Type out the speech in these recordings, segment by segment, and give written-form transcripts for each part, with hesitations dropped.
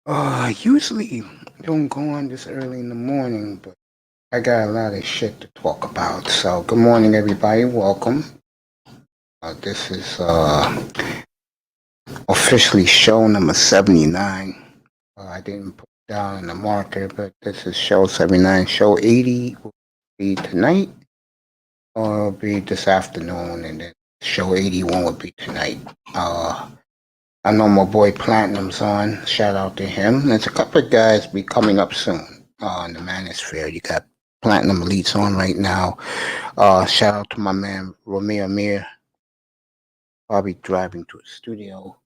Usually don't go on this early in the morning, but I got a lot of shit to talk about. So, good morning, everybody. Welcome. This is officially show number 79. I didn't put it down in the marker, but this is show 79. Show 80 will be tonight, or it'll be this afternoon, and then show 81 will be tonight. Uh, I know my boy Platinum's on. Shout out to him. There's a couple of guys be coming up soon in the Manosphere. You got Platinum Elites on right now. Shout out to my man Romeo Mir. Probably driving to a studio.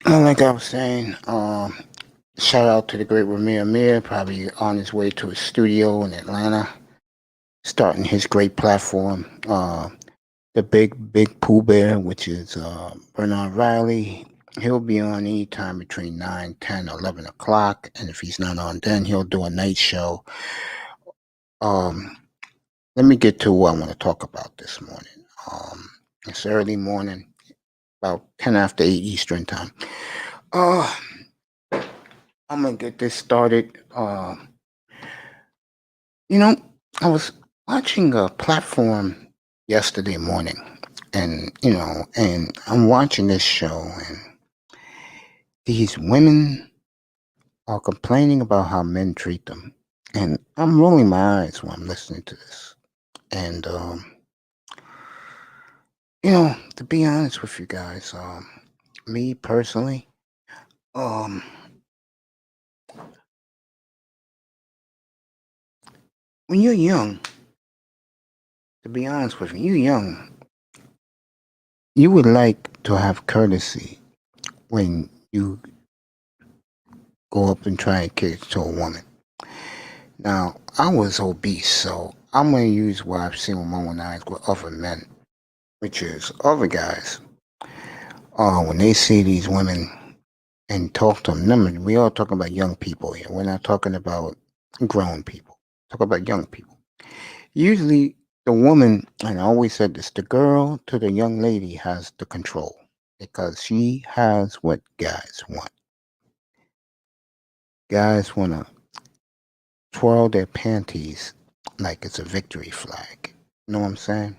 Like I was saying, shout out to the great Romeo Mir, probably on his way to his studio in Atlanta, starting his great platform. The big Pooh Bear, which is Bernard Riley. He'll be on anytime between 9, 10, 11 o'clock. And if he's not on then, he'll do a night show. Um, Let me get to what I want to talk about this morning. It's early morning, about 10 after 8 Eastern time. Uh, I'm going to get this started. You know, I was watching a platform yesterday morning, and I'm watching this show, and these women are complaining about how men treat them. And I'm rolling my eyes when I'm listening to this. And, to be honest with you guys, me personally, um, when you're young, to be honest with you, you're young, you would like to have courtesy when you go up and try and kiss to a woman. Now, I was obese, so I'm going to use what I've seen with my own eyes with other men, which is other guys. When they see these women and talk to them, remember, we all talking about young people here. We're not talking about grown people. Talk about young people. Usually, the woman, and I always said this, the girl to the young lady has the control because she has what guys want. Guys want to twirl their panties like it's a victory flag. You know what I'm saying?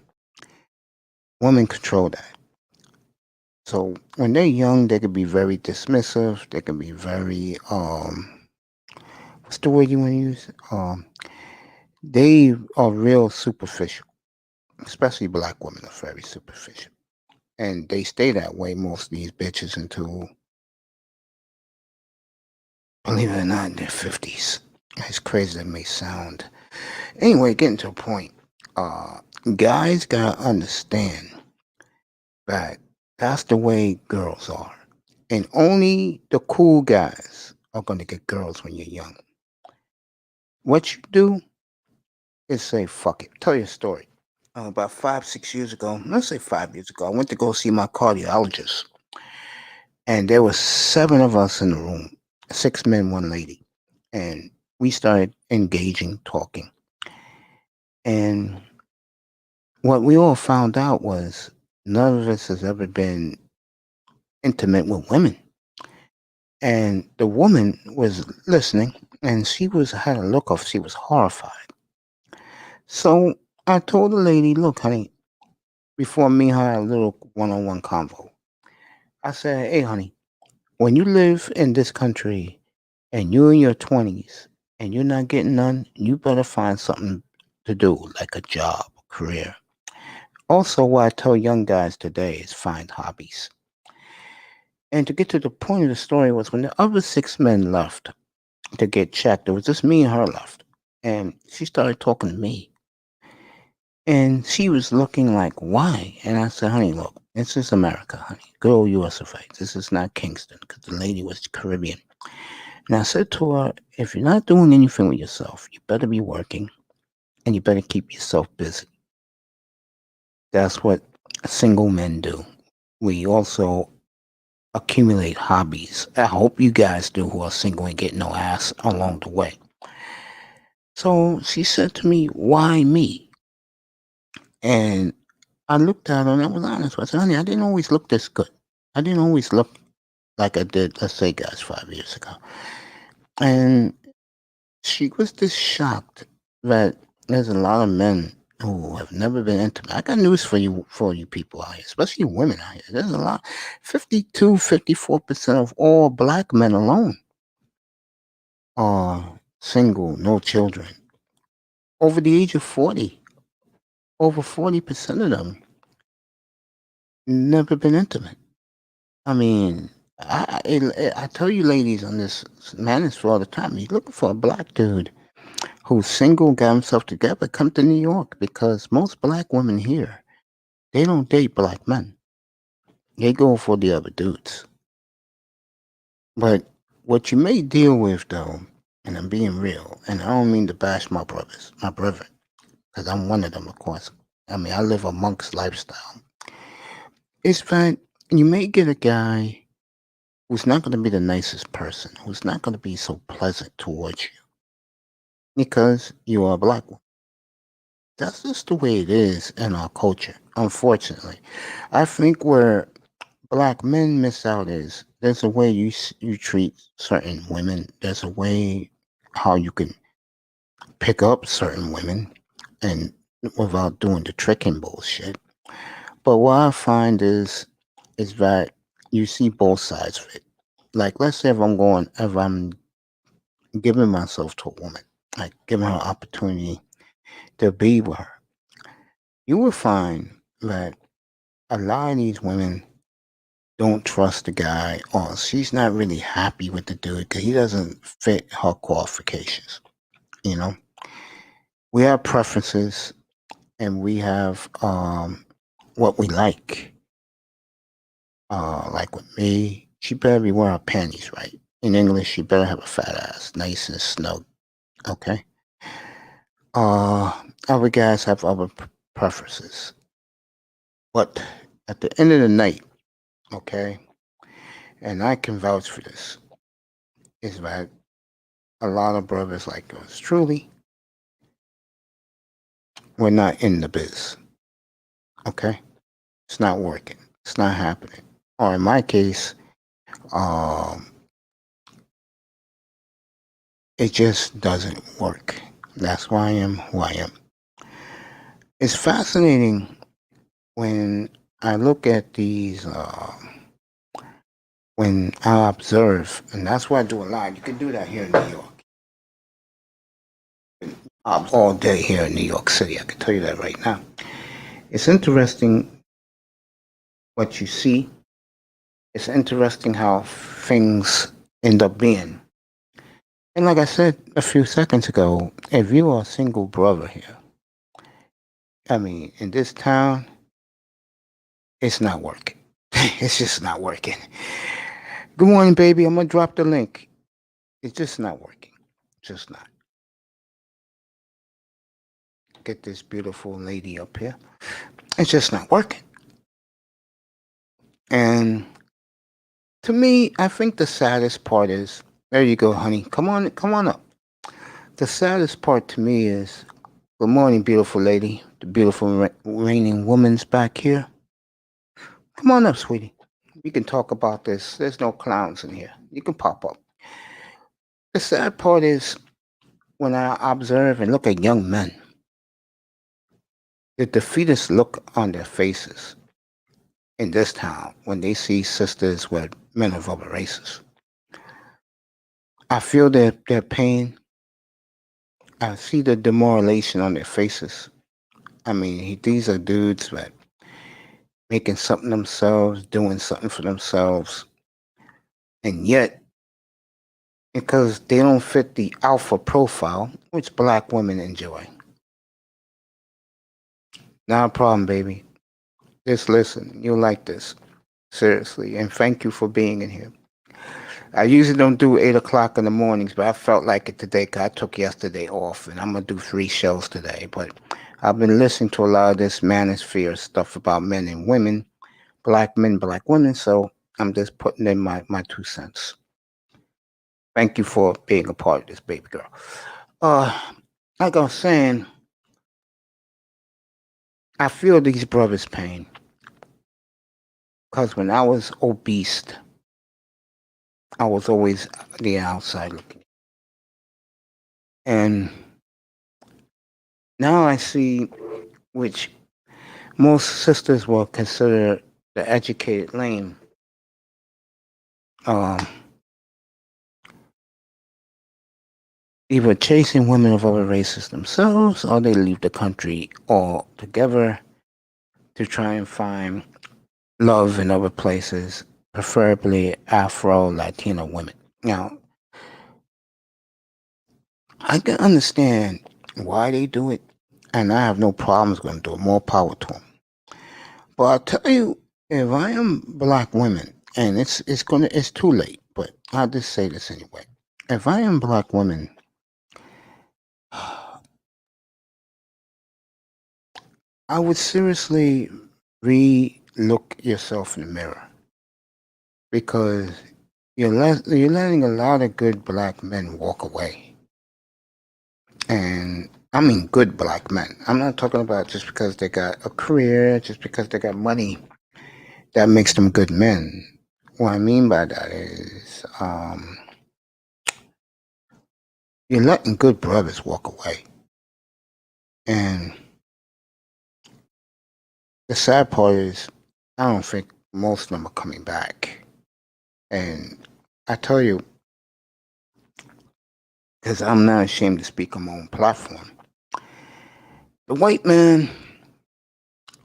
Women control that. So when they're young, they can be very dismissive. They can be very what's the word you want to use? They are real superficial. Especially black women are very superficial. And they stay that way, most of these bitches, until, believe it or not, in their 50s. As crazy as it may sound. Anyway, getting to a point. Uh, Guys gotta understand that that's the way girls are. And only the cool guys are gonna get girls when you're young. What you do is say, fuck it. Tell you a story. About 5, 6 years ago, let's say 5 years ago, I went to go see my cardiologist. And there were 7 of us in the room, 6 men, 1 lady. And we started engaging, talking. And what we all found out was none of us has ever been intimate with women. And the woman was listening, and she had a look of she was horrified. So I told the lady, look, honey, before me and her had a little one-on-one convo. I said, hey, honey, when you live in this country, and you're in your 20s and you're not getting none, you better find something to do, like a job, a career. Also, what I tell young guys today is find hobbies. And to get to the point of the story was when the other six men left to get checked, it was just me and her left. And she started talking to me. And she was looking like, why? And I said, honey, look, this is America, honey. Good old US of A. This is not Kingston, because the lady was Caribbean. And I said to her, if you're not doing anything with yourself, you better be working and you better keep yourself busy. That's what single men do. We also accumulate hobbies. I hope you guys do who are single and get no ass along the way. So she said to me, why me? And I looked at her and I was honest. I said, honey, I didn't always look this good. I didn't always look like I did, let's say, guys, 5 years ago. And she was just shocked that there's a lot of men who have never been intimate. I got news for you people out here, especially women out here. There's a lot, 52, 54% of all black men alone are single, no children. Over the age of 40, over 40% of them never been intimate. I mean, I tell you ladies on this manosphere all the time, you're looking for a black dude who's single, got himself together, come to New York, because most black women here, they don't date black men. They go for the other dudes. But what you may deal with, though, and I'm being real, and I don't mean to bash my brethren, because I'm one of them, of course. I mean, I live a monk's lifestyle. Is that you may get a guy who's not going to be the nicest person, who's not going to be so pleasant towards you, because you are a black woman. That's just the way it is in our culture, unfortunately. I think where black men miss out is there's a way you treat certain women. There's a way how you can pick up certain women and without doing the tricking bullshit. But what I find is that you see both sides of it. Like, let's say if I'm giving myself to a woman, like giving her an opportunity to be with her, you will find that a lot of these women don't trust the guy, or she's not really happy with the dude because he doesn't fit her qualifications. You know, we have preferences and we have what we like. Like with me, she better be wearing her panties right. In English, she better have a fat ass, nice and snug. Okay. Other guys have other preferences, but at the end of the night, okay, and I can vouch for this, is that a lot of brothers like yours truly, we're not in the biz. Okay? It's not working. It's not happening. Or in my case, um, it just doesn't work. That's why I am who I am. It's fascinating when I look at these, when I observe, and that's why I do a lot. You can do that here in New York. All day here in New York City. I can tell you that right now. It's interesting what you see. It's interesting how things end up being. And like I said a few seconds ago, if you are a single brother here, I mean, in this town, it's not working. It's just not working. Good morning, baby. I'm going to drop the link. It's just not working. Just not. Get this beautiful lady up here. It's just not working. And to me, I think the saddest part is, there you go, honey. Come on up. The saddest part to me is, good morning, beautiful lady. The beautiful reigning woman's back here. Come on up, sweetie. We can talk about this. There's no clowns in here. You can pop up. The sad part is when I observe and look at young men, the defeatist look on their faces in this town when they see sisters with men of other races. I feel their pain. I see the demoralization on their faces. I mean, these are dudes that making something themselves, doing something for themselves, and yet because they don't fit the alpha profile, which black women enjoy. Not a problem, baby. Just listen. You'll like this. Seriously. And thank you for being in here. I usually don't do 8 o'clock in the mornings, but I felt like it today because I took yesterday off and I'm going to do 3 shows today. But I've been listening to a lot of this manosphere stuff about men and women, black men, black women. So I'm just putting in my 2 cents. Thank you for being a part of this, baby girl. Like I was saying, I feel these brothers' pain because when I was obese, I was always the outside looking. And now I see, which most sisters will consider the educated lane, um, either chasing women of other races themselves or they leave the country altogether to try and find love in other places, preferably Afro Latino women. Now, I can understand why they do it, and I have no problems with them doing more power to them. But I'll tell you, if I am black women, and it's too late, but I'll just say this anyway. If I am black women, I would seriously re-look yourself in the mirror because you're letting a lot of good black men walk away. And I mean good black men. I'm not talking about just because they got a career, just because they got money, that makes them good men. What I mean by that is you're letting good brothers walk away. And the sad part is I don't think most of them are coming back. And I tell you, because I'm not ashamed to speak on my own platform, the white man,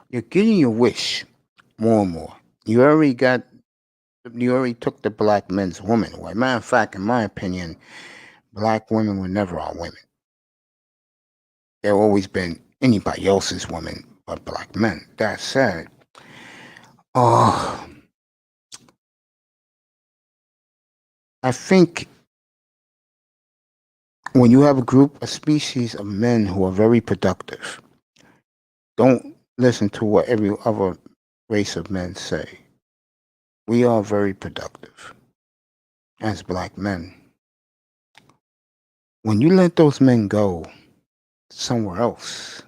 you're getting your wish more and more. You already took the black men's woman away. Matter of fact, in my opinion, black women were never our women. They've always been anybody else's women but black men. That said, I think when you have a species of men who are very productive, don't listen to what every other race of men say. We are very productive as black men. When you let those men go somewhere else,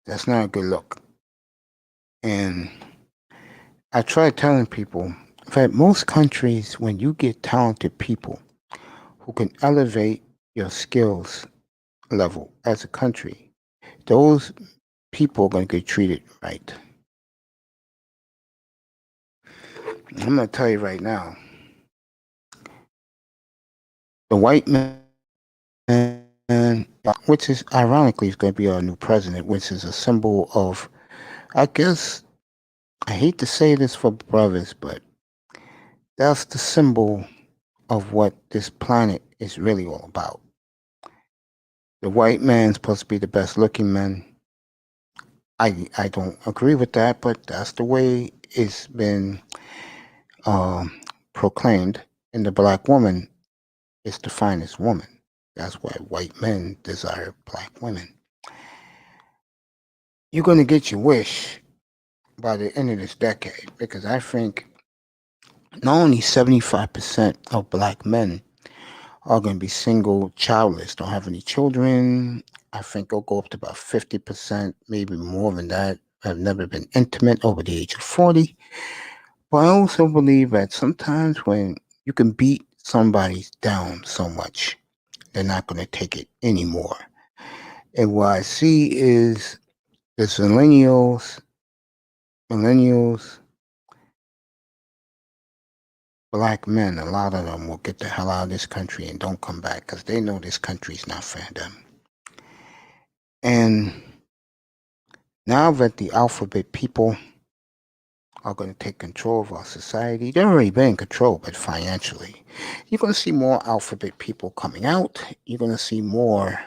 that's not a good look. And I try telling people that most countries, when you get talented people who can elevate your skills level as a country, those people are going to get treated right. I'm going to tell you right now, the white man, which is ironically is going to be our new president, which is a symbol of, I guess, I hate to say this for brothers, but that's the symbol of what this planet is really all about. The white man's supposed to be the best looking man. I don't agree with that, but that's the way it's been proclaimed. And the black woman is the finest woman. That's why white men desire black women. You're going to get your wish by the end of this decade because I think not only 75% of black men are going to be single, childless, don't have any children. I think it'll go up to about 50%, maybe more than that. Have never been intimate over the age of 40. But I also believe that sometimes when you can beat somebody down so much, they're not going to take it anymore. And what I see is the millennials black men, a lot of them will get the hell out of this country and don't come back because they know this country is not for them. And now that the alphabet people are going to take control of our society, they've already been in control, but financially, you're going to see more alphabet people coming out. You're going to see more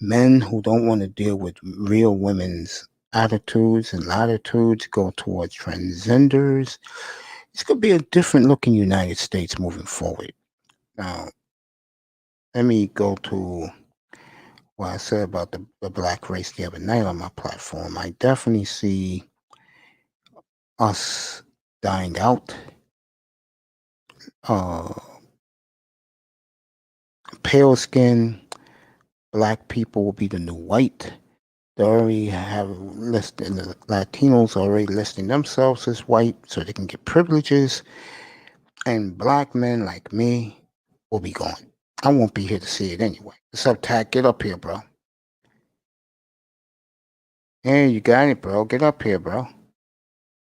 men who don't want to deal with real women's attitudes and latitudes go towards transgenders. It's going to be a different looking United States moving forward. Now, let me go to what I said about the black race the other night on my platform. I definitely see us dying out. Pale skin, black people will be the new white. They already have listed, the Latinos already listing themselves as white so they can get privileges. And black men like me will be gone. I won't be here to see it anyway. What's up, Tack? Get up here, bro. Hey, you got it, bro. Get up here, bro.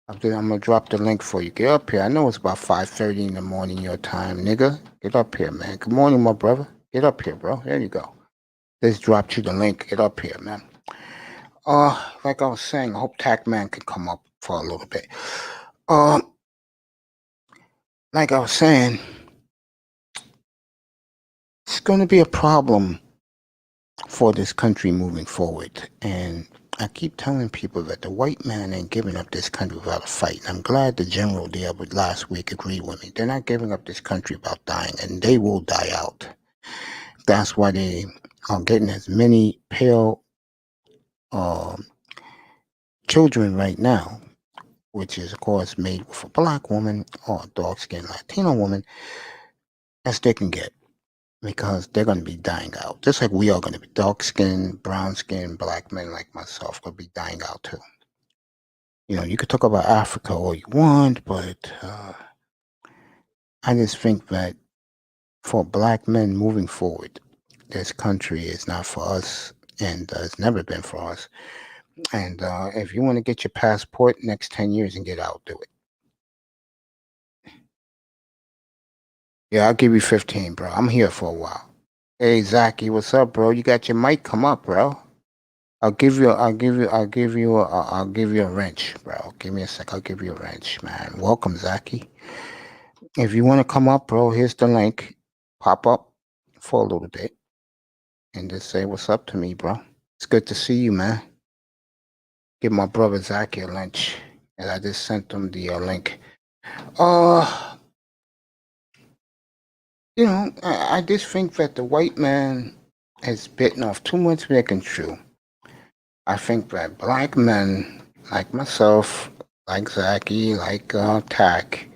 I'm gonna drop the link for you. Get up here. I know it's about 5:30 in the morning your time, nigga. Get up here, man. Good morning, my brother. Get up here, bro. There you go. Just dropped you the link. Get up here, man. Like I was saying, I hope Tack Man can come up for a little bit. Like I was saying, it's gonna be a problem for this country moving forward. And I keep telling people that the white man ain't giving up this country without a fight. And I'm glad the general there last week agreed with me. They're not giving up this country without dying, and they will die out. That's why they are getting as many pale children right now, which is, of course, made with a black woman or a dark-skinned Latino woman, as they can get. Because they're going to be dying out. Just like we are going to be dark-skinned, brown-skinned, black men like myself going to be dying out too. You know, you could talk about Africa all you want, but I just think that for black men moving forward, this country is not for us, and it's never been for us. And if you want to get your passport next 10 years and get out, do it. Yeah, I'll give you 15, bro. I'm here for a while. Hey, Zachy, what's up, bro? You got your mic? Come up, bro. I'll give you a wrench, bro. Give me a sec. I'll give you a wrench, man. Welcome, Zachy. If you want to come up, bro, here's the link. Pop up for a little bit and just say what's up to me, bro. It's good to see you, man. Give my brother Zachy a lunch, and I just sent him the link. You know, I just think that the white man has bitten off too much they can chew. I think that black men like myself, like Zachy, like Tack,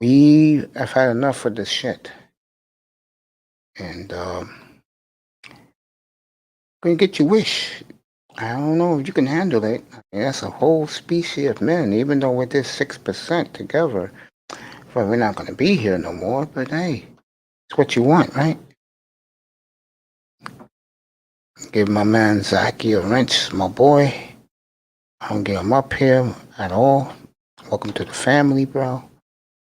we have had enough of this shit. And gonna get your wish. I don't know if you can handle it. I mean, that's a whole species of men, even though we're just 6% together. Well, we're not gonna be here no more, but hey, it's what you want, right? Give my man Zachy a wrench, my boy. I don't get him up here at all. Welcome to the family, bro.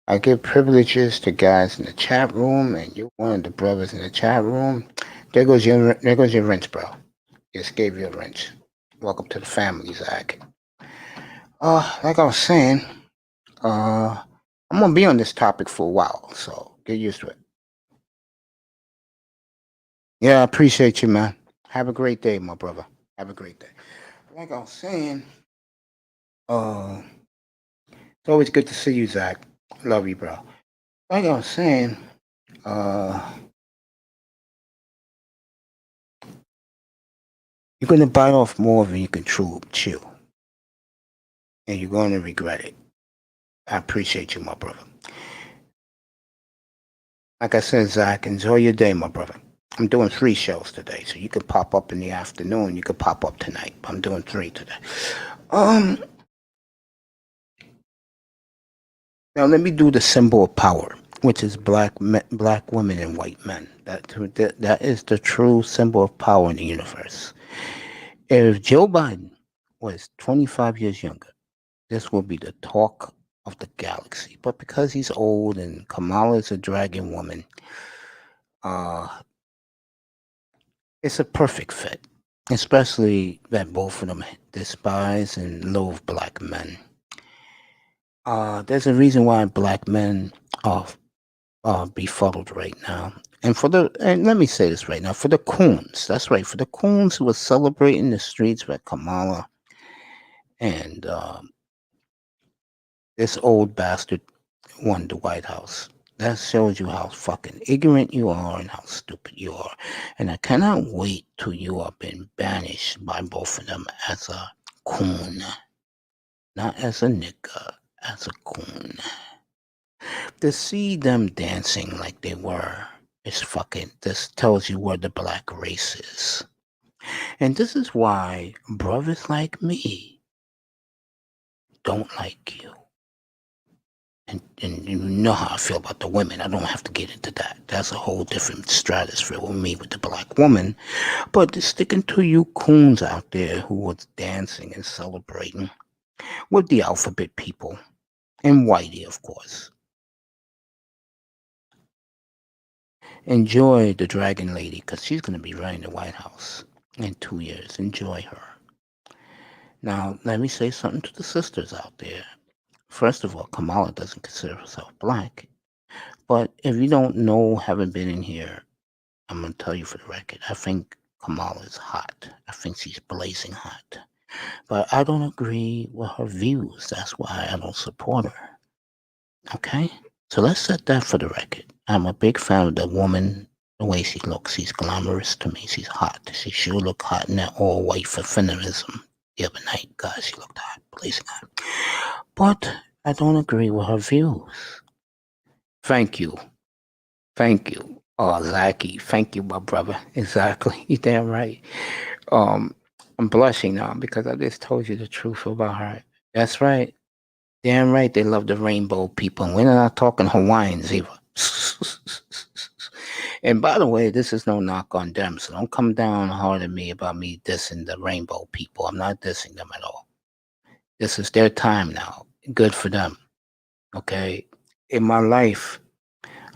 I give privileges to guys in the chat room, and you're one of the brothers in the chat room. There goes your wrench, bro. Just gave you a wrench. Welcome to the family, Zach. Like I was saying, I'm gonna be on this topic for a while, so get used to it. Yeah, I appreciate you, man. Have a great day, my brother. Have a great day. Like I was saying, it's always good to see you, Zach. Love you, bro. Like I was saying, you're gonna bite off more than you can chew, and you're gonna regret it. I appreciate you, my brother. Like I said, Zach, enjoy your day, my brother. I'm doing 3 shows today, so you could pop up in the afternoon. You could pop up tonight. I'm doing 3 today. Now let me do the symbol of power, which is black women and white men. That is the true symbol of power in the universe. If Joe Biden was 25 years younger, this will be the talk of the galaxy. But because he's old and Kamala is a dragon woman, it's a perfect fit. Especially that both of them despise and loathe black men. There's a reason why black men are befuddled right now. And let me say this right now, for the coons, that's right, for the coons who are celebrating the streets with Kamala and this old bastard won the White House. That shows you how fucking ignorant you are and how stupid you are. And I cannot wait till you are being banished by both of them as a coon. Not as a nigga, as a coon. To see them dancing like they were is fucking, this tells you where the black race is. And this is why brothers like me don't like you. And you know how I feel about the women. I don't have to get into that. That's a whole different stratosphere with me with the black woman. But sticking to you coons out there who was dancing and celebrating with the alphabet people and Whitey, of course. Enjoy the Dragon Lady because she's going to be running the White House in 2 years. Enjoy her. Now, let me say something to the sisters out there. First of all, Kamala doesn't consider herself black. But if you don't know, haven't been in here, I'm going to tell you for the record, I think Kamala is hot. I think she's blazing hot. But I don't agree with her views. That's why I don't support her. Okay? So let's set that for the record. I'm a big fan of the woman, the way she looks. She's glamorous to me. She's hot. She sure looked hot in that all-white for feminism the other night. God, she looked hot, blazing hot. But I don't agree with her views. Thank you. Thank you. Oh, Zachy. Thank you, my brother. Exactly. You're damn right. I'm blushing now because I just told you the truth about her. That's right. Damn right they love the rainbow people. And we're not talking Hawaiians either. And by the way, this is no knock on them, so don't come down hard at me about me dissing the rainbow people. I'm not dissing them at all. This is their time now. Good for them. Okay? In my life,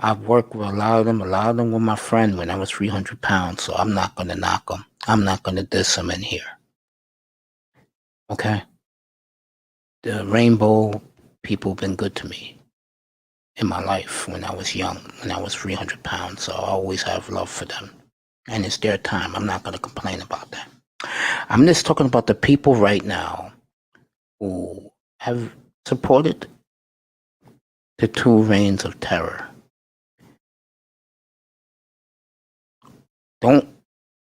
I've worked with a lot of them with my friend when I was 300 pounds, so I'm not going to knock them. I'm not going to diss them in here. Okay? The rainbow people have been good to me in my life when I was young, when I was 300 pounds, so I always have love for them. And it's their time. I'm not going to complain about that. I'm just talking about the people right now who have supported the two reigns of terror. Don't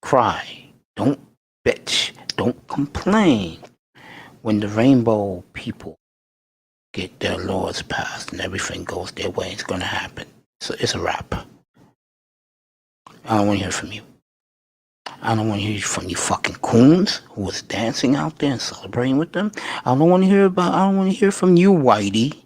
cry. Don't bitch. Don't complain when the rainbow people get their laws passed and everything goes their way. It's going to happen. So it's a wrap. I don't want to hear from you. I don't want to hear from you fucking coons who was dancing out there and celebrating with them. I don't want to hear from you, Whitey,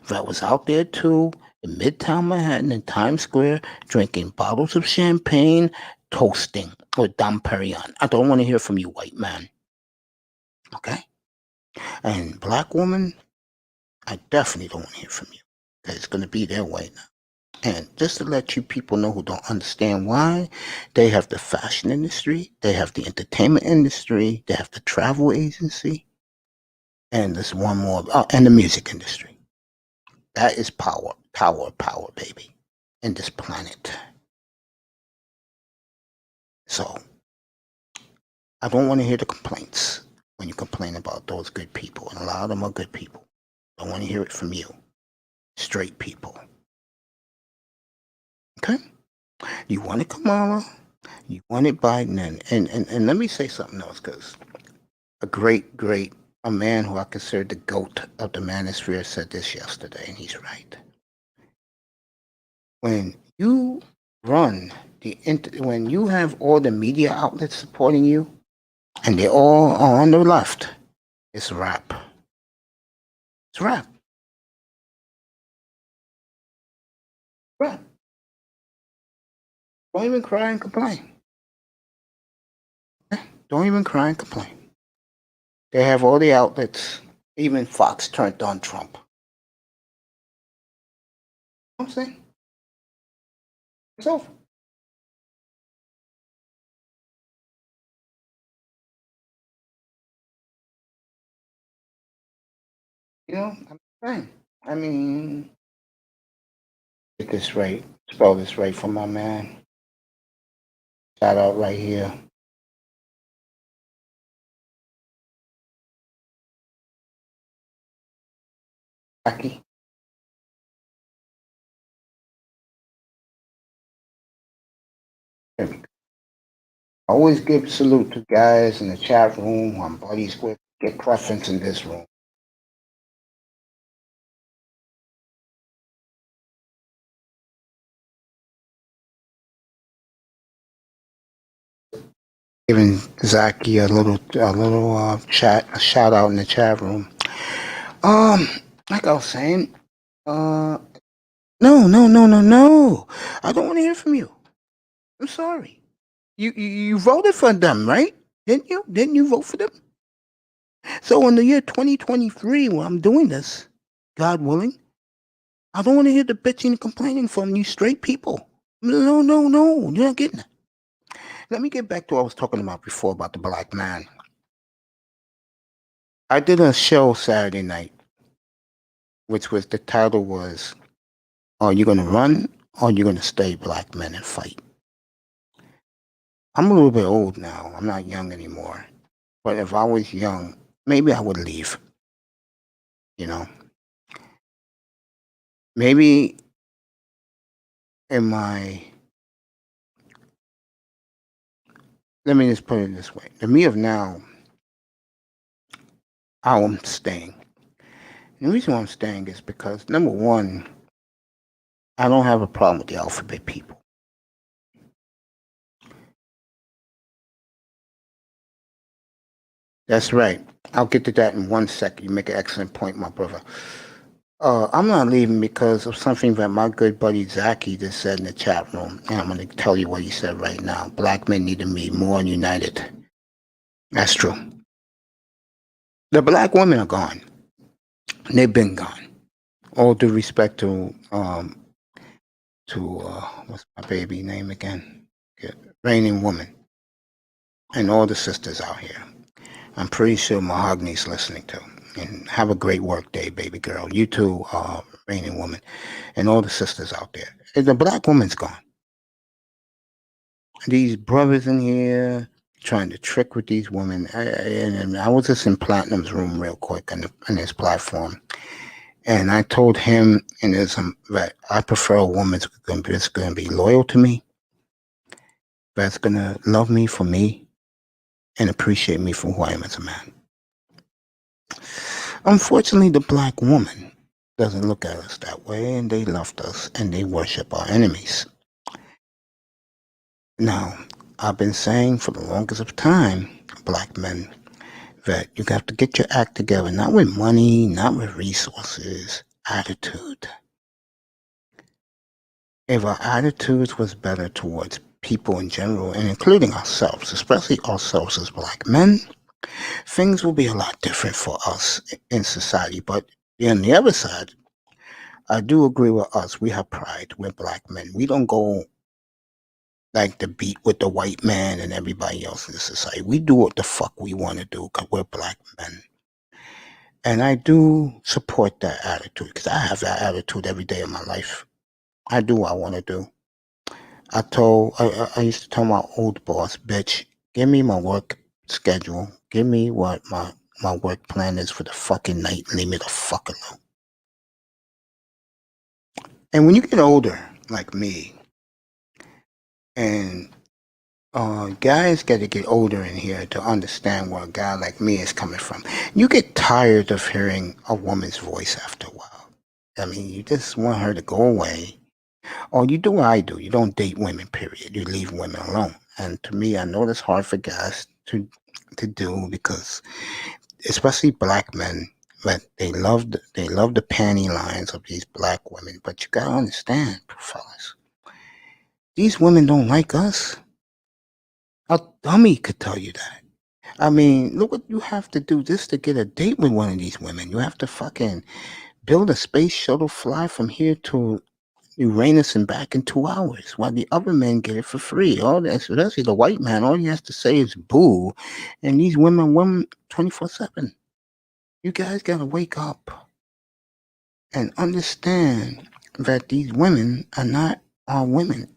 that was out there too in Midtown Manhattan in Times Square drinking bottles of champagne, toasting with Dom Perignon. I don't want to hear from you, white man. Okay? And black woman, I definitely don't want to hear from you. Because it's going to be their way now. And just to let you people know who don't understand why, they have the fashion industry, they have the entertainment industry, they have the travel agency, and there's one more, and the music industry. That is power, baby, in this planet. So, I don't want to hear the complaints when you complain about those good people, and a lot of them are good people. I don't want to hear it from you, straight people. Okay? You wanted Kamala, you wanted Biden, and let me say something else, because a man who I consider the GOAT of the manosphere said this yesterday, and he's right. When you when you have all the media outlets supporting you, and they're all on the left, it's a wrap. It's a wrap. Wrap. Don't even cry and complain. Don't even cry and complain. They have all the outlets. Even Fox turned on Trump. I'm saying it's over. I'm saying. I mean, get this right. Spell this right for my man. Shout out right here. Jackie. There we go. Always give salute to guys in the chat room who I'm buddies with. Get preference in this room. Giving Zaki a little a shout out in the chat room. Like I was saying, no, no, no, no, no. I don't want to hear from you. I'm sorry. You voted for them, right? Didn't you? Didn't you vote for them? So in the year 2023, when I'm doing this, God willing, I don't want to hear the bitching and complaining from you straight people. No, no, no. You're not getting it. Let me get back to what I was talking about before about the black man. I did a show Saturday night, which was the title was, "Are you going to run or are you going to stay black men and fight?" I'm a little bit old now. I'm not young anymore. But if I was young, maybe I would leave. You know, maybe in my, let me just put it this way. The me of now, I'm staying. And the reason why I'm staying is because, number one, I don't have a problem with the alphabet people. That's right. I'll get to that in 1 second. You make an excellent point, my brother. I'm not leaving because of something that my good buddy Zaki just said in the chat room. And I'm going to tell you what he said right now. Black men need to be more united. That's true. The black women are gone. They've been gone. All due respect to what's my baby name again? Reigning Woman. And all the sisters out here. I'm pretty sure Mahogany's listening too. And have a great work day, baby girl. You too, Reigning Woman. And all the sisters out there. The black woman's gone. These brothers in here trying to trick with these women. And I was just in Platinum's room real quick on his platform. And I told him that I prefer a woman that's going to be loyal to me, that's going to love me for me, and appreciate me for who I am as a man. Unfortunately, the black woman doesn't look at us that way, and they left us, and they worship our enemies. Now, I've been saying for the longest of time, black men, that you have to get your act together, not with money, not with resources, attitude. If our attitudes was better towards people in general, and including ourselves, especially ourselves as black men, things will be a lot different for us in society. But on the other side, I do agree with us. We have pride. We're black men. We don't go like the beat with the white man and everybody else in the society. We do what the fuck we want to do because we're black men. And I do support that attitude because I have that attitude every day of my life. I do what I want to do. I used to tell my old boss, bitch, give me my work schedule. Give me what my work plan is for the fucking night. Leave me the fuck alone. And when you get older, like me, and guys got to get older in here to understand where a guy like me is coming from. You get tired of hearing a woman's voice after a while. I mean, you just want her to go away. Or you do what I do. You don't date women, period. You leave women alone. And to me, I know that's hard for guys to do because, especially black men, that they love the panty lines of these black women. But you gotta understand, fellas, these women don't like us. A dummy could tell you that. I mean, look what you have to do just to get a date with one of these women. You have to fucking build a space shuttle, fly from here to Uranus and back in 2 hours, while the other men get it for free. All that, especially the white man, all he has to say is boo, and these women 24/7. You guys gotta wake up and understand that these women are not our women.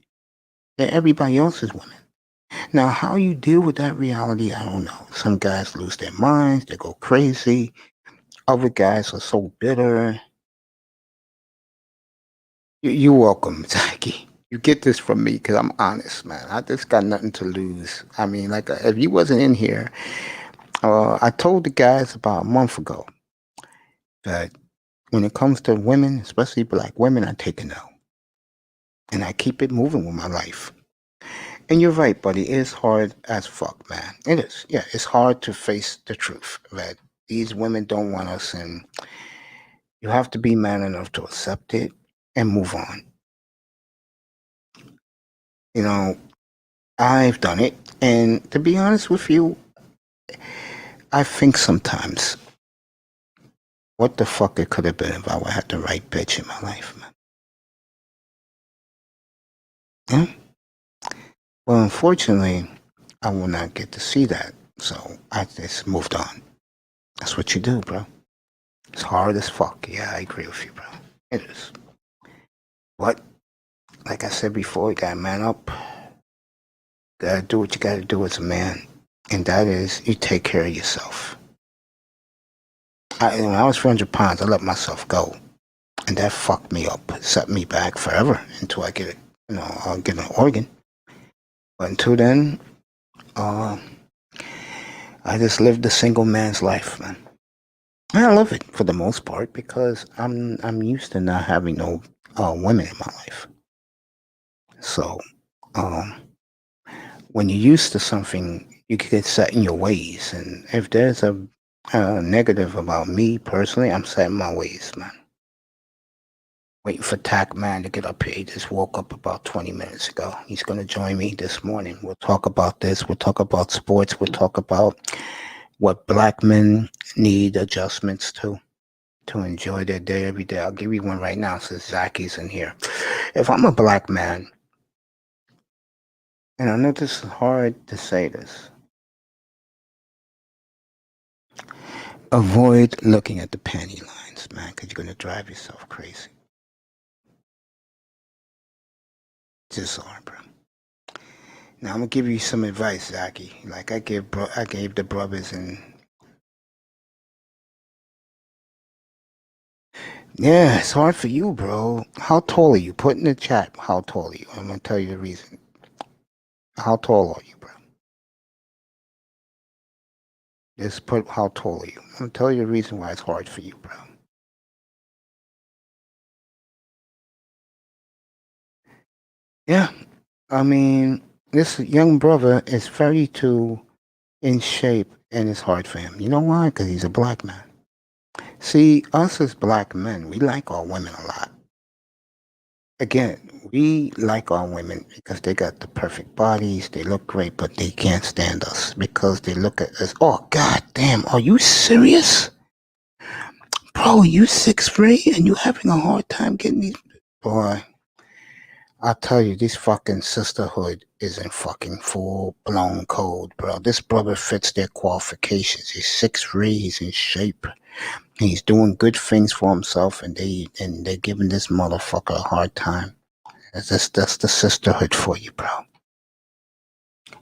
They're everybody else's women. Now, how you deal with that reality, I don't know. Some guys lose their minds, they go crazy. Other guys are so bitter. You're welcome, Zachy. You get this from me because I'm honest, man. I just got nothing to lose. I mean, like, if you wasn't in here, I told the guys about a month ago that when it comes to women, especially black women, I take a no. And I keep it moving with my life. And you're right, buddy. It is hard as fuck, man. It is. Yeah, it's hard to face the truth that these women don't want us, and you have to be man enough to accept it and move on. You know, I've done it, and to be honest with you, I think sometimes what the fuck it could have been if I would have had the right bitch in my life, man. Yeah? Well, unfortunately, I will not get to see that, so I just moved on. That's what you do, bro. It's hard as fuck. Yeah, I agree with you, bro. It is. But, like I said before, you gotta man up. You gotta do what you gotta do as a man. And that is, you take care of yourself. When I was 400 pounds, I let myself go. And that fucked me up. It set me back forever until I get I'll get an organ. But until then, I just lived a single man's life, man. And I love it for the most part because I'm used to not having no women in my life. So, when you're used to something, you can get set in your ways. And if there's a negative about me personally, I'm set in my ways, man. Waiting for Tac Man to get up here. He just woke up about 20 minutes ago. He's going to join me this morning. We'll talk about this. We'll talk about sports. We'll talk about what black men need adjustments to enjoy their day every day. I'll give you one right now since Zachy's in here. If I'm a black man, and I know this is hard to say this, avoid looking at the panty lines, man, because you're going to drive yourself crazy. Just hard, bro. Now I'm gonna give you some advice, Zachy. Like I gave the brothers, and yeah, it's hard for you, bro. How tall are you? Put in the chat. How tall are you? I'm gonna tell you the reason. How tall are you, bro? Just put how tall are you. I'm gonna tell you the reason why it's hard for you, bro. Yeah, I mean, this young brother is very too in shape, and it's hard for him. You know why? Because he's a black man. See, us as black men, we like our women a lot. Again, we like our women because they got the perfect bodies, they look great, but they can't stand us because they look at us. Oh, god damn, are you serious? Bro, you 6'3" and you having a hard time getting these. Boy, I'll tell you, this fucking sisterhood is in fucking full blown code, bro. This brother fits their qualifications. He's 6'3", he's in shape. He's doing good things for himself, and they're giving this motherfucker a hard time. That's the sisterhood for you, bro.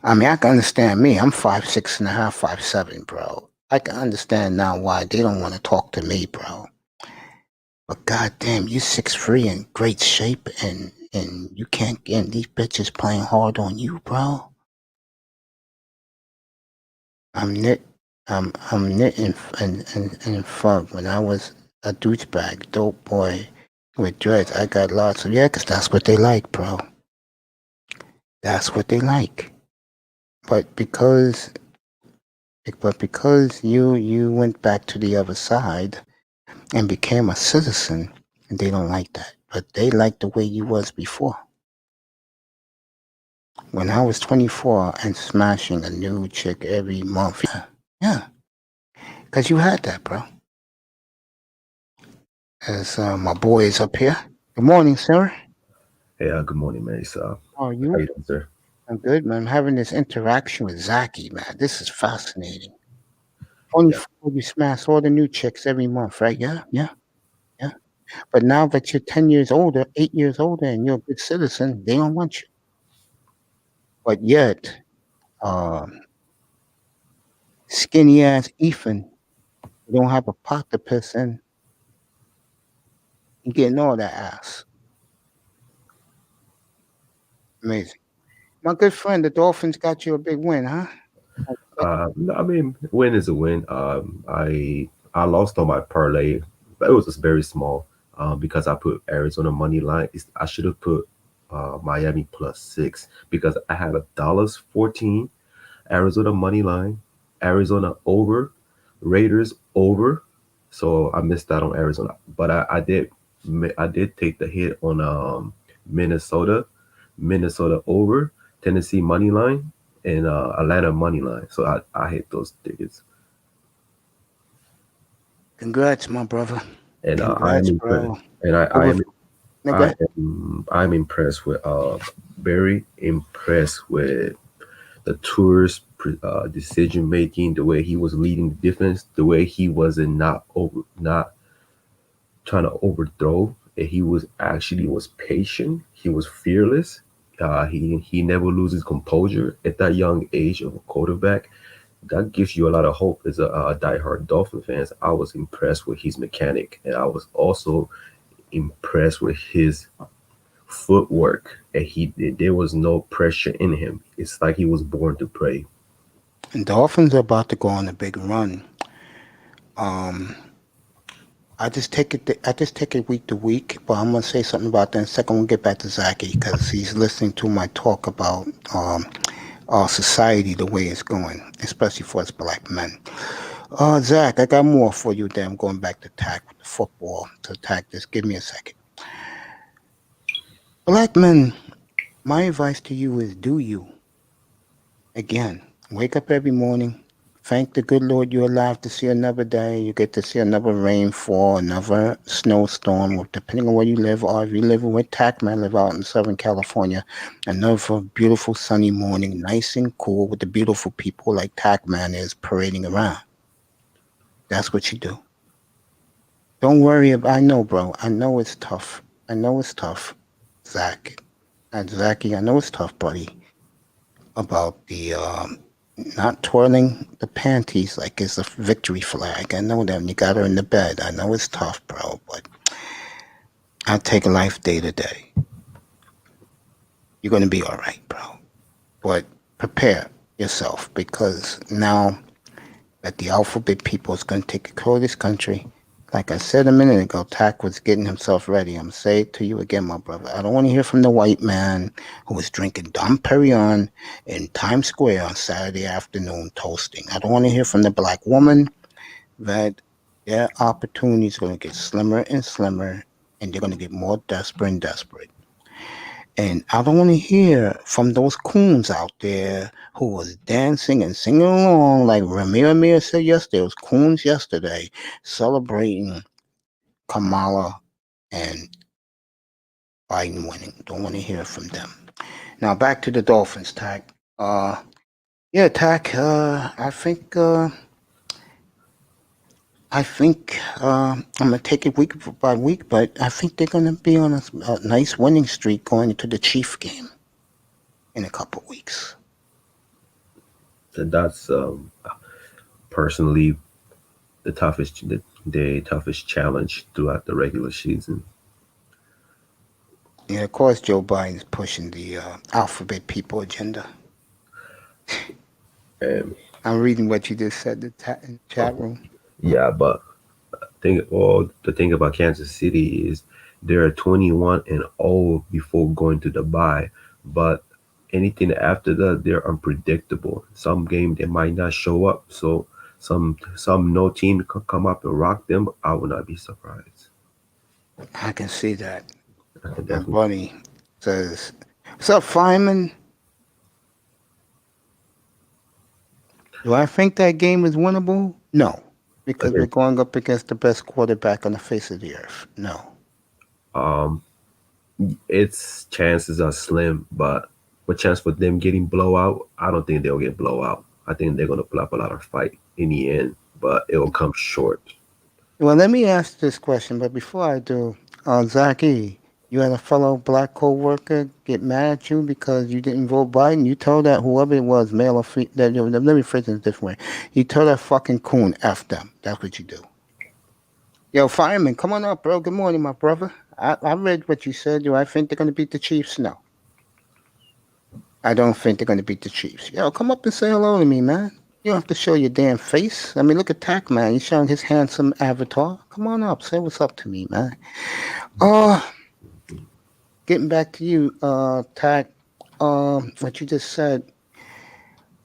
I mean, I can understand me. I'm 5'6.5", 5'7", bro. I can understand now why they don't want to talk to me, bro. But goddamn, you 6'3" in great shape, and you can't get these bitches playing hard on you, bro. I'm knitting and fug. When I was a douchebag, dope boy with dreads, I got lots of, yeah, 'cause that's what they like, bro. That's what they like. But because you went back to the other side and became a citizen, they don't like that. But they like the way you was before. When I was 24 and smashing a new chick every month, yeah, because you had that, bro. As my boy is up here. Good morning, sir. Hey, good morning, man. It's, How are how you? you doing, sir? I'm good, man. I'm having this interaction with Zaki, man. This is fascinating. 24, Yeah. you smash all the new chicks every month, right? Yeah, yeah, yeah. But now that you're 10 years older, 8 years older, and you're a good citizen, they don't want you. But yet, um, skinny ass Ethan, you don't have a pot to piss in, you getting all that ass. Amazing. My good friend, the Dolphins got you a big win, huh? No, I mean, win is a win. I lost on my parlay, but it was just very small. Because I put Arizona money line. I should have put Miami +6 because I had $1.14 Arizona money line, Arizona over, Raiders over. So I missed out on Arizona, but I did take the hit on Minnesota, Minnesota over, Tennessee money line, and Atlanta money line. So I hit those tickets, Congrats, my brother. and I am Congrats, impressed. bro. And Over. No, go ahead. I'm impressed with very impressed with the tour's decision making, the way he was leading the defense, the way he wasn't not trying to overthrow. And he was actually was patient. He was fearless. He never loses composure at that young age of a quarterback. That gives you a lot of hope as a diehard Dolphin fans. I was impressed with his mechanic, and I was also impressed with his footwork. And there was no pressure in him. It's like he was born to play. And Dolphins are about to go on a big run. Um, I just take it week to week, but I'm gonna say something about that in a second. We'll get back to Zachy because he's listening to my talk about our society, the way it's going, especially for us black men. Zach, I got more for you. There, I'm going back to tack with the football to attack this. Give me a second. Black men, my advice to you is do you. Again, wake up every morning. Thank the good Lord you're alive to see another day. You get to see another rainfall, another snowstorm, or depending on where you live, or if you live where Tacman live out in Southern California, another beautiful sunny morning, nice and cool with the beautiful people like Tacman is parading around. That's what you do. Don't worry about, I know, bro. I know it's tough. I know it's tough, Zach. And Zachy, I know it's tough, buddy, about the not twirling the panties like it's a victory flag. I know that when you got her in the bed. I know it's tough, bro, but I take life day to day. You're gonna be all right, bro. But prepare yourself because now that the alphabet people is gonna take control of this country. Like I said a minute ago, Tack was getting himself ready. I'm saying it to you again, my brother. I don't want to hear from the white man who was drinking Dom Perignon in Times Square on Saturday afternoon toasting. I don't want to hear from the black woman that their opportunities are going to get slimmer and slimmer and they're going to get more desperate and desperate. And I don't want to hear from those coons out there who was dancing and singing along like Ramir said yesterday. It was coons yesterday celebrating Kamala and Biden winning. Don't want to hear from them. Now back to the Dolphins, Tack. Yeah, Tack. I think I'm gonna take it week by week, but I think they're gonna be on a nice winning streak going into the Chief game in a couple weeks. So that's personally the toughest challenge throughout the regular season. Yeah, of course, Joe Biden's pushing the alphabet people agenda. And I'm reading what you just said in the chat room. yeah, but the thing about Kansas City is they're 21-0 before going to the bye, but anything after that they're unpredictable. Some game they might not show up, so some no team could come up and rock them. I would not be surprised. I can see that. I can My definitely. buddy says, "What's up, Feynman? Do I think that game is winnable? No, because we're Okay. going up against the best quarterback on the face of the earth. No. Um, its chances are slim, but what chance for them getting blowout? I don't think they'll get blowout. I think they're gonna put up a lot of fight in the end, but it'll come short. Well, let me ask this question, but before I do, Zaki, you had a fellow black co-worker get mad at you because you didn't vote Biden. You told that whoever it was, male or female, let me phrase it a different way. You told that fucking coon F them. That's what you do. Yo, fireman, come on up, bro. Good morning, my brother. I read what you said. Do I think they're going to beat the Chiefs? No. I don't think they're going to beat the Chiefs. Yo, come up and say hello to me, man. You don't have to show your damn face. I mean, look at Tac, man. He's showing his handsome avatar. Come on up. Say what's up to me, man. Uh, Getting back to you, Tac, what you just said.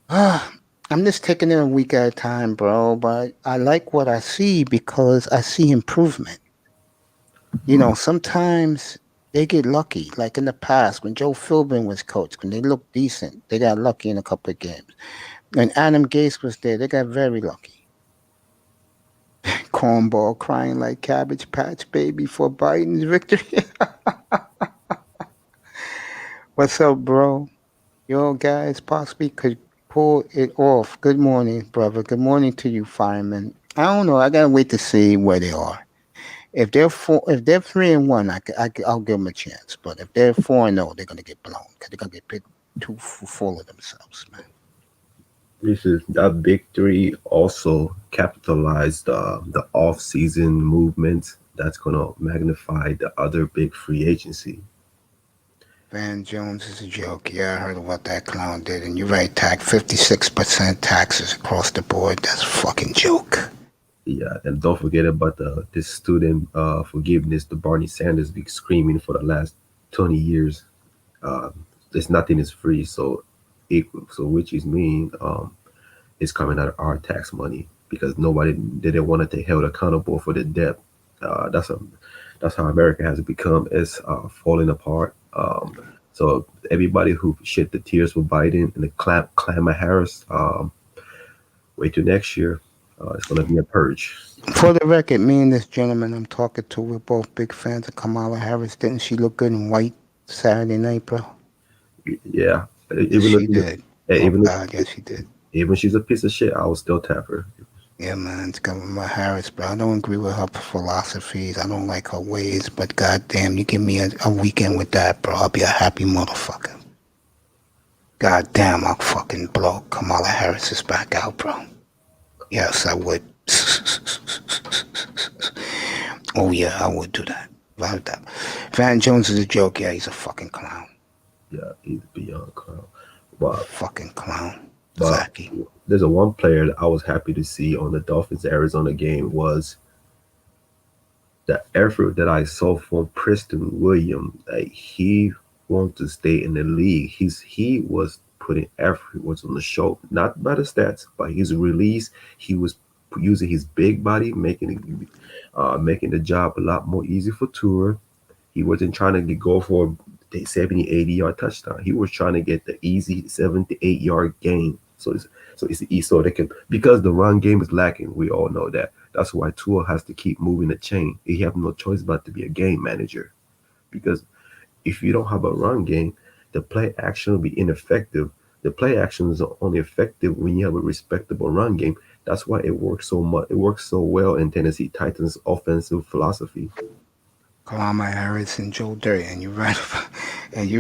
Uh, I'm just taking it a week at a time, bro, but I like what I see because I see improvement. Sometimes they get lucky. Like in the past, when Joe Philbin was coach, when they looked decent, they got lucky in a couple of games. When Adam Gase was there, they got very lucky. Cornball crying like Cabbage Patch Baby for Biden's victory. What's up, bro? Yo, guys, possibly could pull it off. Good morning, brother. Good morning to you, fireman. I don't know. I gotta wait to see where they are. If they're 3-1, I'll give them a chance. But if they're 4-0, they're gonna get blown because they're gonna get bit too full of themselves, man. This is that victory also capitalized the off-season movement that's gonna magnify the other big free agency. Van Jones is a joke. Yeah, I heard what that clown did, and you're right. 56% taxes across the board. That's a fucking joke. Yeah, and don't forget about the this student forgiveness. The Bernie Sanders been screaming for the last 20 years. Uh, there's nothing is free, so which is mean it's coming out of our tax money because nobody didn't want to take held accountable for the debt. Uh, that's a that's how America has become. It's falling apart. So everybody who shed the tears for Biden and the clamor Harris, wait till next year. It's gonna be a purge. For the record, me and this gentleman I'm talking to, we're both big fans of Kamala Harris. Didn't she look good in white Saturday night, bro? Yeah, Yes, even she if did. Oh even if God, yes, she did. even she's a piece of shit, I will still tap her. Yeah, man, it's Kamala Harris, bro. I don't agree with her philosophies. I don't like her ways, but goddamn, you give me a weekend with that, bro. I'll be a happy motherfucker. Goddamn, I'll fucking blow Kamala Harris's back out, bro. Yes, I would. Oh yeah, I would do that. Without that. Van Jones is a joke. Yeah, he's a fucking clown. Yeah, he's beyond clown. But Fucking clown. but Zaki. there's a one player that I was happy to see on the Dolphins Arizona game was the effort that I saw from Preston Williams. Like he wanted to stay in the league. He was putting effort. He was on the show, not by the stats, but his release. He was using his big body, making the job a lot more easy for Tour. He wasn't trying to go for the 70, 80-yard touchdown. He was trying to get the easy 7 to 8 yard gain. So they can, because the run game is lacking. We all know that. That's why Tua has to keep moving the chain. He have no choice but to be a game manager. Because if you don't have a run game, the play action will be ineffective. The play action is only effective when you have a respectable run game. That's why it works so much. It works so well in Tennessee Titans' offensive philosophy. Kalama Harris and Joe Dirt, and you're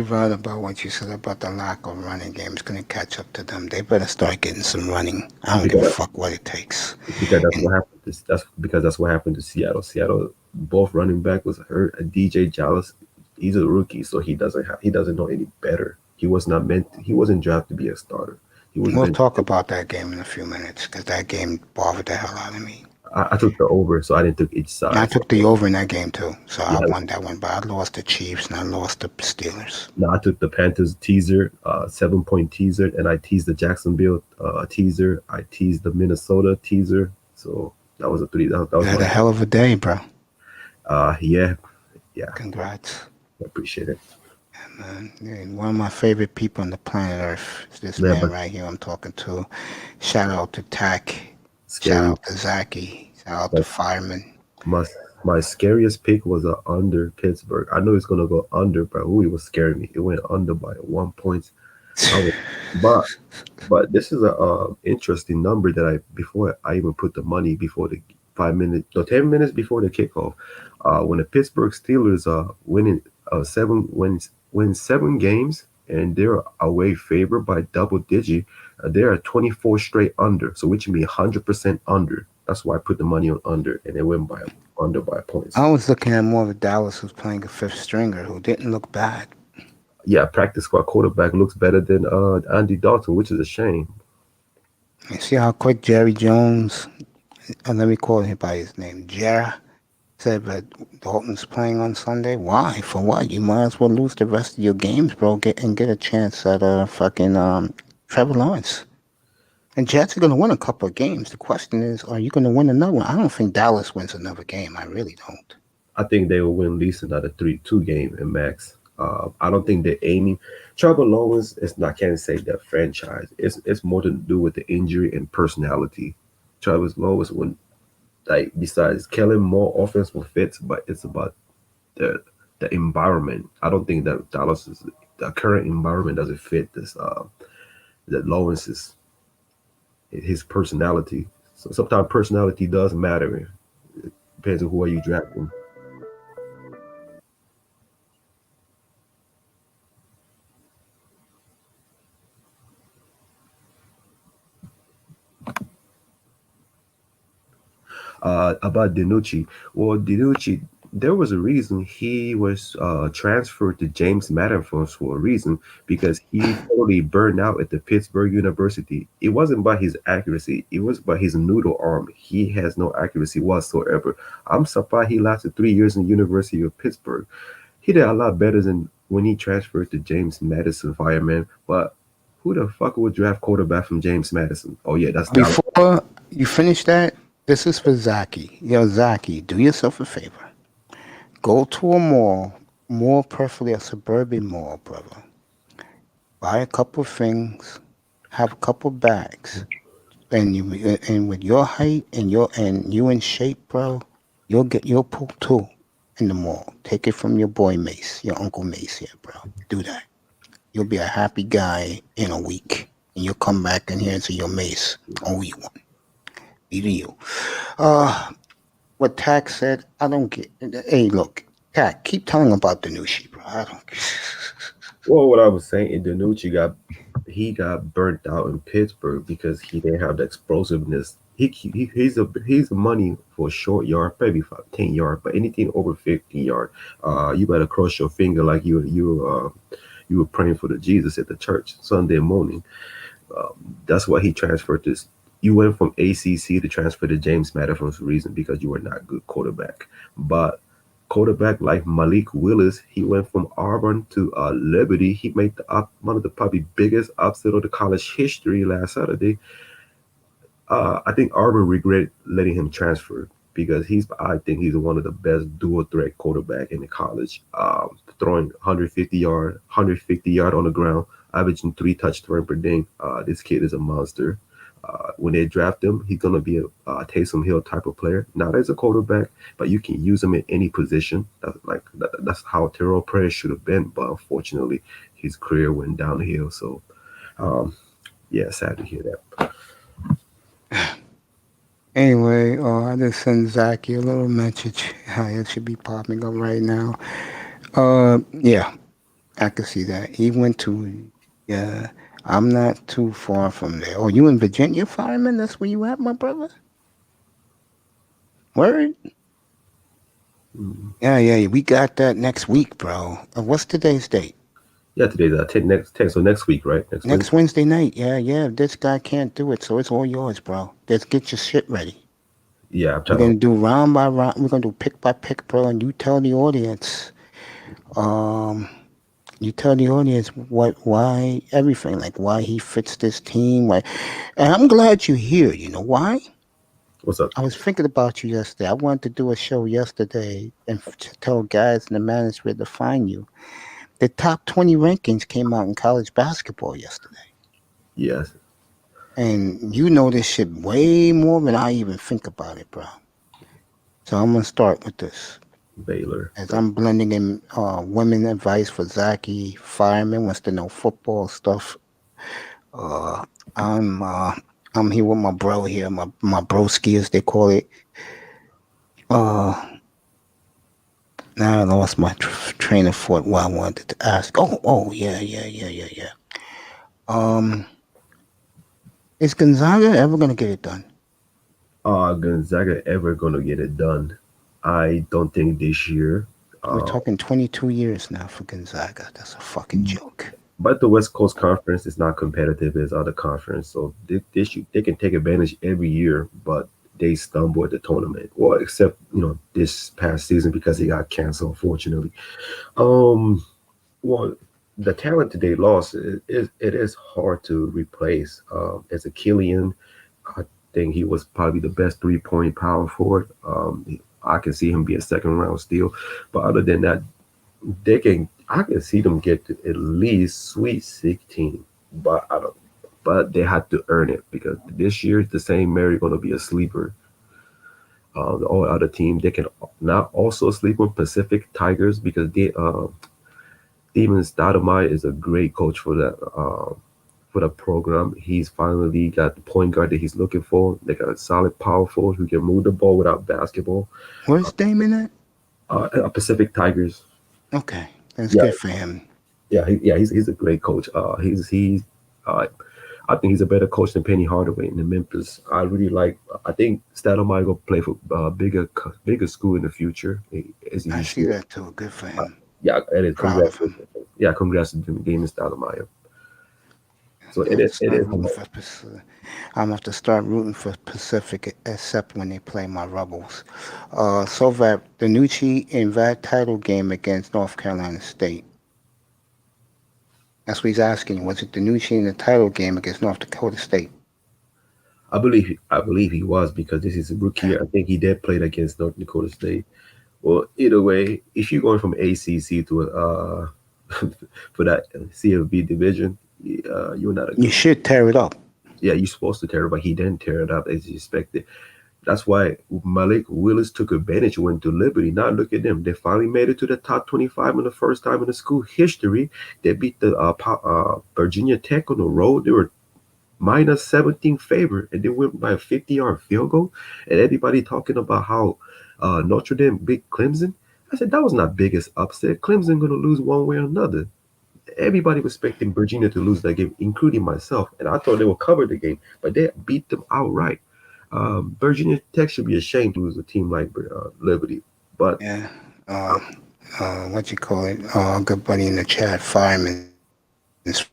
right about what you said about the lack of running game. It's gonna catch up to them. They better start getting some running. I don't give a Because fuck what it takes. because that's And what happened. That's because that's what happened to Seattle. Seattle, both running back was hurt. And DJ Dallas, he's a rookie, so he doesn't know any better. He was not meant. He wasn't drafted to be a starter. He was we'll meant. talk about that game in a few minutes because that game bothered the hell out of me. I took the over, so I didn't take each I side. So took the over in that game too, so I yeah, won that one. But I lost the Chiefs and I lost the Steelers. no, I took the Panthers teaser, 7 point teaser, and I teased the Jacksonville teaser. I teased the Minnesota teaser. So that was a three. That You was had a my. hell of a day, bro. Yeah, yeah. Congrats. I appreciate it. Man, and one of my favorite people on the planet Earth is this Yeah, man but right here I'm talking to. Shout out to Tack. Shout scary. out to Zaki. Shout out to But Fireman. must My scariest pick was a under Pittsburgh. I know it's gonna go under, but ooh, it was scaring me. It went under by 1 point. I was, but this is a interesting number that I before I even put the money before the 5 minutes, no 10 minutes before the kickoff. When the Pittsburgh Steelers winning seven win 7 games and they're away favorite by double digit, they're at 24 straight under, so which means 100% under. That's why I put the money on under, and it went by under by points. I was looking at more of Dallas who's playing a fifth stringer who didn't look bad. Yeah, practice squad quarterback looks better than Andy Dalton, which is a shame. You see how quick Jerry Jones, and let me call him by his name, Jerry, said that Dalton's playing on Sunday. Why? For what? You might as well lose the rest of your games, bro, get a chance at fucking Trevor Lawrence. And Jets are going to win a couple of games. The question is, are you going to win another one? I don't think Dallas wins another game. I really don't. I think they will win at least another 3-2 game in max. I don't think they're aiming. Trevor Lawrence is not, can't say that franchise. It's more to do with the injury and personality. Trevor Lawrence would like besides Kellen more offensive fits, but it's about the environment. I don't think that Dallas is the current environment doesn't fit this that Lawrence's his personality. So sometimes personality does matter. It depends on who are you drafting. About Dinucci. Well, Dinucci, there was a reason he was transferred to James Madison for a reason because he totally burned out at the Pittsburgh University. It wasn't by his accuracy; it was by his noodle arm. He has no accuracy whatsoever. I'm surprised he lasted 3 years in the University of Pittsburgh. He did a lot better than when he transferred to James Madison Fireman. But who the fuck would draft quarterback from James Madison? Oh yeah, that's Dallas. Before you finish that, this is for Zaki. Yo, Zaki, do yourself a favor. Go to a mall, more preferably a suburban mall, brother. Buy a couple of things, have a couple bags, and with your height and you in shape, bro, you'll pull two in the mall. Take it from your boy Mace, your Uncle Mace here, bro. Do that. You'll be a happy guy in a week, and you'll come back in here and see your Mace. Oh, you won. Be to you. What Tack said, I don't get. Hey, look, Tack, keep telling about the new sheep, bro. I don't. Well, what I was saying, he got burnt out in Pittsburgh because he didn't have the explosiveness. He's a money for a short yard, maybe 10 yard, but anything over 50 yard, you better cross your finger like you were praying for the Jesus at the church Sunday morning. That's why he transferred this. You went from ACC to transfer to James Madison for a reason because you were not a good quarterback. But quarterback like Malik Willis, he went from Auburn to Liberty. He made one of the probably biggest upset of the college history last Saturday. I think Auburn regret letting him transfer because I think he's one of the best dual threat quarterback in the college. Throwing 150 yard on the ground, averaging 3 touchdowns per game. This kid is a monster. When they draft him, he's gonna be a Taysom Hill type of player, not as a quarterback, but you can use him in any position. That's how Terrell Pryor should have been, but unfortunately, his career went downhill. So, yeah, sad to hear that. Anyway, I just sent Zaki a little message. It should be popping up right now. Yeah, I can see that. He went to, yeah, I'm not too far from there. Oh, you in Virginia, Fireman? That's where you at, my brother? Word? Mm. Yeah, we got that next week, bro. What's today's date? Yeah, today's so next week, right? Next Wednesday night. Yeah. This guy can't do it, so it's all yours, bro. Just get your shit ready. Yeah, I'm We're trying gonna to. do round by round. We're gonna do pick by pick, bro, and you tell the audience. Um, you tell the audience why everything, like why he fits this team. Why, and I'm glad you're here. You know why? What's up? I was thinking about you yesterday. I wanted to do a show yesterday and tell guys in the management to find you. The top 20 rankings came out in college basketball yesterday. Yes. And you know this shit way more than I even think about it, bro. So I'm gonna start with this. Baylor. As I'm blending in women advice for Zaki, fireman wants to know football stuff. Uh, I'm uh, I'm here with my bro here, my broski as they call it. Uh, now I lost my train of thought. What I wanted to ask. Oh, yeah. Um, is Gonzaga ever gonna get it done? Gonzaga ever gonna get it done? I don't think this year. We're Uh, talking 22 years now for Gonzaga. That's a fucking joke. but the West Coast Conference is not competitive as other conference, so they can take advantage every year, but they stumble at the tournament. Well, except this past season because it got canceled, unfortunately. Um, well, the talent that they lost it is hard to replace. As a Killian, I think he was probably the best 3-point power forward. I can see him be a second round steal, but other than that, I can see them get to at least Sweet 16, but I don't. But they had to earn it because this year the St. Mary going to be a sleeper. The all other team they can not also sleep on Pacific Tigers because Steven Stoudemire is a great coach for the program. He's finally got the point guard that he's looking for. They got a solid power forward who can move the ball without basketball. Where's Damon at? Pacific Tigers. Okay, that's Yeah, good for him. he's a great coach. He's uh, I think he's a better coach than Penny Hardaway in the Memphis. I really like. I think Stoudemire go play for bigger school in the future as I he see should. that too. Good for Uh, him. yeah, and it, Proud of congrats. him. Yeah, congrats to Damon Stoudemire. So I'm it gonna is. It start is. rooting for I'm gonna have to start rooting for Pacific, except when they play my Rebels. So that the Nucci in that title game against North Carolina State. That's what he's asking you. Was it the Nucci in the title game against North Dakota State? I believe he was because this is a rookie Okay. year. I think he did play against North Dakota State. Well, either way, if you're going from ACC to for that CFB division, you're not a You good. should tear it up. Yeah, you're supposed to tear it, but he didn't tear it up as expected. That's why Malik Willis took advantage, went to Liberty. Now look at them. They finally made it to the top 25 in the first time in the school history. They beat the Virginia Tech on the road. They were minus 17 favor, and they went by a 50-yard field goal. And everybody talking about how Notre Dame beat Clemson. I said that was not biggest upset. Clemson going to lose one way or another. Everybody was expecting Virginia to lose that game, including myself, and I thought they would cover the game, but they beat them outright. Virginia Tech should be ashamed to lose a team like Liberty, but Yeah. What you call it? Good buddy in the chat, Fireman, is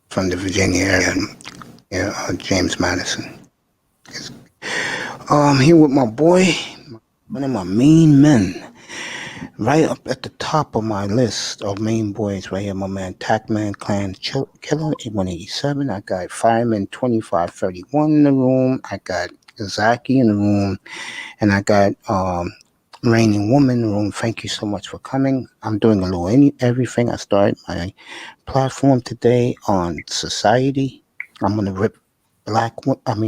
from the Virginia area. Yeah, James Madison. Here with my boy, one of my main men, right up at the top of my list of main boys, right here, my man Tackman Clan Killer 8187. I got Fireman 2531 in the room. I got Zaki in the room, and I got Reigning Woman in the room. Thank you so much for coming. I'm doing a little everything. I started my platform today on society. I'm gonna rip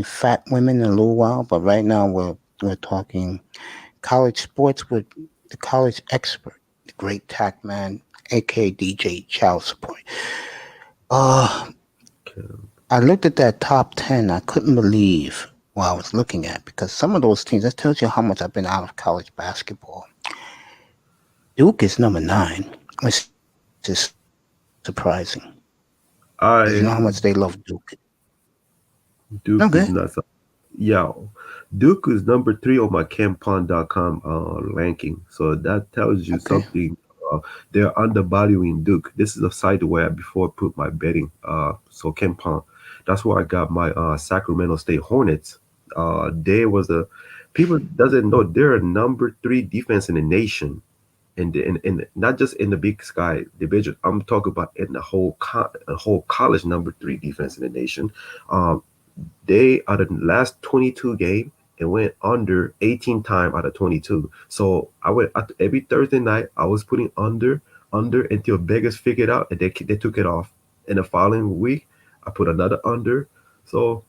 fat women in a little while, but right now we're talking college sports with the college expert, the great tack man, aka DJ Child Support. Uh, I looked at that top 10. I couldn't believe what I was looking at because some of those teams, that tells you how much I've been out of college basketball. Duke is number 9, which is surprising. Because you know I how much they love Duke. No Duke is good. not. Yeah, Duke is number 3 on my CampOn.com ranking, so that tells you Okay. something. They're undervaluing Duke. This is a site where before I put my betting. So CampOn, that's where I got my Sacramento State Hornets. They was a people doesn't know they're a number 3 defense in the nation, and in not just in the Big Sky division. I'm talking about in the whole college number 3 defense in the nation. Um, they out of the last 22 game and went under 18 time out of 22. So I went every Thursday night. I was putting under until Vegas figured out and they took it off. And the following week, I put another under. So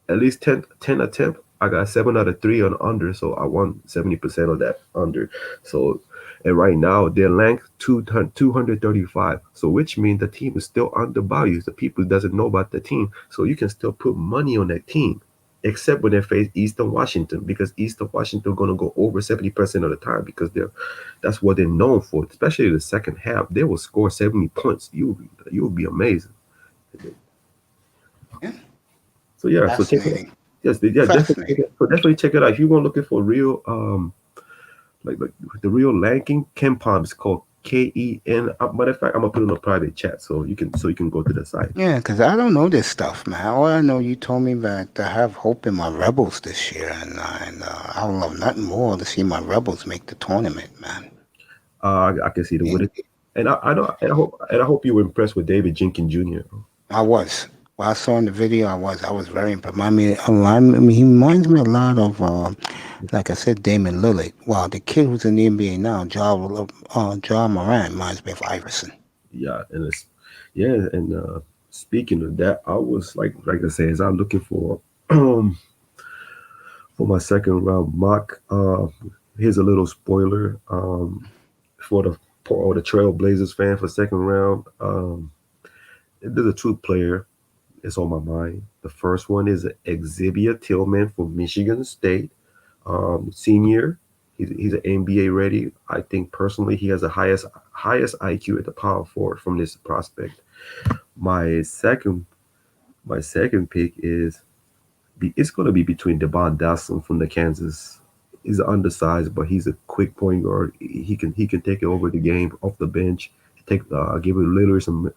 at least 10 attempt. I got 7 out of 3 on under, so I won 70% of that under. So, and right now their length 235. So which means the team is still undervalued. The people doesn't know about the team, so you can still put money on that team, except when they face Eastern Washington, because Eastern Washington gonna go over 70% of the time because that's what they're known for. Especially the second half, they will score 70 points. You'll be amazing. Yeah, So yeah, so check it out. fascinating. Yes, yeah, definitely. Fascinating. So definitely check it out. If you want looking for real, like the real lanking, Ken Palm is called KEN. Matter of fact, I'm gonna put it in a private chat so you can go to the site. Yeah, because I don't know this stuff, man. All I know, you told me that I have hope in my Rebels this year, and I would love nothing more to see my Rebels make the tournament, man. I can see the with And it, and I know, and I hope you were impressed with David Jenkins Jr. I was. What I saw in the video, I was very impressed. I mean, he reminds me a lot of, like I said, Damon Lillard. Well, the kid who's in the NBA now, Ja Morant, reminds me of Iverson. Yeah, and it's yeah, and speaking of that, I was like I say, as I'm looking for for my second round mock. Here's a little spoiler for the Trailblazers fan for second round. There's a two player is on my mind. The first one is Xavier Tillman from Michigan State, senior. He's an NBA ready. I think personally he has the highest IQ at the power forward from this prospect. My second my second pick is it's going to be between Devon Dawson from the Kansas. He's undersized, but he's a quick point guard. He can take over the game off the bench. Give it Litter some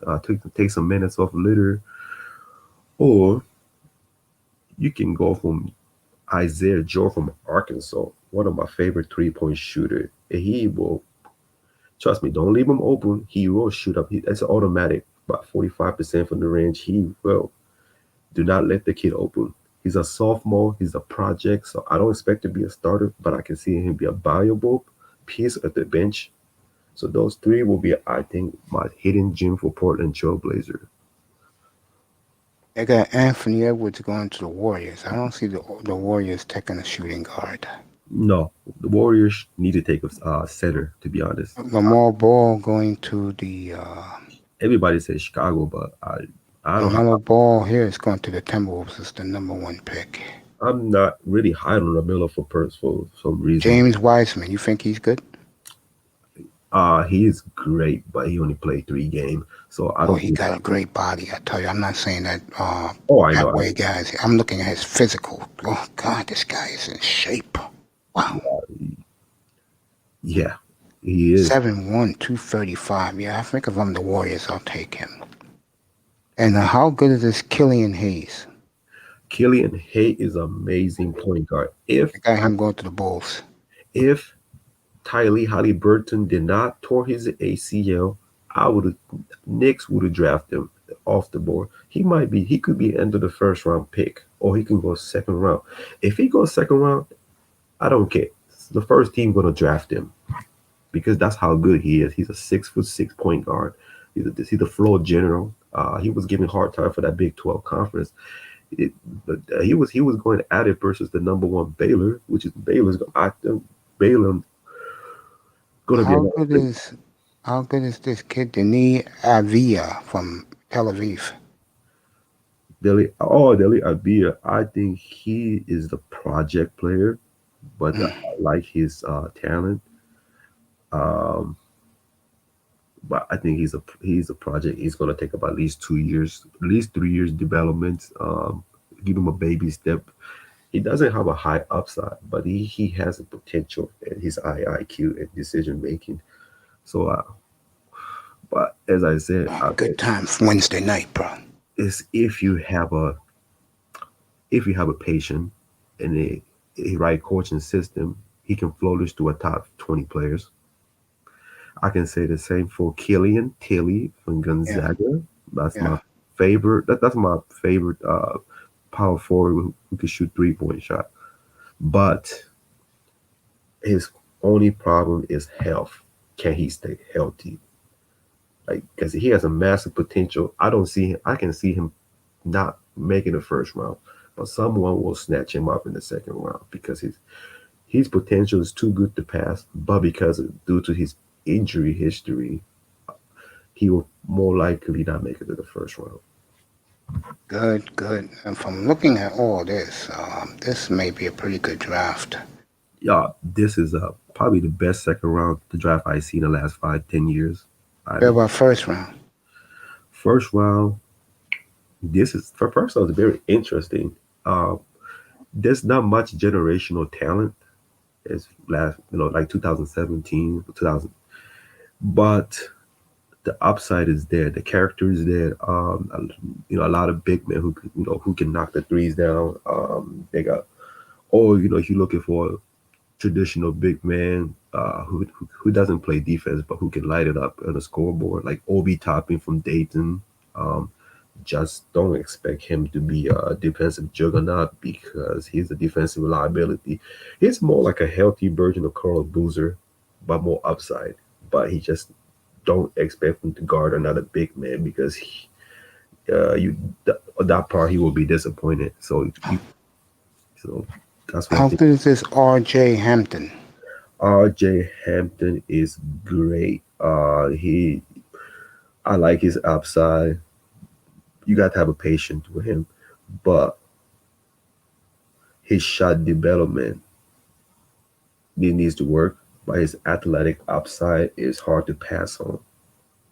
take some minutes off Litter, or you can go from Isaiah Joe from Arkansas, one of my favorite 3-point shooter. And he will trust me. Don't leave him open. He will shoot up. That's automatic. About 45% from the range. He will. Do not let the kid open. He's a sophomore. He's a project, so I don't expect to be a starter, but I can see him be a valuable piece at the bench. So those three will be, I think, my hidden gem for Portland Trailblazer. They got Anthony Edwards going to the Warriors. I don't see the Warriors taking a shooting guard. No, the Warriors need to take a center. To be honest, Lamar Ball going to the everybody says Chicago, but I don't. Lamar Ball here is going to the Timberwolves as the number one pick. I'm not really high on Lamelo for some reason. James Wiseman, you think he's good? He is great, but he only played 3 games, so I Oh, don't he think. got a great body. I tell you, I'm not saying that Oh, I that know. way, guys. I'm looking at his physical. Oh God, this guy is in shape. Wow. Yeah, he is. 7'1", 235. Yeah, I think if I'm the Warriors, I'll take him. And how good is this Killian Hayes? Killian Hayes is amazing point guard. I got him going to the Bulls. If Tylee Halliburton did not tore his ACL, I would have Knicks would have drafted him off the board. He could be end of the first round pick, or he can go second round. If he goes second round, I don't care. The first team gonna draft him because that's how good he is. He's a 6'6" point guard. He's the floor general. He was giving hard time for that Big 12 conference. But he was going at it versus the number one Baylor, which is I think Baylor gonna be How another good thing. is how good is this kid Denis Avia from Tel Aviv? Deli Abia. I think he is the project player, but I Mm. like his talent. Um, but I think he's a project. He's gonna take about at least 2 years, at least 3 years development. Give him a baby step. He doesn't have a high upside, but he has a potential in his IQ and decision making. So, but as I said, Good time for Wednesday night, bro. is if you have a patient and a right coaching system, he can flourish to a top 20 players. I can say the same for Killian Tilly from Yeah, Gonzaga. That's my yeah. favorite. That's my favorite power forward who can shoot 3-point shot. But his only problem is health. Can he stay healthy? Like, because he has a massive potential. I don't see him. I can see him not making the first round, but someone will snatch him up in the second round because his potential is too good to pass. But because due to his injury history, he will more likely not make it to the first round. Good, good. And from looking at all this, this may be a pretty good draft. Yeah, this is probably the best second round the draft I've seen in the last 5, 10 years. I What mean, about first round? first round, this is for first round is very interesting. Uh, there's not much generational talent as last, like 2017, 2000, but the upside is there. The character is there. A lot of big men who can knock the threes down. They got, if you're looking for traditional big man who doesn't play defense but who can light it up on the scoreboard, like Obi Toppin from Dayton. Um, just don't expect him to be a defensive juggernaut because he's a defensive liability. He's more like a healthy version of Carl Boozer, but more upside. But he just don't expect him to guard another big man because that part he will be disappointed. So that's one How thing. good is this R.J. Hampton? RJ Hampton is great. I like his upside. You got to have a patience with him, but his shot development he needs to work. But his athletic upside is hard to pass on,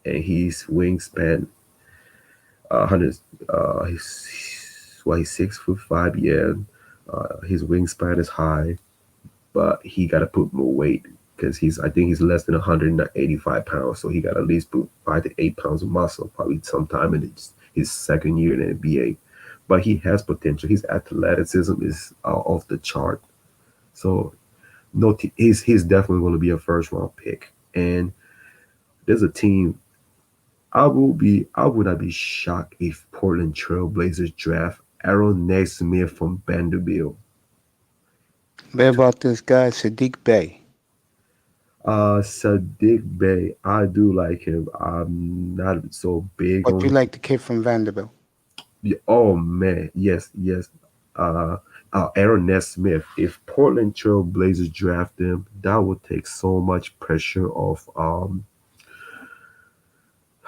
and his wingspan, 100, he's 6'5". Yeah, his wingspan is high, but he got to put more weight because I think he's less than 185 pounds. So he got to at least put 5 to 8 pounds of muscle probably sometime in his second year in the NBA. But he has potential. His athleticism is off the chart. So no, he's definitely going to be a first round pick. And there's a team. I would not be shocked if Portland Trailblazers draft Aaron Nesmith from Vanderbilt. What about this guy, Sadiq Bey? Sadiq Bey, I do like him. I'm not so big But on you him. like the kid from Vanderbilt? Oh man, yes, yes. Uh, Aaron Nesmith. If Portland Trail Blazers draft him, that would take so much pressure off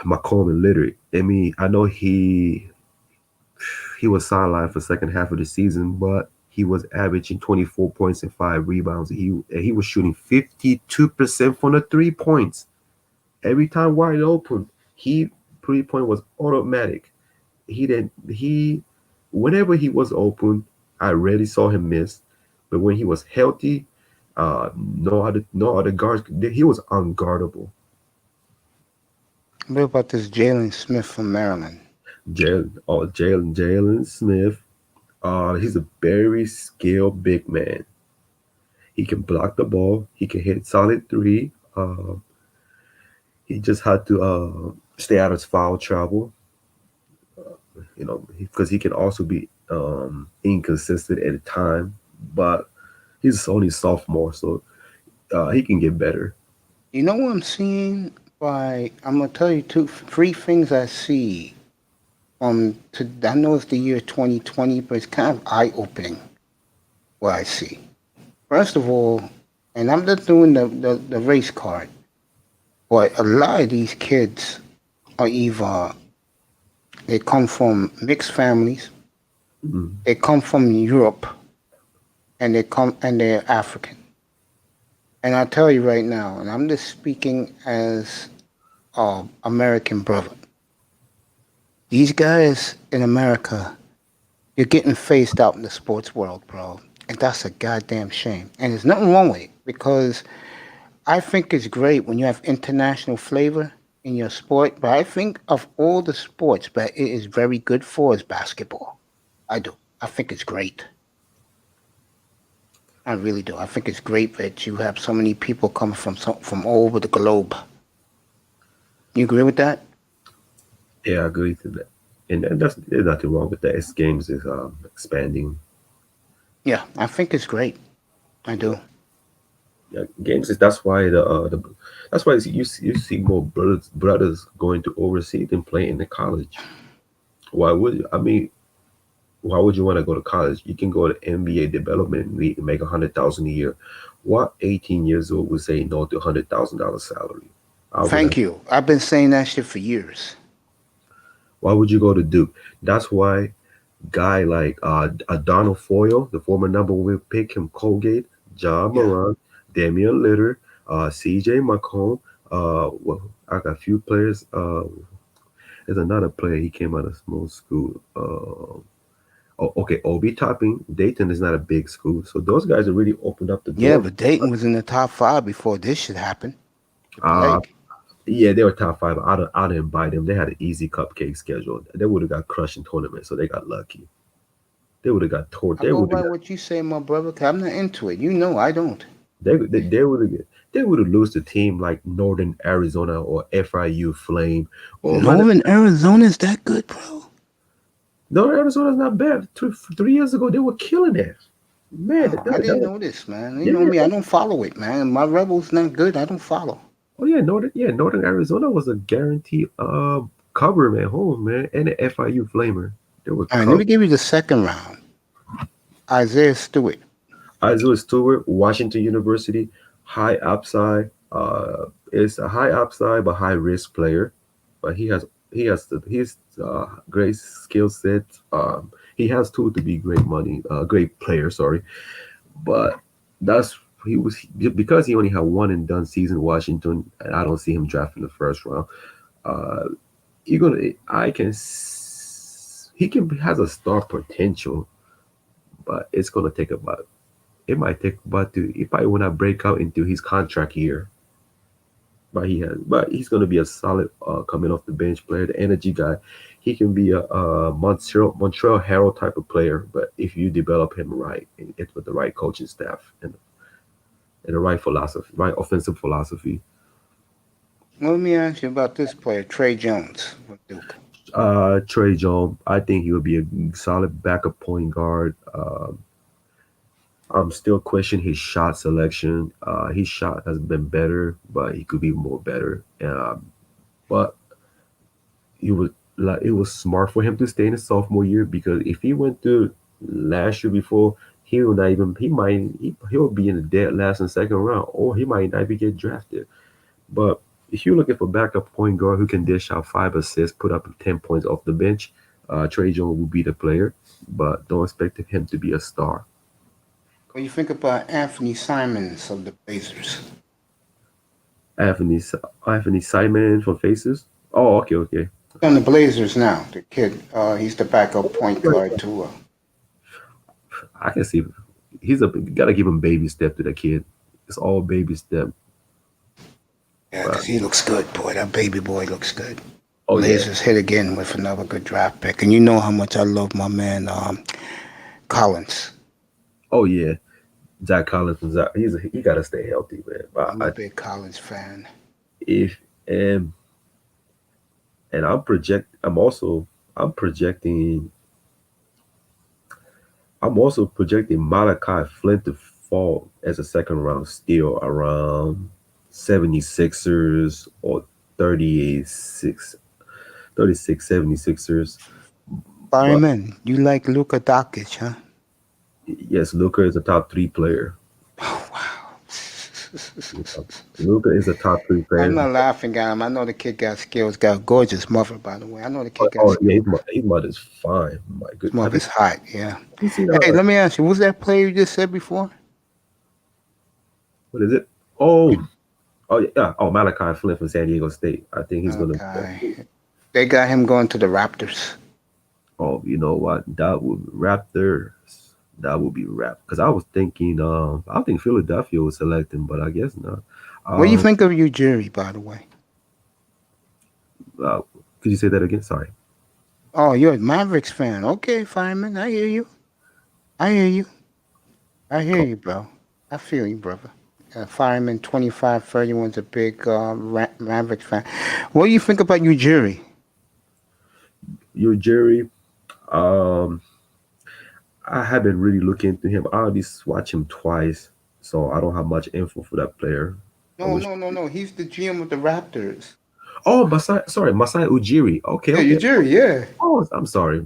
McCollum Literate. I mean, I know he was sidelined for the second half of the season, but he was averaging 24 points and 5 rebounds. He was shooting 52% from the 3 points every time wide open. He 3 point was automatic. He didn't he whenever he was open, I rarely saw him miss. But when he was healthy, no other guards. He was unguardable. What about this Jalen Smith from Maryland? Jalen Smith. He's a very skilled big man. He can block the ball. He can hit solid three. He just had to stay out of foul trouble. Because he can also be inconsistent at a time. But he's only sophomore, so he can get better. You know what I'm seeing? I'm gonna tell you three things I see. I know it's the year 2020, but it's kind of eye-opening what I see. First of all, and I'm just doing the race card, but a lot of these kids are either they come from mixed families, Mhm. they come from Europe, and they're African. And I tell you right now, and I'm just speaking as an American brother. These guys in America, you're getting phased out in the sports world, bro. And that's a goddamn shame. And there's nothing wrong with it because I think it's great when you have international flavor in your sport. But I think of all the sports that it is very good for is basketball. I do. I think it's great. I really do. I think it's great that you have so many people coming from all over the globe. You agree with that? Yeah, I agree to that. And there's nothing wrong with that. As games is expanding. Yeah, I think it's great. I do. Yeah, games is that's why you see more brothers going to overseas than playing in the college. Why would you? I mean, Why would you want to go to college? You can go to NBA development league and make 100,000 a year. What 18 years old would say no to $100,000 salary? I would Thank have. you. I've been saying that shit for years. Why would you go to Duke? That's why guy like Donald Foyle, the former number one pick, him Colgate, John Yeah. Moran, Damian Litter, C.J. McComb. Well, I got a few players. There's another player. He came out of small school. Oh, okay, Obi Topping. Dayton is not a big school, so those guys have really opened up the Yeah, door. but Dayton was in the top five before this shit happened. The Uh, plague. yeah, they were top five. I didn't buy them. They had an easy cupcake schedule. They would have got crushed in tournament, so they got lucky. They would have got torn. I go by what you say, my brother, 'cause I'm not into it. You know I don't. They would have lost a team like Northern Arizona or FIU Flame or man. Northern Arizona is that good, bro? Northern Arizona's not bad. 3 years ago they were killing it. Man, Oh, I didn't know this, man. You yeah, know me, I don't follow it, man. My Rebels not good. I don't follow. oh yeah, Northern Arizona was a guaranteed cover man home man and an FIU Flamer. They were All right, let covered. me give you the second round. Isaiah Stewart. Isaiah Stewart, Washington University, high upside. Is a high upside but high risk player, but he's great skill set. He has tools to be great money, great player. Sorry, but that's he was because he only had one and done season in Washington, and I don't see him drafting the first round. Uh, you're gonna, I can, he can has a star potential, but it's gonna take about it might take about to he probably will not break out into his contract year. But he's going to be a solid coming off the bench player, the energy guy. He can be a Montreal Herald type of player, but if you develop him right and it's with the right coaching staff and the right philosophy, right offensive philosophy. Well, let me ask you about this player, Trey Jones with Duke. Trey Jones, I think he would be a solid backup point guard. I'm still questioning his shot selection. His shot has been better, but he could be more better. But it was like it was smart for him to stay in his sophomore year because if he went to last year before, he will not even he'll be in the dead last and second round, or he might not even get drafted. But if you're looking for backup point guard who can dish out 5 assists, put up 10 points off the bench, Trey Jones will be the player. But don't expect him to be a star. What do you think about Anthony Simons of the Blazers? Anthony Anthony Simon for Faces. Oh, okay. He's on the Blazers now. The kid, he's the backup point guard too. I can see he's a gotta give him baby step to the kid. It's all baby step. Yeah, But because he looks good, boy. That baby boy looks good. oh yeah, Blazers hit again with another good draft pick, and you know how much I love my man Collins. oh yeah. Zach Collins, he gotta stay healthy, man. But I'm a big Collins fan. if and and I'm projecting Malachi Flint to fall as a second round steal around 76ers or 36 36 76ers. But Fireman, you like Luka Doncic, huh? yes, Luca is a top three player. Oh, wow. Luca is a top three I'm player. not laughing at him. I know the kid got skills, got a gorgeous mother, by the way. I know the Oh, kid got yeah, skills. his mother's fine. My His good. mother's hot, yeah. You seen Hey, let me ask you, who's that player you just said before? what is it? Oh, oh yeah. Oh, Malachi Flynn from San Diego State. I think he's gonna. Okay. They got him going to the Raptors. Oh, you know what? That would Raptors. That would be rap. Because I was thinking, I think Philadelphia was selecting, but I guess not. What do you Um, think of Ujiri, by the way? uh, could you say that again? Sorry. Oh, you're a Mavericks fan. Okay, Fireman. I hear you. I hear you. I hear you, bro. I feel you, brother. Fireman 2531's a big Mavericks fan. What do you think about Ujiri? Your Jerry. Um, I haven't really looked into him. I only watched him twice, so I don't have much info for that player. I No, wish. no, no, no. He's the GM of the Raptors. Oh, Masai. Sorry, Masai Ujiri. Okay, Yeah, okay. Ujiri, yeah. Oh, I'm sorry.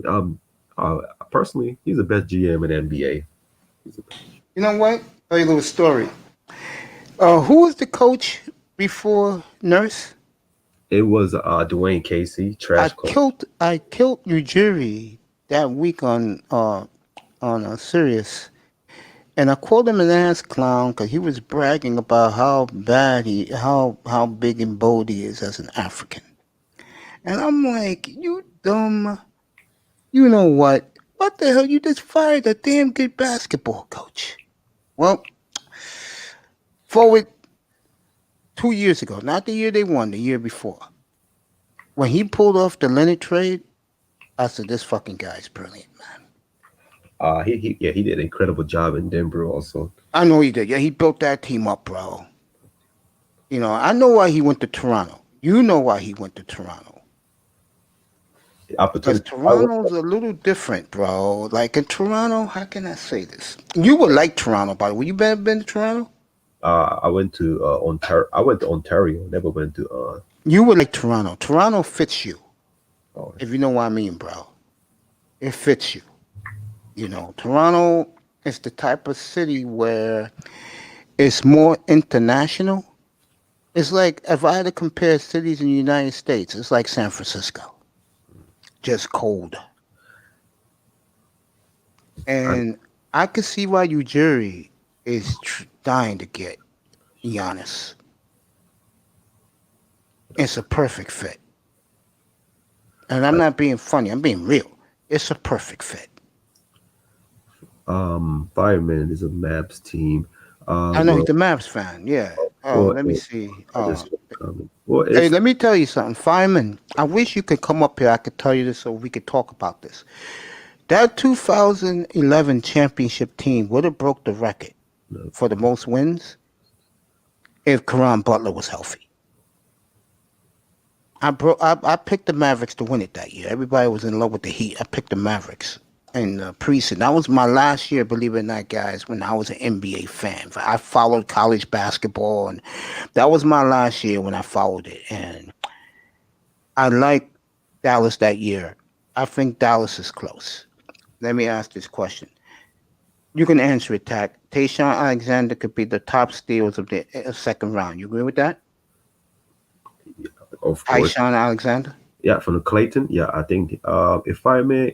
Uh, personally, he's the best GM in the NBA. He's the best. You know what? Tell you a little story. Who was the coach before Nurse? It was Dwayne Casey, I trash coach. killed Ujiri that week on Sirius, and I called him an ass clown because he was bragging about how bad how big and bold he is as an African. And I'm like, you dumb, you know what? What the hell? You just fired a damn good basketball coach. Well, forward 2 years ago, not the year they won, the year before, when he pulled off the Leonard trade, I said, this fucking guy's brilliant, man. He did an incredible job in Denver also. I know he did. Yeah, he built that team up, bro. You know, I know why he went to Toronto. You know why he went to Toronto. The Because opportunity. Toronto's a little different, bro. Like in Toronto, how can I say this? You would like Toronto, by the way. You been to Toronto? I went to Ontario. I went to Ontario. Never went to. You would like Toronto. Toronto fits you, Oh, if you know what I mean, bro. It fits you. You know, Toronto is the type of city where it's more international. It's like if I had to compare cities in the United States, it's like San Francisco, just cold. I, And I could see why Ujiri is dying to get Giannis. It's a perfect fit. And I'm I, not being funny, I'm being real. It's a perfect fit. Fireman is a Maps team. I know he's Well, a Mavs fan, yeah. Oh, well, let me see. I just comment. Well, Hey, it's let me tell you something. Fireman, I wish you could come up here. I could tell you this so we could talk about this. That 2011 championship team would have broke the record for the most wins if Karan Butler was healthy. I picked the Mavericks to win it that year. Everybody was in love with the Heat. I picked the Mavericks in the preseason. That was my last year, believe it or not, guys, when I was an NBA fan. I followed college basketball, and that was my last year when I followed it. And I like Dallas that year. I think Dallas is close. Let me ask this question. You can answer it, Tack. Tayshaun Alexander could be the top steals of the second round. You agree with that? of course. Tayshaun Alexander? Yeah, from the Clayton. Yeah, I think if Fireman,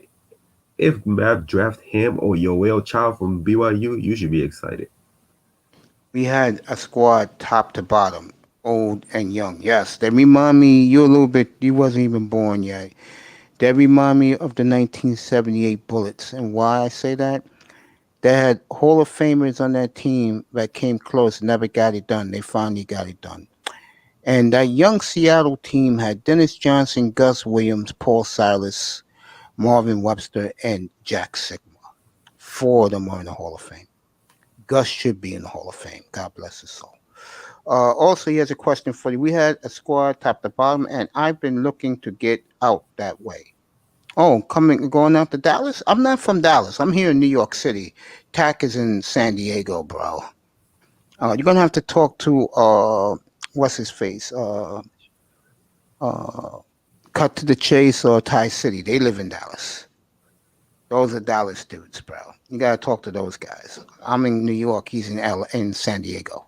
if Map draft him or Yoel Child from BYU, you should be excited. We had a squad top to bottom, old and young. Yes, they remind me, you're a little bit, you wasn't even born yet. They remind me of the 1978 Bullets. And why I say that? They had Hall of Famers on that team that came close, never got it done. They finally got it done. And that young Seattle team had Dennis Johnson, Gus Williams, Paul Silas, Marvin Webster, and Jack Sigma. Four of them are in the Hall of Fame. Gus should be in the Hall of Fame. God bless his soul. Also, he has a question for you. We had a squad top to bottom, and I've been looking to get out that way. Oh, going out to Dallas? I'm not from Dallas. I'm here in New York City. Tack is in San Diego, bro. You're gonna have to talk to what's his face? Uh, Cut to the Chase or Tie City. They live in Dallas. Those are Dallas dudes, bro. You gotta talk to those guys. I'm in New York. He's in San Diego.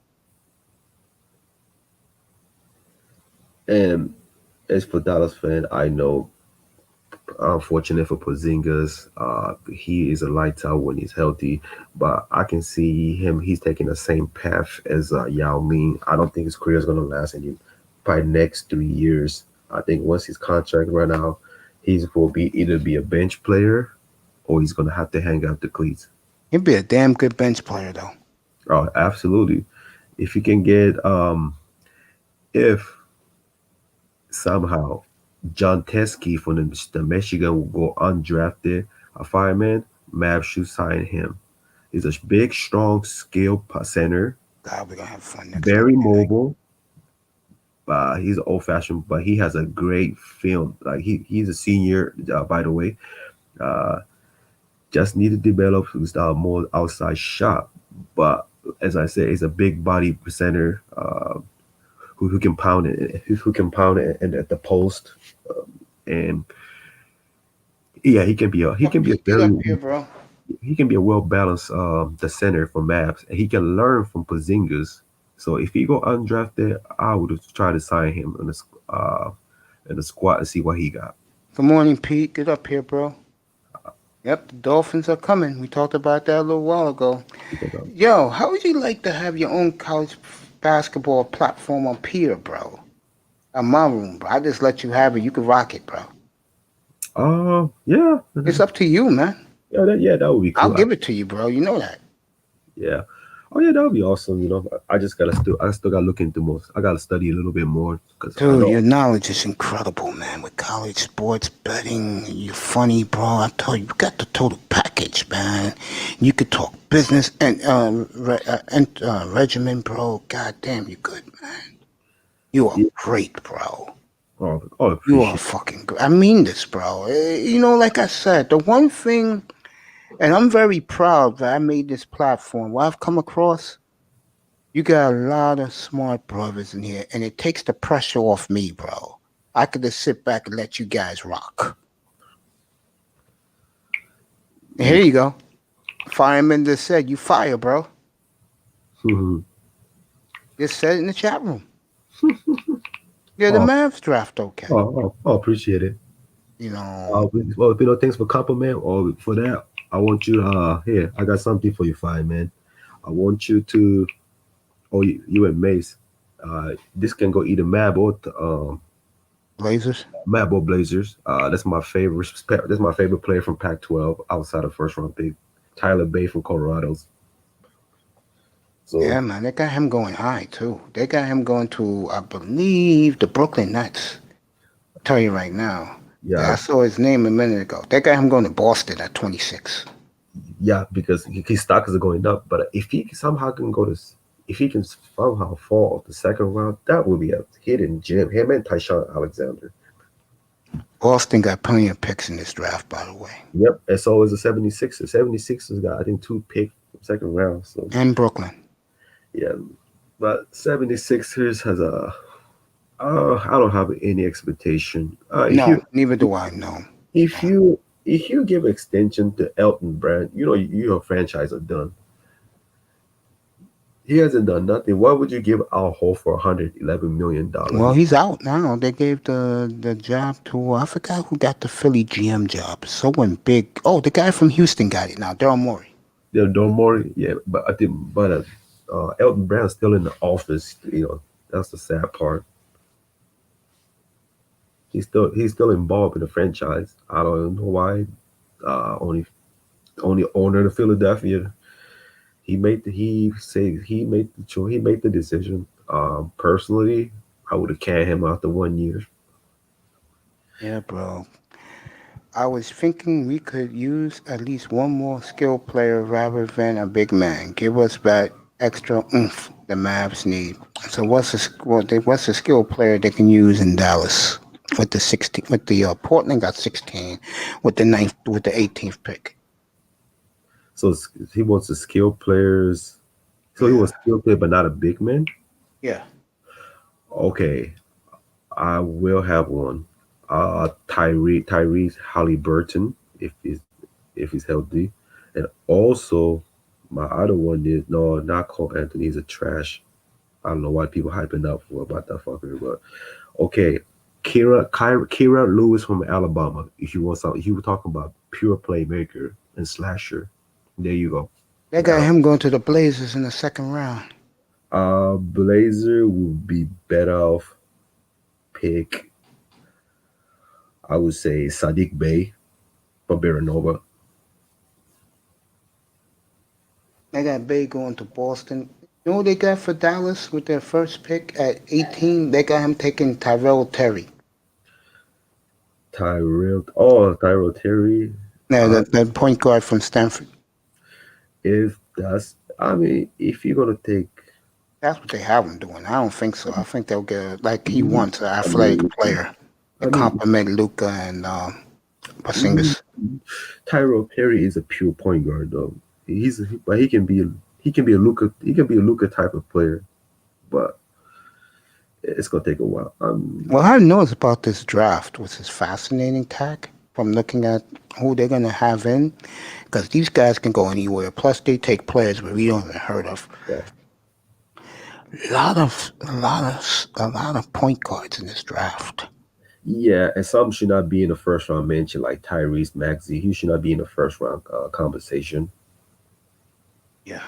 And as for Dallas fan, I know, unfortunate for Porzingis, he is a lights out when he's healthy, but I can see him. He's taking the same path as Yao Ming. I don't think his career is going to last any probably next 3 years. I think once his contract run out, he's will be either be a bench player or he's going to have to hang out the cleats. He'd be a damn good bench player, though. Oh, absolutely. If you can get, if somehow John Teskey from the Michigan will go undrafted, a fireman, Mavs should sign him. He's a big, strong, skilled center, God, we're gonna have fun next very Thursday night. mobile. He's old fashioned, but he has a great film. Like he's a senior, by the way. Uh, just need to develop his more outside shot. But as I said, he's a big body center. Who can pound it, who can pound it and at the post, and Yeah, he Up, can be a get very up here, bro. he can be a well balanced the center for Mavs, and he can learn from Porzingis. So if he go undrafted, I would try to sign him in the squad and see what he got. Good morning, Pete. Get up here, bro. Yep, the Dolphins are coming. We talked about that a little while ago. Because, Yo, how would you like to have your own college basketball platform on Pier, bro? On my room, bro. I just let you have it. You can rock it, bro. yeah, It's up to you, man. yeah, that would be I'll cool. give it to you, bro. You know that. Yeah. Oh yeah, that would be awesome. I still gotta look into more. I gotta study a little bit more because I Dude, know. your knowledge is incredible, man. With college sports betting, you're funny, bro. I tell you, you got the total package, man. You could talk business and regimen, bro. God damn, you good, man. You are Yeah, great, bro. You are appreciate. fucking good. I mean this, bro. You know, like I said, the one thing, and I'm very proud that I made this platform. What I've come across, you got a lot of smart brothers in here, and it takes the pressure off me, bro. I could just sit back and let you guys rock. And Yeah. here you go. Fireman just said, you fire, bro. Just said it in the chat room. Yeah, the oh, Mavs draft okay. appreciate it. You know, Well, thanks for compliment or for that. I want you. Here, I got something for you, fine man. I want you to. Oh, you and Mace. This can go either Blazers. Mab or Blazers. That's my favorite. That's my favorite player from Pac-12 outside of first round pick, Tyler Bay from Colorado's. Yeah, So man, they got him going high, too. They got him going to, I believe, the Brooklyn Nets. I'll tell you right now. Yeah, yeah, I saw his name a minute ago. They got him going to Boston at 26. yeah, because his stock is going up. But if he somehow can if he can somehow fall off the second round, that would be a hidden gem. Him and Tyshawn Alexander. Boston got plenty of picks in this draft, by the way. Yep, and so is the 76ers. 76ers got I think two picks second round. So And Brooklyn. yeah, but 76ers has a I don't have any expectation. No, neither do I. No. If you if you give extension to Elton Brand, your franchise are done. He hasn't done nothing. Why would you give Al Horford $111 million? Well, he's out now. They gave the job to I forgot who got the Philly GM job. Someone big. Oh, the guy from Houston got it now. Daryl Morey. They're no more. Yeah, but I think Elton Brand's still in the office. That's the sad part. He's still involved in the franchise. I don't know why. Only owner of Philadelphia. He made the choice. He made the decision. Personally, I would have canned him after 1 year. Yeah, bro. I was thinking we could use at least one more skill player rather than a big man. Give us that extra oomph the Mavs need. So what's a skill player they can use in Dallas with the 16 with the Portland got 16 with the 18th pick. So he wants the skill players. So he Yeah. wants skill player, but not a big man. Yeah. Okay, I will have one. Tyrese Halliburton if he's healthy, and also my other one is no, not Cole Anthony. He's a trash. I don't know why people hyping up for about that fucker, but okay. Kira Lewis from Alabama. If you want something, if you were talking about pure playmaker and slasher, there you go. They got him going to the Blazers in the second round. Blazer would be better off pick. I would say Sadiq Bey for Baranova. They got Bay going to Boston. You know what they got for Dallas with their first pick at 18? They got him taking Tyrell Terry. Tyrell Terry. No, Uh, the point guard from Stanford. if that's, I mean, if you're gonna take, That's what they have him doing. I don't think so. I think they'll get like he mm, wants an I athletic mean, player to I mean, complement Luca and mm, Porzingis. Tyrell Terry is a pure point guard though. But he can be a Luca type of player, but it's gonna take a while. What I noticed about this draft, which is fascinating, Tag. from looking at who they're going to have in, because these guys can go anywhere. Plus, they take players where we don't even heard of. Yeah. A lot of point guards in this draft. Yeah, and some should not be in the first round mention, like Tyrese Maxey. He should not be in the first round conversation. Yeah.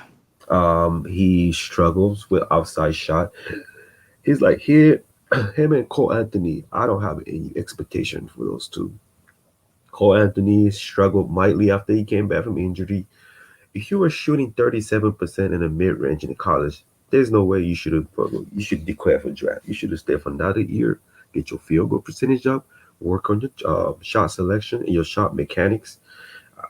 He struggles with outside shot. He's like here, him and Cole Anthony. I don't have any expectation for those two. Cole Anthony struggled mightily after he came back from injury. If you were shooting 37% in the mid range in college, there's no way you should declare for draft. You should have stayed for another year, get your field goal percentage up, work on your shot selection and your shot mechanics.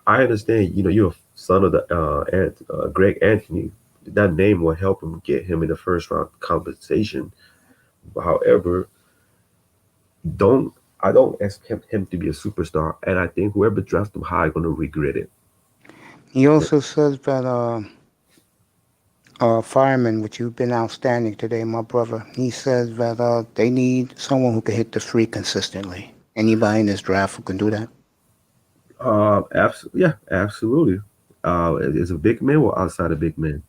I understand, you're a son of the Greg Anthony. That name will help him get him in the first round compensation. However, don't I don't expect him to be a superstar, and I think whoever drafts him high gonna regret it. He also says that fireman, which you've been outstanding today, my brother. He says that they need someone who can hit the free consistently. Anybody in this draft who can do that? Yeah, absolutely. Is a big man or outside a big man?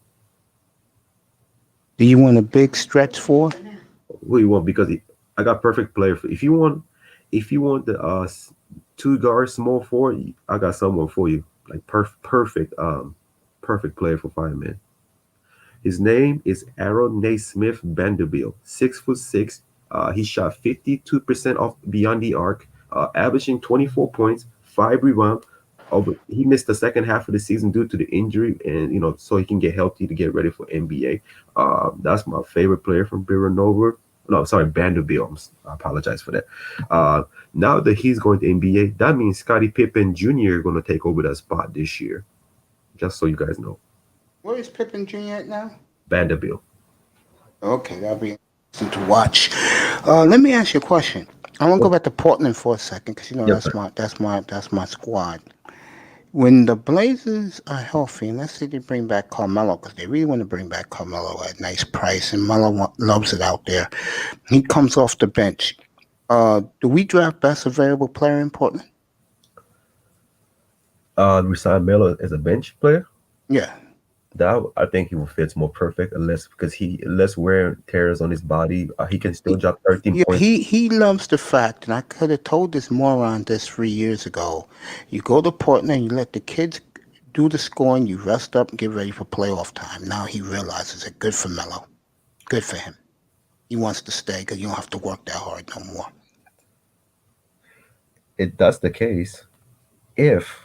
Do you want a big stretch for? Who you want? Because I got perfect player for. If you want the two guard small forward, I got someone for you. Like perfect player for fireman. His name is Aaron Naismith Vanderbilt, 6'6". He shot 52% off beyond the arc, averaging 24 points, 5 rebounds. Oh, but he missed the second half of the season due to the injury, and so he can get healthy to get ready for NBA. That's my favorite player from Villanova. No, sorry, Vanderbilt. I apologize for that. Uh, Now that he's going to NBA, that means Scottie Pippen Jr. going to take over that spot this year. Just so you guys know, Where is Pippen Jr. at now? Vanderbilt. Okay, that'll be interesting to watch. Let me ask you a question. I want to go back to Portland for a second because Yes, that's sir. my squad. When the Blazers are healthy, and let's say they bring back Carmelo, because they really want to bring back Carmelo at a nice price, and Melo loves it out there. He comes off the bench. Do we draft best available player in Portland? We signed Melo as a bench player. Yeah. That I think he will fit more perfect, unless because he less wear and tears on his body. He can still drop 13 Yeah, points. he loves the fact, and I could have told this moron this 3 years ago. You go to Portland, you let the kids do the scoring, you rest up and get ready for playoff time. Now he realizes it. Good for Melo. Good for him. He wants to stay because you don't have to work that hard no more. If that's the case, if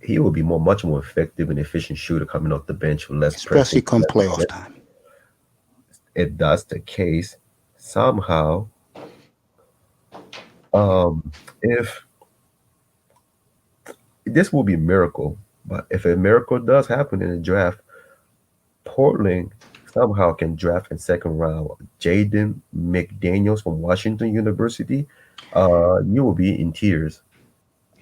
he will be much more effective and efficient shooter coming off the bench with less pressure. Especially come playoff time. If that's the case, somehow, if this will be a miracle, but if a miracle does happen in the draft, Portland somehow can draft in second round Jaden McDaniels from Washington University. You will be in tears.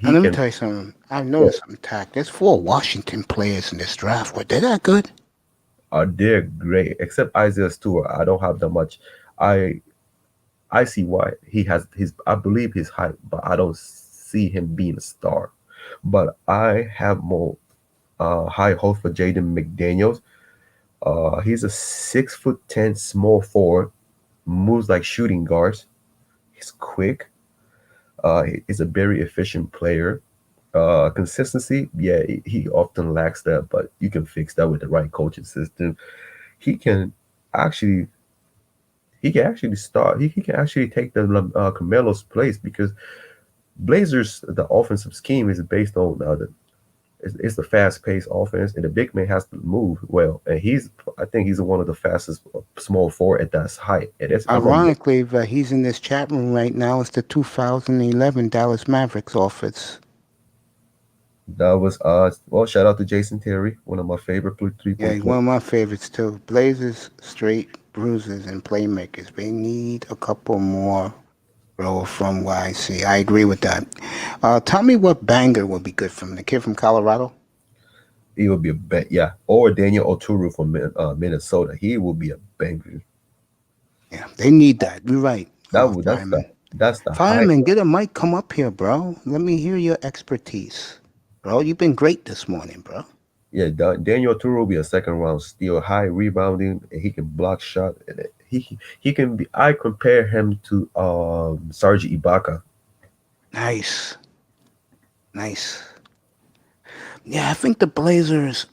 And He let me can. tell you something. I've Yeah, noticed something, Tack. There's 4 Washington players in this draft. Were they that good? they're great, except Isaiah Stewart. I don't have that much. I I see why he has his. I believe his height, but I don't see him being a star. But I have more high hopes for Jaden McDaniels. He's a 6'10" small forward, moves like shooting guards. He's quick. He's a very efficient player. Consistency, yeah, he often lacks that, but you can fix that with the right coaching system. He can actually he can actually start. He can actually take the Carmelo's place because Blazers the offensive scheme is based on it's the fast paced offense, and the big man has to move well. And I think he's one of the fastest small forward at that height. And it's I'm a Ironically, that he's in this chat room right now. It's the 2011 Dallas Mavericks office. That was well, shout out to Jason Terry, one of my favorite three Yeah, point he's players. one of my favorites too. Blazers, straight bruisers and playmakers. They need a couple more, bro, from what I see. I agree with that. Tell me what banger would be good from the kid from Colorado. He will be a yeah, or Daniel Oturu from Minnesota. He will be a banger. Yeah, they need that. You're right, That would that's the fireman. That's the high. Fireman, get a mic. Come up here, bro. Let me hear your expertise, bro. You've been great this morning, bro. Yeah, Daniel Tour will be a second round steal, high rebounding, and he can block shot. And he can be. I compare him to Serge Ibaka. Nice, nice. Yeah, I think the Blazers.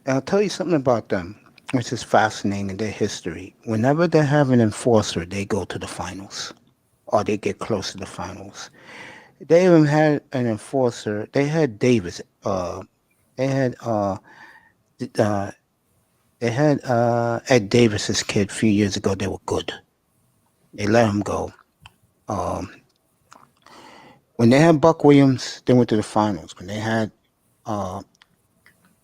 I'll tell you something about them, which is fascinating in their history. Whenever they have an enforcer, they go to the finals, or they get close to the finals. They even had an enforcer. They had Davis. They had th- uh, they had Ed Davis's kid a few years ago. They were good. They let him go. Um, when they had Buck Williams, they went to the finals. When they had uh,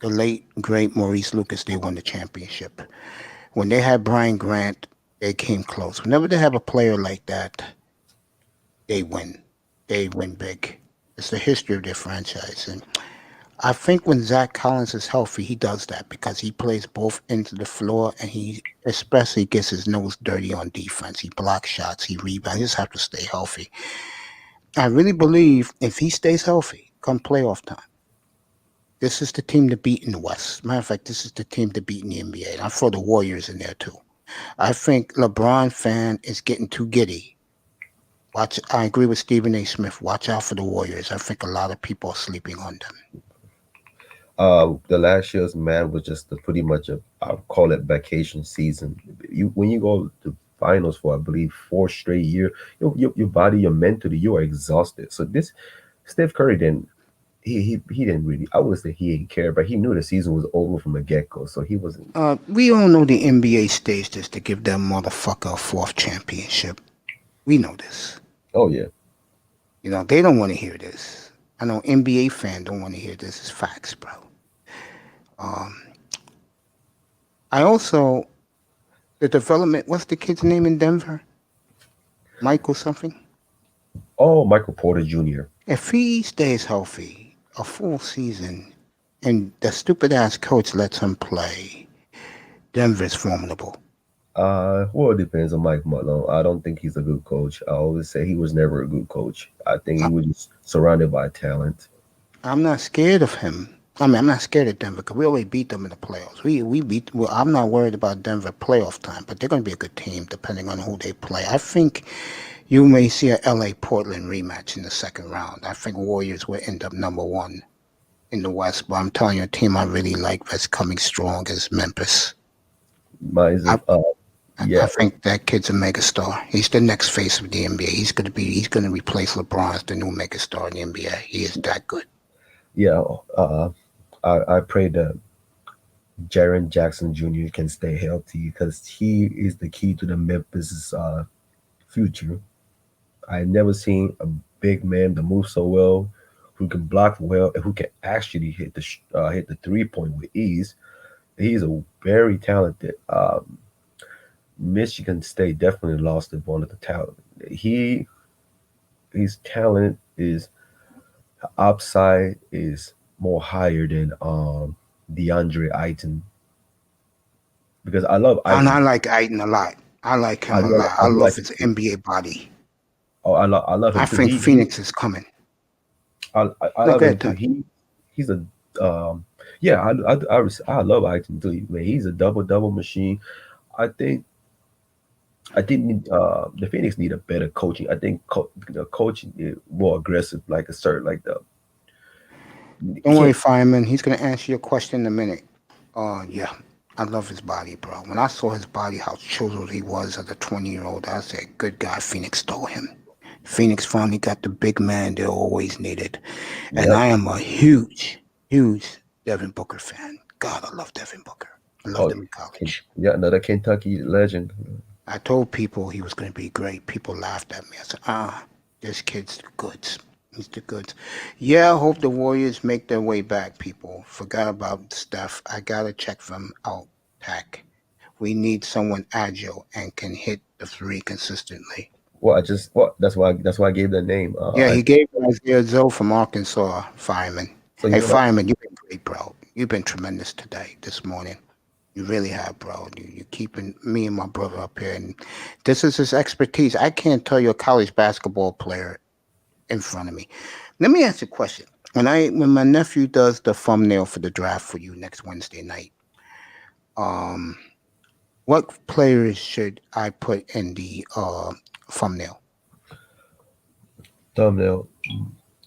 the late great Maurice Lucas, they won the championship. When they had Brian Grant, they came close. Whenever they have a player like that, they win. They win big. It's the history of their franchise, and I think when Zach Collins is healthy, he does that because he plays both ends of the floor and he especially gets his nose dirty on defense. He blocks shots, he rebounds. He just have to stay healthy. I really believe if he stays healthy, come playoff time, this is the team to beat in the West. Matter of fact, this is the team to beat in the NBA. And I throw the Warriors in there too. I think LeBron fan is getting too giddy. Watch. I agree with Stephen A. Smith. Watch out for the Warriors. I think a lot of people are sleeping on them. The last year's man was just pretty much a, I'll call it vacation season. You when you go to finals for I believe 4 straight year, your body, your mentally, you are exhausted. So this Steph Curry didn't. He didn't really. I wouldn't say he didn't care, but he knew the season was over from the get go. So he wasn't. We all know the NBA staged this to give that motherfucker a fourth championship. We know this. Oh yeah. You know, they don't want to hear this. I know NBA fan don't want to hear this. It's facts, bro. Um, I also the development. What's the kid's name in Denver? Michael something. Oh, Michael Porter Jr. If he stays healthy, a full season, and the stupid ass coach lets him play, Denver's formidable. Well, it depends on Mike Malone. I don't think he's a good coach. I always say he was never a good coach. I think he I, was just surrounded by talent. I'm not scared of him. I mean, I'm not scared of Denver because we already beat them in the playoffs. We beat. Well, I'm not worried about Denver playoff time, but they're going to be a good team depending on who they play. I think you may see a LA Portland rematch in the second round. I think Warriors will end up number one in the West, but I'm telling you, a team I really like that's coming strong is Memphis. Mine's I, I yeah, think that kid's a megastar. He's the next face of the NBA. He's going to replace LeBron as the new megastar in the NBA. He is that good. yeah. I pray that Jaren Jackson Jr. can stay healthy because he is the key to the Memphis future. I never seen a big man that moves so well, who can block well, and who can actually hit the 3 point with ease. He's a very talented. Michigan State definitely lost one of the talent. He his talent is upside is more higher than DeAndre Ayton because I love And I Ayton. like Aiton a lot. I like him a lot. I I do love like his him too. NBA body. Oh, I love I him too. think Phoenix is coming. I No, love go him ahead, too. Tut. He's a yeah. I love Ayton too. Man, he's a double machine. I think I think the Phoenix need a better coaching. I think the coaching is more aggressive, like a certain like the you Don't worry, can't. Fireman. He's going to answer your question in a minute. Yeah. I love his body, bro. When I saw his body, how chiseled he was as a 20-year-old, I said, good guy, Phoenix stole him. Phoenix finally got the big man they always needed. And Yep. I am a huge, huge Devin Booker fan. God, I love Devin Booker. I loved Oh, him in college. yeah, another Kentucky legend. I told people he was going to be great. People laughed at me. I said, this kid's the goods. He's the goods. Yeah, I hope the Warriors make their way back, people. Forgot about Steph. I got to check them out, Tack. We need someone agile and can hit the three consistently. Well, I just what that's why I gave the name. Yeah, he gave Isaiah Zoe from Arkansas, Fireman. So you Hey, know what? Fireman, you've been great, bro. You've been tremendous today, this morning. You really have, bro. You keeping me and my brother up here, and this is his expertise. I can't tell you a college basketball player in front of me. Let me ask you a question. When my nephew does the thumbnail for the draft for you next Wednesday night, um, what players should I put in the thumbnail? Thumbnail.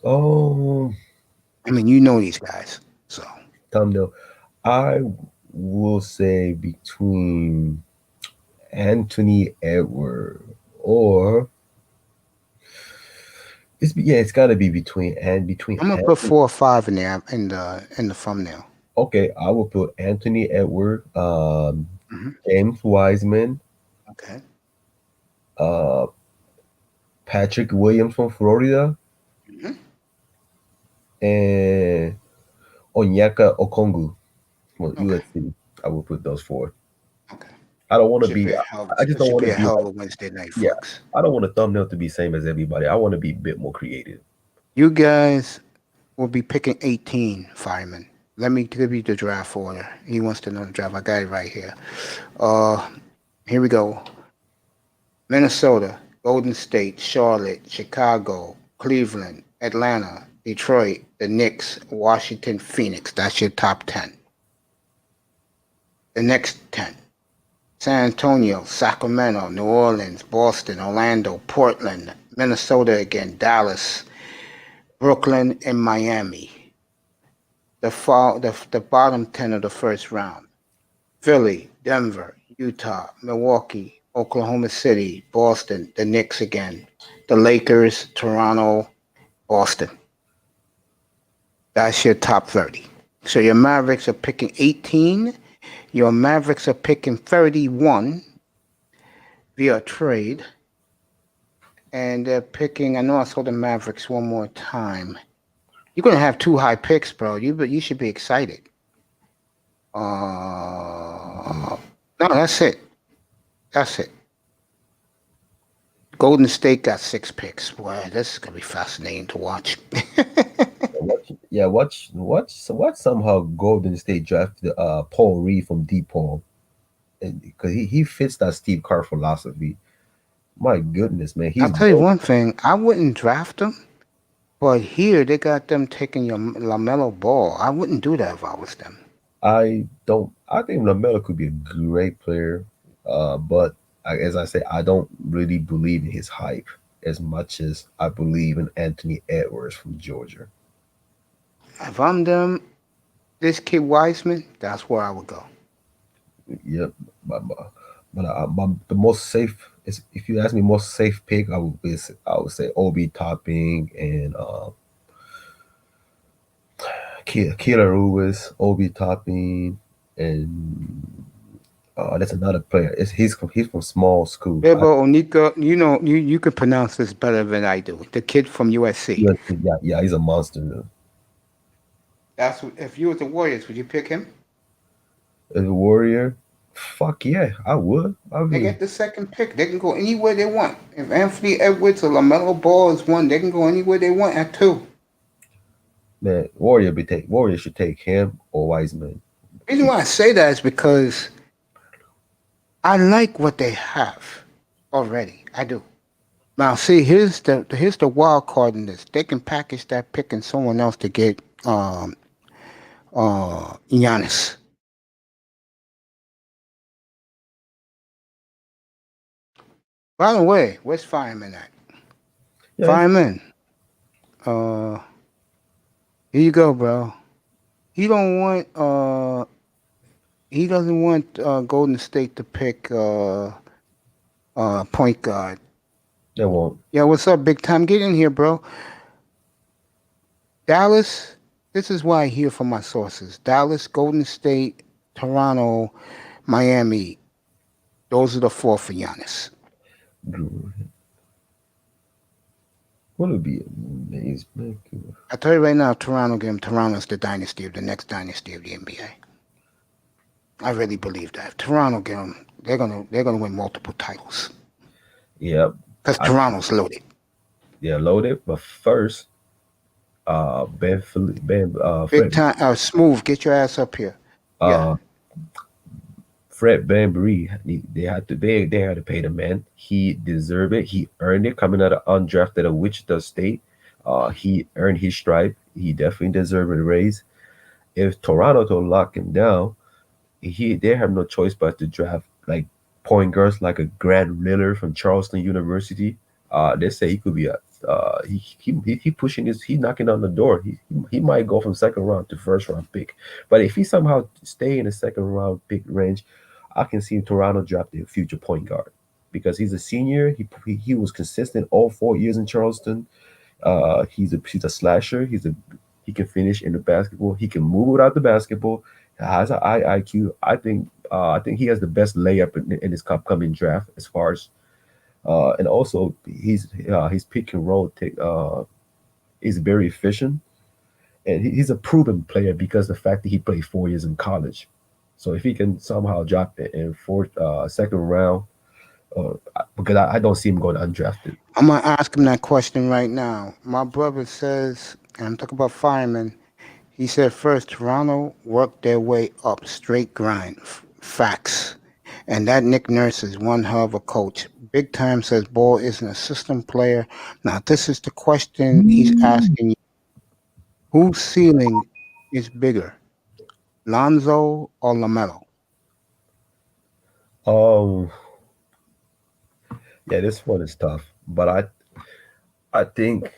Oh, I mean, you know these guys, so thumbnail. I will say between Anthony Edward or it's got to be between I'm gonna put Anthony. 4 or 5 in there in the thumbnail. Okay, I will put Anthony Edward, Hmm. James Wiseman, Okay. uh, Patrick Williams from Florida, Hmm. and Onyeka Okongwu from Okay. USC. I will put those four. Okay. I don't want to Should be. be a hell. I just It don't should want be to a be hell of like, a Wednesday night, yeah. folks. I don't want a thumbnail to be same as everybody. I want to be a bit more creative. You guys will be picking 18 firemen. Let me give you the draft order. He wants to know the draft. I got it right here. Uh, Here we go. Minnesota, Golden State, Charlotte, Chicago, Cleveland, Atlanta, Detroit, the Knicks, Washington, Phoenix. That's your top 10. The next 10. San Antonio, Sacramento, New Orleans, Boston, Orlando, Portland, Minnesota again, Dallas, Brooklyn, and Miami. The bottom 10 of the first round. Philly, Denver, Utah, Milwaukee, Oklahoma City, Boston, the Knicks again, the Lakers, Toronto, Boston. That's your top 30. So your Mavericks are picking 18. Your Mavericks are picking 31 via trade. And they're picking, I know I saw the Mavericks one more time. You're going to have 2 high picks, bro. You should be excited. No, that's it. That's it. Golden State got 6 picks. Boy, this is gonna be fascinating to watch. Watch somehow Golden State drafted Paul Reed from DePaul, because he fits that Steve Kerr philosophy. My goodness, man, I'll he's tell you built. one thing. I wouldn't draft them, but here they got them taking your LaMelo Ball. I wouldn't do that if I was them. I don't. I think Lamelo could be a great player, but as I say, I don't really believe in his hype as much as I believe in Anthony Edwards from Georgia. If I'm them, this kid Wiseman, that's where I would go. Yep, the most safe is, if you ask me, most safe pick, I would say Obi Topping and Killer Lewis, Obi Topping, and that's another player. He's from small school. Bebo Onika, you could pronounce this better than I do. The kid from USC. Yeah, he's a monster. If you was the Warriors, would you pick him? As a Warrior, fuck yeah, I would. I They mean, get the second pick. They can go anywhere they want. If Anthony Edwards or LaMelo Ball is one, they can go anywhere they want at 2. man, Warrior should take him or Wiseman. The reason why I say that is because I like what they have already. I do. Now, see, here's the wild card in this. They can package that pick and someone else to get Giannis. By the way, where's Fireman at? Yeah, Fireman, uh, here you go, bro. He don't want he doesn't want Golden State to pick point guard. they won't. Yeah, what's up, big time? Get in here, bro. Dallas, this is why I hear from my sources. Dallas, Golden State, Toronto, Miami. Those are the 4 for Giannis. What would be amazing? I tell you right now, Toronto game. Toronto's the dynasty of the next dynasty of the NBA. I really believe that. If Toronto get them, they're gonna win multiple titles. Yeah, Because Toronto's loaded. yeah, loaded. But first, Big time, Smooth. Get your ass up here. Yeah. Uh, Fred VanVleet, they had to pay the man. He deserved it. He earned it coming out of undrafted at Wichita State. He earned his stripe. He definitely deserved a raise. If Toronto to lock him down, they have no choice but to draft like point guards like a Grant Lillard from Charleston University. They say he could be a he pushing his he knocking on the door. He might go from second round to first round pick, but if he somehow stay in the second round pick range, I can see Toronto draft a future point guard because he's a senior. He was consistent all 4 years in Charleston. He's a slasher. He can finish in the basketball. He can move without the basketball. Has an eye IQ. I think he has the best layup in this upcoming draft as far as and also his pick and roll is very efficient, and he's a proven player because the fact that he played 4 years in college. So if he can somehow drop it in second round, because I don't see him going undrafted. I'm gonna ask him that question right now. My brother says, and I'm talking about firemen. He said first Toronto worked their way up, straight grind, facts. And that Nick Nurse is one hell of a coach. Big time says Ball is an assistant player. Now this is the question he's asking you. Whose ceiling is bigger, Lonzo or LaMelo? Um, yeah, this one is tough, but I think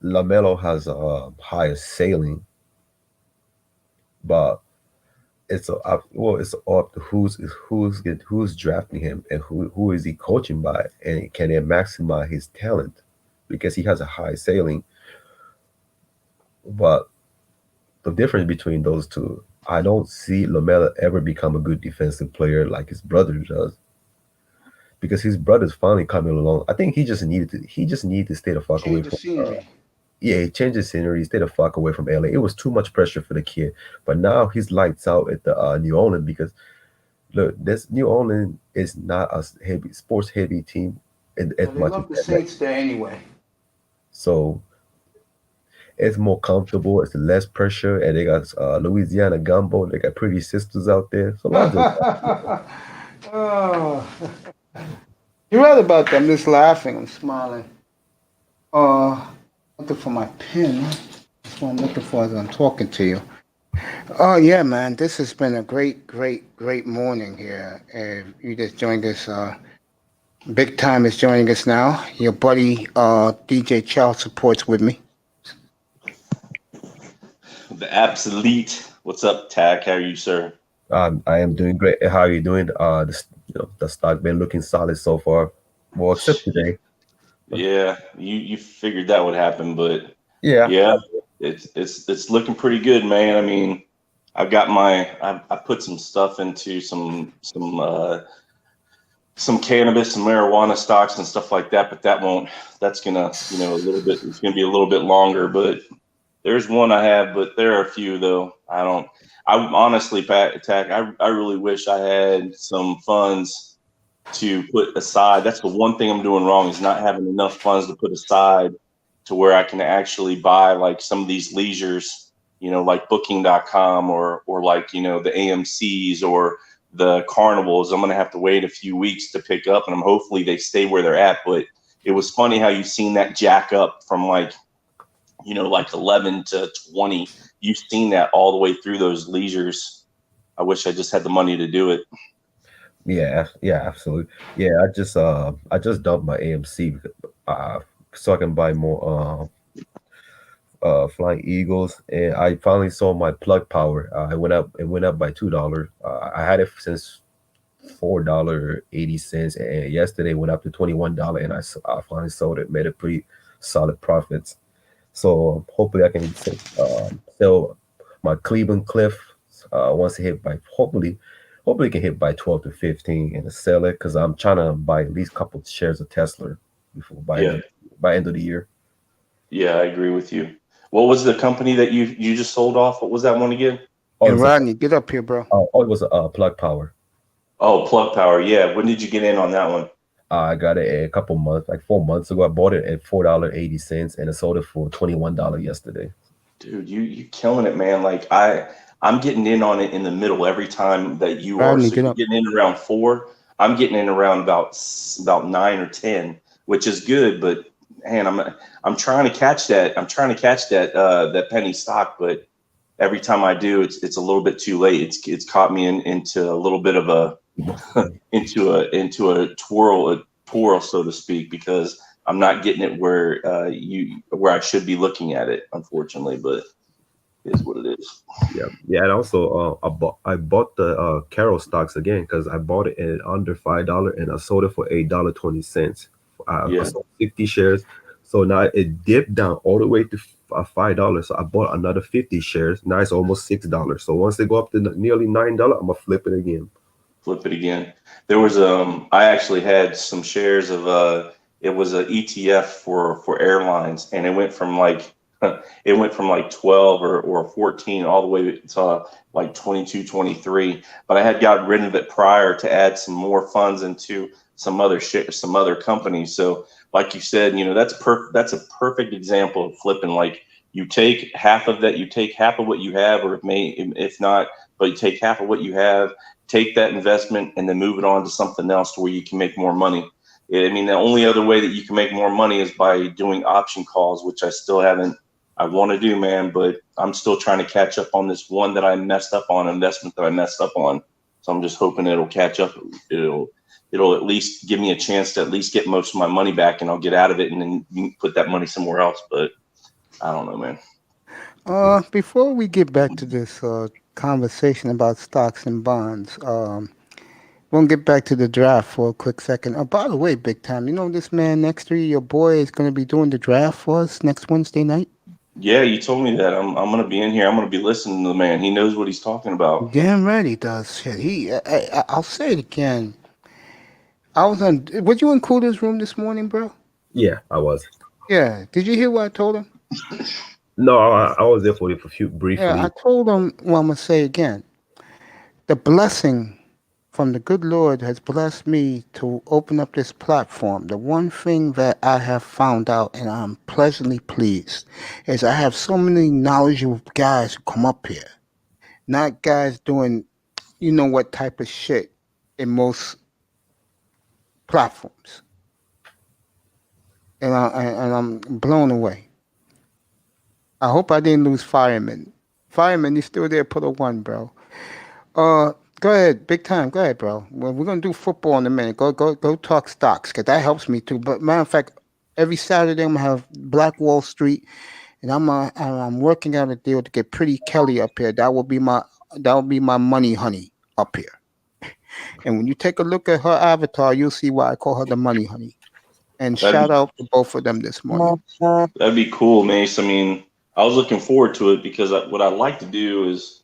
Lamelo has a higher ceiling, but it's up to who's drafting him and who is he coaching by, and can they maximize his talent because he has a high ceiling. But the difference between those two, I don't see Lamelo ever become a good defensive player like his brother does because his brother's finally coming along. I think he just needed to stay the fuck away Change the from. scenery. Yeah, he changed his scenery. He stayed the fuck away from LA. It was too much pressure for the kid. But now he's lights out at the New Orleans because look, this New Orleans is not a heavy sports heavy team as Well, they much as love the LA. Saints there anyway. So it's more comfortable. It's less pressure, and they got Louisiana gumbo. They got pretty sisters out there. So Lonzo's Oh, you're right about that. I'm just laughing. I'm smiling. Looking for my pen. That's what I'm looking for as I'm talking to you. Oh yeah, man. This has been a great, great, great morning here. You just joined us. Big Time is joining us now. Your buddy DJ Child supports with me. The absolute. What's up, Tag? How are you, sir? I am doing great. How are you doing? The stock been looking solid so far. Well, except today. But Yeah, you figured that would happen, but yeah, yeah, it's looking pretty good, man. I mean, I put some stuff into some cannabis and marijuana stocks and stuff like that, but that's gonna, a little bit, it's gonna be a little bit longer, but there's one I have, but there are a few though. I honestly, Pat Attack, I really wish I had some funds to put aside. That's the one thing I'm doing wrong is not having enough funds to put aside to where I can actually buy like some of these leisures, like booking.com or like, the AMCs or the carnivals. I'm going to have to wait a few weeks to pick up, and hopefully they stay where they're at. But it was funny how you've seen that jack up from like 11 to 20. You've seen that all the way through those leisures. I wish I just had the money to do it. yeah, absolutely. Yeah, I just dumped my AMC uh, so I can buy more Flying Eagles, and I finally sold my plug power. It went up by $2. I had it since $4.80, and yesterday went up to $21, and I finally sold it. Made a pretty solid profits. So hopefully I can sell my Cleveland Cliff once it hit by hopefully it can hit by 12 to 15 and sell it because I'm trying to buy at least a couple of shares of Tesla before Yeah. by end of the year. Yeah, I agree with you. What was the company that you just sold off? What was that one again? Oh, Hey, it was Rodney, get up here, bro. it was a plug power. Oh, Plug Power. Yeah. When did you get in on that one? I got it a couple months, like 4 months ago. I bought it at $4.80 and I sold it for $21 yesterday. Dude, you killing it, man. Like I'm getting in on it in the middle every time that you are. Rodney, So get you're up. getting in around 4. I'm getting in around about 9 or 10, which is good. But man, I'm trying to catch that. I'm trying to catch that penny stock, but every time I do, it's a little bit too late. It's caught me into a little bit of a into a twirl, so to speak, because I'm not getting it where I should be looking at it, unfortunately. But it is what it is. Yeah, and also I bought the Carol stocks again because I bought it at under $5 and I sold it for $8.20. I Yeah, sold 50 shares, so now it dipped down all the way to $5. So I bought another 50 shares. Now it's almost $6. So once they go up to nearly $9, I'm gonna flip it again. flip it again. There was I actually had some shares of it was a ETF for airlines, and it went from like 12 or 14 all the way to like 22, 23. But I had gotten rid of it prior to add some more funds into some other companies. So like you said, that's a perfect example of flipping. Like you take half of that, you take half of what you have, or if not, but you take half of what you have, take that investment and then move it on to something else to where you can make more money. I mean, the only other way that you can make more money is by doing option calls, which I still haven't. I want to do, man, but I'm still trying to catch up on this one that I messed up on, investment that I messed up on. So I'm just hoping it'll catch up. It'll at least give me a chance to at least get most of my money back, and I'll get out of it and then put that money somewhere else. But I don't know, man. Before we get back to this conversation about stocks and bonds, we'll get back to the draft for a quick second. By the way, big time, you know this man next to you, your boy, is going to be doing the draft for us next Wednesday night. Yeah, you told me that. I'm gonna be in here. I'm gonna be listening to the man. He knows what he's talking about. Damn right he does. Shit, I'll say it again. I was on. Was you in Cooler's room this morning, bro? Yeah, I was. Yeah. Did you hear what I told him? No, I was there for a few Yeah, I briefly. told him. Well, I'm gonna say again. The blessing from the good Lord has blessed me to open up this platform. The one thing that I have found out, and I'm pleasantly pleased, is I have so many knowledgeable guys who come up here. Not guys doing, you know what type of shit in most platforms. And I'm blown away. I hope I didn't lose Fireman. Fireman, you still there? Put a one, bro. Go ahead, big time. Go ahead, bro. Well, we're gonna do football in a minute. Go talk stocks, cause that helps me too. But matter of fact, every Saturday I'm gonna have Black Wall Street, and I'm working out a deal to get Pretty Kelly up here. That will be my money honey up here. And when you take a look at her avatar, you'll see why I call her the money honey. And That'd shout be out to both of them this morning. that'd be cool, Mace. I mean, I was looking forward to it because what I like to do is,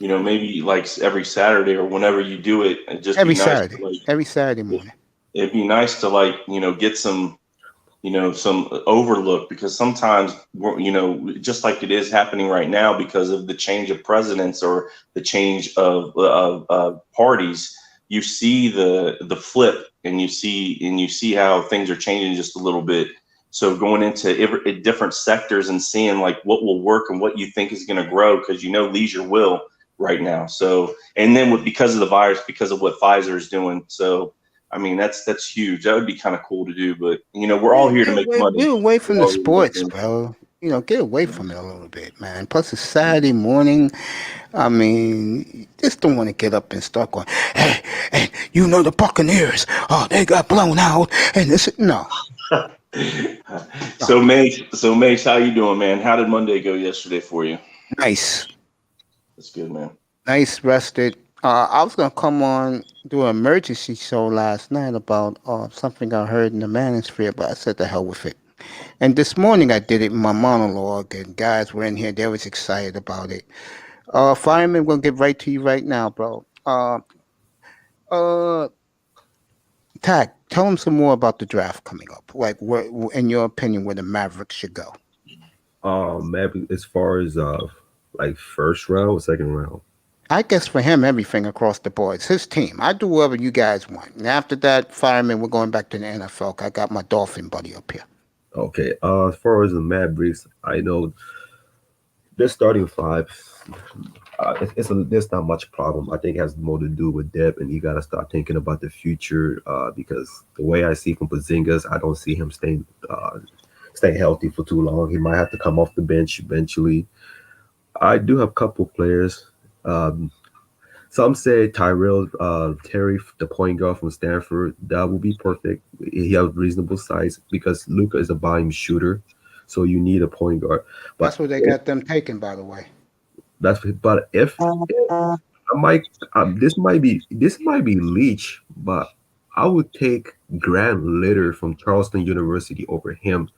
maybe like every Saturday or whenever you do it, it'd just be Every nice Saturday, to like. every Saturday morning. It'd be nice to like, get some overlook because sometimes just like it is happening right now because of the change of presidents or the change of parties, you see the flip and you see how things are changing just a little bit. So going into different sectors and seeing like what will work and what you think is going to grow, because leisure will right now. So, and then because of the virus, because of what Pfizer is doing. So I mean, that's huge. That would be kind of cool to do, but we're all Man, here to make money. get away from We're the all here to make sports, money. bro. Get away from it a little bit, man. Plus, it's Saturday morning. I mean, you just don't want to get up and start going, hey, the Buccaneers, oh, they got blown out. And this, no, no. So Mace, how you doing, man? How did Monday go yesterday for you? Nice, That's good, man. nice, rested. I was going to come on, do an emergency show last night about something I heard in the manosphere, but I said the hell with it. And this morning I did it in my monologue, and guys were in here. They was excited about it. Fireman, we're gonna get right to you right now, bro. Uh, Tag, tell them some more about the draft coming up. Like, where, in your opinion, where the Mavericks should go. Maybe as far as like first round or second round. I guess for him, everything across the board. It's his team. I do whatever you guys want. And after that, Fireman, we're going back to the NFL. I got my Dolphin buddy up here. Okay. As far as the Mavericks, I know This starting five, there's not much problem. I think it has more to do with depth, and you got to start thinking about the future. Because the way I see from Porzingis, I don't see him staying healthy for too long. He might have to come off the bench eventually. I do have a couple players. Um, some say Tyrell Terry, the point guard from Stanford, that will be perfect. He has reasonable size because Luca is a volume shooter, so you need a point guard. That's But what they got them taken, by the way. if I might, this might be Leach, but I would take Grant Litter from Charleston University over him.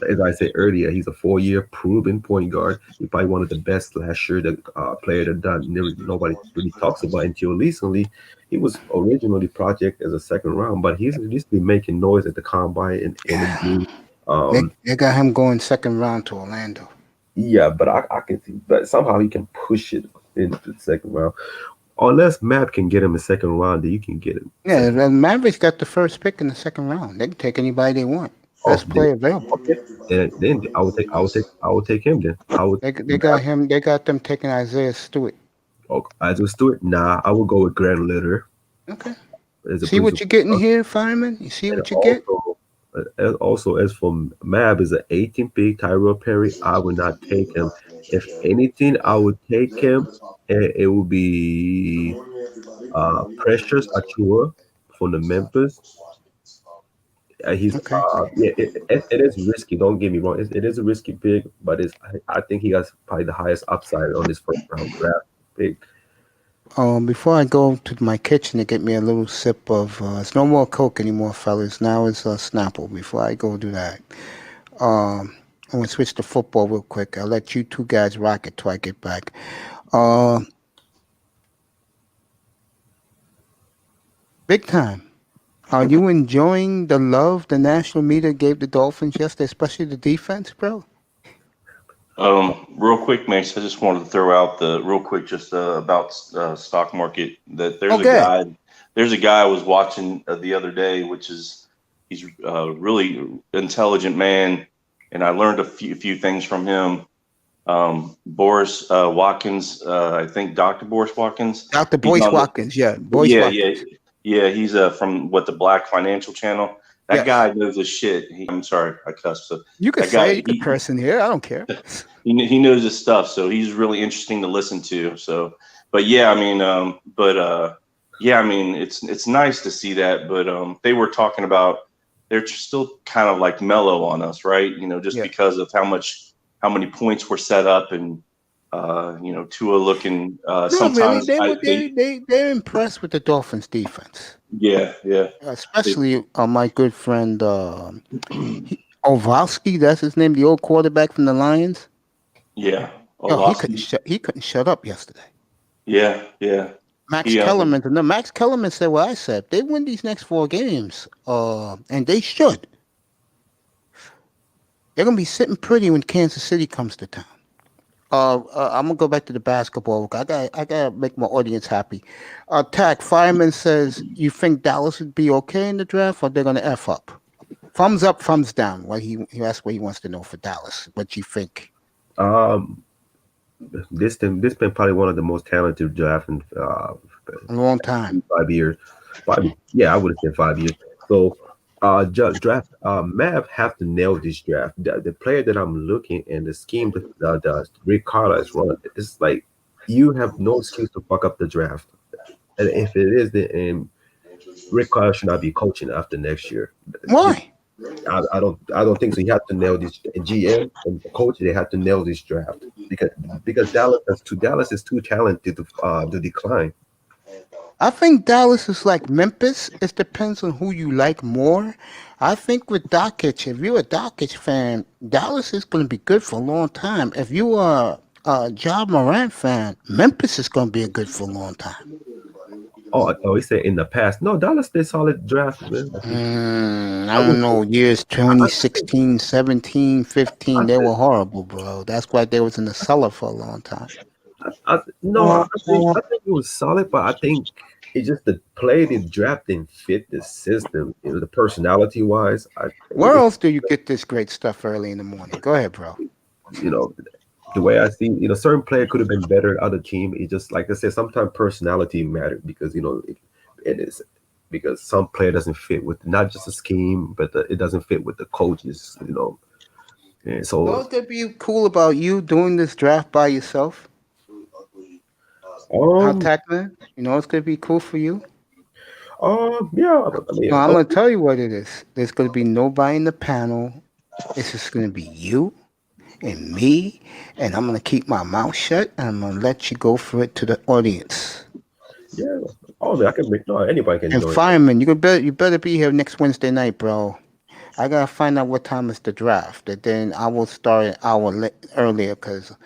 As I said earlier, he's a 4-year proven point guard. He's probably one of the best slasher that player that nobody really talks about until recently. He was originally projected as a second round, but he's been making noise at the combine and interview. They, Um, they got him going second round to Orlando. yeah, but I can see, but somehow he can push it into the second round. Unless Map can get him a second round, then you can get him. Yeah, the Mavericks got the first pick in the second round. They can take anybody they want. Oh, Best player available. okay. Then I would take him. Then I would. They got him. They got them taking Isaiah Stewart. Oh, I just do it. Nah, I would go with Grand Litter Okay. as a See what principal. you're getting here, fireman. You see And what you get. as for Mab is an 18 pick Tyrell Perry, I would not take him. If anything, I would take him. And it would be Precious Achua from the Memphis. He's Okay. yeah, it is risky. Don't get me wrong. It is a risky pick, but I think he has probably the highest upside on this first round draft pick. Before I go to my kitchen to get me a little sip of, it's no more Coke anymore, fellas. Now it's Snapple. Before I go do that, I'm gonna switch to football real quick. I'll let you two guys rock it till I get back. Uh, Big time. Are you enjoying the love the national media gave the Dolphins yesterday, especially the defense, bro? Real quick, Mace, I just wanted to throw out the real quick just about stock market that Okay. there's a guy I was watching the other day, which is he's a really intelligent man, and I learned a few things from him. Boris Watkins, I think Dr. Boris Watkins. Dr. He's Boyce on the, Watkins, yeah. Boyce yeah, Watkins. he's from the Black Financial Channel. That Yes. guy knows his shit. I'm sorry, I cussed. So You could that guy, say it, you could curse in here. I don't care. he knows his stuff, so he's really interesting to listen to. So, but yeah, I mean, yeah, I mean, it's nice to see that. But they were talking about they're still kind of like mellow on us, right? You know, just Yeah. because of how many points were set up, and you know, Tua looking Not really. sometimes. They're impressed with the Dolphins defense, Yeah, especially my good friend Ovalski. That's his name, the old quarterback from the Lions. yeah. Yo, Olofsky. he couldn't shut up yesterday. Yeah. Max He Kellerman, no, Max Kellerman said what I said. They win these next 4 games, and they should. They're gonna be sitting pretty when Kansas City comes to town. I'm gonna go back to the basketball. I gotta make my audience happy. Tack Fireman says, you think Dallas would be okay in the draft, or they're gonna f up? Thumbs up, thumbs down. What he that's what he wants to know for Dallas. What you think? Um, this been probably one of the most talented draft in A long time. 5 years. I would have said 5 years. So, draft. Mav have to nail this draft. The player that I'm looking and the scheme that Rick Carlisle is running, it's like you have no excuse to fuck up the draft. And if it is, then Rick Carlisle should not be coaching after next year. Why? I don't think so. You have to nail this GM and the coach. They have to nail this draft because Dallas is too talented to decline. I think Dallas is like Memphis. It depends on who you like more. I think with Doncic, if you're a Doncic fan, Dallas is going to be good for a long time. If you are a Ja Morant fan, Memphis is going to be good for a long time. Oh, he said in the past. No, Dallas did solid draft, man. I don't know. Years 2016, 17, 15, they were horrible, bro. That's why they was in the cellar for a long time. I think it was solid, but I think it's just the play the draft didn't fit the system. You know, the personality wise. Where else do you get this great stuff early in the morning? Go ahead, bro. You know, the way I see, certain player could have been better at other team. It just like I said, sometimes personality matters because it is because some player doesn't fit with not just the scheme, but it doesn't fit with the coaches. And You know so what's gonna be cool about you doing this draft by yourself? How um Tackman? You know what's gonna be cool for you? yeah, I mean, No, I'm gonna tell you what it is. There's gonna be nobody in the panel. It's just gonna be you and me, and I'm gonna keep my mouth shut and I'm gonna let you go for it to the audience. yeah. Oh, man, I can make no anybody can And join. fireman, you better be here next Wednesday night, bro. I gotta find out what time is the draft, and then I will start an hour earlier because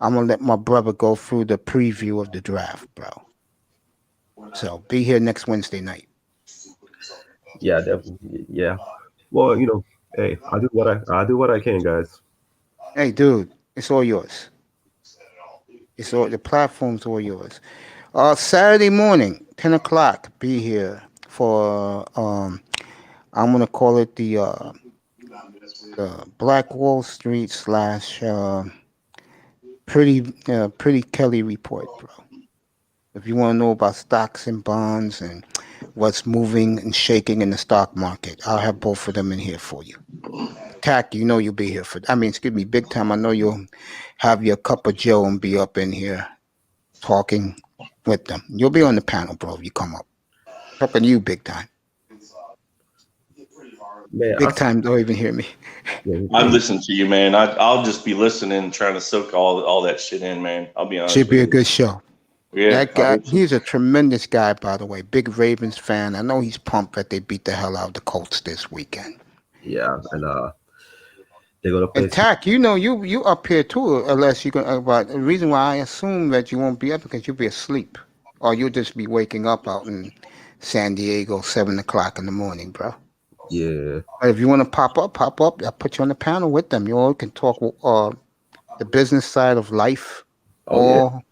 I'm gonna let my brother go through the preview of the draft, bro. So be here next Wednesday night. Yeah, definitely. Yeah. Well, hey, I do what I can, guys. Hey, dude, it's all yours. It's all the platform's all yours. Saturday morning, 10 o'clock. Be here for I'm gonna call it the Black Wall Street slash Pretty Kelly report, bro. If you want to know about stocks and bonds and what's moving and shaking in the stock market, I'll have both of them in here for you. Tack, you know you'll be here for. I mean, excuse me, big time. I know you'll have your cup of Joe and be up in here talking with them. You'll be on the panel, bro. If you come up, talking to you, big time. Man, Big time. Don't even hear me. I listen to you, man. I'll just be listening, trying to soak all that shit in, man. I'll be honest Should with be a you. good show. Yeah, That guy, he's a tremendous guy, by the way. Big Ravens fan. I know he's pumped that they beat the hell out of the Colts this weekend. yeah, and they're gonna play. And Tack, you know you up here too, unless you can. But the reason why I assume that you won't be up because you'll be asleep, or you'll just be waking up out in San Diego 7 o'clock in the morning, bro. Yeah. But if you want to pop up, pop up. I'll put you on the panel with them. You all can talk the business side of life Oh yeah. all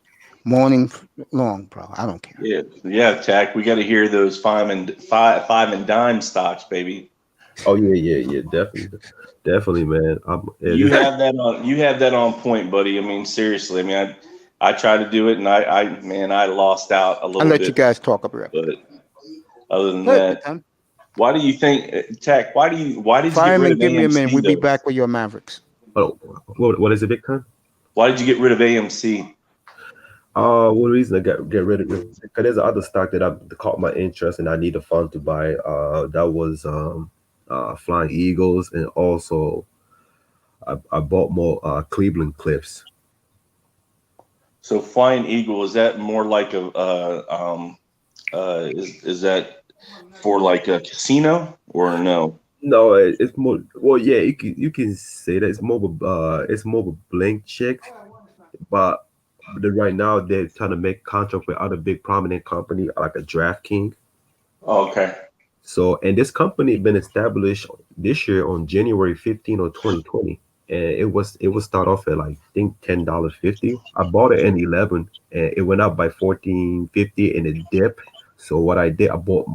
morning long, bro. I don't care. yeah, Tack. We got to hear those five and dime stocks, baby. Oh yeah. Definitely, man. You have that on. You have that on point, buddy. I mean, seriously. I mean, I tried to do it, and I lost out a I'll little let bit. you guys talk up here. But other than Good, that, man. why do you think, Tack? Why did you get rid Fireman, of give me a minute. AMC We'll be though? back with your Mavericks. Oh, what is it, big time? Why did you get rid of AMC? One reason I get rid of it because there's other stock that caught my interest and I need a fund to buy. That was Flying Eagles, and also I bought more Cleveland Cliffs. So Flying Eagle, is that more like is that for like a casino or no? No, it's more. Well, yeah, you can say that it's more of a blank check, but right now they're trying to make contract with other big prominent company like a DraftKings. Oh, okay. So, and this company been established this year on January 15 or 2020. And it was start off at like I think $10.50. I bought it in 11 and it went up by 14.50 and it dipped. So what I did, I bought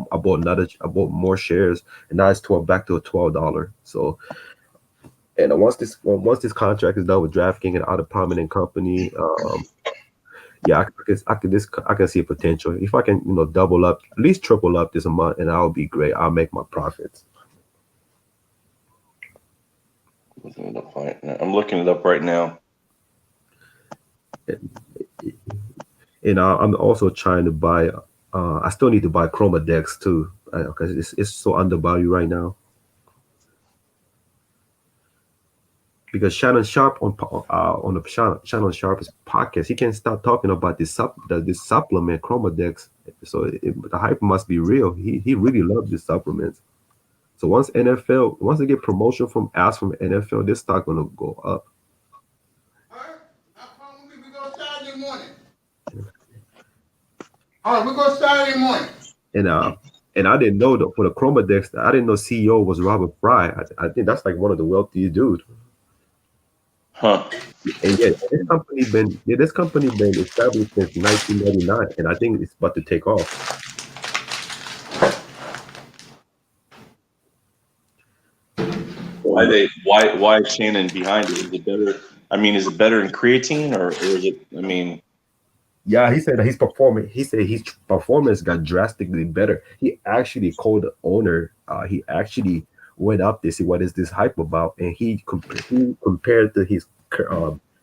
more shares and now it's back to a $12. So and once this contract is done with DraftKings and other prominent company, yeah, I can see a potential. If I can, double up, at least triple up this a month, and I'll be great. I'll make my profits. I'm looking it up right now. And I'm also trying to buy. I still need to buy Chroma Decks too, because it's so undervalued right now. Because Shannon Sharp on the Shannon Sharp's podcast, he can't stop talking about this supplement Chroma Decks. So the hype must be real. He really loves these supplements. So once they get promotion from NFL, this stock gonna go up. We go Saturday morning. All right, we go Saturday morning. And I didn't know that for the Chroma Decks, I didn't know CEO was Robert Fry. I think that's like one of the wealthiest dudes. Huh. And this company been established since 1999, and I think it's about to take off. why is Shannon behind it? Is it better? I mean, is it better in creatine or is it? I mean, Yeah, he said that his performance. He said his performance got drastically better. He actually called the owner. He actually went up to see what is this hype about, and he compared his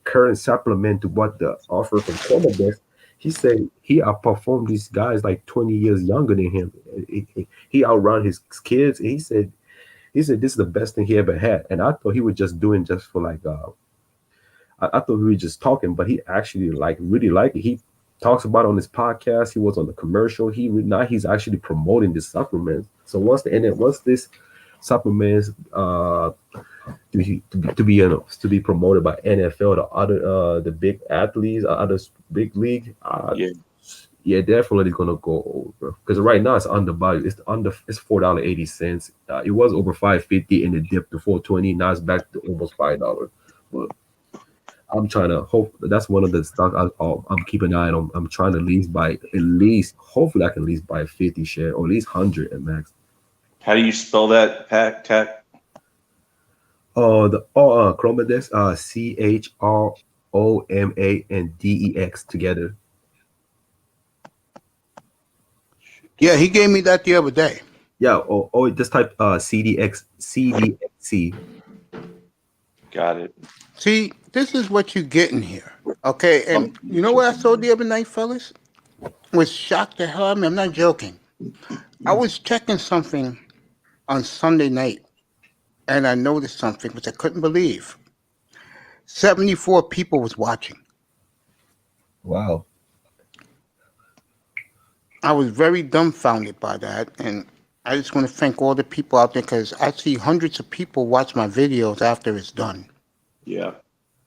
current supplement to what the offer from Colombus. He said he outperformed these guys like 20 years younger than him. He outrun his kids. And he said this is the best thing he ever had. And I thought he was just doing just for like I thought we were just talking, but he actually like really liked it. He talks about it on his podcast. He was on the commercial. Now he's actually promoting this supplement. So once this supplements to be promoted by NFL, the other the big athletes, other big league, yeah, definitely gonna go over. Because right now it's undervalued. It's $4.80. It was over $5.50 and it dipped to $4.20. Now it's back to almost $5. But I'm trying to hope that's one of the stocks I'm keeping an eye on. I'm trying to hopefully I can at least buy 50 share or at least 100 at max. how do you spell that, Tac? The Chromadex, CHROMANDEX together. Yeah, he gave me that the other day. Yeah, just type CDXC. Got it. See, this is what you get in here. Okay, and you know what I saw the other night, fellas? Was shocked the hell out of me. I'm not joking. I was checking something on Sunday night, and I noticed something which I couldn't believe. 74 people was watching. Wow. I was very dumbfounded by that, and I just want to thank all the people out there because I see hundreds of people watch my videos after it's done. Yeah.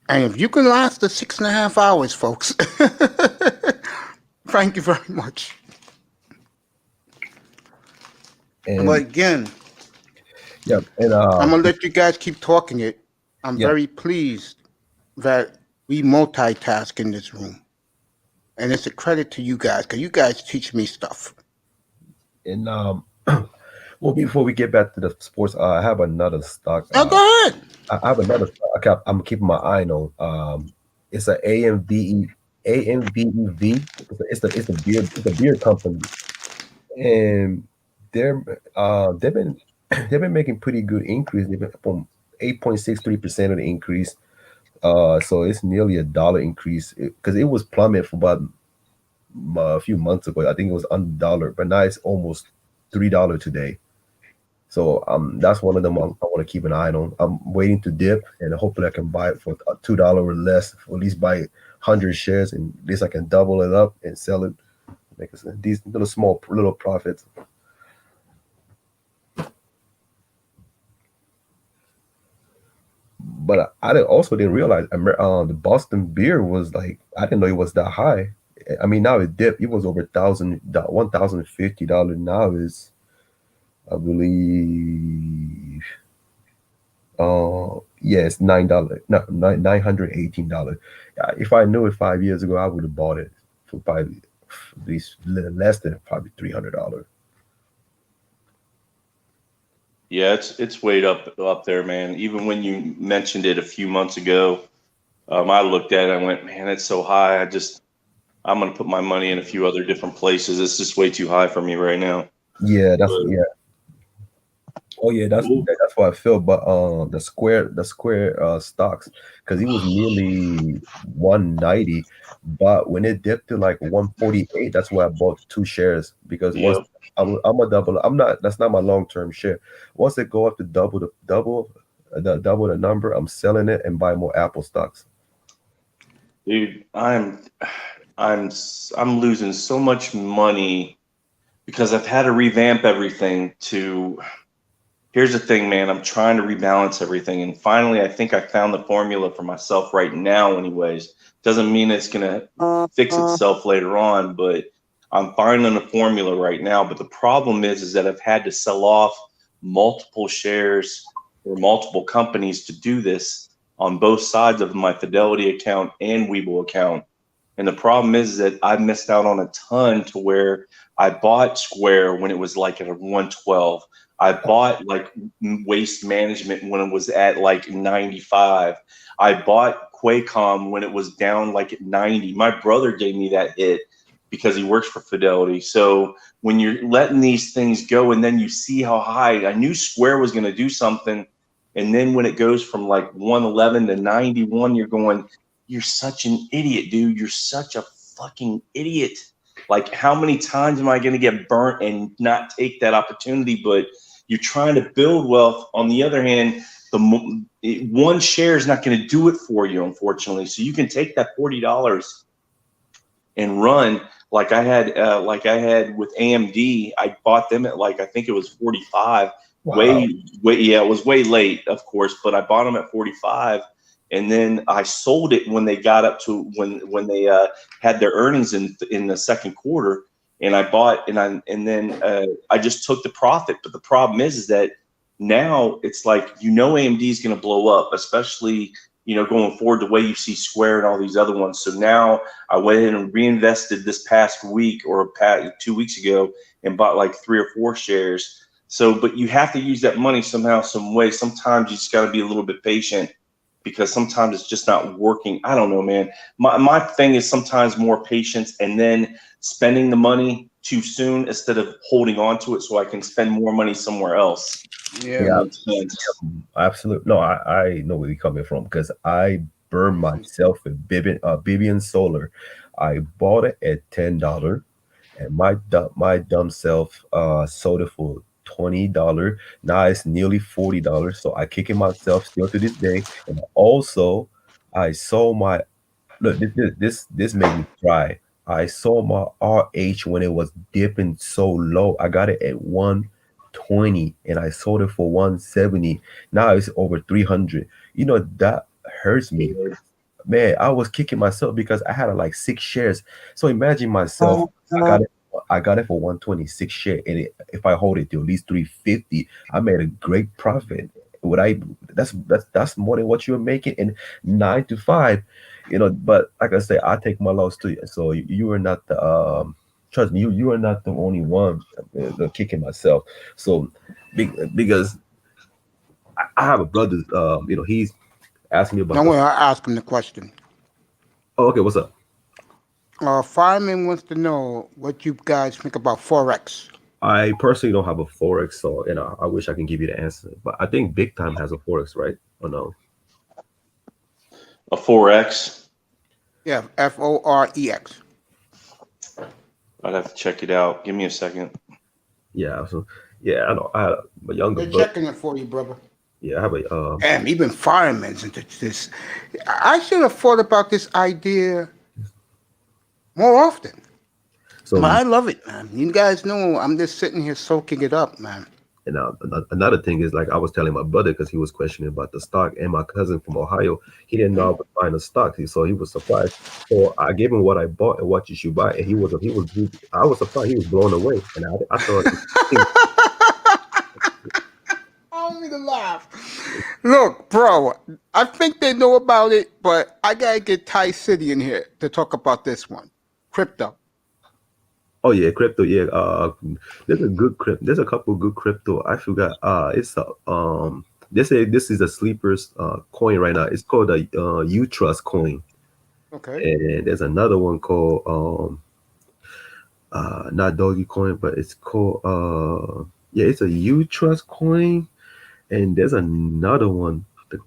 And if you can last the 6.5 hours, folks, thank you very much. And But again, yeah, and I'm gonna let you guys keep talking it. I'm Yeah. very pleased that we multitask in this room, and it's a credit to you guys because you guys teach me stuff. and well, before we get back to the sports, I have another stock. Now go ahead. I have another stock I'm keeping my eye on. It's an AMVEV. It's a beer company, and they've been making pretty good increase. They've been from 8.63% of the increase. So it's nearly $1 increase because it was plummeted for about a few months ago. I think it was under $1, but now it's almost $3 today. So that's one of them I want to keep an eye on. I'm waiting to dip, and hopefully I can buy it for $2 or less, or at least buy 100 shares, and at least I can double it up and sell it, make these little profits. But I also didn't realize the Boston beer was like, I didn't know it was that high. I mean, now it dipped. It was over $1,050. Now is, I believe, it's $9, no, $918. If I knew it 5 years ago, I would have bought it for probably at least less than probably $300. Yeah, it's way up there, man. Even when you mentioned it a few months ago, I looked at it and I went, man, it's so high. I'm gonna put my money in a few other different places. It's just way too high for me right now. Yeah, yeah. Oh yeah, that's what I feel. But the square stocks, because it was nearly 190, but when it dipped to like 148, that's why I bought 2 shares because once I'm a double. That's not my long-term share. Once it go up to double the number, I'm selling it and buy more Apple stocks. Dude, I'm losing so much money because I've had to revamp everything to. Here's the thing, man. I'm trying to rebalance everything, and finally, I think I found the formula for myself right now. Anyways, doesn't mean it's gonna fix itself later on, but I'm finding a formula right now. But the problem is that I've had to sell off multiple shares or multiple companies to do this on both sides of my Fidelity account and Webull account. And the problem is that I missed out on a ton to where I bought Square when it was like at a 112. I bought like Waste Management when it was at like 95. I bought Quaycom when it was down like at 90. My brother gave me that hit because he works for Fidelity. So when you're letting these things go and then you see how high, I knew Square was going to do something. And then when it goes from like 111 to 91, you're going, you're such an idiot, dude. You're such a fucking idiot. Like, how many times am I going to get burnt and not take that opportunity? But you're trying to build wealth. On the other hand, one share is not going to do it for you, unfortunately. So you can take that $40 and run like I had with AMD. I bought them at like, I think it was 45. Wow. Yeah, it was way late, of course, but I bought them at 45. And then I sold it when they got up to when they had their earnings in the second quarter. And I bought and then I just took the profit. But the problem is that now it's like, AMD is going to blow up, especially going forward the way you see Square and all these other ones. So now I went in and reinvested this past week or 2 weeks ago and bought like 3 or 4 shares. So, but you have to use that money somehow, some way. Sometimes you just got to be a little bit patient, because sometimes it's just not working. I don't know, man. My thing is sometimes more patience and then spending the money too soon instead of holding on to it so I can spend more money somewhere else. Yeah. Absolutely. No, I know where you're coming from, because I burned myself with Bibian Solar. I bought it at $10, and my dumb self sold it for $20. Now it's nearly $40. So I kicking myself still to this day. And also, I sold my look. This made me cry. I sold my RH when it was dipping so low. I got it at 120, and I sold it for 170. Now it's over 300. That hurts me, man. I was kicking myself because I had like 6 shares. So imagine myself. I got it for 126 share, and if I hold it to at least 350, I made a great profit. That's more than what you're making in 9 to 5, But like I say, I take my loss too. So you are not the trust me, you are not the only one kicking myself. So because I have a brother, he's asking me about. Don't worry, I'll ask him the question. Oh, okay, what's up? Fireman wants to know what you guys think about Forex. I personally don't have a Forex, so I wish I can give you the answer. But I think Big Time has a Forex, right? Or no? A Forex? Yeah, Forex. I'd have to check it out. Give me a second. Yeah, so I know. I have a younger They're brother. checking it for you, brother. Yeah, I have a. Damn, even firemen's into this. I should have thought about this idea more often. So But I love it, man. You guys know I'm just sitting here soaking it up, man. And another thing is, like I was telling my brother, because he was questioning about the stock, and my cousin from Ohio, he didn't know I was buying a stock, so he was surprised. So I gave him what I bought and what you should buy, and I was surprised. He was blown away, and I thought. I don't mean to laugh. Look, bro, I think they know about it, but I gotta get Ty City in here to talk about this one, crypto. Oh yeah, crypto. Yeah, there's a good crypto. There's a couple of good crypto. I forgot. It's They say this is a sleepers coin right now. It's called a U-Trust coin. Okay. And there's another one called not Doggy Coin, but it's called it's a U-Trust coin. And there's another one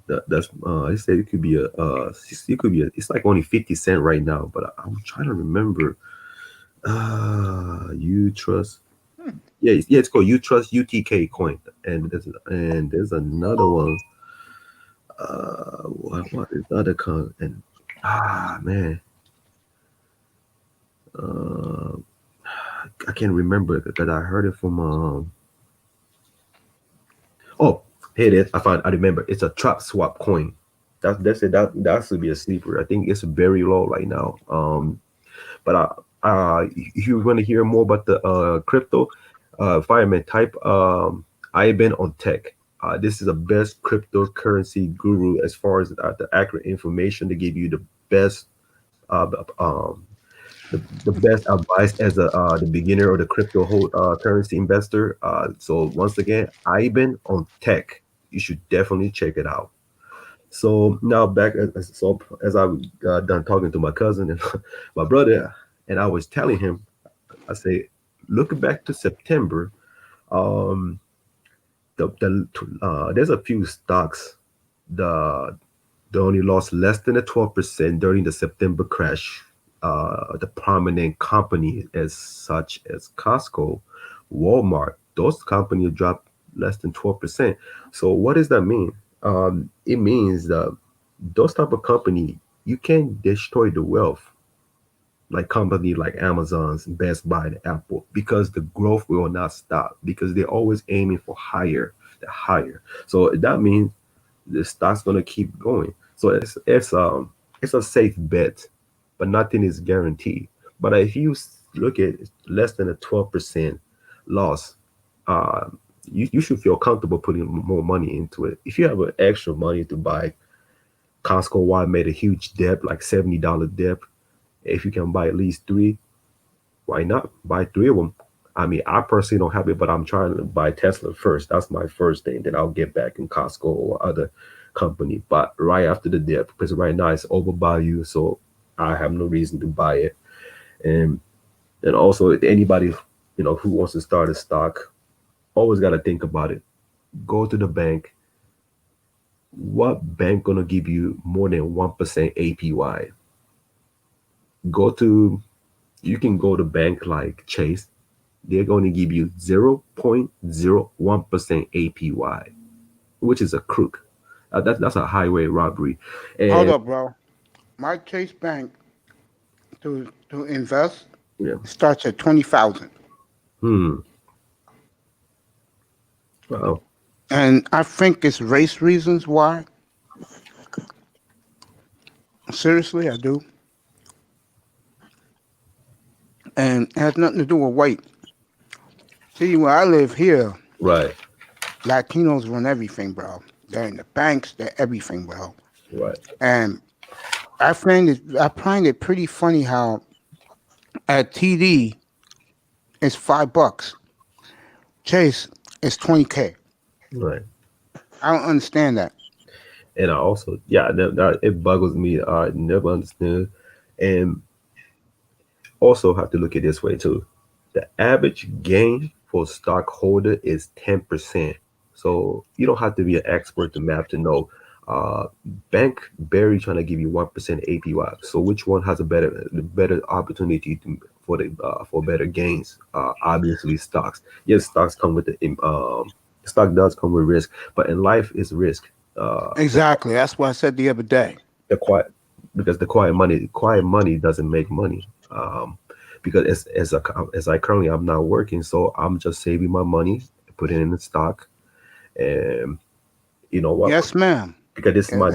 that's they say it could be it's like only 50 cents right now, but I'm trying to remember. U-Trust. It's called U-Trust UTK coin. And there's another one. What is the other coin? And man. I can't remember it because I heard it from oh, here it is. I remember. It's a trap swap coin. That's it. That should be a sleeper. I think it's very low right now. But if you want to hear more about the crypto, fireman, type I've been on tech. This is the best cryptocurrency guru as far as the accurate information to give you the best the best advice as a the beginner or the crypto currency investor. So once again, Ivan on tech. You should definitely check it out. So now back as I got done talking to my cousin and my brother, and I was telling him, I say, look back to September. Um, there's a few stocks. The They only lost less than a 12% during the September crash. The prominent companies as such as Costco, Walmart, those companies dropped less than 12%. So what does that mean? It means that those type of company, you can destroy the wealth like company like Amazon's, Best Buy, and Apple, because the growth will not stop because they're always aiming for the higher. So that means the stock's gonna keep going. So it's a safe bet, but nothing is guaranteed. But if you look at less than a 12% loss, uh, you should feel comfortable putting more money into it. If you have an extra money to buy, Costco why made a huge dip, like $70 dip. If you can buy at least three, why not buy three of them? I mean, I personally don't have it, but I'm trying to buy Tesla first. That's my first thing. Then I'll get back in Costco or other company. But right after the dip, because right now it's overvalued, so I have no reason to buy it. And also anybody who wants to start a stock, always got to think about it. Go to the bank. What bank gonna give you more than 1% APY? Go to You can go to bank like Chase. They're going to give you 0.01% APY, which is a crook. That's a highway robbery. Hold And up, bro. My Chase Bank to invest yeah, starts at 20,000, hmm, wow, and I think it's race reasons why. Seriously, I do, and it has nothing to do with weight. See, where I live here, right, Latinos run everything, bro. They're in the banks, they're everything, bro. right, And I find it pretty funny how at TD it's $5, Chase is 20K. right. I don't understand that. And I also, yeah, it boggles me. I never understood. And also have to look at this way too. The average gain for stockholder is 10%. So you don't have to be an expert to math to know. Uh, Bank barely trying to give you 1% APY. So which one has a better opportunity for better gains? Obviously stocks. Yes, stocks come with stock does come with risk, but in life is risk. Exactly. That's what I said the other day. The quiet Because the quiet money doesn't make money. Because as I currently I'm not working, so I'm just saving my money, put it in the stock, and you know what? Yes, ma'am. Because this is Yeah, my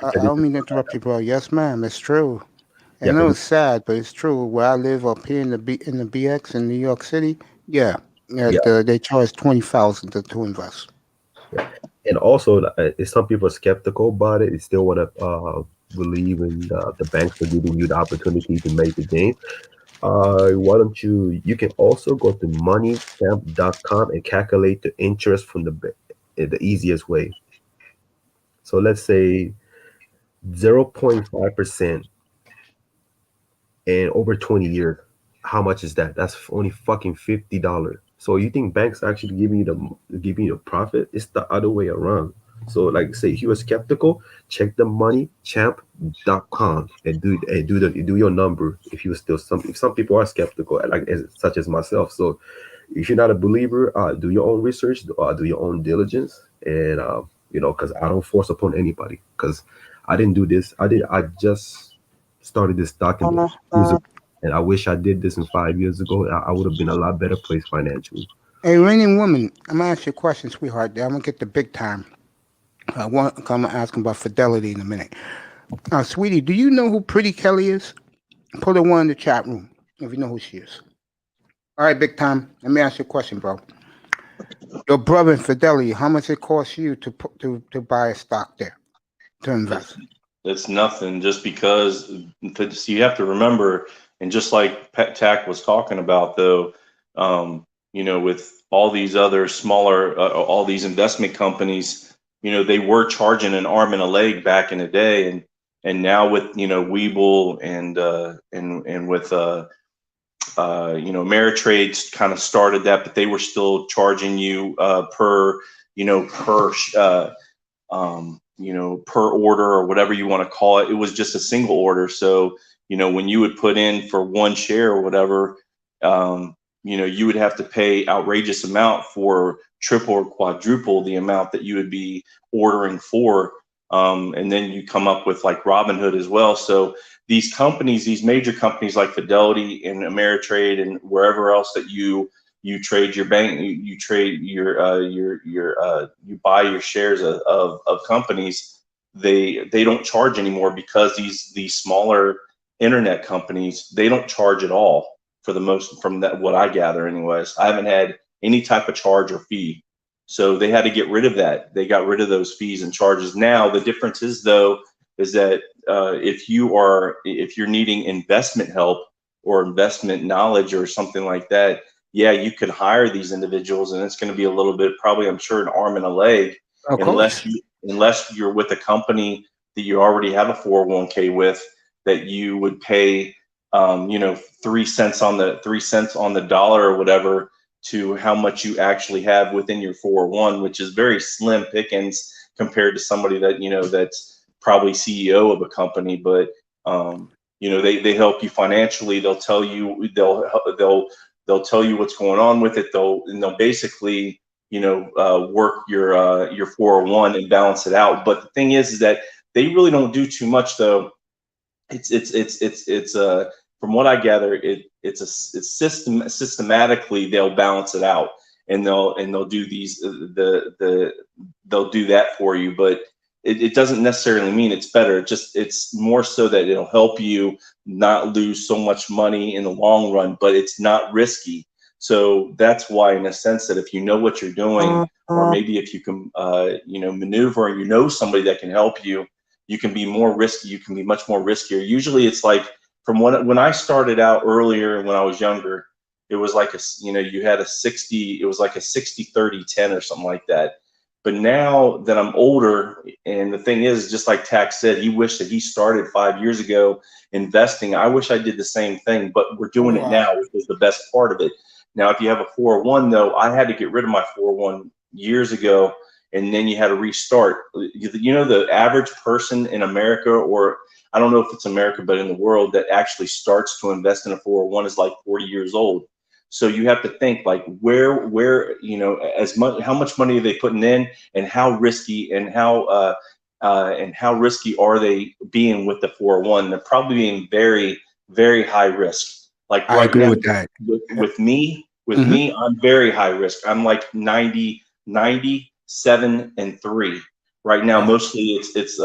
I because this don't is mean to interrupt you, bro. Yes, ma'am. It's true. I yeah, know because it's sad, but it's true. Where I live up here in the BX in New York City, yeah, yeah, they charge 20,000 to invest. yeah. And also, if some people are skeptical about it, they still want to believe in the banks are giving you the opportunity to make the gain. Why don't you can also go to moneychamp.com and calculate the interest from the easiest way. So let's say 0.5% and over 20 years. How much is that? That's only fucking $50. So you think banks actually giving you the profit? It's the other way around. So like say if you were skeptical, check the moneychamp.com and do your number if you still some people are skeptical, such as myself. So if you're not a believer, do your own research, do your own diligence, and because I don't force upon anybody. Because I didn't do this. I just started this stock in 5 years ago, and I wish I did this in 5 years ago. I would have been a lot better place financially. Hey, reigning woman, I'm gonna ask you a question, sweetheart. I'm gonna get the big time. I'm gonna ask him about fidelity in a minute. Sweetie, do you know who Pretty Kelly is? Put a one in the chat room if you know who she is. All right, big time. Let me ask you a question, bro. Your brother in Fidelity, how much it costs you to buy a stock there to invest? It's nothing, just because you have to remember And just like Tack was talking about, though, with all these other smaller, all these investment companies, they were charging an arm and a leg back in the day, and now with Webull and with Ameritrade's kind of started that, but they were still charging you per order or whatever you want to call it. It was just a single order. So, when you would put in for one share or whatever, you would have to pay outrageous amount for triple or quadruple the amount that you would be ordering for. And then you come up with like Robinhood as well. So these companies, these major companies like Fidelity and Ameritrade and wherever else that you trade your bank, you trade you buy your shares of companies, they don't charge anymore, because these smaller internet companies, they don't charge at all for the most, from that what I gather anyways. I haven't had any type of charge or fee. So they had to get rid of that. They got rid of those fees and charges. Now the difference is, though, is that if you're needing investment help or investment knowledge or something like that, yeah, you could hire these individuals, and it's going to be a little bit, probably, I'm sure, an arm and a leg, unless you're with a company that you already have a 401k with, that you would pay 3 cents on the dollar or whatever to how much you actually have within your 401, which is very slim pickings compared to somebody that that's probably CEO of a company. But they help you financially. They'll tell you they'll tell you what's going on with it. They'll basically work your 401 and balance it out. But the thing is that they really don't do too much, though. It's from what I gather, it's systematically they'll balance it out, and they'll do they'll do that for you. But it doesn't necessarily mean it's better. It's more so that it'll help you not lose so much money in the long run, but it's not risky. So that's why, in a sense, that if you know what you're doing, or maybe if you can maneuver, and somebody that can help you, you can be more risky. You can be much more riskier. Usually it's like, from when I started out earlier, when I was younger, it was like you had a 60, it was like a 60-30-10 or something like that. But now that I'm older, and the thing is, just like Tax said, he wished that he started 5 years ago investing. I wish I did the same thing, but we're doing it now, which is the best part of it. Now, if you have a 401, though, I had to get rid of my 401 years ago, and then you had to restart. The average person in America, or I don't know if it's America, but in the world, that actually starts to invest in a 401 is like 40 years old. So you have to think, like, where how much money are they putting in, and how risky and how risky are they being with the 401? They're probably being very, very high risk. Like I agree with that. With me, I'm very high risk. I'm like 97-3 right now. Mostly it's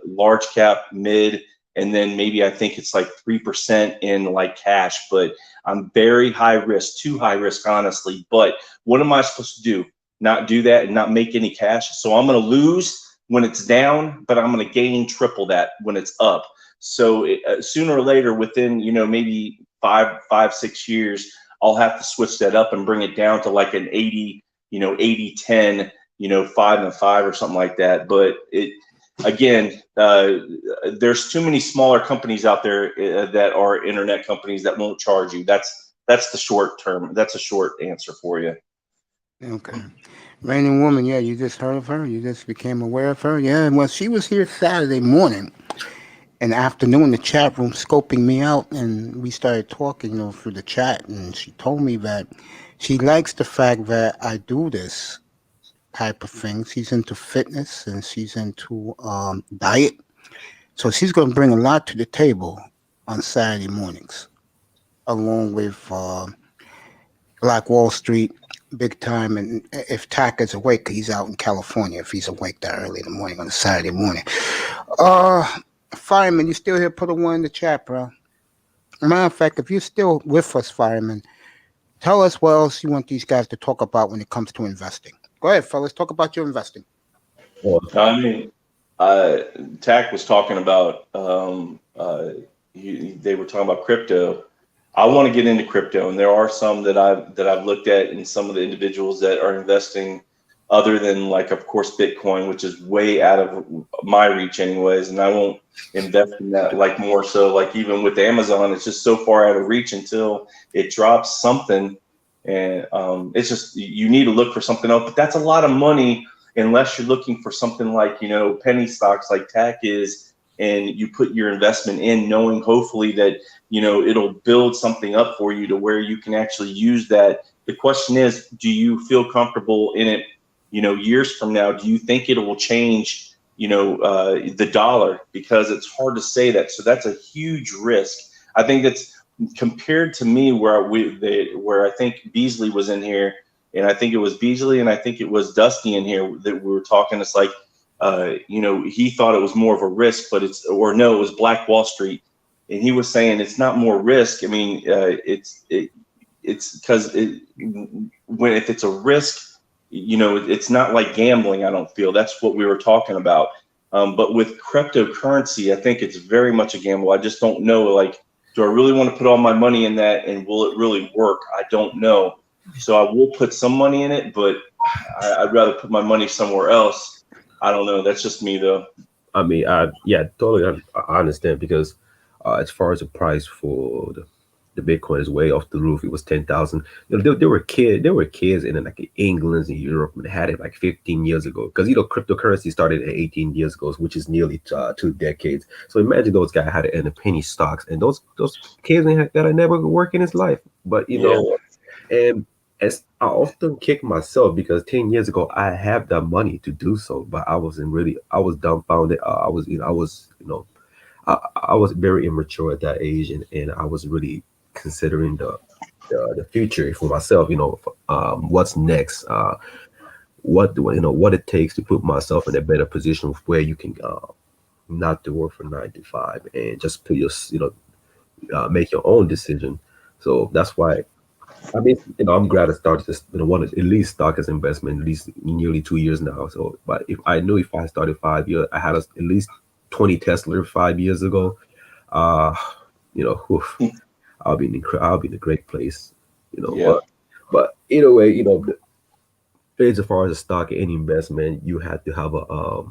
large cap, mid, and then maybe I think it's like 3% in like cash. But I'm very high risk, too high risk, honestly. But what am I supposed to do? Not do that and not make any cash? So I'm going to lose when it's down, but I'm going to gain triple that when it's up. So sooner or later, within maybe 5-6 years, I'll have to switch that up and bring it down to like an 80-10, 5-5 or something like that. But there's too many smaller companies out there that are internet companies that won't charge you. That's the short term. That's a short answer for you. Okay. Raining Woman, yeah, you just heard of her? You just became aware of her? Yeah, well, she was here Saturday morning in the afternoon in the chat room scoping me out, and we started talking, through the chat, and she told me that she likes the fact that I do this type of thing. She's into fitness, and she's into diet. So she's going to bring a lot to the table on Saturday mornings, along with Black Wall Street, big time. And if Tack is awake, he's out in California, if he's awake that early in the morning on a Saturday morning. Fireman, you still here? Put a one in the chat, bro. Matter of fact, if you're still with us, Fireman, tell us what else you want these guys to talk about when it comes to investing. Go ahead, fellas. Talk about your investing. I mean, Tack was talking about the they were talking about crypto. I want to get into crypto, and there are some that I've looked at, and some of the individuals that are investing other than, like, of course, Bitcoin, which is way out of my reach anyways, and I won't invest in that. Like, more so, like, even with Amazon, it's just so far out of reach until it drops something, and it's just, you need to look for something else. But that's a lot of money unless you're looking for something like, penny stocks like TAC is, and you put your investment in knowing hopefully that, it'll build something up for you to where you can actually use that. The question is, do you feel comfortable in it, years from now? Do you think it will change, the dollar? Because it's hard to say that. So that's a huge risk. I think that's compared to me where I think Beasley was in here, and I think it was Beasley and I think it was Dusty in here that we were talking. It's like, he thought it was more of a risk, but it was Black Wall Street. And he was saying it's not more risk. I mean, it's because if it's a risk, it's not like gambling. I don't feel that's what we were talking about. But with cryptocurrency, I think it's very much a gamble. I just don't know. Like, do I really want to put all my money in that, and will it really work? I don't know. So I will put some money in it, but I'd rather put my money somewhere else. I don't know. That's just me, though. I mean, totally. I understand, because as far as the price for the Bitcoin is way off the roof. It was 10,000. There were kids in like England and Europe and had it like 15 years ago, because cryptocurrency started 18 years ago, which is nearly 2 decades. So imagine those guys had it in the penny stocks, and those kids that never work in his life. But and as I often kick myself, because 10 years ago I have the money to do so, but I was dumbfounded. I was very immature at that age, and I was really considering the future for myself. What's next? What it takes to put myself in a better position where you can not to work for 9 to 5 and just put your make your own decision. So that's why. I mean, I'm glad I started this. One at least stock as investment at least nearly 2 years now. So, but if I started 5 years, I had at least 20 Tesla 5 years ago. Oof, I'll be in a great place. Yeah. But either way, as far as a stock, any investment, you have to have a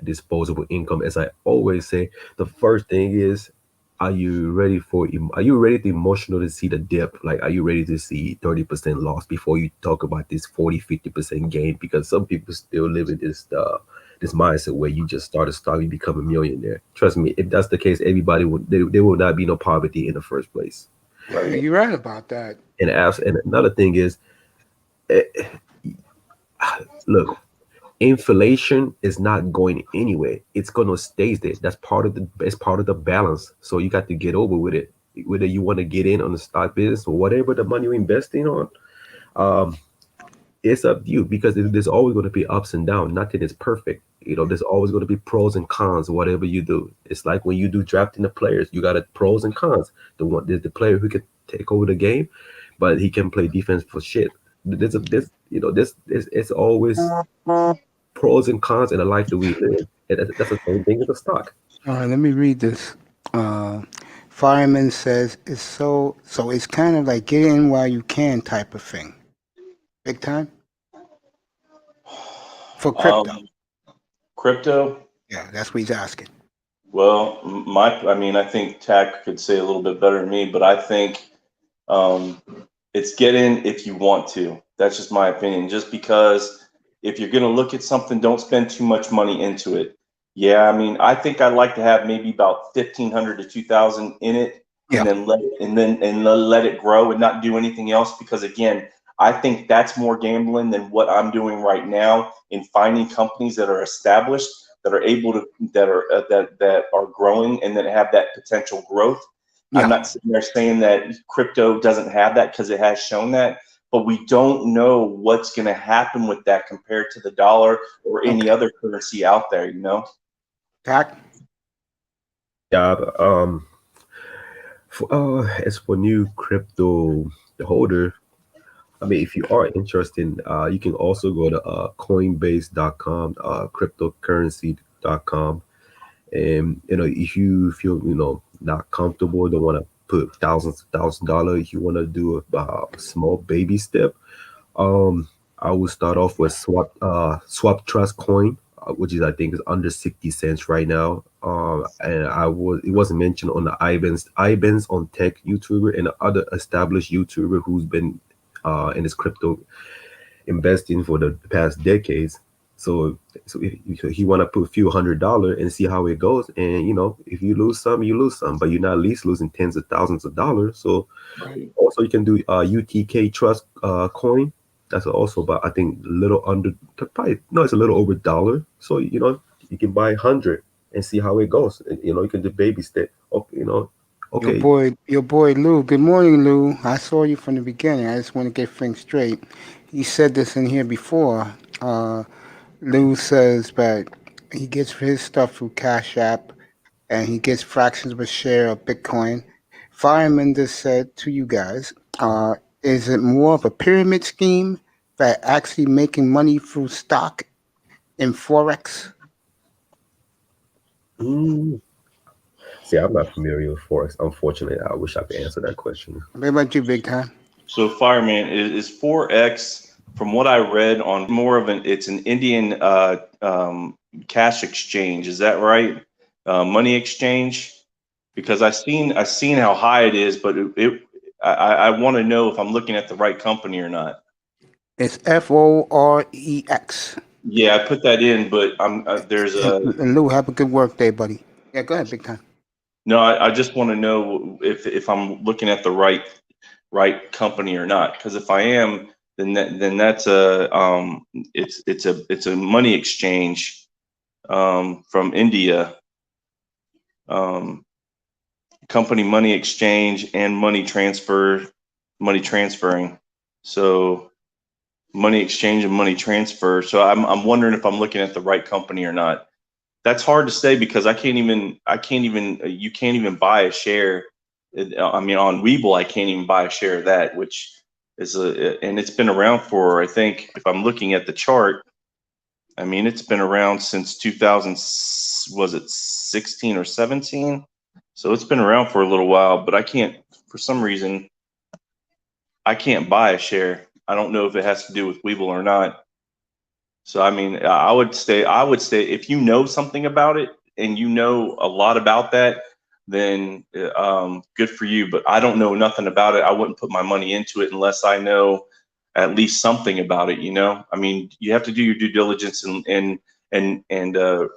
disposable income. As I always say, the first thing is, are you ready to emotionally see the dip? Like, are you ready to see 30% loss before you talk about this 40-50% gain? Because some people still live in this mindset where you just start a stock, you become a millionaire. Trust me, if that's the case, everybody there will not be no poverty in the first place. Right. You're right about that. And another thing is, look, inflation is not going anywhere. It's gonna stay there. That's part of the balance. So you got to get over with it. Whether you want to get in on the stock business or whatever the money you're investing on, it's up to you, because there's always going to be ups and downs. Nothing is perfect. There's always going to be pros and cons, whatever you do. It's like when you do drafting the players, you got pros and cons. There's the player who can take over the game, but he can play defense for shit. It's always pros and cons in the life that we live. And that's the same thing with the stock. All right, let me read this. Fireman says it's it's kind of like get in while you can type of thing. Big time for crypto. Crypto? Yeah, that's what he's asking. Well, I think TAC could say a little bit better than me, but I think it's get in if you want to. That's just my opinion. Just because if you're going to look at something, don't spend too much money into it. Yeah, I think I'd like to have maybe about 1,500 to 2,000 in it, Yeah. and then let it grow and not do anything else. Because again, I think that's more gambling than what I'm doing right now in finding companies that are established, that are able to, that are growing and that have that potential growth. Yeah. I'm not sitting there saying that crypto doesn't have that, because it has shown that, but we don't know what's going to happen with that compared to the dollar or any other currency out there, TAC? Yeah. As for new crypto holder, if you are interested, you can also go to Coinbase.com, cryptocurrency.com, And if you feel not comfortable, don't want to put $1,000, if you want to do a small baby step, I would start off with swap trust coin, which is I think is under 60 cents right now. And it wasn't mentioned on the Iban's on tech YouTuber and other established YouTuber who's been in this crypto investing for the past decades. So if you want to put a few $100 and see how it goes, and if you lose some, you lose some, but you're not at least losing tens of thousands of dollars. So Right. also you can do UTK Trust coin. That's also about I think a little under probably no, it's a little over $1. So you can buy 100 and see how it goes. And, you can do baby step. Okay, okay. Your boy Lou. Good morning, Lou. I saw you from the beginning. I just want to get things straight. He said this in here before. Lou says that he gets his stuff through Cash App and he gets fractions of a share of Bitcoin. Fireman just said to you guys, is it more of a pyramid scheme that actually making money through stock in Forex? Mm. See, I'm not familiar with forex. Unfortunately, I wish I could answer that question. What about you, Big Time? So Fireman is 4X from what I read on more of it's an Indian cash exchange. Is that right? Money exchange? Because I seen how high it is, but I want to know if I'm looking at the right company or not. It's Forex. Yeah, I put that in, but there's And Lou, have a good work day, buddy. Yeah, go ahead, Big Time. no. I just want to know if I'm looking at the right company or not. Because if I am, then that's it's a money exchange from India, company money exchange and money transferring. So money exchange and money transfer. So I'm wondering if I'm looking at the right company or not. That's hard to say because you can't even buy a share. I mean, on Webull, I can't even buy a share of that, which is and it's been around for, I think, if I'm looking at the chart, I mean, it's been around since 2000, was it 16 or 17? So it's been around for a little while, but for some reason, I can't buy a share. I don't know if it has to do with Webull or not. So I mean, I would say if you know something about it and you know a lot about that, then good for you. But I don't know nothing about it. I wouldn't put my money into it unless I know at least something about it. I mean, you have to do your due diligence and do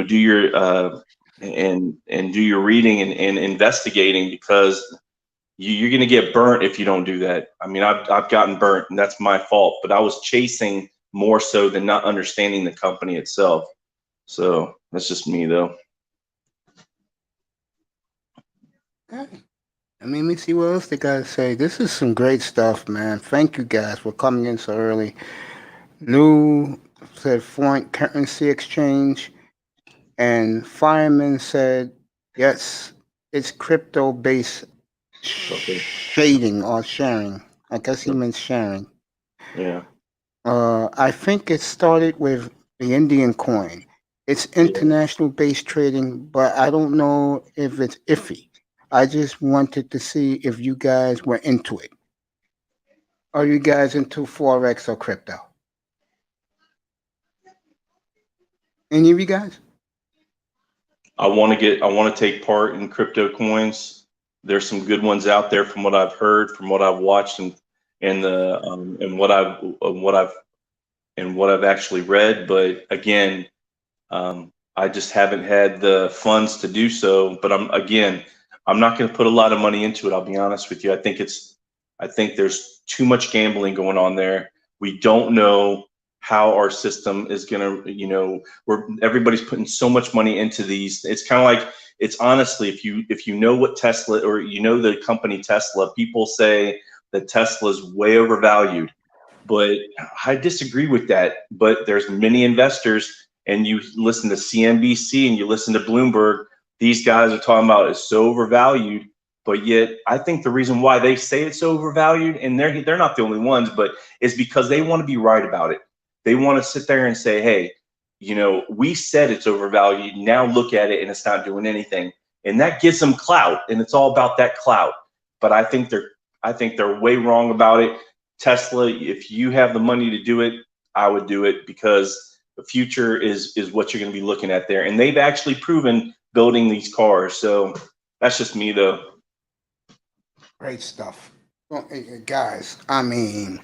your and do your reading and investigating because you're going to get burnt if you don't do that. I mean, I've gotten burnt, and that's my fault. But I was chasing more so than not understanding the company itself. So that's just me, though. Okay. I mean, let me see what else they got to say. This is some great stuff, man. Thank you guys for coming in so early. Lou said foreign currency exchange, and Fireman said, yes, it's crypto based Okay. shading or sharing. I guess he meant sharing. Yeah. I think it started with the Indian coin. It's international based trading, but I don't know if it's iffy. I just wanted to see if you guys were into it. Are you guys into Forex or crypto? Any of you guys? I want to take part in crypto coins. There's some good ones out there from what I've heard, from what I've watched, and what I've actually read. But again, I just haven't had the funds to do so. But I'm not going to put a lot of money into it. I'll be honest with you. I think there's too much gambling going on there. We don't know how our system is going to, where everybody's putting so much money into these. It's kind of like, it's honestly, if you know what Tesla, or the company Tesla, people say that Tesla is way overvalued, but I disagree with that. But there's many investors, and you listen to CNBC and you listen to Bloomberg, these guys are talking about it's so overvalued. But yet, I think the reason why they say it's overvalued, and they're not the only ones, but is because they want to be right about it. They want to sit there and say, hey, we said it's overvalued. Now look at it and it's not doing anything. And that gives them clout, and it's all about that clout. But I think they're way wrong about it. Tesla, if you have the money to do it, I would do it, because the future is what you're going to be looking at there. And they've actually proven building these cars. So that's just me, though. Great stuff. Well, guys, I mean,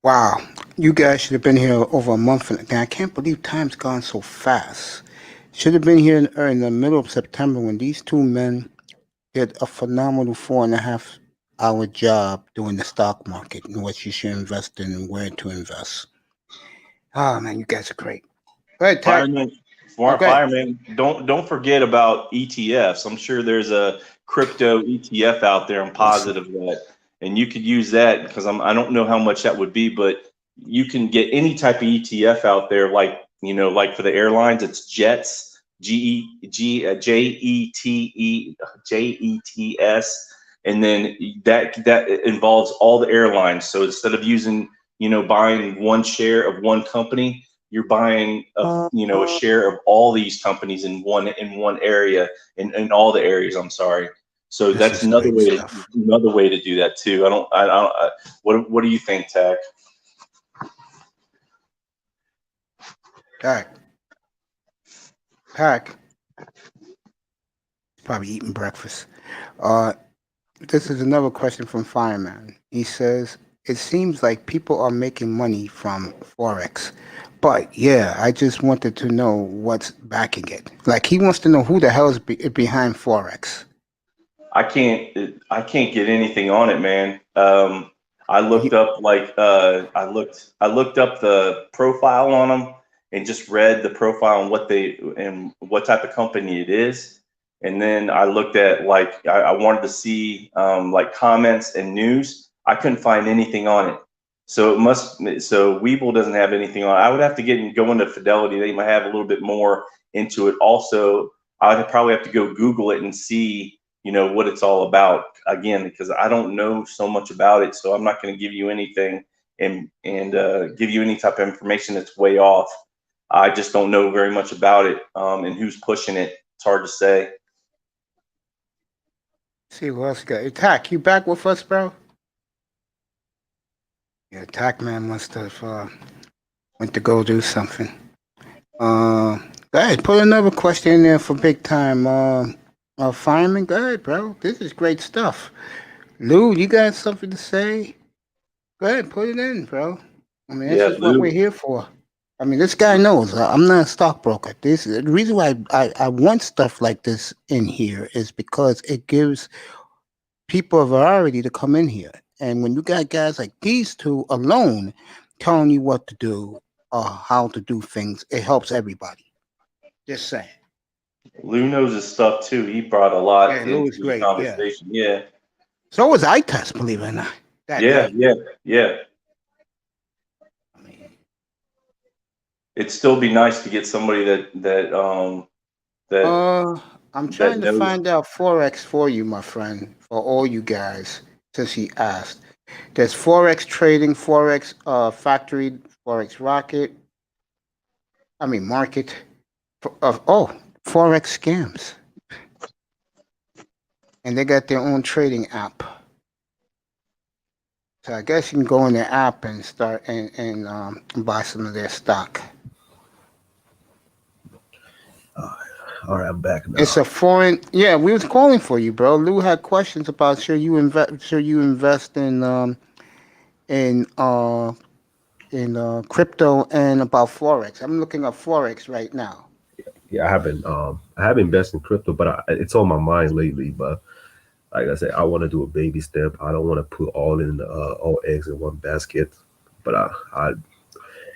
wow. You guys should have been here over a month. And I can't believe time's gone so fast. Should have been here in the middle of September when these two men did a phenomenal 4.5 hour job doing the stock market and what you should invest in and where to invest. Oh man, you guys are great. Go ahead, Tech. Fireman, don't forget about ETFs. I'm sure there's a crypto ETF out there. I'm positive that, and you could use that, because I don't know how much that would be, but you can get any type of ETF out there, like for the airlines, it's Jets, JETS, and then that involves all the airlines. So instead of using buying one share of one company, you're buying a share of all these companies in one area, in all the areas. I'm sorry. So that's another way to do that too. What do you think, Tech? Pack. Probably eating breakfast. This is another question from Fireman. He says, it seems like people are making money from Forex. But yeah, I just wanted to know what's backing it. Like, he wants to know who the hell is behind Forex. I can't get anything on it, man. I looked up I looked up the profile on them and just read the profile and what type of company it is. And then I looked at I wanted to see comments and news. I couldn't find anything on it. So Webull doesn't have anything on it. I would have to go into Fidelity. They might have a little bit more into it. Also, I would probably have to go Google it and see what it's all about, again, because I don't know so much about it. So I'm not going to give you anything and give you any type of information that's way off. I just don't know very much about it, and who's pushing it. It's hard to say. See what else you got. Attack, you back with us, bro? Yeah, Attack man must have went to go do something. Go ahead, put another question in there for big time. Fireman, go ahead, bro. This is great stuff. Lou, you got something to say? Go ahead, put it in, bro. I mean, this is what we're here for. I mean, this guy knows I'm not a stockbroker. The reason why I want stuff like this in here is because it gives people a variety to come in here. And when you got guys like these two alone telling you what to do or how to do things, it helps everybody. Just saying. Lou knows his stuff too. He brought a lot into the conversation. Yeah. So was iTest, believe it or not. Yeah. It'd still be nice to get somebody that I'm trying to find out Forex for you, my friend, for all you guys, since he asked. There's Forex trading, Forex factory, Forex market. Forex scams. And they got their own trading app. So I guess you can go in their app and start and buy some of their stock. All right, I'm back now. It's a foreign. Yeah, we was calling for you, bro. Lou had questions about should you invest in crypto and about Forex. I'm looking up Forex right now. Yeah, I haven't invested in crypto, but it's on my mind lately. But like I said, I want to do a baby step. I don't want to put all eggs in one basket. But I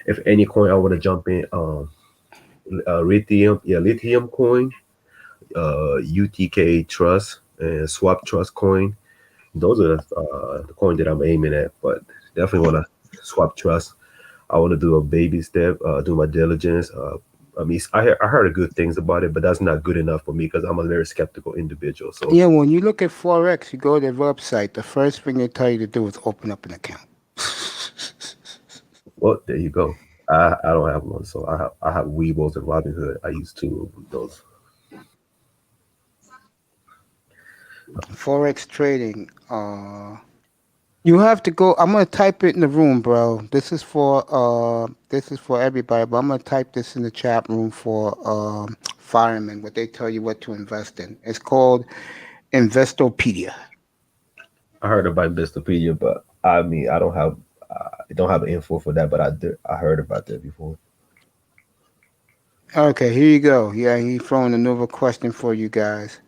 if any coin I want to jump in, lithium coin, UTK Trust, and Swap Trust coin. Those are the coin that I'm aiming at. But definitely want to Swap Trust. I want to do a baby step, do my diligence. I heard good things about it, but that's not good enough for me because I'm a very skeptical individual. So yeah, when you look at Forex, you go to their website. The first thing they tell you to do is open up an account. Well, there you go. I don't have one, so I have Weebles and Robinhood. I use two of those. Forex trading. You have to go. I'm gonna type it in the room, bro. This is for everybody, but I'm gonna type this in the chat room for firemen. What they tell you what to invest in. It's called Investopedia. I heard about Investopedia, but I mean I don't have info for that, but I heard about that before. Okay, here you go. Yeah, he's throwing another question for you guys.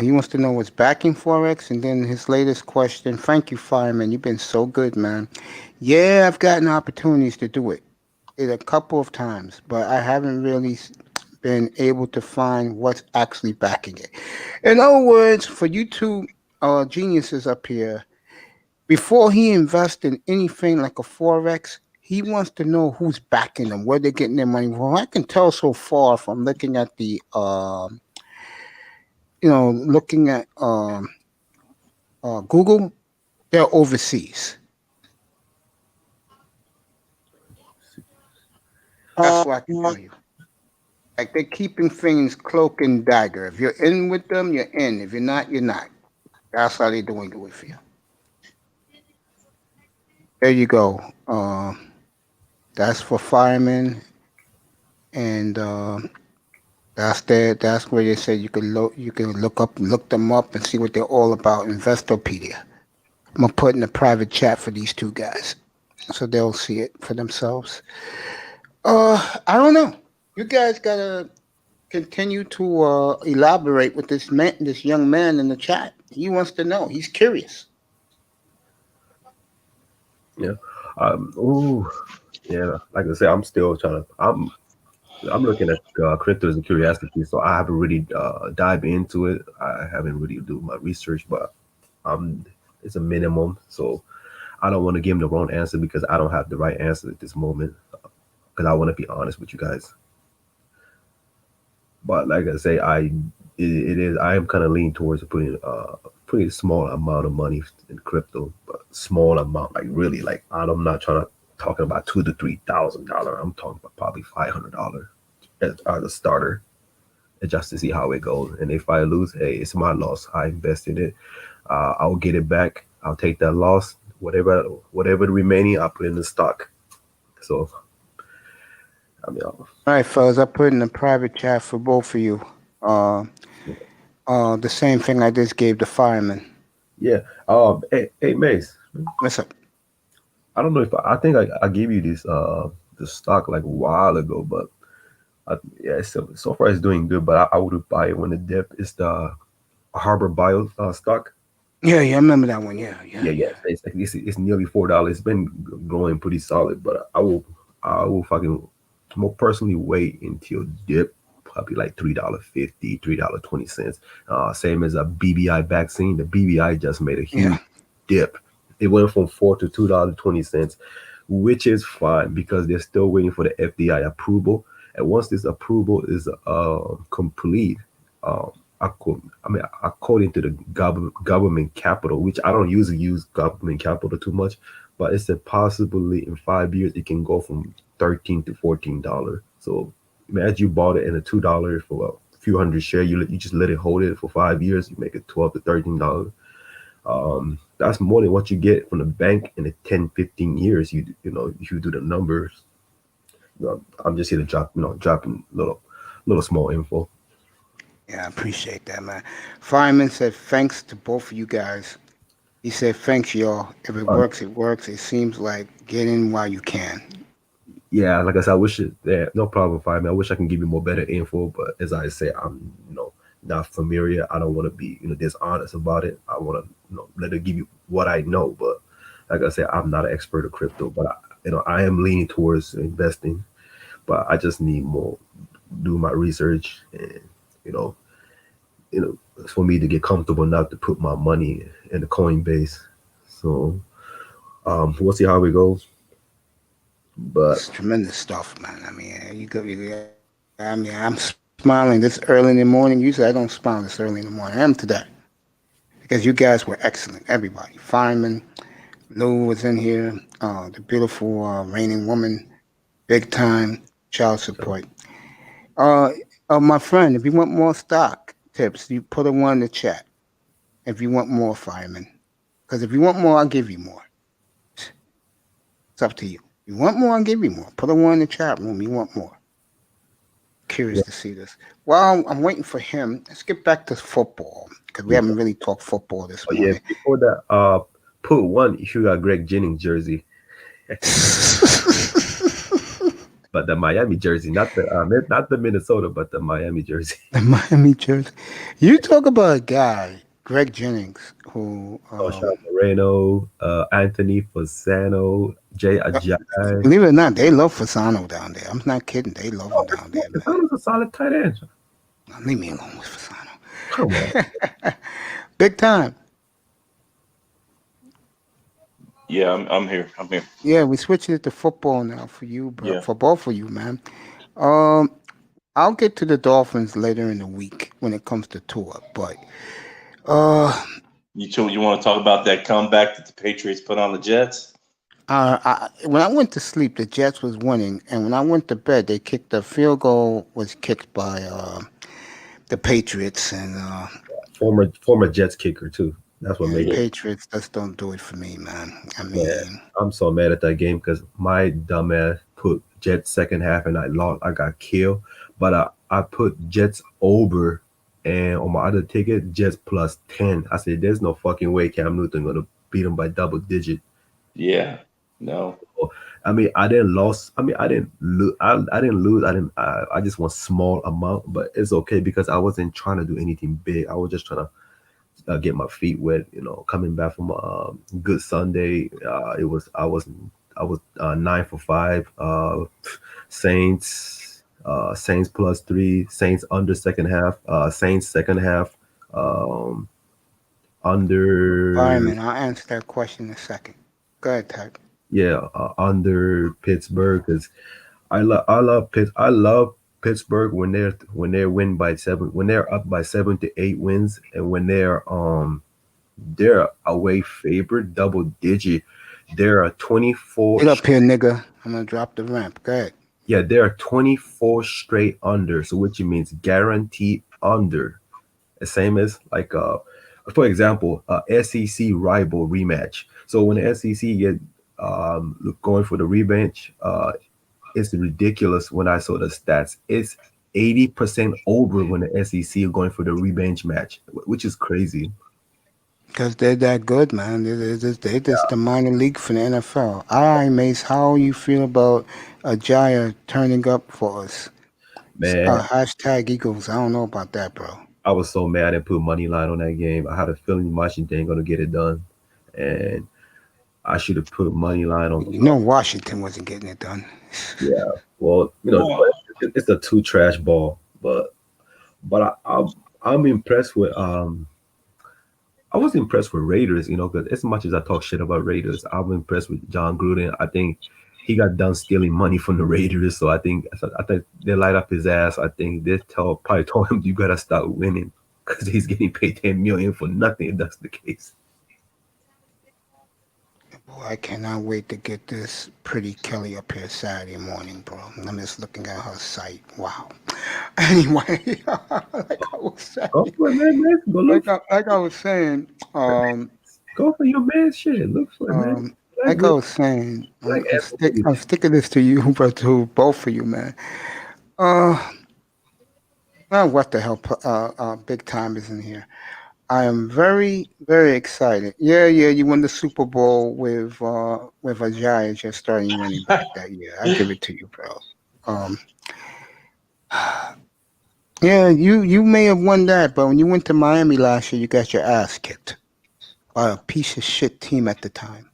He wants to know what's backing Forex, and then his latest question. Thank you, fireman. You've been so good, man. Yeah, I've gotten opportunities to do it a couple of times, but I haven't really been able to find what's actually backing it. In other words, for you two geniuses up here, before he invests in anything like a Forex, he wants to know who's backing them, where they're getting their money from. I can tell so far from looking at the, looking at Google, they're overseas. That's what I can tell you. Like they're keeping things cloak and dagger. If you're in with them, you're in. If you're not, you're not. That's how they're doing it with you. There you go. That's for firemen, and that's where they said you can look them up and see what they're all about. Investopedia. I'm gonna put in a private chat for these two guys, so they'll see it for themselves. I don't know. You guys gotta continue to elaborate with this young man in the chat. He wants to know. He's curious. Yeah. Ooh. Yeah. Like I said, I'm still trying to. I'm looking at cryptos and curiosity, so I haven't really dived into it. I haven't really do my research, but it's a minimum. So I don't want to give him the wrong answer because I don't have the right answer at this moment. Because I want to be honest with you guys. But like I say, it is I am kind of leaning towards putting pretty small amount of money in crypto, but small amount like really like I'm not trying to talking about $2,000 to $3,000. I'm talking about probably $500 as a starter, and just to see how it goes. And if I lose, hey, it's my loss. I invested it. I'll get it back. I'll take that loss. Whatever the remaining, I'll put in the stock. So I mean, All right, fellas. I put in a private chat for both of you. Uh, the same thing I just gave the fireman. yeah. Hey, Mace. What's up? I don't know if I think I gave you this the stock like a while ago, but yeah, so far it's doing good. But I would buy it when the dip is the Harbor Bio stock. Yeah, I remember that one. Yeah, Yeah, yeah, it's nearly $4. It's been growing pretty solid, but I will fucking more personally wait until dip probably like $3.50, $3.20. Same as a BBI vaccine. The BBI just made a huge Yeah. dip. It went from $4 to $2.20, which is fine because they're still waiting for the FDI approval. And once this approval is complete, um, according to the government capital, which I don't usually use government capital too much, but it's a possibly in 5 years it can go from $13 to $14. So imagine you bought it in a $2 for a few hundred share. You just let it hold it for 5 years. You make it $12 to $13. That's more than what you get from the bank in the 10, 15 years. You know if you do the numbers. I'm just here to dropping little small info. Yeah, I appreciate that, man. Fireman said thanks to both of you guys. He said thanks, y'all. If it Uh, works, it works. It seems like get in while you can. yeah, like I said, I wish it. Yeah, no problem, Fireman. I wish I can give you more better info, but as I say, I'm not familiar. I don't want to be dishonest about it. I want to let it give you what I know. But like I said, I'm not an expert of crypto, but I am leaning towards investing. But I just need more do my research and you know you know for me to get comfortable enough to put my money in the Coinbase. So we'll see how it goes. But It's tremendous stuff, man. I mean, I'm smiling this early in the morning. Usually I don't smile this early in the morning. I am today because you guys were excellent. Everybody, firemen, Lou was in here. The beautiful reigning woman, big time child So, support. Uh, my friend, if you want more stock tips, you put a one in the chat. If you want more, fireman, because if you want more, I'll give you more. It's up to you. You want more, I'll give you more. Put a one in the chat room. You want more. Curious yeah. to see this. Well, I'm waiting for him. Let's get back to football because we Yeah. haven't really talked football this Oh yeah. morning. Before that, put one if you got Greg Jennings jersey, but the Miami jersey, not the Minnesota, but the Miami jersey. The Miami Jersey. You talk about a guy, Greg Jennings, who, Oh, Sean Moreno, Anthony Fasano, Jay Ajayi. believe it or not, they love Fasano down there. I'm not kidding. They love him Oh, down there, man. Fasano's a solid tight end. Now, leave me alone with Fasano. Come on. Big time. Yeah, I'm here. I'm here. Yeah, we switching it to football now for you, bro. Yeah. For both of you, man. Um, I'll get to the Dolphins later in the week when it comes to tour, but uh, You want to talk about that comeback that the Patriots put on the Jets? when I went to sleep, the Jets was winning, and when I went to bed, they kicked the field goal was kicked by the Patriots, and Former Jets kicker too. That's what yeah, made the it. Patriots just don't do it for me, man. I Man, mean, I'm so mad at that game because my dumbass put Jets second half and I lost. I got killed, but I put Jets over, and on my other ticket, Jets plus 10. I said, "There's no fucking way Cam Newton gonna beat them by double digit." Yeah. No. I mean, I didn't lose. I mean, I didn't lose. I didn't lose. I didn't. I just want small amount, but it's okay because I wasn't trying to do anything big. I was just trying to get my feet wet. Coming back from a good Sunday, I was 9 for 5. Saints, Saints plus 3, Saints under second half, Saints second half, under fireman. I'll answer that question in a second. Go ahead, Tag. under Pittsburgh because I love Pittsburgh when they're win by 7 when they're up by 7 to 8 wins and when they're away favorite double digit. There are 24. Get up here, nigga. I'm gonna drop the ramp. Go ahead. Yeah, there are 24 straight under. So which means guaranteed under. The same as like for example, SEC rival rematch. So when the SEC get going for the rematch, it's ridiculous when I saw the stats. It's 80% over when the SEC are going for the rematch match, which is crazy. Because they're that good, man. They're just the minor league for the NFL. All right, Mace, how you feel about Jaya turning up for us? Man, Hashtag Eagles. I don't know about that, bro. I was so mad and put money line on that game. I had a feeling Washington ain't gonna get it done, and I should have put money line on. You know Washington wasn't getting it done. Yeah, well, it's a two trash ball, but I'm impressed with I was impressed with Raiders, because as much as I talk shit about Raiders, I'm impressed with John Gruden. I think he got done stealing money from the Raiders, so I think they light up his ass. I think they probably told him you gotta stop winning because he's getting paid $10 million for nothing. If that's the case. Boy, I cannot wait to get this pretty Kelly up here Saturday morning, bro. I'm just looking at her site. Wow. Anyway, like I was saying, Go for it, man. Go look. like I was saying, Go for your man shit. Look for it, man. like I was saying, Like I'm sticking this to you, but to both of you, man. Uh, what the hell? Big time is in here. I am very, very excited. Yeah, you won the Super Bowl with Ajayi as your starting running back that year. I give it to you, bro. Um, yeah, you may have won that, but when you went to Miami last year, you got your ass kicked by a piece of shit team at the time.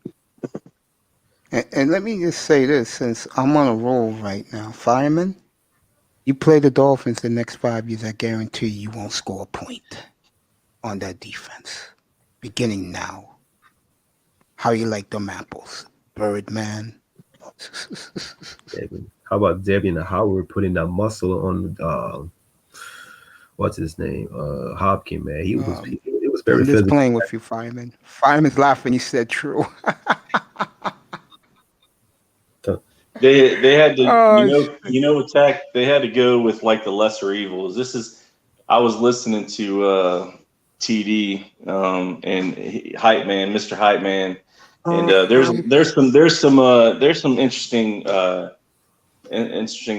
And let me just say this, since I'm on a roll right now, Fireman, you play the Dolphins the next 5 years, I guarantee you won't score a point on that defense. Beginning now. How you like them apples? Birdman. How about Debian Howard putting that muscle on what's his name? Hopkins, man. He was very I'm just physical. playing with you, Fireman. Fireman's laughing. He said true. They had to Oh, attack. They had to go with like the lesser evils. I was listening to TD Hype Man, Mr. Hype Man, and there's some interesting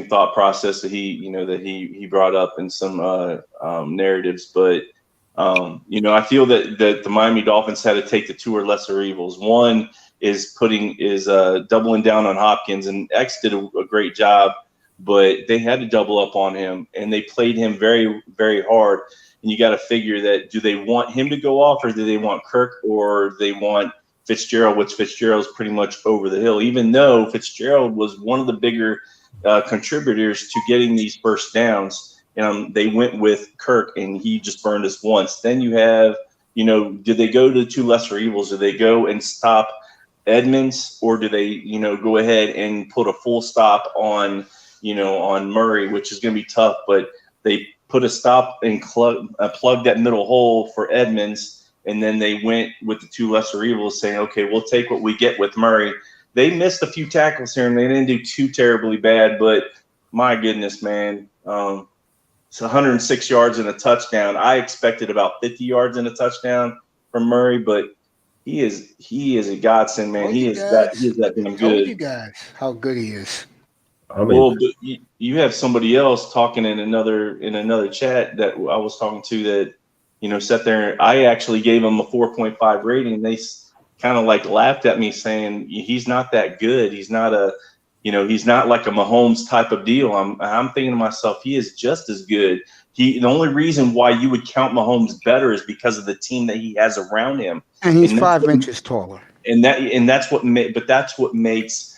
thought process that he brought up in some narratives, but I feel that the Miami Dolphins had to take the two or lesser evils. One is doubling down on Hopkins, and X did a great job, but they had to double up on him, and they played him very, very hard. And you got to figure that, do they want him to go off, or do they want Kirk, or they want Fitzgerald, which Fitzgerald's pretty much over the hill, even though Fitzgerald was one of the bigger contributors to getting these first downs. They went with Kirk, and he just burned us once. Then you have, do they go to the two lesser evils? Do they go and stop Edmonds, or do they, go ahead and put a full stop on Murray, which is going to be tough, but they put a stop and plug that middle hole for Edmonds, and then they went with the two lesser evils, saying, okay, we'll take what we get with Murray. They missed a few tackles here, and they didn't do too terribly bad, but my goodness, man. It's 106 yards and a touchdown. I expected about 50 yards and a touchdown from Murray, but he is a godsend, man. He is that damn good. Told you guys how good he is. Well, but you have somebody else talking in another chat that I was talking to that, sat there. I actually gave him a 4.5 rating, and they kind of like laughed at me, saying he's not that good. He's not he's not like a Mahomes type of deal. I'm thinking to myself, he is just as good. The only reason why you would count Mahomes better is because of the team that he has around him. And he's 5 inches taller. And that's what makes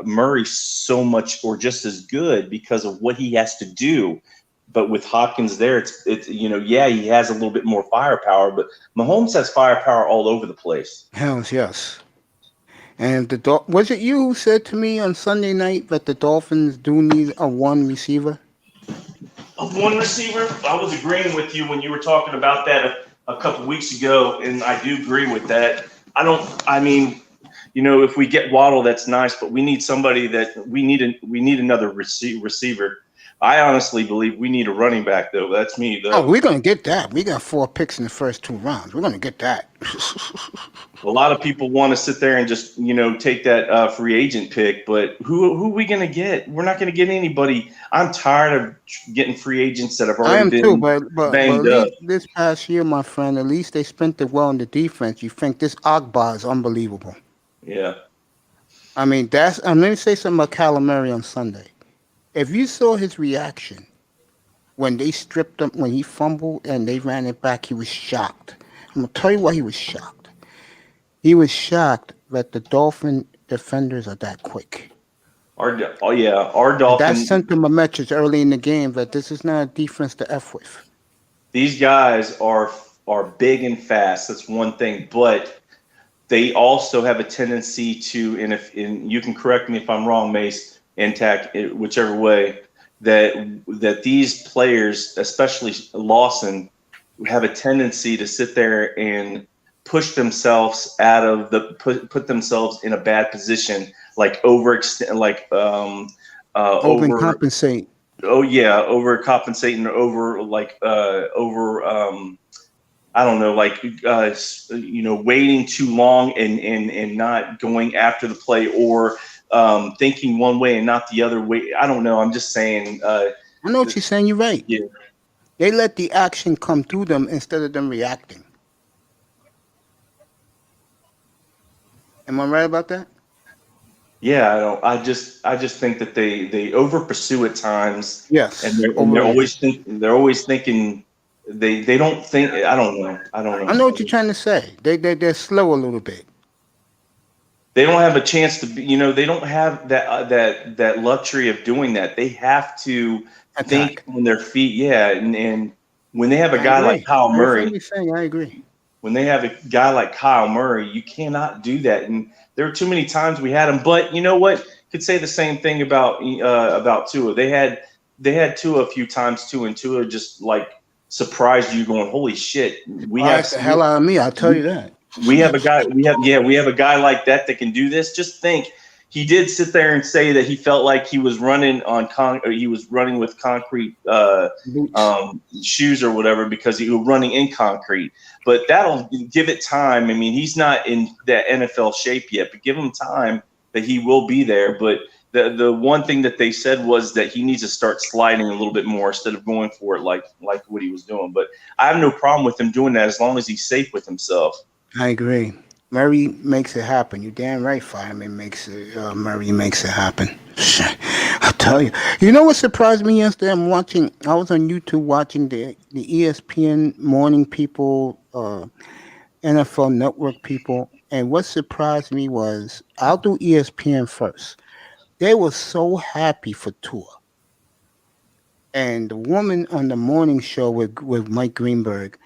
Murray so much or just as good, because of what he has to do. But with Hopkins there, it's he has a little bit more firepower, but Mahomes has firepower all over the place. Hells yes. And was it you who said to me on Sunday night that the Dolphins do need a one receiver? Of one receiver? I was agreeing with you when you were talking about that a couple weeks ago, and I do agree with that. If we get Waddle, that's nice, but we need somebody we need another receiver. I honestly believe we need a running back, though. That's me, though. Oh, we're going to get that. We got 4 picks in the first 2 rounds. We're going to get that. A lot of people want to sit there and just, take that free agent pick, but who are we going to get? We're not going to get anybody. I'm tired of getting free agents that have already been banged up. This past year, my friend, at least they spent it well in the defense. You think this Agba is unbelievable. Yeah. I mean, let me say something about Calamari on Sunday. If you saw his reaction when they stripped him, when he fumbled and they ran it back, he was shocked. I'm going to tell you why he was shocked. He was shocked that the Dolphin defenders are that quick. Our Dolphins. That sent them a message early in the game that this is not a defense to F with. These guys are big and fast. That's one thing, but they also have a tendency to, and you can correct me if I'm wrong, Mace, intact, whichever way, that these players, especially Lawson, have a tendency to sit there and push themselves put themselves in a bad position, like overextend, like overcompensate. Oh yeah, overcompensating, I don't know, waiting too long and not going after the play, or thinking one way and not the other way. I don't know. I'm just saying. I know what you're saying. You're right. Yeah. They let the action come to them instead of them reacting. Am I right about that? Yeah, I just think that they over pursue at times. Yes. And they're always thinking. They don't think. I don't know. I know what you're trying to say. They're slow a little bit. They don't have a chance to be, they don't have that luxury of doing that. They have to think on their feet. Yeah. And when they have a guy like Kyle Murray, I agree. When they have a guy like Kyle Murray, you cannot do that. And there are too many times we had him, but you know what? Could say the same thing about Tua. They had Tua a few times too, and Tua just like surprised you going, holy shit. The hell out of me, I'll tell you that. We have a guy like that can do this. Just think, he did sit there and say that he felt like he was running on he was running with concrete shoes or whatever because he was running in concrete. But that'll give it time. I mean, he's not in that NFL shape yet, but give him time that he will be there. But the one thing that they said was that he needs to start sliding a little bit more instead of going for it like what he was doing. But I have no problem with him doing that as long as he's safe with himself. I agree. Murray makes it happen. You damn right. Fireman makes it. Murray makes it happen. I'll tell you. You know what surprised me yesterday? I was on YouTube watching the ESPN morning people, NFL Network people, and what surprised me was I'll do ESPN first. They were so happy for Tua, and the woman on the morning show with Mike Greenberg,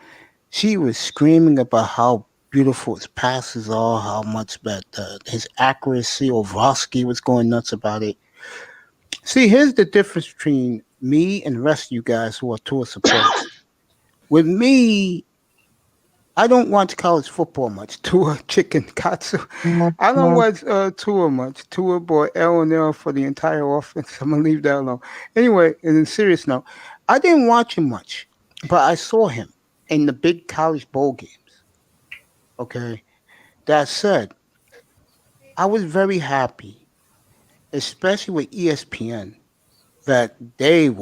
she was screaming about how beautiful his passes are, how much that his accuracy. Ovrosky was going nuts about it. See, here's the difference between me and the rest of you guys who are Tua supporters. With me, I don't watch college football much. Tua chicken katsu. I don't watch Tua much. Tua bought L&L for the entire offense. I'm gonna leave that alone. Anyway, in serious note, I didn't watch him much, but I saw him in the big college bowl games. Okay. That said, I was very happy, especially with ESPN, that they're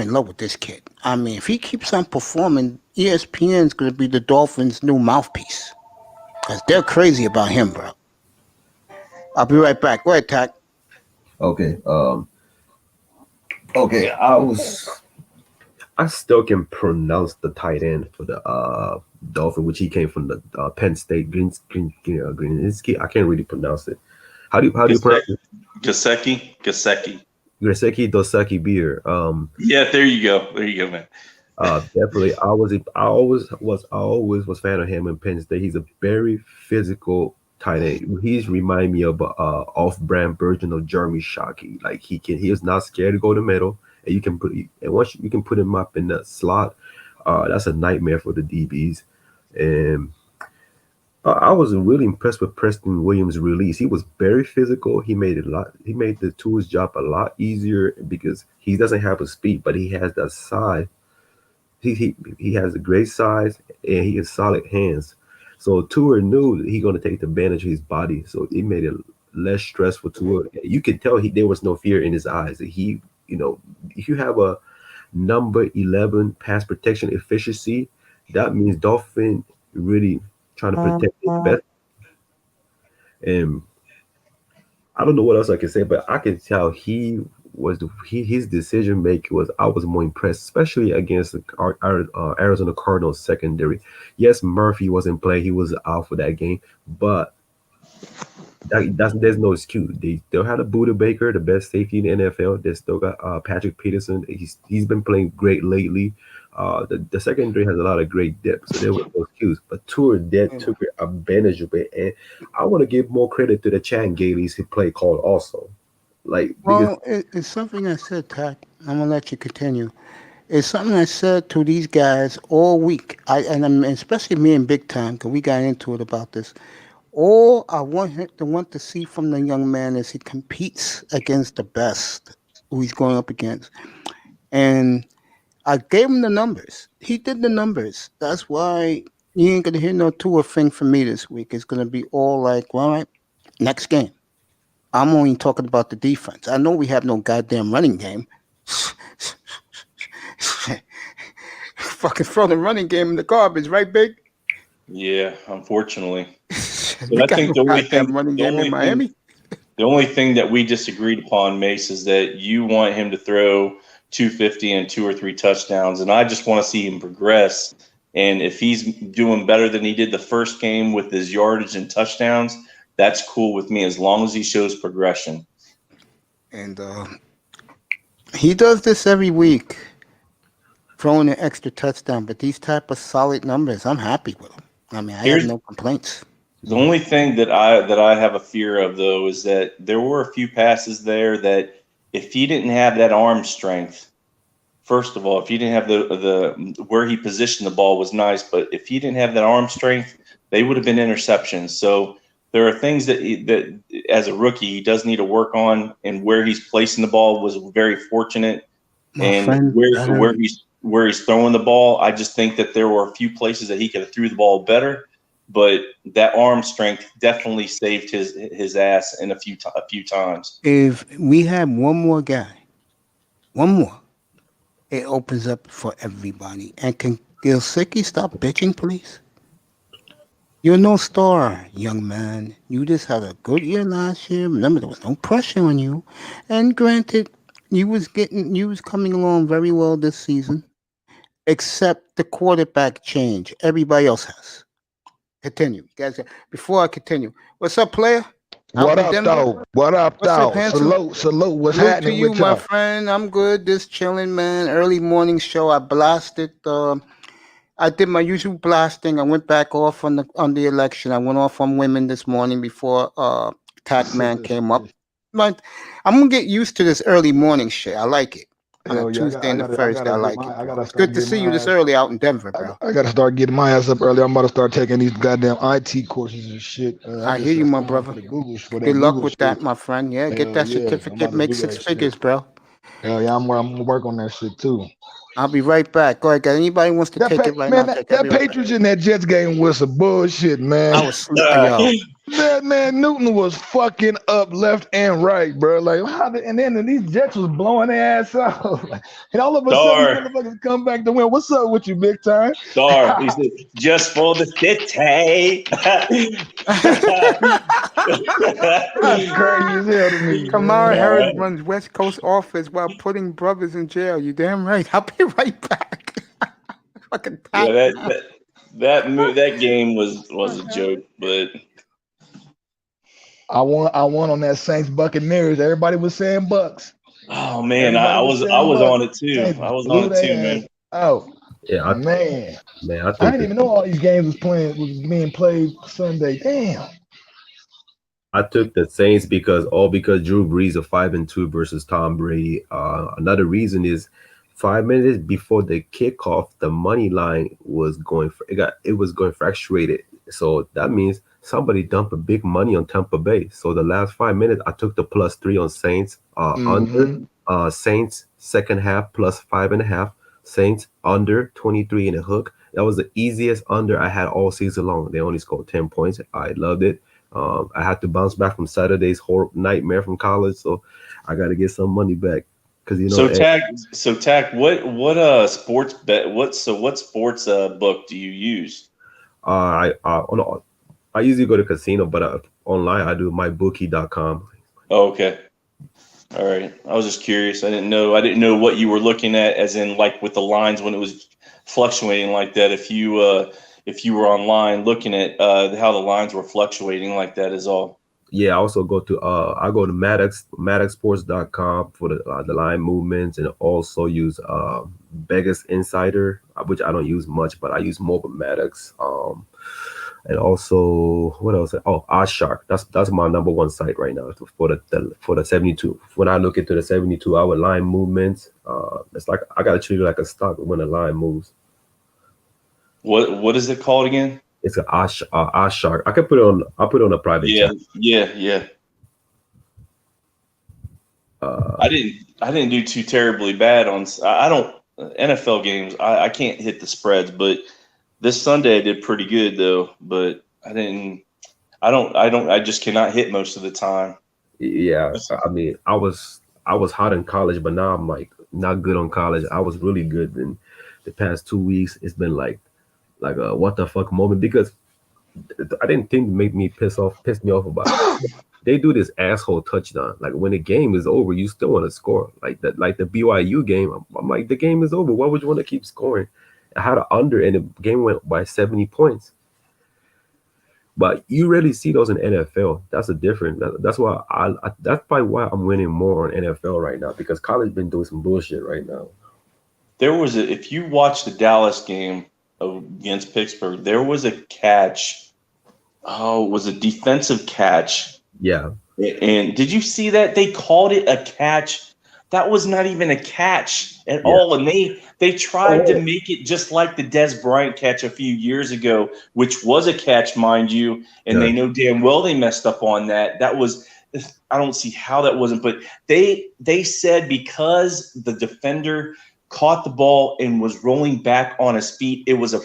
in love with this kid. I mean, if he keeps on performing, ESPN's gonna be the Dolphins' new mouthpiece. Because they're crazy about him, bro. I'll be right back. Go ahead, Tack. Okay. Okay. I still can pronounce the tight end for the Dolphin, which he came from the Penn State Green. I can't really pronounce it. How do you pronounce it? Gesicki. Gesicki Dosaki Beer. Yeah, there you go, man. Definitely. I always was fan of him in Penn State. He's a very physical tight end. He's remind me of off-brand version of Jeremy Shockey. Like he is not scared to go to the middle, and once you can put him up in the slot, that's a nightmare for the DBs. And I was really impressed with Preston Williams' release. He was very physical. He made the Tua's job a lot easier because he doesn't have a speed, but he has that size. He has a great size and he has solid hands. So Tua knew that he's going to take advantage of his body. So it made it less stressful to Tua. You could tell there was no fear in his eyes. If you have a number 11 pass protection efficiency, that means Dolphin really trying to protect his best. And I don't know what else I can say, but I can tell his decision making was. I was more impressed, especially against the Arizona Cardinals secondary. Yes, Murphy wasn't playing; he was out for that game, but there's no excuse. They still had a Buda Baker, the best safety in the NFL. They still got Patrick Peterson. He's been playing great lately. The secondary has a lot of great depth, so there was no excuse. But Tua took advantage of it, and I want to give more credit to the Chan Gailey's play call also. It's something I said, Tack. I'm gonna let you continue. It's something I said to these guys all week. Especially me in Big Time, because we got into it about this. All I want to see from the young man is he competes against the best who he's going up against. And I gave him the numbers. He did the numbers. That's why you ain't gonna hear no Tua thing from me this week. It's gonna be all like, all right, next game. I'm only talking about the defense. I know we have no goddamn running game. Fucking throw the running game in the garbage, right, Big? Yeah, unfortunately. But I think the only thing that we disagreed upon, Mace, is that you want him to throw 250 and 2 or 3 touchdowns, and I just want to see him progress. And if he's doing better than he did the first game with his yardage and touchdowns, that's cool with me as long as he shows progression. And he does this every week, throwing an extra touchdown. But these type of solid numbers, I'm happy with him. I mean, I have no complaints. The only thing that I have a fear of, though, is that there were a few passes there that if he didn't have that arm strength, first of all, if he didn't have the where he positioned the ball was nice, but if he didn't have that arm strength, they would have been interceptions. So there are things that as a rookie he does need to work on, and where he's placing the ball was very fortunate. My And friend, where he's throwing the ball, I just think that there were a few places that he could have threw the ball better. But that arm strength definitely saved his ass in a few times. if we have one more guy, one more, it opens up for everybody. And can Gilsicki stop bitching, please? You're no star, young man. You just had a good year last year. Remember, there was no pressure on you. And granted, you was coming along very well this season, except the quarterback change. Everybody else has. Continue, guys. Before I continue, what's up, player? What up, though? What up, What's up, though? handsome? Salute. What's Salute to happening you, with my y'all? friend. I'm good. Just chilling, man. Early morning show. I blasted. I did my usual blasting. I went back off on the election. I went off on women this morning before Tac Man came up. But I'm gonna get used to this early morning shit. I like it. On a Hell yeah, Tuesday and a I Thursday, gotta I get like my, it, I bro. gotta It's start good to getting see you my this ass. early out in Denver, bro. I gotta start getting my ass up early. I'm about to start taking these goddamn IT courses and shit. I I hear just you, my signed up brother. for the Google for Good that luck Google with that, shit. my friend. Yeah, get Hell that yeah, I'm certificate, about to make do 6 that shit. figures, bro. Hell yeah, I'm gonna work on that shit too. I'll be right back. Go ahead, guys. Anybody wants to take it right now? Take it. I'll That be right back. Patriots in that Jets game was some bullshit, man. I was sleeping, yo. Man, Newton was fucking up left and right, bro. Like, and then these Jets was blowing their ass out. And all of a sudden, these motherfuckers come back to win. What's up with you, big time? Star, he said, just for the city. That's crazy as hell to me. Kamara Man. Harris runs West Coast office while putting brothers in jail. You damn right. I'll be right back. Fucking Yeah, pack. that game was a joke, but I won on that Saints Buccaneers. Everybody was saying Bucks. oh man, I was on it too. Saints I was blew on it too, their man. ass out. Yeah, Man, I I think didn't even know all these games was being played Sunday. Damn. I took the Saints because Drew Brees are 5-2 versus Tom Brady. Another reason is 5 minutes before the kickoff, the money line was going fractuated. So that means somebody dumped a big money on Tampa Bay. So the last 5 minutes, I took the +3 on Saints under Saints second half +5.5. Saints under 23 in a hook. That was the easiest under I had all season long. They only scored 10 points. I loved it. I had to bounce back from Saturday's horrible nightmare from college, so I got to get some money back because Tack, what sports bet? What sports book do you use? I usually go to casino, but online I do mybookie.com. Oh, okay. All right. I was just curious. I didn't know what you were looking at, as in like with the lines when it was fluctuating like that. If you were online looking at how the lines were fluctuating like that is all. Yeah, I also go to maddoxsports.com for the line movements, and also use Vegas Insider, which I don't use much, but I use more of Maddox. And also, what else? Oh, OddsShark. That's my number one site right now for the 72. When I look into the 72-hour line movements, it's like I gotta treat it like a stock when the line moves. What is it called again? It's an OddsShark. I can put it on. I'll put it on a private chat. Yeah. I didn't do too terribly bad on. I don't NFL games. I can't hit the spreads, but this Sunday I did pretty good though. But I just cannot hit most of the time. Yeah, I mean, I was hot in college, but now I'm like not good on college. I was really good in the past 2 weeks. It's been like a what the fuck moment, because I didn't think make me piss me off about it. They do this asshole touchdown. Like when the game is over, you still want to score. Like the BYU game. I'm like, the game is over. Why would you want to keep scoring? I had an under and the game went by 70 points. But you rarely see those in NFL. That's the difference. That's why that's probably why I'm winning more on NFL right now, because college been doing some bullshit right now. If you watch the Dallas game against Pittsburgh, there was a catch. Oh, it was a defensive catch. Yeah. And did you see that? They called it a catch. That was not even a catch at all. And they tried to make it just like the Des Bryant catch a few years ago, which was a catch, mind you. And they know damn well they messed up on that. That was, I don't see how that wasn't, but they said because the defender caught the ball and was rolling back on his feet, it was a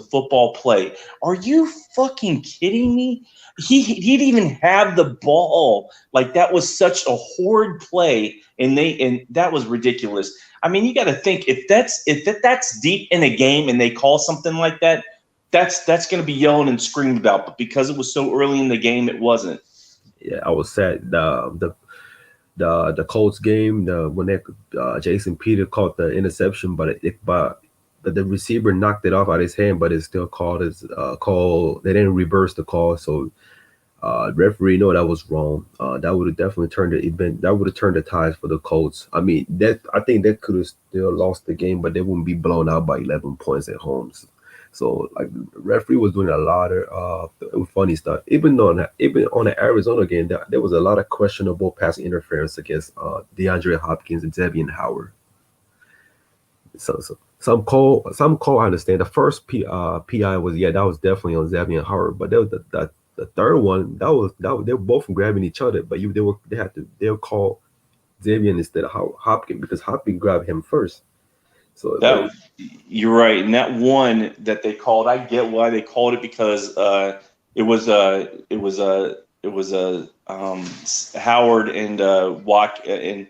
football play. Are you fucking kidding me? He didn't even have the ball. Like, that was such a horrid play, and that was ridiculous. I mean, you got to think, if that's deep in a game and they call something like that, that's going to be yelling and screamed about. But because it was so early in the game, it wasn't. Yeah, I was sad. The Colts game, when Jason Peter caught the interception, but the receiver knocked it off out of his hand, but it's still called as call. They didn't reverse the call, so referee know that was wrong. That would have definitely turned the event. That would have turned the tides for the Colts. I mean, I think that could have still lost the game, but they wouldn't be blown out by 11 points at home. So, like, the referee was doing a lot of funny stuff. Even on the Arizona game, there was a lot of questionable pass interference against DeAndre Hopkins and Xavier Howard. So some call I understand. The first PI was that was definitely on Xavier Howard, but there was the third one that they were both grabbing each other, but they'll call Xavier instead of Hopkins because Hopkins grabbed him first. So you're right, and that one that they called, I get why they called it, because it was Howard and Watt and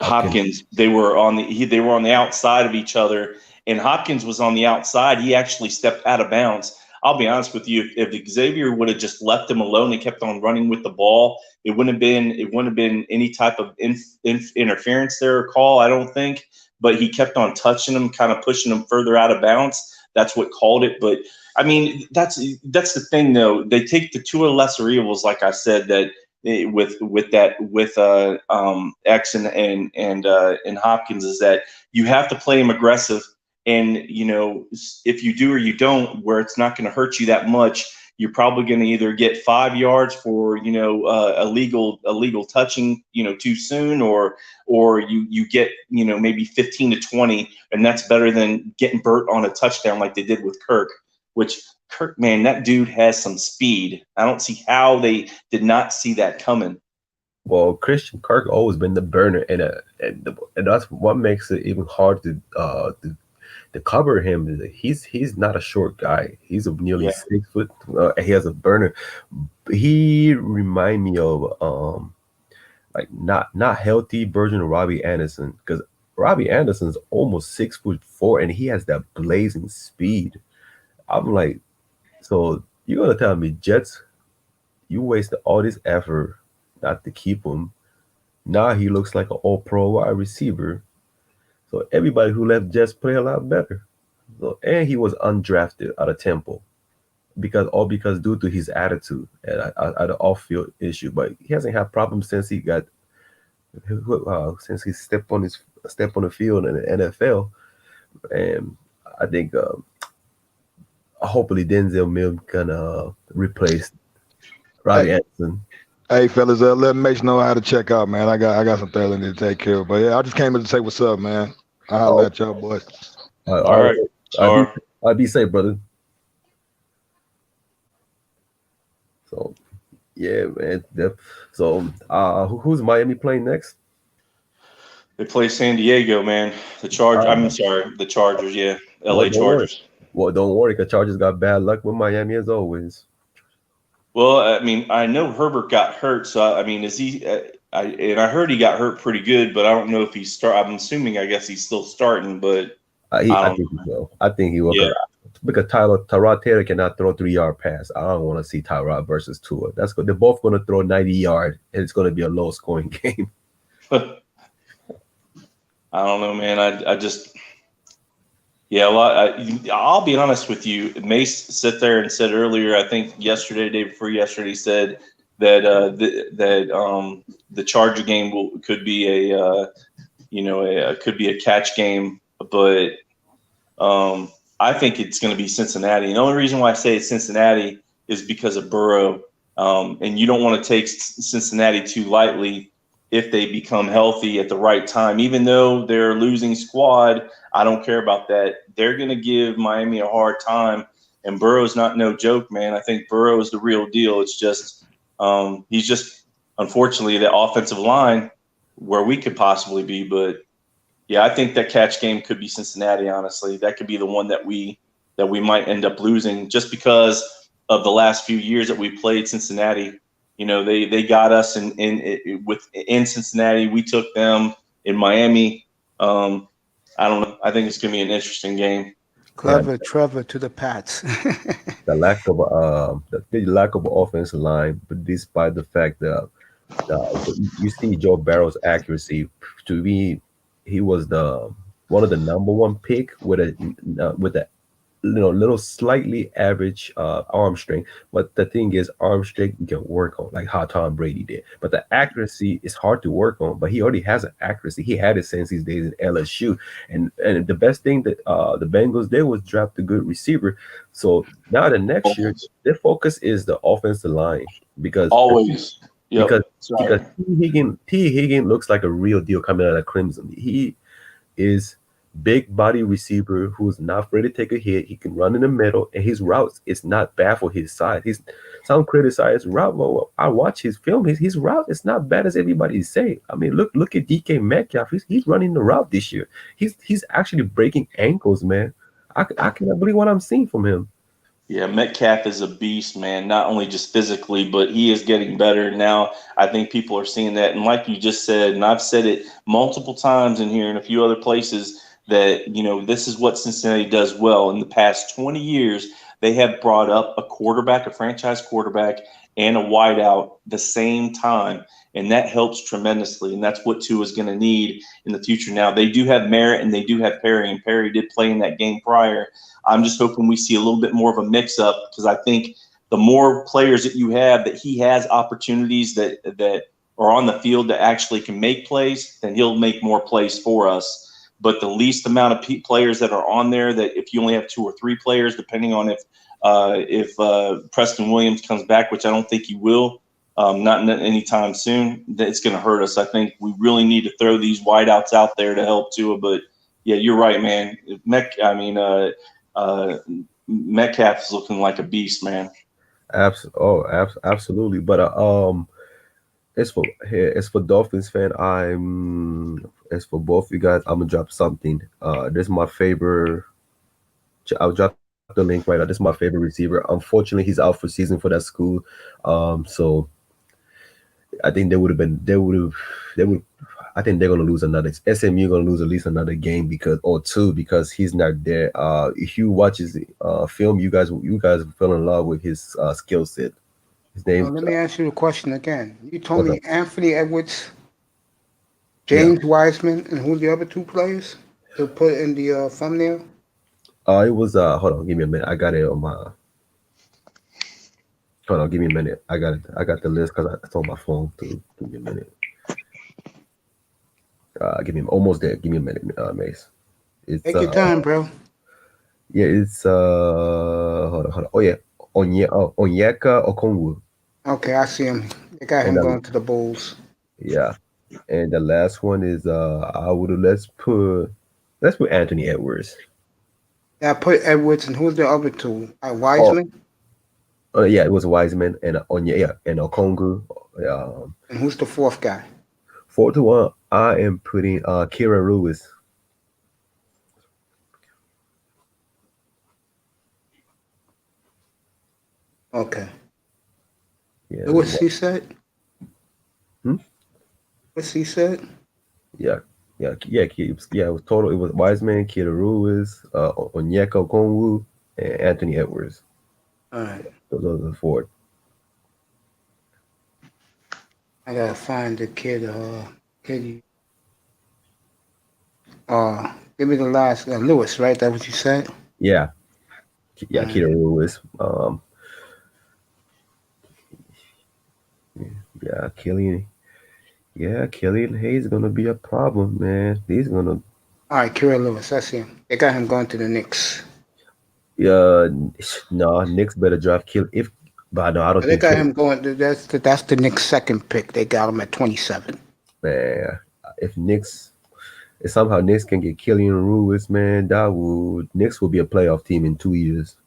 Hopkins. They were on the outside of each other, and Hopkins was on the outside. He actually stepped out of bounds. I'll be honest with you, if Xavier would have just left him alone and kept on running with the ball, it wouldn't have been any type of interference there or call, I don't think. But he kept on touching him, kind of pushing him further out of bounds. That's what called it. But I mean, that's the thing, though. They take the two lesser evils, like I said, that with X and Hopkins, is that you have to play him aggressive. And, if you do or you don't, where it's not going to hurt you that much, you're probably going to either get 5 yards for, illegal touching, too soon, or you get, maybe 15 to 20. And that's better than getting burnt on a touchdown like they did with Kirk, which Kirk, man, that dude has some speed. I don't see how they did not see that coming. Well, Christian Kirk always been the burner, and that's what makes it even hard to cover him. He's not a short guy. He's nearly 6 foot. He has a burner. He remind me of like not healthy version of Robbie Anderson, because Robbie Anderson's almost 6'4" and he has that blazing speed. I'm like, so you're gonna tell me Jets, you wasted all this effort not to keep him. Now he looks like an all-pro wide receiver. So everybody who left Jets play a lot better. So, and he was undrafted out of Temple because due to his attitude and an off-field issue. But he hasn't had problems since he stepped on the field in the NFL. And I think hopefully Denzel Mims can replace Robbie Anderson. Hey fellas, let Mace know how to check out, man. I got some things I need to take care of. But yeah, I just came in to say what's up, man. I'll let y'all boys. All right. I'll be safe, brother. So yeah, man. So who's Miami playing next? They play San Diego, man. The Chargers, yeah. LA Chargers. Well, don't worry, because Chargers got bad luck with Miami as always. Well, I mean, I know Herbert got hurt, so I mean, is he? I heard he got hurt pretty good, but I don't know if he's I'm assuming, I guess he's still starting, but I think he will. I think he will. Yeah. Because Tyrod Taylor cannot throw 3-yard pass. I don't want to see Tyrod versus Tua. That's good. They're both going to throw 90 yards, and it's going to be a low scoring game. I don't know, man. I just. Yeah, I'll be honest with you. Mace sat there and said earlier, I think yesterday, day before yesterday, he said that the Charger game could be a catch game, but I think it's going to be Cincinnati. And the only reason why I say it's Cincinnati is because of Burrow. And you don't want to take Cincinnati too lightly if they become healthy at the right time. Even though they're a losing squad, I don't care about that. They're going to give Miami a hard time. And Burrow's not no joke, man. I think Burrow is the real deal. It's just he's just, unfortunately, the offensive line where we could possibly be. But, yeah, I think that catch game could be Cincinnati, honestly. That could be the one that we might end up losing just because of the last few years that we played Cincinnati. You know, they got us in Cincinnati. We took them in Miami. I don't know. I think it's going to be an interesting game. Clever Trevor to the Pats. The lack of the lack of offensive line, but despite the fact that you see Joe Barrow's accuracy, to me, he was the one of the number one pick with a little slightly average arm strength. But the thing is, arm strength you can work on, like how Tom Brady did. But the accuracy is hard to work on. But he already has an accuracy. He had it since his days in LSU. And the best thing that the Bengals did was draft a good receiver. So now the next year, their focus is the offensive line because always. Yep. Because T. Higgins looks like a real deal coming out of Clemson. He is big body receiver who's not afraid to take a hit. He can run in the middle, and his routes is not bad for his size. Some criticize route. Well, I watch his film. His route is not bad as everybody say. I mean, look at DK Metcalf. He's running the route this year. He's actually breaking ankles, man. I cannot believe what I'm seeing from him. Yeah, Metcalf is a beast, man, not only just physically, but he is getting better now. I think people are seeing that. And like you just said, and I've said it multiple times in here and a few other places, that, you know, this is what Cincinnati does well. In the past 20 years, they have brought up a quarterback, a franchise quarterback, and a wideout the same time. And that helps tremendously. And that's what Tua is going to need in the future. Now, they do have Merritt and they do have Perry, and Perry did play in that game prior. I'm just hoping we see a little bit more of a mix-up, because I think the more players that you have, that he has opportunities that are on the field that actually can make plays, then he'll make more plays for us. But the least amount of players that are on there, that if you only have 2 or 3 players, depending on if Preston Williams comes back, which I don't think he will, not anytime soon, it's going to hurt us. I think we really need to throw these wideouts out there to help Tua. But yeah, you're right, man. Metcalf is looking like a beast, man. Absolutely. But as for Dolphins fan, as for both you guys, I'm gonna drop something. This is my favorite. I'll drop the link right now. This is my favorite receiver. Unfortunately, he's out for season for that school. So I think they would. I think they're gonna lose another. SMU gonna lose at least another game because he's not there. If you watch his film, you guys fell in love with his skill set. His name. Let me ask you a question again. You told me Anthony Edwards, James Wiseman, and who the other 2 players to put in the thumbnail? It was hold on, give me a minute. I got it on my. Hold on, give me a minute. I got it. I got the list because it's on my phone too. Give me a minute. Give me almost there. Give me a minute, Mace. Take your time, bro. Yeah, it's hold on. Oh yeah, Onyeka Okongwu. Okay, I see him. They got him going to the Bulls. Yeah, and the last one is let's put Anthony Edwards. Yeah, I put Edwards, and who's the other 2? Wiseman. Yeah, it was Wiseman and and Okongwu. And who's the 4th guy? 4th one, I am putting Kira Lewis. Okay. Yeah. What's he said? What's he said? Yeah. It was total. It was Wiseman, Kira Lewis, Onyeka Okongwu, and Anthony Edwards. All right. Those are the 4. I gotta find the kid. Give me the last Lewis, right? That's what you said. Yeah. Kira Lewis. Killian. Yeah, Killian Hayes is gonna be a problem, man. He's gonna. All right, Kira Lewis. That's him. They got him going to the Knicks. Yeah, no, Knicks better draft Kill. If But no, I don't They think got Trey, him going. That's the Knicks' second pick. They got him at 27. man. If somehow Knicks can get Killian Lewis, man, Knicks will be a playoff team in 2 years.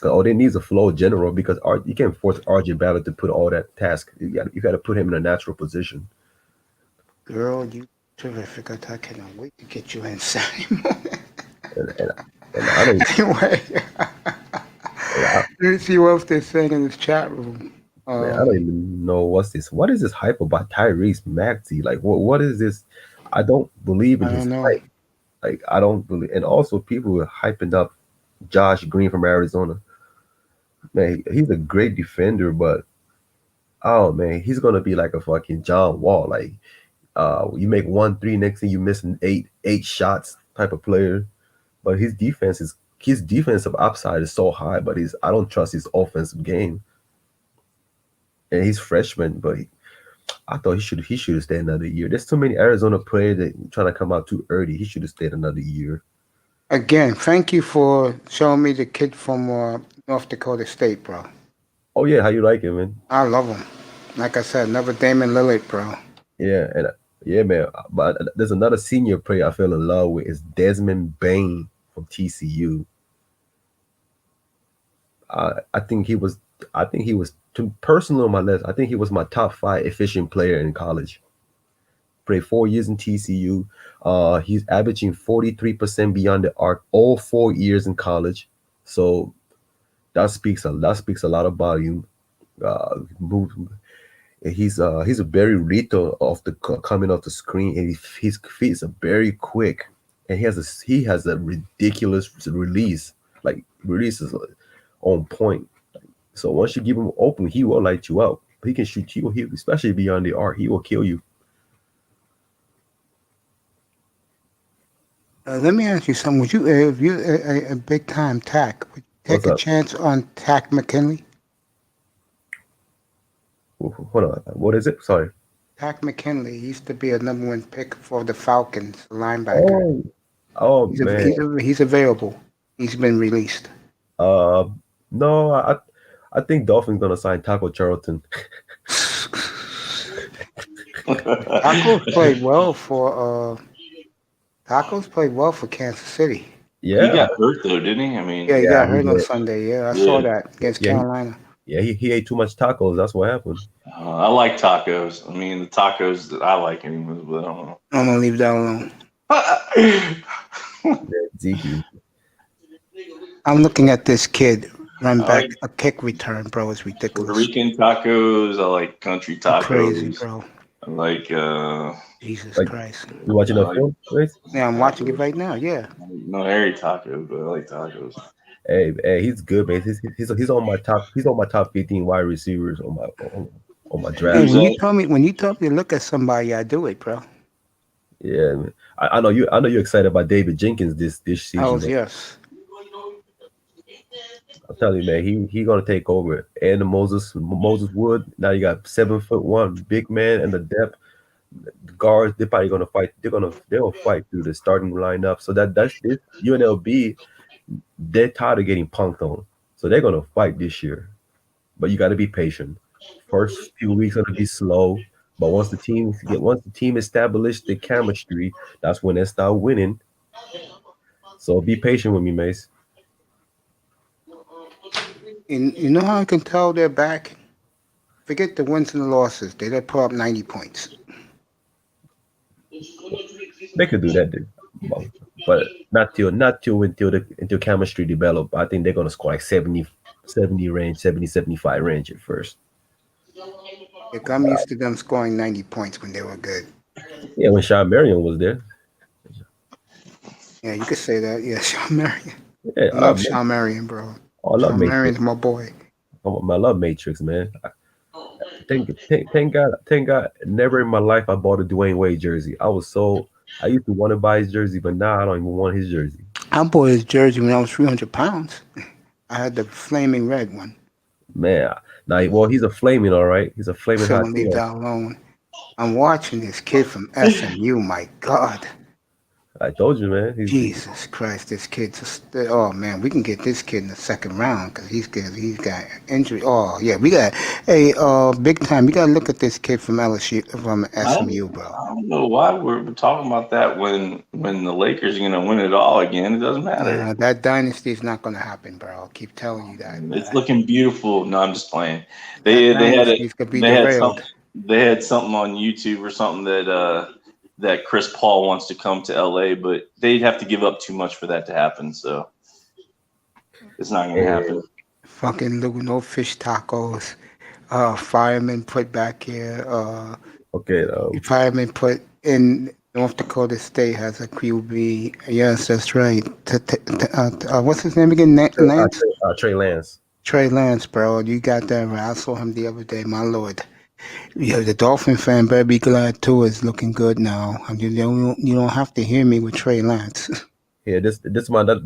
All they need is a flow general because you can't force RJ Barrett to put all that task. You got to put him in a natural position. Girl, you terrific. I cannot wait to get you in Saturday morning. And I don't. Anyway, I, let's see what else they're saying in this chat room. Man, I don't even know what's this. What is this hype about Tyrese Maxey? Like, what is this? I don't believe in I his don't know. hype. Like, I don't believe. And also, people were hyping up Josh Green from Arizona. Man, he's a great defender, but oh man, he's gonna be like a fucking John Wall. Like, you make 1 3, next thing you missing eight shots type of player. But his defensive upside is so high, but I don't trust his offensive game. And he's freshman, but I thought he should have stayed another year. There's too many Arizona players that trying to come out too early. He should have stayed another year. Again, thank you for showing me the kid from North Dakota State, bro. Oh yeah, how you like him, man? I love him. Like I said, never Damon Lillard, bro. Yeah, and yeah, man. But there's another senior player I fell in love with is Desmond Bain from TCU. I think he was personally on my list. I think he was my top 5 efficient player in college. Played 4 years in TCU. He's averaging 43% beyond the arc all 4 years in college. So that speaks a lot of volume. He's a very lethal coming off the screen, and his feet are very quick, and he has a ridiculous release. Like releases on point. So once you give him open, he will light you up. He can shoot you. He especially beyond the arc, he will kill you. Let me ask you something. Would you, if you a big time Tack, would you take What's a up? chance on Tack McKinley? Hold on. What is it? Sorry. Tack McKinley used to be a number 1 pick for the Falcons, linebacker. Oh man. He's available. He's been released. No, I think Dolphins gonna sign Taco Charlton. Tacos played well for Kansas City. Yeah. He got hurt though, didn't he? I mean, Yeah, he got hurt he on did. Sunday. Yeah, I saw that against Yeah, Carolina. Yeah, he ate too much tacos. That's what happened. I like tacos. I mean, the tacos that I like anyways, but I don't know. I'm gonna leave that alone. Yeah, Zeke. I'm looking at this kid run back a kick return, bro. It's Puerto ridiculous. Rican tacos. I like country tacos. Crazy, bro. I like Jesus Like- Christ. You watching that film? Grace? Yeah, I'm watching it right now. Yeah. no hairy tacos, but I like tacos. Hey, he's good, man. He's on my top. He's on my top 15 wide receivers on my Hey, draft. Who's when that? you told me to look at somebody, I do it, bro. Yeah, man. I know you. I know you're excited about David Jenkins this season. Hells man. yes. I'm telling you, man. He gonna take over. And Moses Wood. Now you got 7'1" big man and the depth. The guards. They're probably gonna fight. They'll fight through the starting lineup. So that's this UNLV. They're tired of getting punked on, so they're gonna fight this year. But you got to be patient. First few weeks gonna be slow, but once the team established the chemistry, that's when they start winning. So be patient with me, Mace. You know how I can tell they're back? Forget the wins and the losses. They put up 90 points. They could do that, dude. But not until chemistry develop. I think they're gonna score like 70 range, 70, 75 range at first. Like, I'm used to them scoring 90 points when they were good. Yeah, when Sean Marion was there. Yeah, you could say that. Yeah, Sean Marion. Yeah, I love Sean Marion, bro. I love Sean Matrix. Marion's my boy. I love Matrix, man. Thank God, never in my life I bought a Dwayne Wade jersey. I used to want to buy his jersey, but now I don't even want his jersey. I bought his jersey when I was 300 pounds. I had the flaming red one. Man, well, he's a flaming, all right. He's a flaming So hot. leave that alone. I'm watching this kid from SMU. My God. I told you, man. Jesus Christ, this kid's oh man, we can get this kid in the second round because he's good. He's got injury. Oh yeah, we got big time. We got to look at this kid from LSU, from SMU, bro. I don't know why we're talking about that when the Lakers are gonna win it all again. It doesn't matter. That dynasty is not going to happen, bro. I'll keep telling you that. It's looking beautiful. No, I'm just playing. That They had dynasty's gonna be derailed. they had something on YouTube or something that Chris Paul wants to come to LA, but they'd have to give up too much for that to happen. So it's not going to happen. Fucking no fish tacos. Fireman put back here. Okay, Fireman put in North Dakota State has a QB. Yes, that's right. What's his name again? Lance? Trey Lance. Trey Lance, bro. You got that right. I saw him the other day. My lord. Yeah, the Dolphin fan better be glad too. Is looking good now. You don't have to hear me with Trey Lance. Yeah, this my not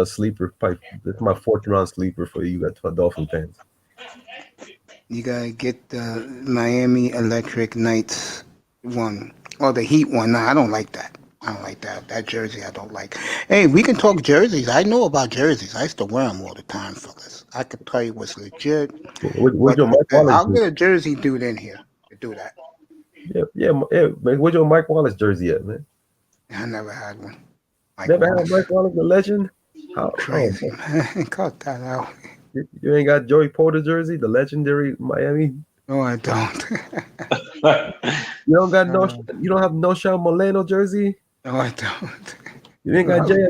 a sleeper pipe. This is my 4th round sleeper for you guys, for Dolphin fans. You gotta get the Miami Electric Knights one or the Heat one. No, I don't like that. I don't like that. That jersey I don't like. Hey, we can talk jerseys. I know about jerseys. I used to wear them all the time, fellas. I could tell you what's legit. What's your Mike Wallace? I'll get a jersey dude in here to do that. Yeah, man. Where's your Mike Wallace jersey at, man? I never had one. Never had Mike Wallace, the legend? How crazy, man. Cut that out. You ain't got Joey Porter jersey, the legendary Miami? No, I don't. You don't got you don't have no Sean Molino jersey? No, I don't. You ain't got Jay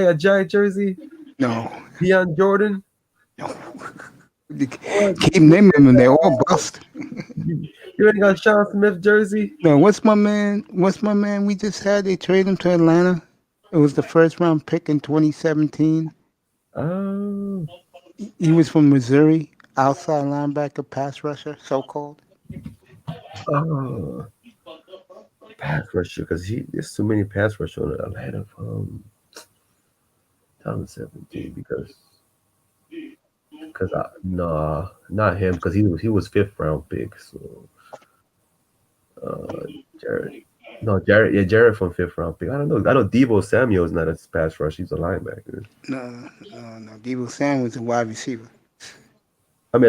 Ajayi jersey? No. Deion Jordan? No. Keep naming them, they all bust. You ain't got Sean Smith jersey? No, what's my man we just had? They traded him to Atlanta. It was the 1st round pick in 2017. Oh. He was from Missouri, outside linebacker, pass rusher, so-called. Oh. Pass rusher, because there's too many pass rusher on Atlanta from 2017 because not him, because he was 5th round pick. So Jared from 5th round pick. I don't know. I know Deebo Samuel is not a pass rush. He's a linebacker. No. Deebo Samuel was a wide receiver. Not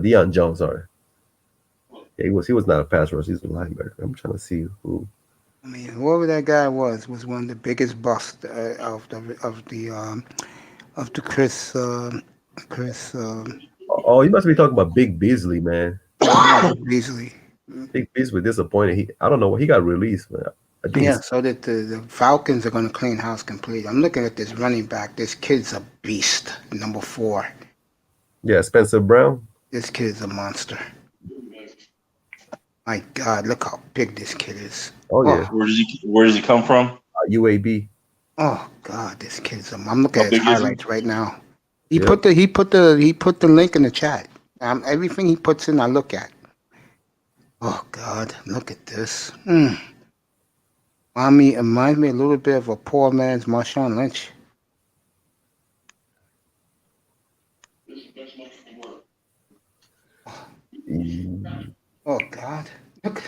Deion Jones. Sorry. Yeah, he was not a pass rush. He's a linebacker. I'm trying to see who. I mean, whoever that guy was one of the biggest busts of the Chris. Oh, you must be talking about Big Beasley, man. Beasley. Big Beasley disappointed. I don't know what he got released, man. So that the Falcons are going to clean house complete. I'm looking at this running back. This kid's a beast. Number 4. Yeah, Spencer Brown. This kid's a monster. My God, look how big this kid is. Oh yeah. Where does he come from? UAB. Oh God, this kid's. I'm looking at his highlights right now. He put the link in the chat. Everything he puts in, I look at. Oh God, look at this. Reminds me a little bit of a poor man's Marshawn Lynch. Oh God. Look.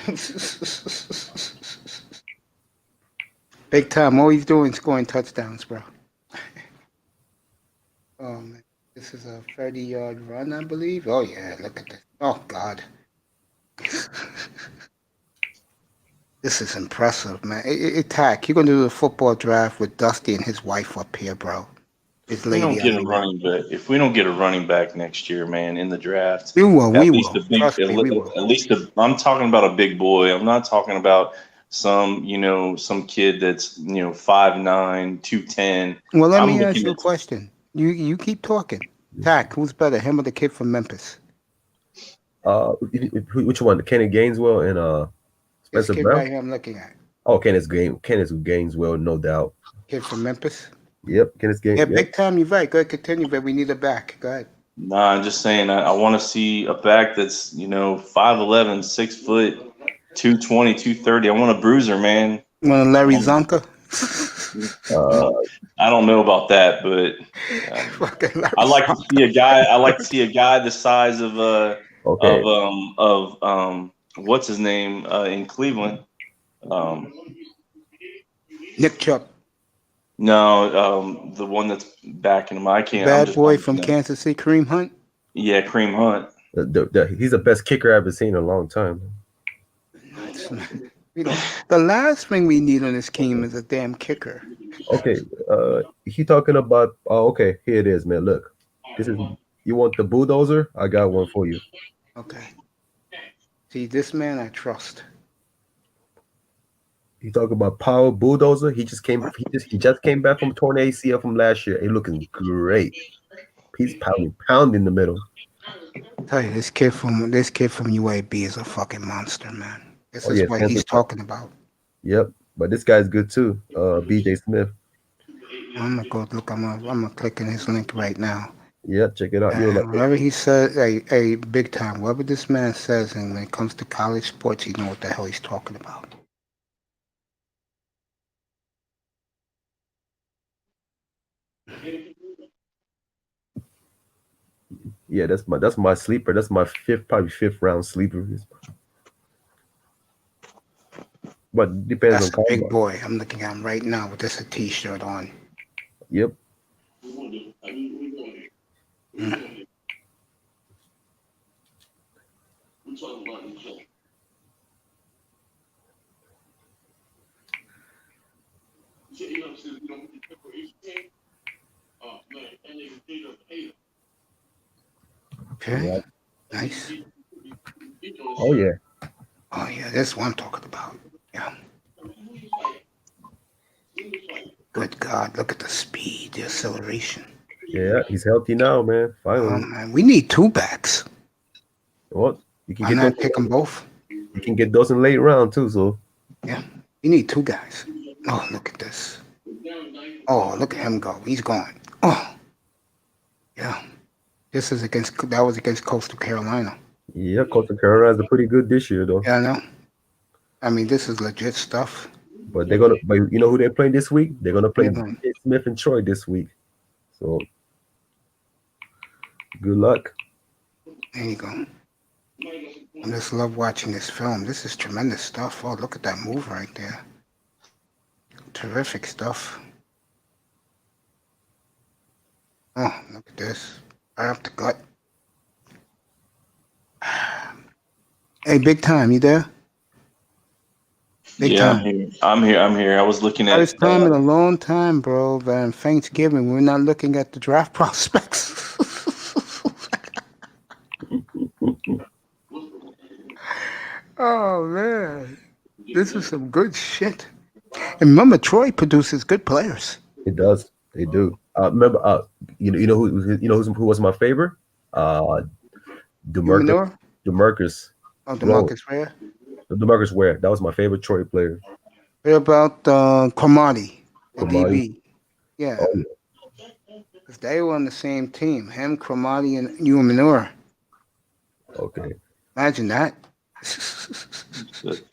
Big time. All he's doing is scoring touchdowns, bro. Oh man. This is a 30-yard run, I believe. Oh yeah, look at this. Oh God. This is impressive, man. Tack, you're gonna do the football draft with Dusty and his wife up here, bro. His lady. If we don't get a running back next year, man, in the draft, we will. I'm talking about a big boy. I'm not talking about some kid that's 5'9", 210. Well, let me ask you a question. You keep talking. Tack, who's better, him or the kid from Memphis? Which one? Kenny Gaineswell and Spencer Brown? Right here I'm looking at. Oh, Kenneth Gaineswell, no doubt. Kid from Memphis? Yep, Kenneth Gaineswell. Yeah, big time, you're right. Go ahead, continue, but we need a back. Go ahead. Nah, I'm just saying I want to see a back that's, 5'11", 6 foot, 220, 230. I want a bruiser, man. You want a Larry Zonka? I don't know about that, but I like to see a guy. I like to see a guy the size of what's his name in Cleveland. Nick Chubb. No, the one that's backing him. I can't. Bad boy from Kansas City, Kareem Hunt. Yeah, Kareem Hunt. He's the best kicker I've ever seen in a long time. The last thing we need on this team is a damn kicker. Okay, he talking about. Oh, okay, here it is, man. Look, this is. You want the bulldozer? I got one for you. Okay. See, this man I trust. You talk about power bulldozer. He just came back from torn ACL from last year. He looking great. He's pounding the middle. I tell you, this kid from UAB is a fucking monster, man. This is what he's talking about. Yep, but this guy's good too. BJ Smith. I'm gonna go look. I'm gonna click in his link right now. Yeah, check it out. Whatever he says, a big time. Whatever this man says, and when it comes to college sports, you know what the hell he's talking about. Yeah, that's my sleeper. That's my fifth round sleeper. But depends That's on a big boy. I'm looking at him right now with just a t-shirt on. Yep. Okay. Yeah. Nice. Oh yeah. Oh yeah, that's what I'm talking about. Yeah. Good God, look at the speed, the acceleration. Yeah, he's healthy now, man. Finally. Man, we need two backs. What? You can not pick them both. You can get those in late round too, so. Yeah, you need two guys. Oh, look at this. Oh, look at him go. He's gone. Oh, yeah. That was against Coastal Carolina. Yeah, Coastal Carolina's a pretty good this year, though. Yeah, I know. I mean, this is legit stuff. But you know who they're playing this week? They're gonna play Smith and Troy this week. So, good luck. There you go. I just love watching this film. This is tremendous stuff. Oh, look at that move right there. Terrific stuff. Oh, look at this. Right up the gut. Hey, Big Time, you there? Big time. I'm here. I was looking at first time in a long time, bro. Than Thanksgiving, we're not looking at the draft prospects. Oh man, this is some good shit. And remember, Troy produces good players. It does. They do. Remember, you know who was my favorite? DeMarcus. Oh, DeMarcus Ware. DeMarcus Ware. That was my favorite Troy player. What about Cromartie, the DB? Yeah. Oh, yeah. Because they were on the same team. Him, Cromartie, and Manure. Okay. Imagine that.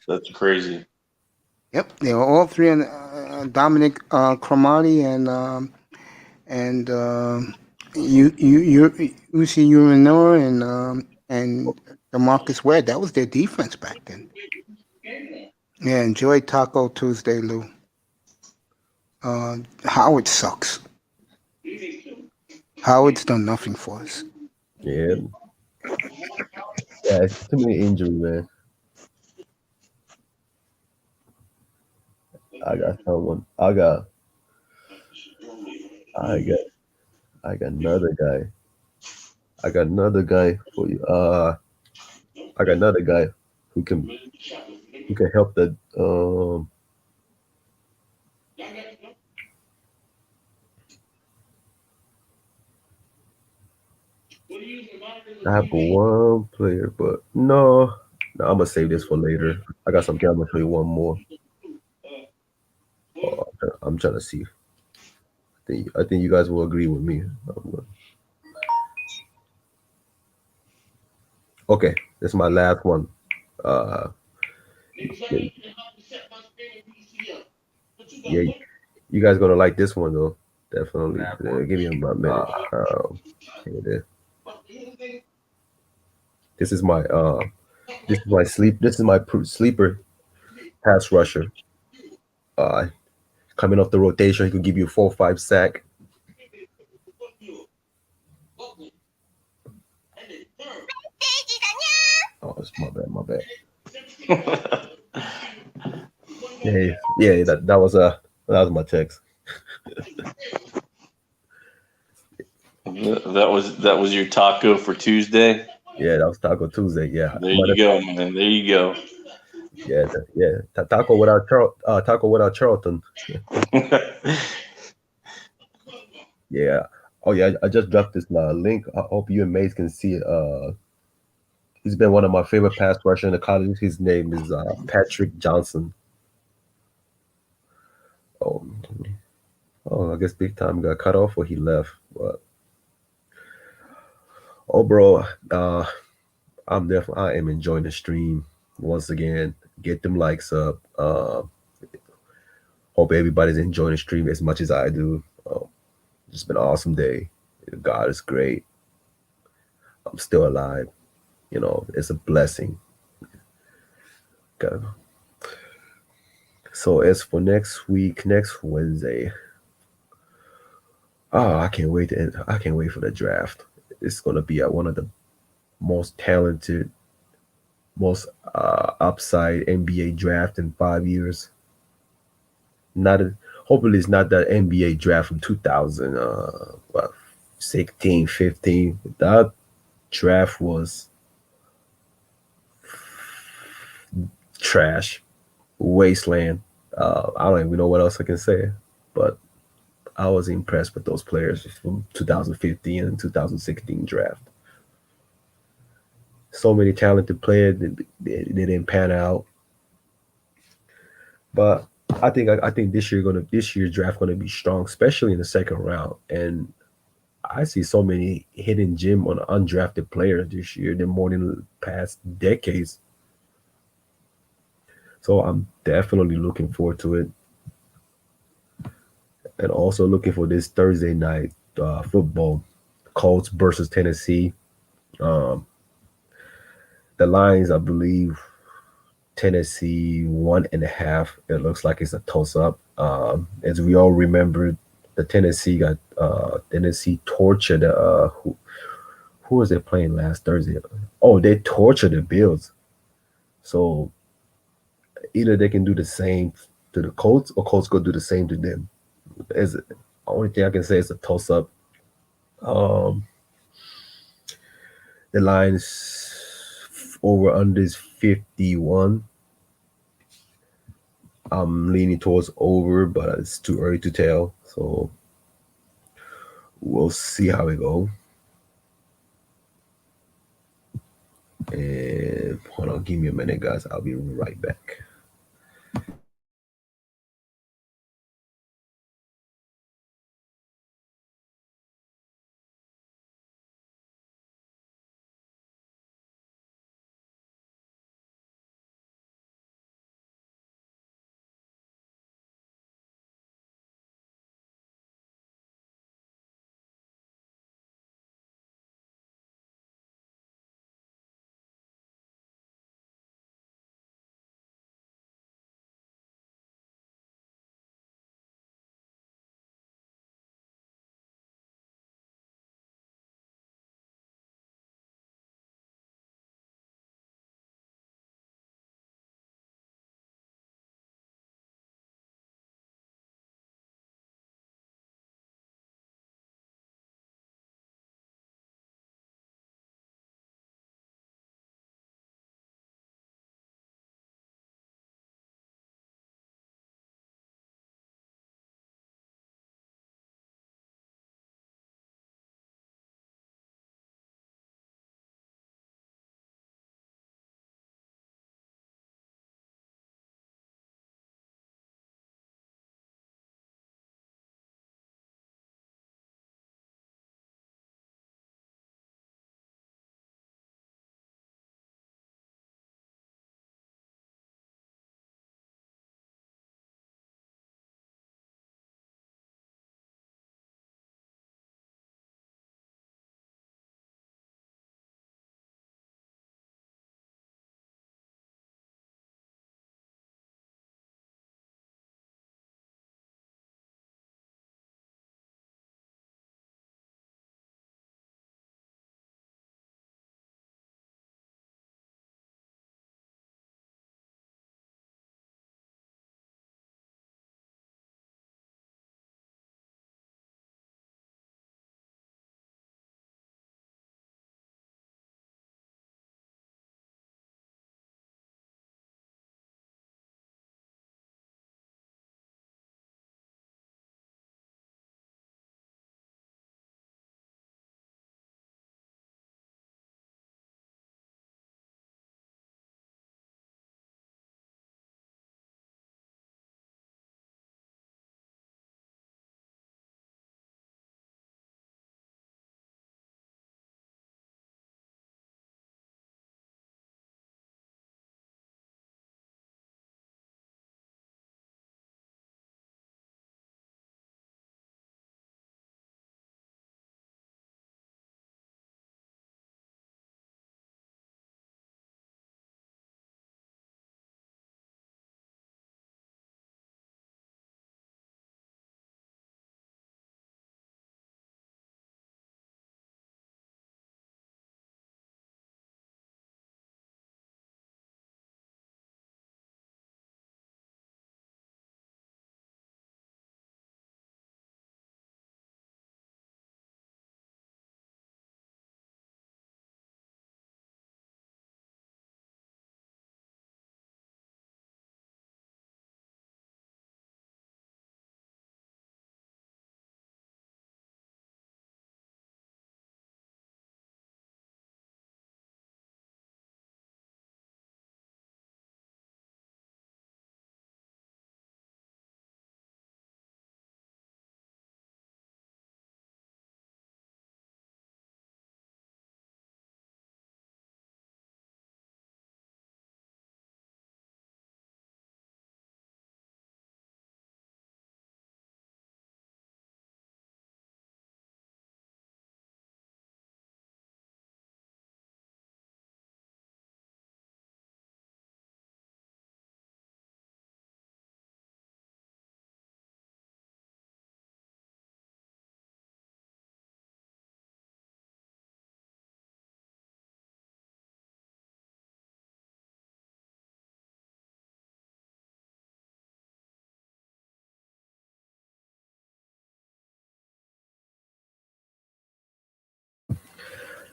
That's crazy. Yep, they were all three on Dominic Cromartie and Uzi Umanor and DeMarcus Ware. That was their defense back then. Yeah, enjoy Taco Tuesday, Lou. Howard sucks. Howard's done nothing for us. Yeah. Yeah, it's too many injuries, man. I got someone. I got another guy. I got another guy for you. I got another guy who can help the I have one player, but no, I'm gonna save this for later. I got something. I'm gonna show you one more. I'm trying to see. I think you guys will agree with me. Okay, this is my last one. Yeah, you guys gonna like this one though. Definitely. Give me a minute. Here it is. This is my sleeper. pass rusher. Coming off the rotation, he could give you a 4-5 sack. Oh, it's my bad. Yeah, that was my text. That was your taco for Tuesday. Yeah, that was Taco Tuesday. Yeah, There you go, man. There you go. Taco without Charlton. Yeah. Oh yeah, I just dropped this link. I hope you and Mace can see it. He's been one of my favorite pass rusher in the college. His name is Patrick Johnson. Oh, I guess big time got cut off or he left. But bro, I am enjoying the stream once again. Get them likes up. Hope everybody's enjoying the stream as much as I do. It's been an awesome day. God is great. I'm still alive. It's a blessing. Okay. So as for next week, next Wednesday, I can't wait for the draft. It's gonna be one of the most talented, most upside NBA draft in 5 years. Hopefully it's not that NBA draft from 2016, 15. That draft was trash, wasteland. I don't even know what else I can say, but I was impressed with those players from 2015 and 2016 draft. So many talented players, they didn't pan out. But I think this year's draft gonna be strong, especially in the second round. And I see so many hidden gem on undrafted players this year than more than the past decades. So I'm definitely looking forward to it. And also looking for this Thursday night football, Colts versus Tennessee. The lines, I believe, Tennessee 1.5. It looks like it's a toss-up. As we all remember, the Tennessee tortured who was they playing last Thursday? Oh, they tortured the Bills. So either they can do the same to the Colts or Colts go do the same to them. As the only thing I can say is a toss-up. The line's over under is 51. I'm leaning towards over, but it's too early to tell. So we'll see how it goes. And hold on, give me a minute, guys. I'll be right back.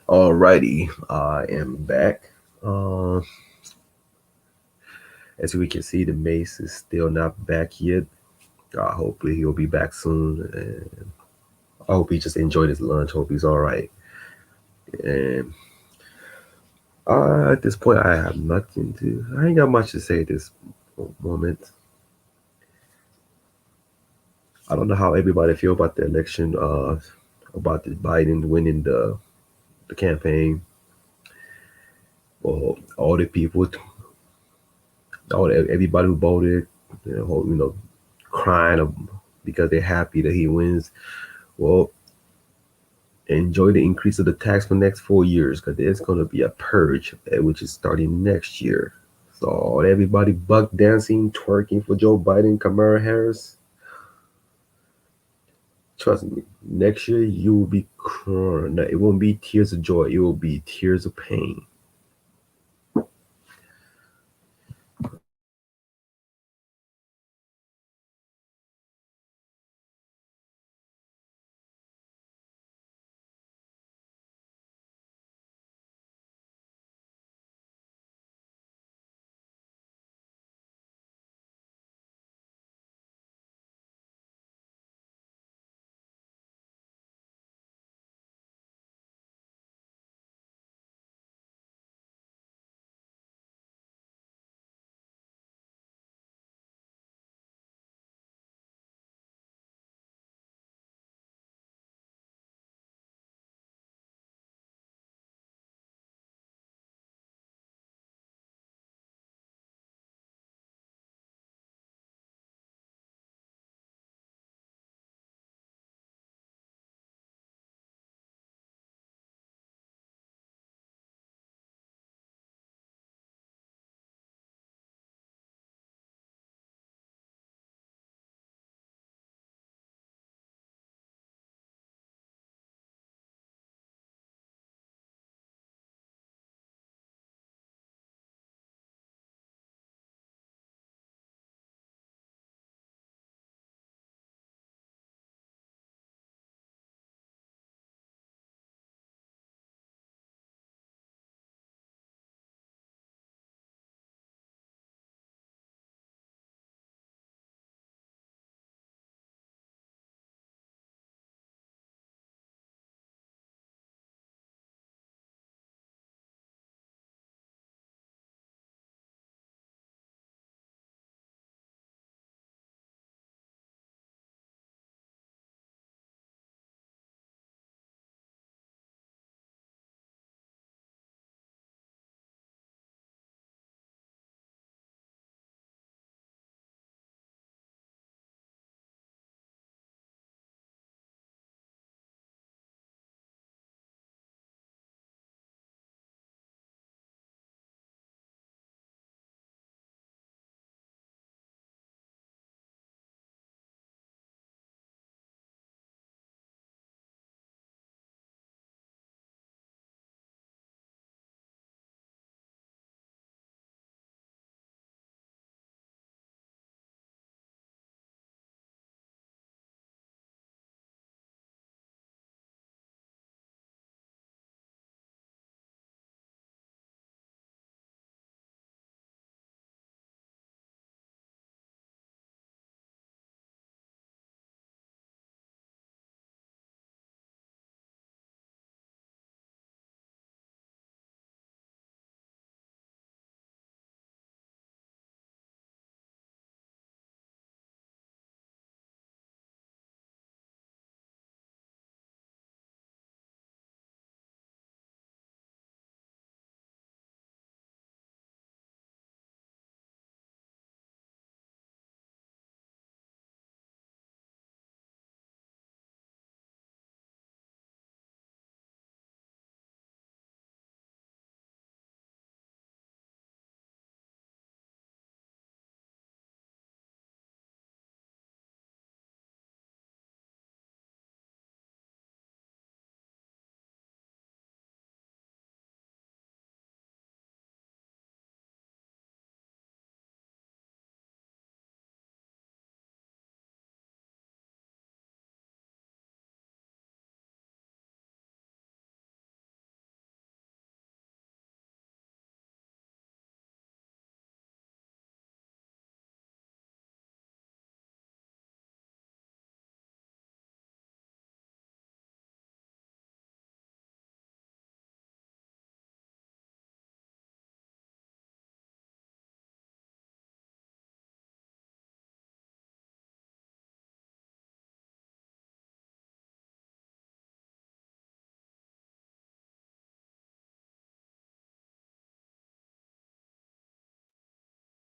Alrighty, I am back. As we can see, the Mace is still not back yet. Hopefully, he'll be back soon. And I hope he just enjoyed his lunch. Hope he's all right. And at this point, I have nothing to. I ain't got much to say at this moment. I don't know how everybody feel about the election. About the Biden winning the campaign. Well, all the people, everybody who voted, crying because they're happy that he wins. Well, enjoy the increase of the tax for the next 4 years because there's going to be a purge, which is starting next year. So everybody buck dancing, twerking for Joe Biden, Kamala Harris. Trust me, next year you will be crying. It won't be tears of joy. It will be tears of pain.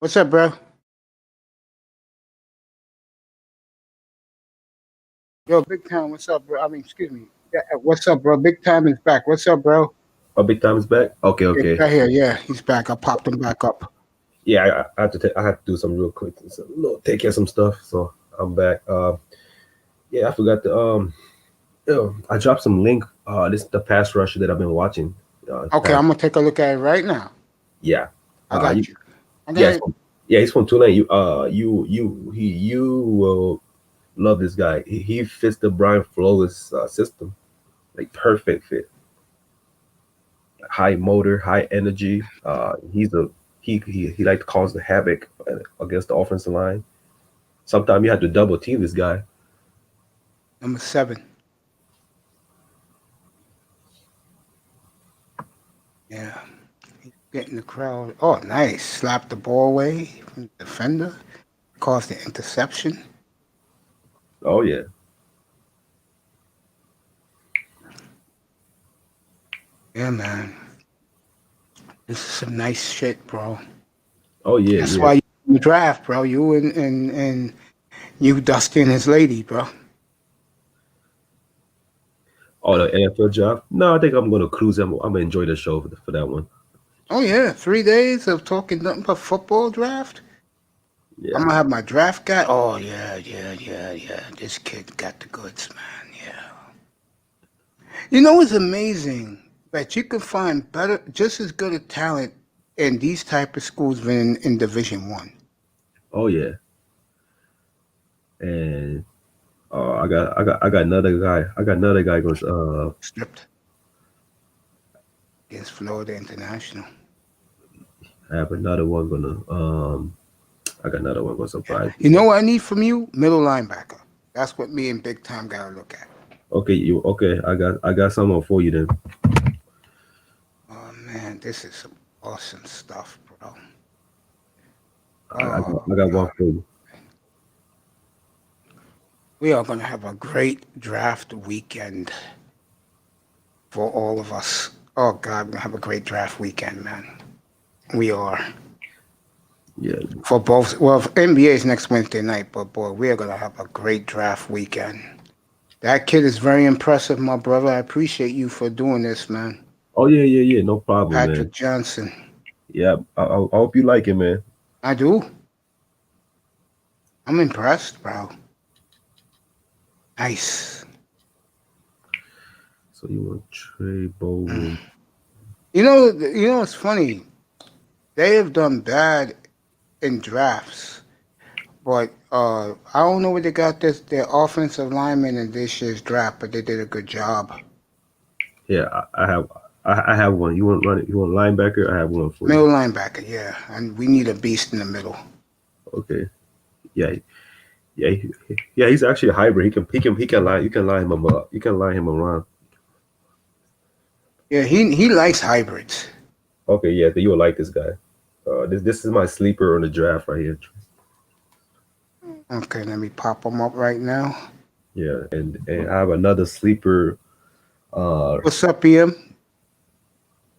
What's up, bro? Yo, Big Time, what's up, bro? I mean, excuse me. Yeah, what's up, bro? Big Time is back. What's up, bro? Oh, Big Time is back. Okay, Yeah, okay. right here. Yeah, he's back. I popped him back up. Yeah, I have to. I have to do some real quick. Take care of some stuff. So I'm back. Yeah, I forgot to. I dropped some link. This is the pass rusher that I've been watching. Okay, I'm gonna take a look at it right now. Yeah. I got you. Yeah, he's from Tulane. You will love this guy. He fits the Brian Flores system, like perfect fit. High motor, high energy. He like to cause the havoc against the offensive line. Sometimes you have to double team this guy. Number 7. Yeah, he's getting the crowd. Oh, nice. Slap the ball away from the defender. Caused the interception. Oh yeah. Yeah, man. This is some nice shit, bro. Oh yeah. That's yeah. why you in the draft, bro. You and you, Dusty and his lady, bro. Oh, the NFL draft? No, I think I'm gonna cruise. I'm gonna enjoy the show for that one. Oh yeah, 3 days of talking nothing but football draft. Yeah. I'm gonna have my draft guy. Oh yeah. This kid got the goods, man. Yeah. You know, it's amazing that you can find just as good a talent in these type of schools than in Division 1. Oh yeah. And I got another guy. I got another guy goes. Stripped against Florida International. I have another one gonna. I got another one gonna surprise. You know what I need from you? Middle linebacker. That's what me and Big Time gotta look at. Okay, I got someone for you then. Oh man, this is some awesome stuff, bro. I got one for you. We are gonna have a great draft weekend for all of us. Oh God, we're gonna have a great draft weekend, man. We are. Yeah. For both, well, NBA is next Wednesday night, but boy, we are gonna have a great draft weekend. That kid is very impressive, my brother. I appreciate you for doing this, man. Oh yeah. No problem, Patrick man. Johnson. Yeah, I hope you like it, man. I do. I'm impressed, bro. Nice. So you want Trey Bowman? You know, it's funny. They have done bad in drafts, but I don't know where they got their offensive lineman in this year's draft, but they did a good job. Yeah, I have one. You want run it? You want linebacker? I have one for Middle you. linebacker, yeah, and we need a beast in the middle. Okay. Yeah. He's actually a hybrid. He can line. You can line him up. You can line him around. Yeah, he likes hybrids. Okay. Yeah. You will like this guy. This is my sleeper on the draft right here. Okay, let me pop him up right now. Yeah, and I have another sleeper. What's up, EM?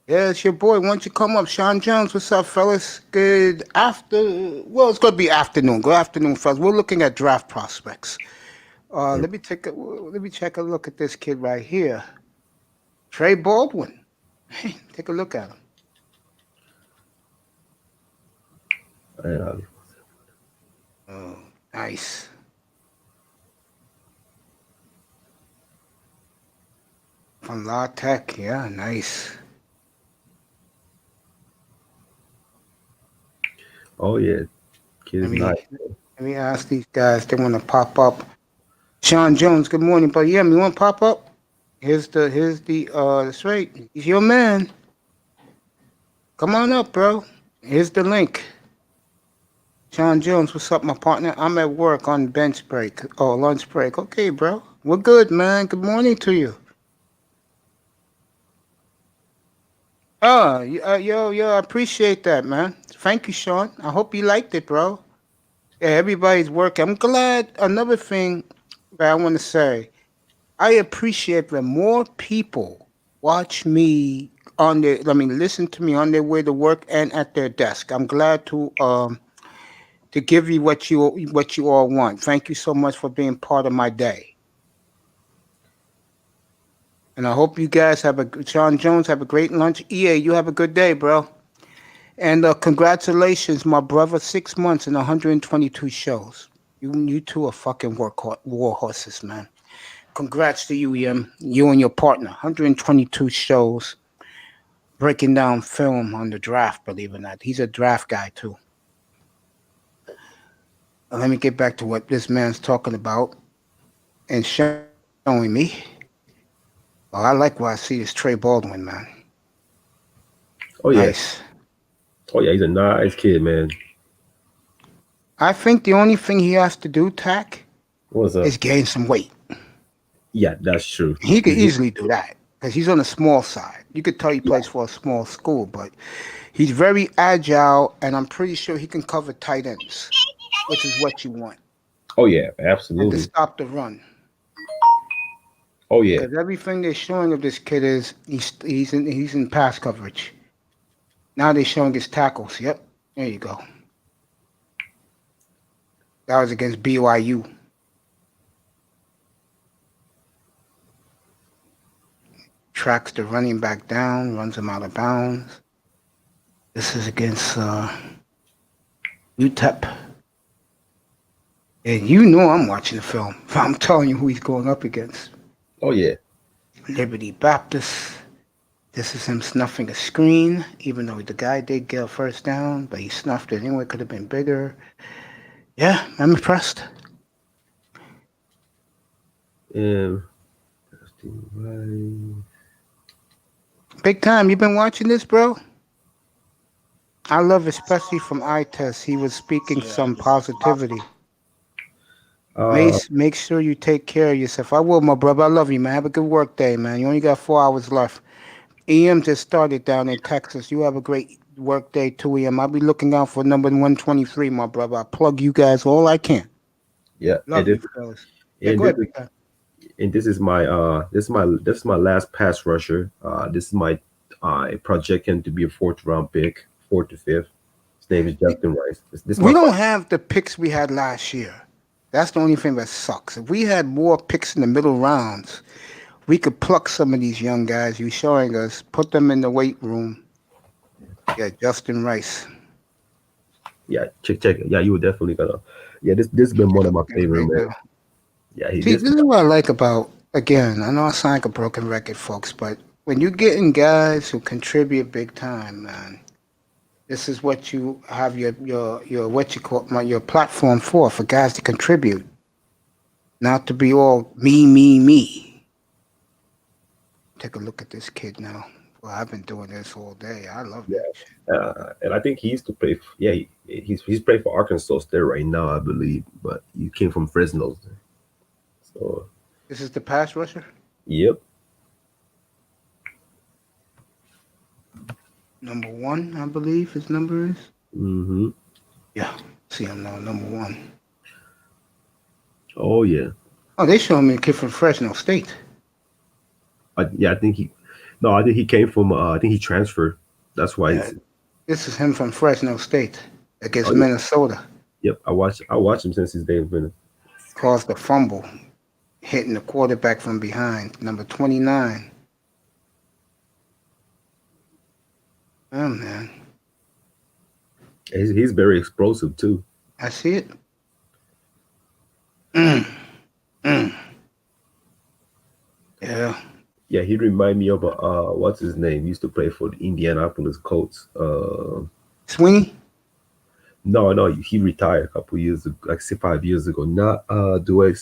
Yeah, it's your boy. Why don't you come up, Sean Jones? What's up, fellas? Good well, it's gonna be afternoon. Good afternoon, fellas. We're looking at draft prospects. Let me check a look at this kid right here, Trey Baldwin. Hey, take a look at him. Oh, nice. From La Tech, yeah, nice. Oh yeah, kid is nice. Let me ask these guys. They want to pop up. Sean Jones, good morning, buddy. Yeah, you want to pop up? Here's the that's right. He's your man. Come on up, bro. Here's the link. Sean Jones, what's up, my partner? I'm at work on bench break. Oh, lunch break. Okay, bro. We're good, man. Good morning to you. Oh, yo, I appreciate that, man. Thank you, Sean. I hope you liked it, bro. Yeah, everybody's working. I'm glad. Another thing that I want to say, I appreciate when more people watch me listen to me on their way to work and at their desk. I'm glad to to give you what you all want. Thank you so much for being part of my day. And I hope you guys Sean Jones, have a great lunch. EA, you have a good day, bro. And congratulations, my brother. 6 months and 122 shows. You two are fucking war horses, man. Congrats to you, Em. You and your partner. 122 shows. Breaking down film on the draft, believe it or not. He's a draft guy, too. Let me get back to what this man's talking about and showing me. Well, I like what I see is Trey Baldwin, man. Oh yeah. Nice. Oh yeah, he's a nice kid, man. I think the only thing he has to do, Tack, What's up? is gain some weight. Yeah, that's true. He could easily do that because he's on the small side. You could tell he plays for a small school, but he's very agile, and I'm pretty sure he can cover tight ends, which is what you want. Oh yeah, And absolutely. to stop the run. Oh yeah. Because everything they're showing of this kid is he's in pass coverage. Now they're showing his tackles. Yep, there you go. That was against BYU. Tracks the running back down, runs him out of bounds. This is against UTEP. And you know I'm watching the film. I'm telling you who he's going up against. Oh yeah. Liberty Baptist. This is him snuffing a screen, even though the guy did get a first down, but he snuffed it anyway. Could have been bigger. Yeah, I'm impressed. Big time. You been watching this, bro? I love, especially from iTest. He was speaking some positivity. Make sure you take care of yourself. I will, my brother. I love you, man. Have a good work day, man. You only got 4 hours left. EM just started down in Texas. You have a great work day too, EM. I'll be looking out for number 123, my brother. I plug you guys all I can. Yeah. Love you, fellas. Yeah, go ahead. And this is my last pass rusher. This is my project him to be a 4th round pick, 4th to 5th. His name is Justin Rice. We don't have the picks we had last year. That's the only thing that sucks. If we had more picks in the middle rounds, we could pluck some of these young guys you're showing us, put them in the weight room. Yeah, Justin Rice. Yeah, check it. Yeah, you were definitely gonna. Yeah, this has been one of my favorite, man. Yeah, this is what I like about, again, I know I sound like a broken record, folks, but when you're getting guys who contribute big time, man, this is what you have your what you call your platform for guys to contribute, not to be all me. Take a look at this kid now. Well, I've been doing this all day. I love that shit. And I think he used to play. He's playing for Arkansas State right now, I believe, but he came from Fresno. So this is the pass rusher? Yep. Number 1, I believe his number is. Mm-hmm. Yeah. See him now, number 1. Oh yeah. Oh, they showing me a kid from Fresno State. I think he came from. I think he transferred. That's why. Yeah. This is him from Fresno State against Minnesota. Yep, I watched him since his day in Minnesota. Caused a fumble, hitting the quarterback from behind. Number 29. Oh man. He's very explosive too. I see it. Yeah. Yeah, he remind me of what's his name? He used to play for the Indianapolis Colts. Sweeney? No, he retired a couple years ago, like 5 years ago. Not Dwight.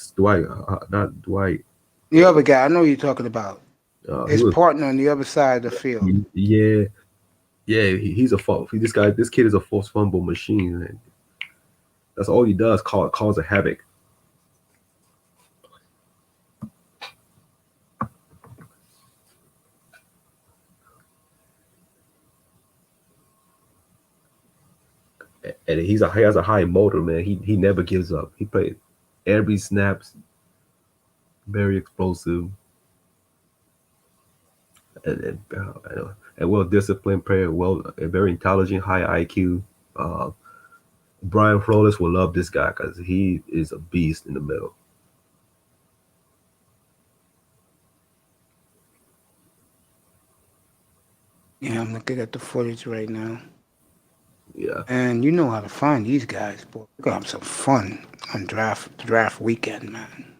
The other guy, I know who you're talking about. His partner on the other side of the field. Yeah. He's this kid is a forced fumble machine. Man. That's all he does. Cause a havoc. And he has a high motor, man. He never gives up. He played every snaps. Very explosive. And well disciplined player, a very intelligent, high IQ. Brian Flores will love this guy because he is a beast in the middle. Yeah, I'm looking at the footage right now. Yeah. And you know how to find these guys, boy. We're gonna have some fun on draft weekend, man.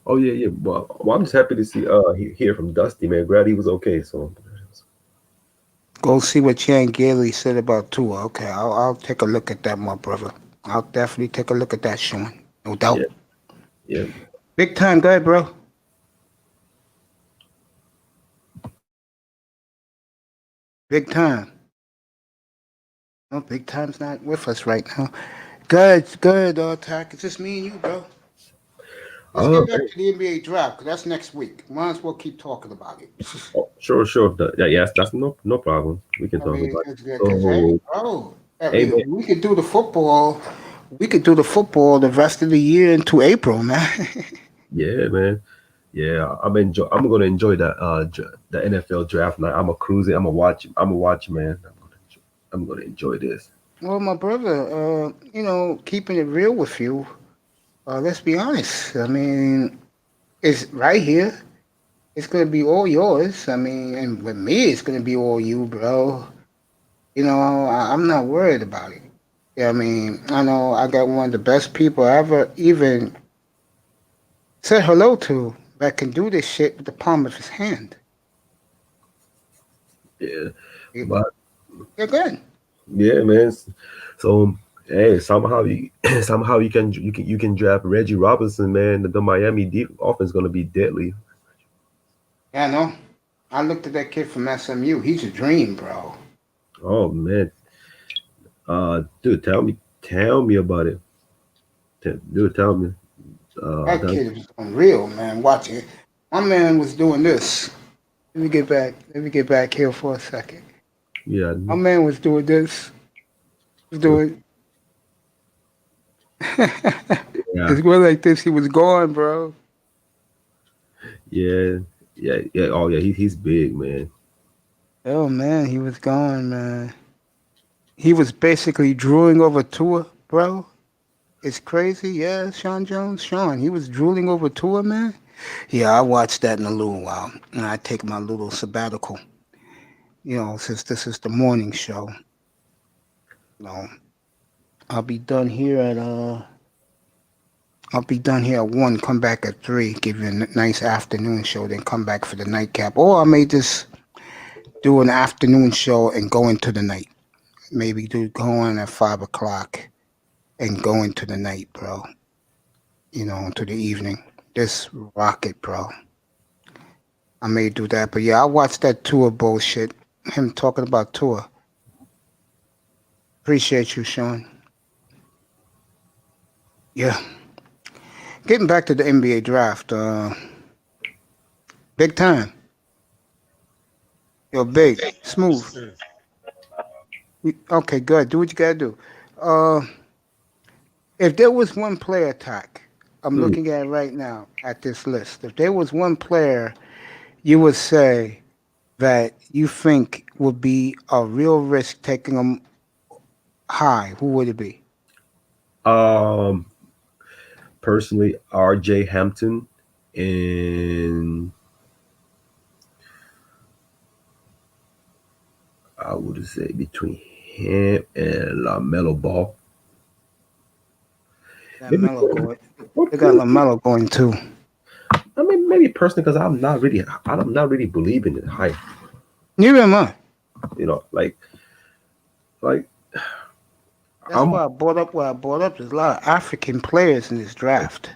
Oh yeah. Well, I'm just happy to see hear from Dusty, man. Glad he was okay. So Go see what Chan Gailey said about Tua. Okay, I'll take a look at that, my brother. I'll definitely take a look at that, Sean. No doubt. yeah, yeah. Big time, go ahead, bro. Big time. No, big time's not with us right now. Good, Tack. It's just me and you, bro. Let's Uh, get back to the NBA draft because that's next week. Might as well keep talking about it. sure. Yes, that's no problem. We can I talk mean, about it. because hey, So, bro, I hey man, mean, we could do the football. We could do the football the rest of the year into April, man. yeah, man. Yeah, I'm gonna enjoy that the NFL draft night. I'm a cruise it. I'm a watch, man. I'm gonna enjoy this. Well, my brother, keeping it real with you, let's be honest. I mean, it's right here. It's gonna be all yours. I mean, and with me, it's gonna be all you, bro. I'm not worried about it. Yeah, I mean, I know I got one of the best people I ever even said hello to that can do this shit with the palm of his hand. Yeah, You- but You're good. yeah, man. So hey, somehow you can draft Reggie Robinson, man. The Miami deep offense is gonna be deadly. Yeah, I know. I looked at that kid from SMU. He's a dream, bro. Oh man, dude, tell me about it. Dude, tell me. That That, kid was unreal, man. Watch it. My man was doing this. Let me get back. Let me get back here for a second. yeah, My man was doing this. Was doing. yeah, It's going like this. He was gone, bro. yeah, yeah. Oh yeah, he's big, man. Oh man, he was gone, man. He was basically drooling over Tua, bro. It's crazy, yeah, Sean Jones. Sean, he was drooling over Tua, man. Yeah, I watched that in a little while. And I take my little sabbatical. Since this is the morning show. You know, I'll be done here at I'll be done here at 1, come back at 3, give you a nice afternoon show, then come back for the nightcap. Or I may just do an afternoon show and go into the night. Maybe go on at 5 o'clock and go into the night, bro. Into the evening. Just rock it, bro. I may do that, but yeah, I watched that tour bullshit. Him talking about tour. Appreciate you, Sean. Yeah. Getting back to the NBA draft, big time. Yo, big, smooth. Okay, good. Do what you gotta do. Uh, if there was one player, attack, I'm Mm. looking at it right now at this list. If there was one player you would say that you think would be a real risk taking him high, who would it be? Um, personally, R.J. Hampton and I would say between him and LaMelo Ball. That Maybe, Melo going. or They got Lamelo going too. I mean, maybe personally because I'm not really believing in hype. Neither am I. Like That's I'm why I brought up what I brought up. There's a lot of African players in this draft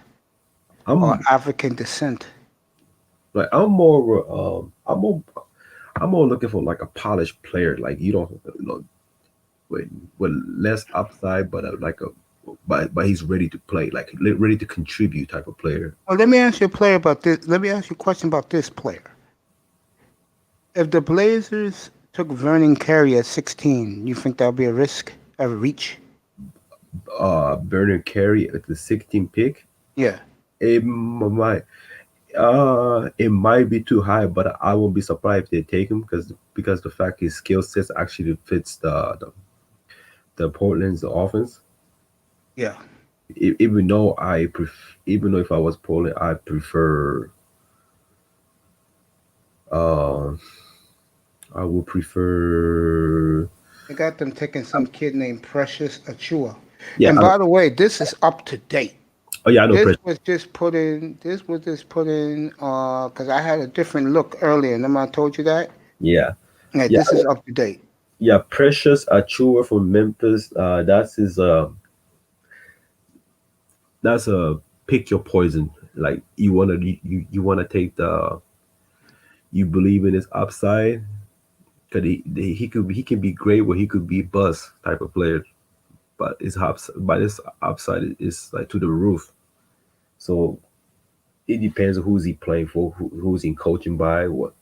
or I'm African descent. like I'm more looking for like a polished player. Like you don't with less upside, but but he's ready to play, like ready to contribute type of player. Well, let me ask you a player about this. Let me ask you a question about this player. If the Blazers took Vernon Carey at 16, you think that would be a risk, a reach? Bernard Carey at the 16th pick, Yeah. it might be too high, but I won't be surprised if they take him because the fact his skill sets actually fits the Portland's offense. Yeah. Even though even though if I was Portland, I prefer. Uh, I would prefer. They got them taking some kid named Precious Achua. Yeah. And by the way, this is up to date. Oh yeah, I know. This was just put in. This was just put in. Because I had a different look earlier. Remember I told you that? Yeah. Yeah. Yeah. This is up to date. Yeah. Precious Achua from Memphis. That's his. That's a pick your poison. Like you wanna take the. You believe in his upside. Cause he can be great, or he could be bust type of player. But his upside is like to the roof. So it depends on who's he playing for, who's he coaching by, what.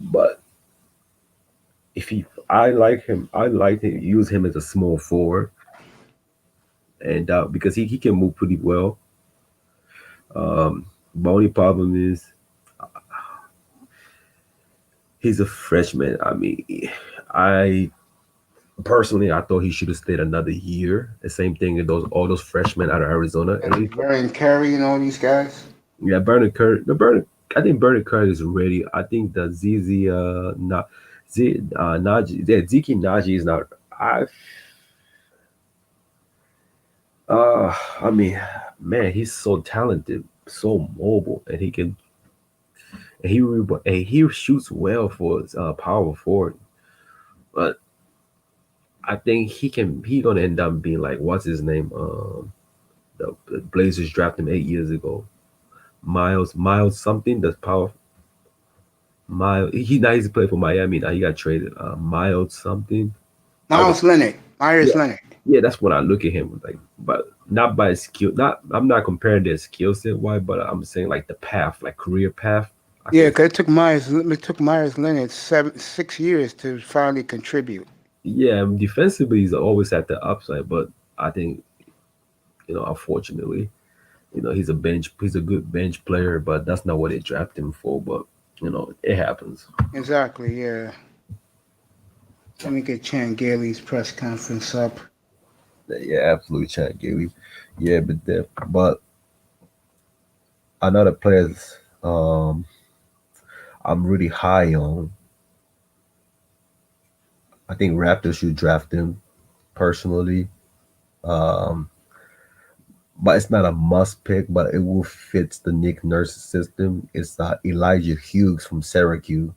But if I like him. I like to use him as a small forward, and because he can move pretty well. The only problem is he's a freshman. I mean, I personally I thought he should have stayed another year. The same thing with all those freshmen out of Arizona. And Vernon Carey and all these guys. Yeah, Bernard Curry. I think Bernard Curry is ready. I think the ZZ Najee. Yeah, Zeke Najee is not. I mean, man, he's so talented, so mobile, and he shoots well for his power forward. But I think he gonna end up being like what's his name? The Blazers drafted him 8 years ago. Miles something. That's power. Miles. He now he's playing for Miami. Now he got traded. Miles something. Myers Leonard. Yeah, that's when I look at him like, but not by his skill. I'm not comparing their skill set why, but I'm saying like the path, like career path. Yeah, because it took Myers Leonard 6 years to finally contribute. Yeah, defensively he's always at the upside, but I think, unfortunately, he's a good bench player, but that's not what they drafted him for. But it happens. Exactly. Yeah. Let me get Chan Gailey's press conference up. Yeah, absolutely, Chan Gailey. Yeah, but another players I'm really high on. I think Raptors should draft him personally. Um, but it's not a must pick, but it will fit the Nick Nurse system. It's Elijah Hughes from Syracuse.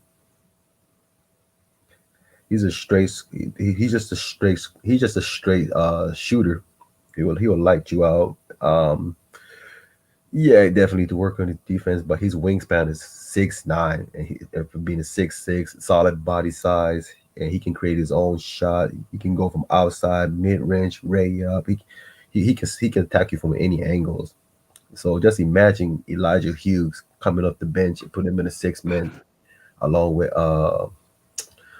He's a straight. He's just a straight shooter. He will light you out. Yeah, definitely to work on his defense, but his wingspan is 6'9", and for being a 6'6", solid body size, and he can create his own shot. He can go from outside, mid range, ray up. He can attack you from any angles. So just imagine Elijah Hughes coming off the bench and put him in a 6-man, along with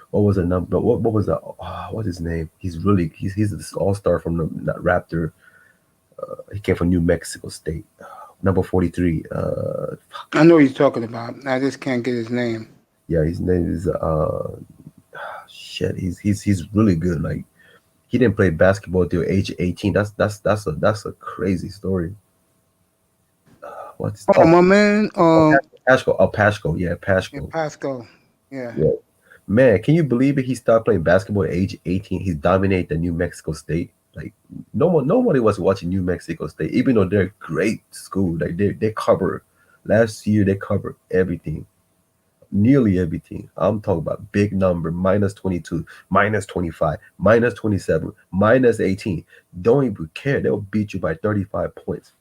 what was the number? What was the what's his name? He's this all-star from the Raptor. He came from New Mexico State. Number 43. I know what you're talking about. I just can't get his name. Yeah, his name is shit. He's really good. Like he didn't play basketball till age 18. That's a crazy story. What's my man? Pashko. Yeah, Pashko. Pashko. Yeah. Man, can you believe it? He started playing basketball at age 18. He's dominated the New Mexico State. Like nobody was watching New Mexico State, even though they're a great school. Like they cover last year, they covered everything, nearly everything. I'm talking about big number, -22, -25, -27, -18. Don't even care. They'll beat you by 35 points.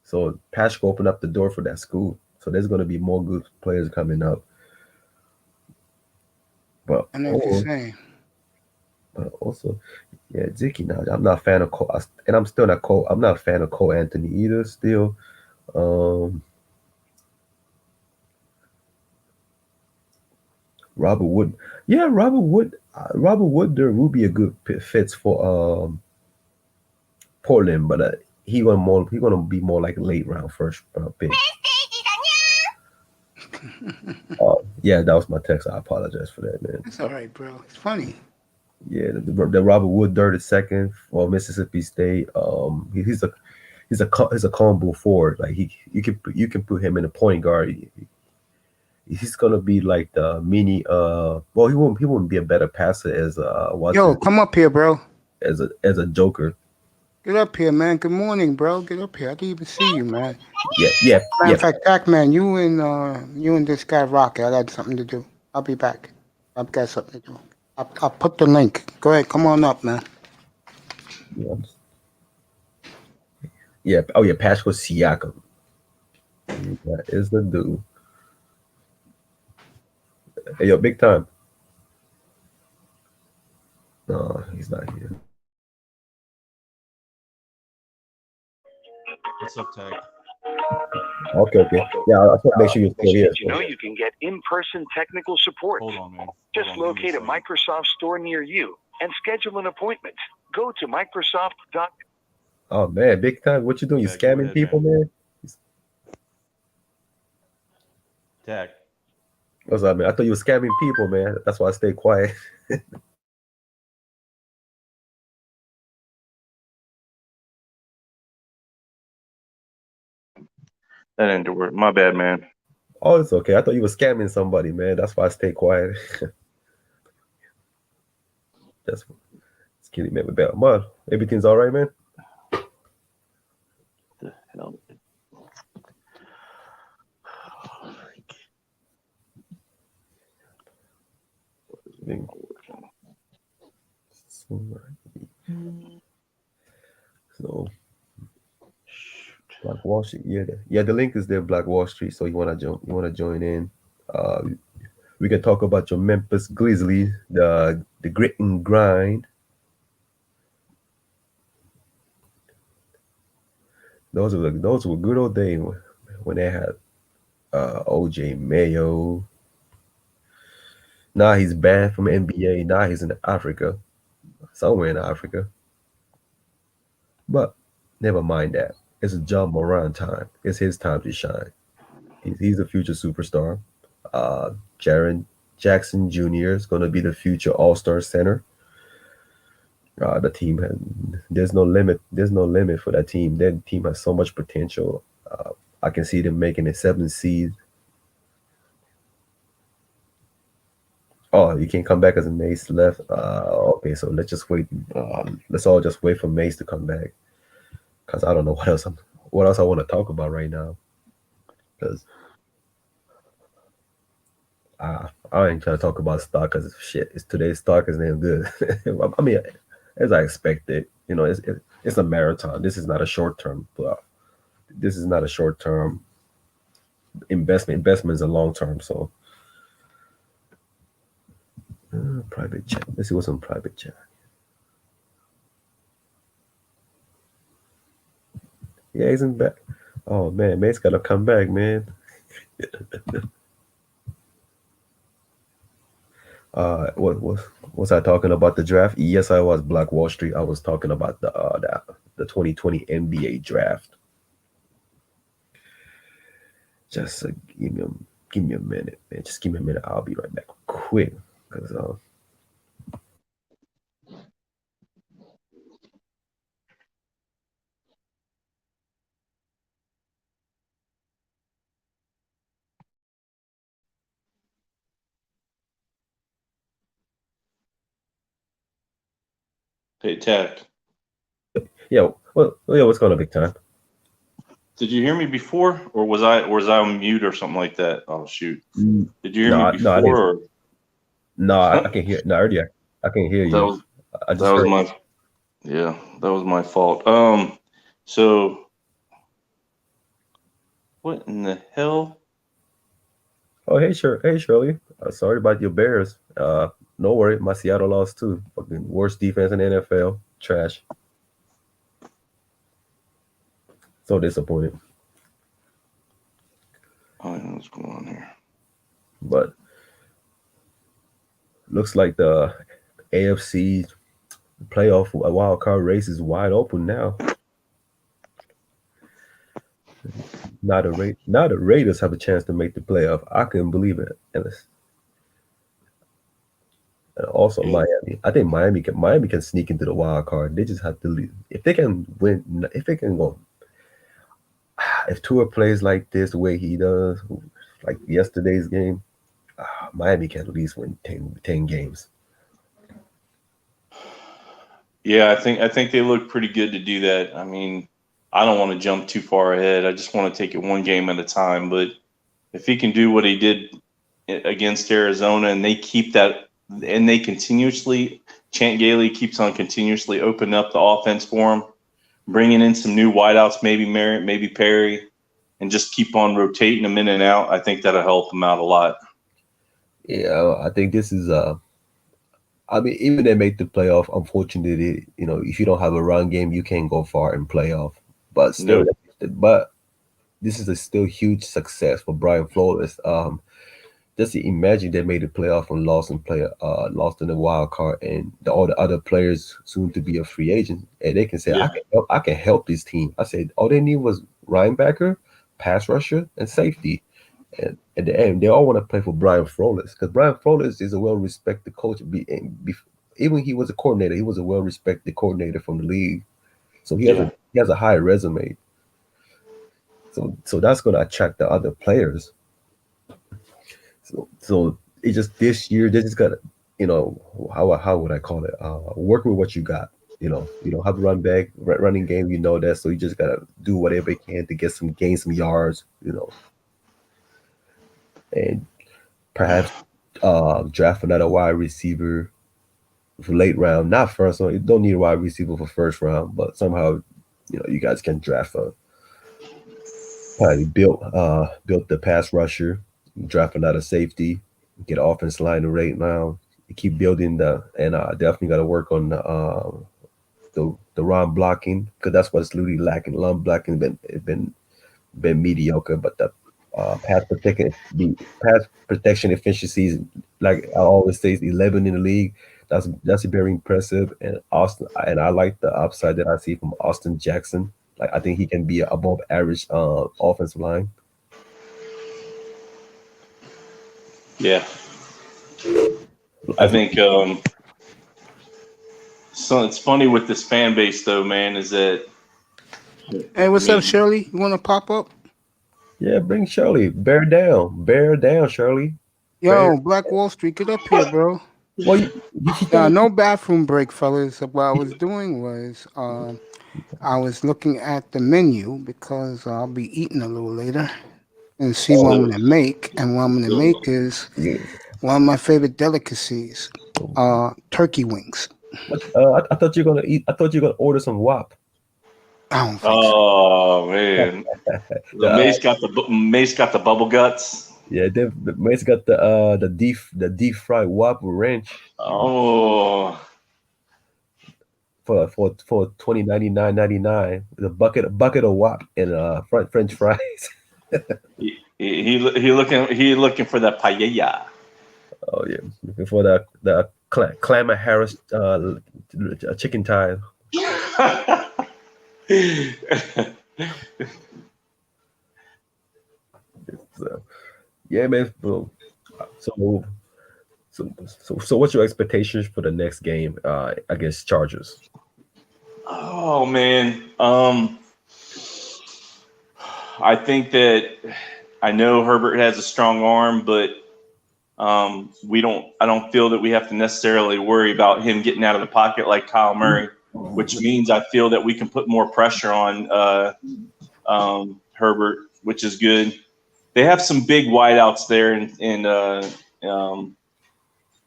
So Pashko opened up the door for that school. So there's going to be more good players coming up. But I know what you're saying. But also, yeah, Ziki. Now I'm not a fan of Cole, and I'm still not Cole. I'm not a fan of Cole Anthony either. Still, Robert Wood. Yeah, Robert Wood. Robert Wood there will be a good fits for Portland, but he gonna be more like late round first round pick. Yeah, that was my text. I apologize for that, man. That's all right, bro. It's funny. Yeah, the Robert Wood Dirt II for Mississippi State. He's a combo forward. Like you can put him in a point guard. He's gonna be like the mini. Well, he won't be a better passer as Yo, come up here, bro. as a Joker. Get up here, man. Good morning, bro. Get up here. I didn't even see you, man. Yeah. Matter of fact, Pac-Man, you and this guy Rocket, I got something to do. I'll be back. I've got something to do. I'll put the link. Go ahead. Come on up, man. Yeah. Oh yeah, Pascal Siakam. That is the dude. Hey, yo, big time. No, he's not here. What's up, Tag? Okay. Yeah, I thought make sure you're still here. Did you know you can get in-person technical support? Hold on, man. Just locate a Microsoft store near you and schedule an appointment. Go to Microsoft.com. Oh man, big time. What you doing? You Yeah, go scamming ahead, people, man? Tag. What's up, man? I thought you were scamming people, man. That's why I stay quiet. That didn't work. My bad, man. Oh, it's okay. I thought you were scamming somebody, man. That's why I stay quiet. Just kidding, man. But everything's all right, man. The hell. So Black Wall Street, yeah. The link is there, Black Wall Street. So you wanna join in? We can talk about your Memphis Grizzlies, the grit and grind. Those were good old days when they had OJ Mayo. Now he's banned from NBA. Now he's in Africa, somewhere in Africa. But never mind that. It's a John Moran time. It's his time to shine. He's a future superstar. Jaren Jackson Jr. is going to be the future All-Star center. The team there's no limit. There's no limit for that team. That team has so much potential. I can see them making a 7th seed. Oh, you can't come back as a Mace left. Okay, so let's just wait. Let's all just wait for Mace to come back, because I don't know what else I want to talk about right now. Because I ain't trying to talk about stock, because shit, today's stock is damn good. I mean, as I expected, it's a marathon. This is not a short term. This is not a short term investment. Investment is a long term. So. Private chat. Let's see what's on private chat. Yeah, he's in back. Oh man, Mace gotta come back, man. What was I talking about the draft? Yes, I was. Black Wall Street. I was talking about the 2020 NBA draft. Just give me a minute, man. Just give me a minute. I'll be right back, quick. Hey, Tag. Yeah. What's going on, big time? Did you hear me before, or was I on mute or something like that? Oh shoot! Did you hear me before? No, I can hear. No, earlier I can hear you. That was my fault. So what in the hell? Oh, hey, Shirley. Sorry about your Bears. No worry, my Seattle lost too. Fucking worst defense in the NFL. Trash. So disappointed. I don't know what's going on here. But looks like the AFC playoff wild card race is wide open now. Now the Raiders have a chance to make the playoff. I couldn't believe it. And also Miami. I think Miami can sneak into the wild card. They just have to leave. If they can win, if they can go, if Tua plays like this the way he does, like yesterday's game, Miami can at least win 10 games. Yeah, I think they look pretty good to do that. I mean, I don't want to jump too far ahead. I just want to take it one game at a time. But if he can do what he did against Arizona, and they keep that, and they continuously, Chant Gailey keeps on continuously opening up the offense for him, bringing in some new wideouts, maybe Merritt, maybe Perry, and just keep on rotating them in and out. I think that'll help him out a lot. Yeah, I think this is I mean, even they make the playoff. Unfortunately, if you don't have a run game, you can't go far in playoff. But still, but this is a still huge success for Brian Flores. Just imagine they made the playoff and lost in the wild card, and all the other players soon to be a free agent, and they can say, I can help this team. I said all they need was linebacker, pass rusher, and safety. And at the end, they all want to play for Brian Flores because Brian Flores is a well-respected coach. Even when he was a coordinator, he was a well-respected coordinator from the league. So he has a high resume. So that's going to attract the other players. So it just this year they just got to, how would I call it? Work with what you got. You don't have a running game. You know that, so you just gotta do whatever you can to gain some yards. And perhaps draft another wide receiver for late round, not first round. You don't need a wide receiver for first round, but somehow, you guys can draft probably built the pass rusher, draft another safety, get an offense line right now. You keep building definitely got to work on the run blocking because that's what's really lacking. Run blocking been mediocre, but the pass protection efficiencies, like I always say, is 11 in the league. That's very impressive. And I like the upside that I see from Austin Jackson. Like I think he can be above average offensive line. Yeah, I think. So it's funny with this fan base, though, man. Is that? Hey, what's up, Shirley? You want to pop up? Yeah, bring Shirley. Bear down, Shirley. Yo, Black Wall Street, get up here, bro. Well, no bathroom break, fellas. What I was doing was I was looking at the menu because I'll be eating a little later and see what I'm going to make. And what I'm going to make is one of my favorite delicacies, turkey wings. I thought you were going to eat. I thought you were going to order some WAP. I don't think so. Man, Mace got the bubble guts. Yeah, Mace got the deep fried WAP with ranch. Oh, for $20.99, the bucket of WAP and French fries. he looking for that paella. Oh yeah, looking for the Clamor Harris chicken tile. Yeah, man. So what's your expectations for the next game against Chargers? Oh man, I think that I know Herbert has a strong arm, but I don't feel that we have to necessarily worry about him getting out of the pocket like Kyle Murray, which means I feel that we can put more pressure on Herbert, which is good. They have some big wideouts there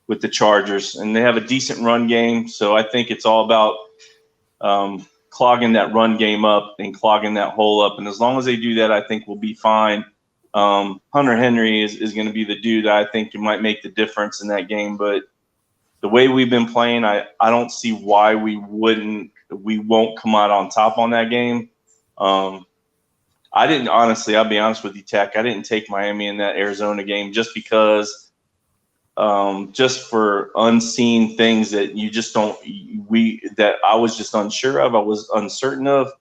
with the Chargers, and they have a decent run game. So I think it's all about clogging that run game up and clogging that hole up. And as long as they do that, I think we'll be fine. Hunter Henry is going to be the dude that I think might make the difference in that game. But the way we've been playing, I don't see why we won't come out on top on that game. I'll be honest with you, Tech, I didn't take Miami in that Arizona game just because just for unseen things that you just that I was just unsure of, I was uncertain of,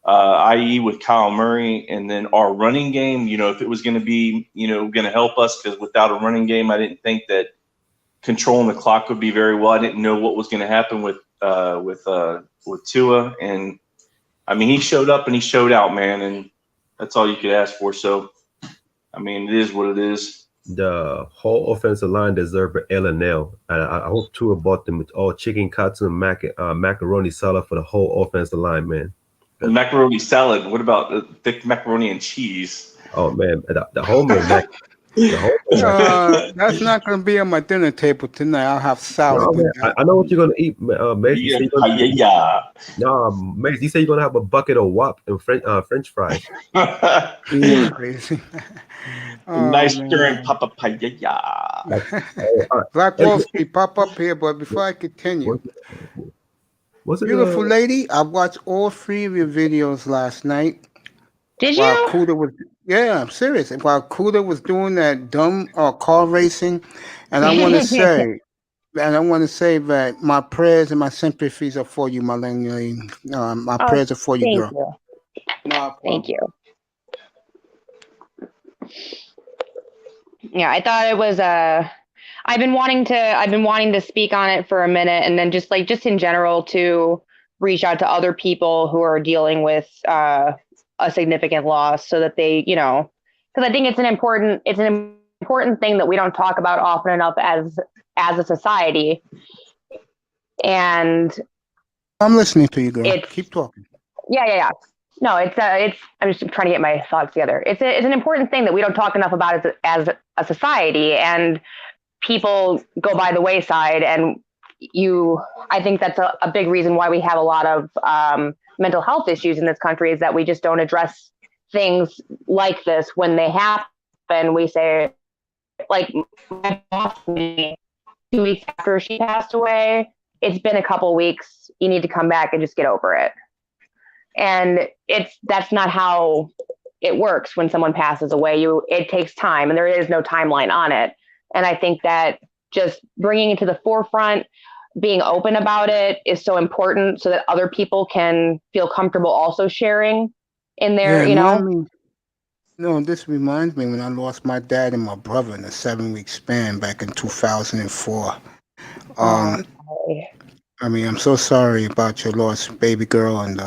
i.e. with Kyle Murray, and then our running game, if it was going to be, going to help us, because without a running game, I didn't think that controlling the clock would be very well. I didn't know what was going to happen with Tua, and I mean, he showed up and he showed out, man, and that's all you could ask for. So, I mean, it is what it is. The whole offensive line deserve an L&L. I hope Tua bought them with all chicken katsu and macaroni salad for the whole offensive line, man. Macaroni salad. What about the thick macaroni and cheese? Oh man, the whole man. That's not going to be on my dinner table tonight. I'll have salad. No, I know what you're going to eat, Mace. Mace, you say you're going to have a bucket of WAP and French fries. You're crazy. Nice stirring papaya. Black Wall Street, pop up here, but before I continue. Was it beautiful lady? I watched all 3 of your videos last night. Did while you? Kuda was, yeah, I'm serious. While Kuda was doing that dumb car racing, and I want to say, that my prayers and my sympathies are for you, my young lady. My prayers are for you, Thank girl. you. No Thank you. Yeah, I thought it was I've been wanting to speak on it for a minute, and then just in general to reach out to other people who are dealing with a significant loss, so that they, because I think it's an important thing that we don't talk about often enough as a society. And I'm listening to you, girl. Keep talking. Yeah. No, it's I'm just trying to get my thoughts together. It's an important thing that we don't talk enough about as a society, and people go by the wayside. And I think that's a big reason why we have a lot of mental health issues in this country, is that we just don't address things like this when they happen. We say, like, my boss, 2 weeks after she passed away, it's been a couple weeks. You need to come back and just get over it. And that's not how it works when someone passes away. It takes time, and there is no timeline on it. And I think that just bringing it to the forefront, being open about it, is so important, so that other people can feel comfortable also sharing in their, No, this reminds me when I lost my dad and my brother in a 7-week span back in 2004. I mean, I'm so sorry about your loss, baby girl, and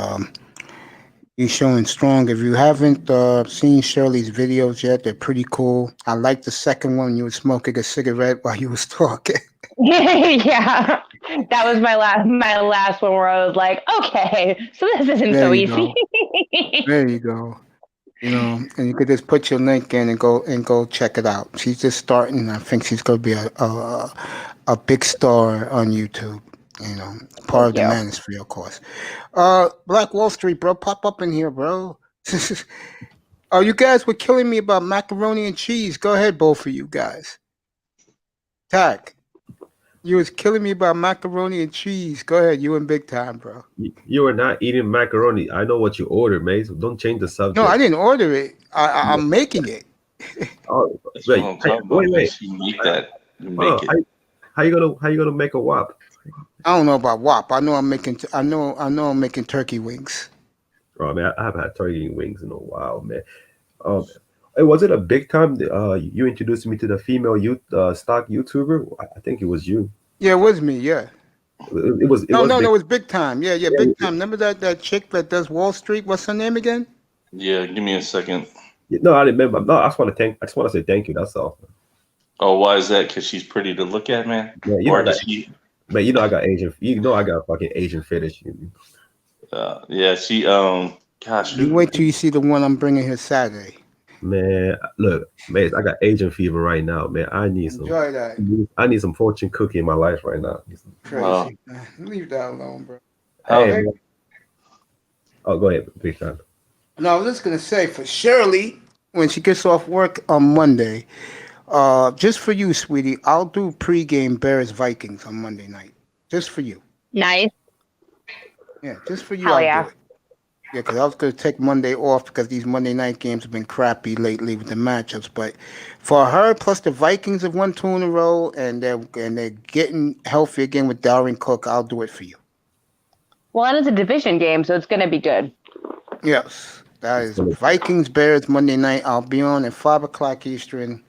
you're showing strong. If you haven't seen Shirley's videos yet, they're pretty cool. I like the second one. You were smoking a cigarette while you was talking. Yeah, that was my last one, where I was like, okay, so this isn't so easy. There you go. And you could just put your link in and go check it out. She's just starting. I think she's going to be a big star on YouTube. Part of the manosphere, of course. Black Wall Street, bro, pop up in here, bro. Oh, you guys were killing me about macaroni and cheese. Go ahead, both of you guys. Tack, you was killing me about macaroni and cheese. Go ahead, you in big time, bro. You are not eating macaroni. I know what you ordered, mate. So don't change the subject. No, I didn't order it. I'm making it. Oh, wait. You make that. You make it. How you gonna make a WAP? I don't know about WAP. I know I'm making turkey wings. Oh man, I haven't had turkey wings in a while, man. Was it a big time? You introduced me to the female stock YouTuber. I think it was you. Yeah, it was me. Yeah. It was. It was big time. Yeah, big time. Remember that chick that does Wall Street? What's her name again? Yeah, give me a second. No, I remember. No, I just want to say thank you. That's all. Oh, why is that? Because she's pretty to look at, man. Yeah, Man, I got Asian. I got a fucking Asian fetish. Yeah, she. Gosh. You wait till you see the one I'm bringing here Saturday. Man, look, man, I got Asian fever right now, man. I need some fortune cookie in my life right now. Crazy. Leave that alone, bro. Hey. Oh, go ahead, big time. No, I was just gonna say, for Shirley, when she gets off work on Monday, just for you, sweetie, I'll do pregame Bears Vikings on Monday night. Just for you. Nice. Yeah, just for you. Hell I'll yeah. do it. Yeah, because I was going to take Monday off because these Monday night games have been crappy lately with the matchups. But for her, plus the Vikings have won 2 in a row, and they're getting healthy again with Dalvin Cook, I'll do it for you. Well, and it's a division game, so it's going to be good. Yes, that is Vikings Bears Monday night. I'll be on at 5 o'clock Eastern,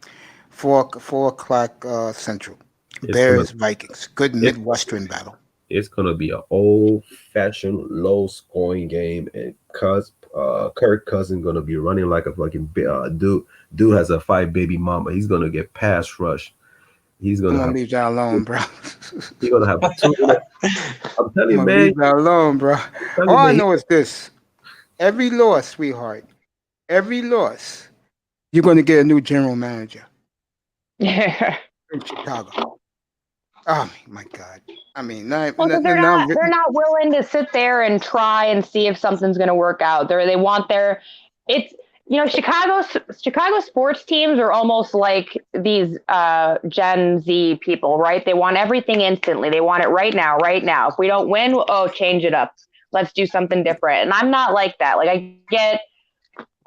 4 o'clock Central. Bears, Vikings. Good it's- Midwestern battle. It's gonna be an old-fashioned, low-scoring game, and Kirk Cousins gonna be running like a fucking dude. Dude has a 5 baby mama. He's gonna get pass rush. He's I'm gonna gonna have. leave that alone, bro. He's gonna have two. I'm telling I'm you, gonna man. leave that alone, bro. Telling All you, I man, know is this: every loss, sweetheart, every loss, you're gonna get a new general manager Yeah. in Chicago. Oh my God! I mean, Well, 'cause they're not willing to sit there and try and see if something's going to work out. They want their it's Chicago sports teams are almost like these Gen Z people, right? They want everything instantly. They want it right now, right now. If we don't win, change it up. Let's do something different. And I'm not like that. Like I get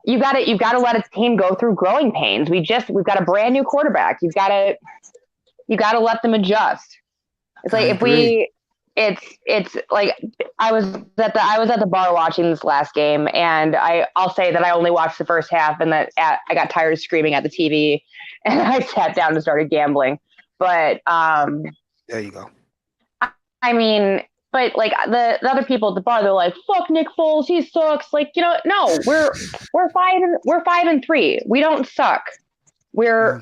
you've got to let a team go through growing pains. We've got a brand new quarterback. You got to let them adjust. It's like it's like I was at the bar watching this last game, and I'll say that I only watched the first half, and that I got tired of screaming at the TV, and I sat down and started gambling. But there you go. I mean, but like the other people at the bar, they're like, "Fuck Nick Foles, he sucks." Like, no, we're 5-3. We don't suck. We're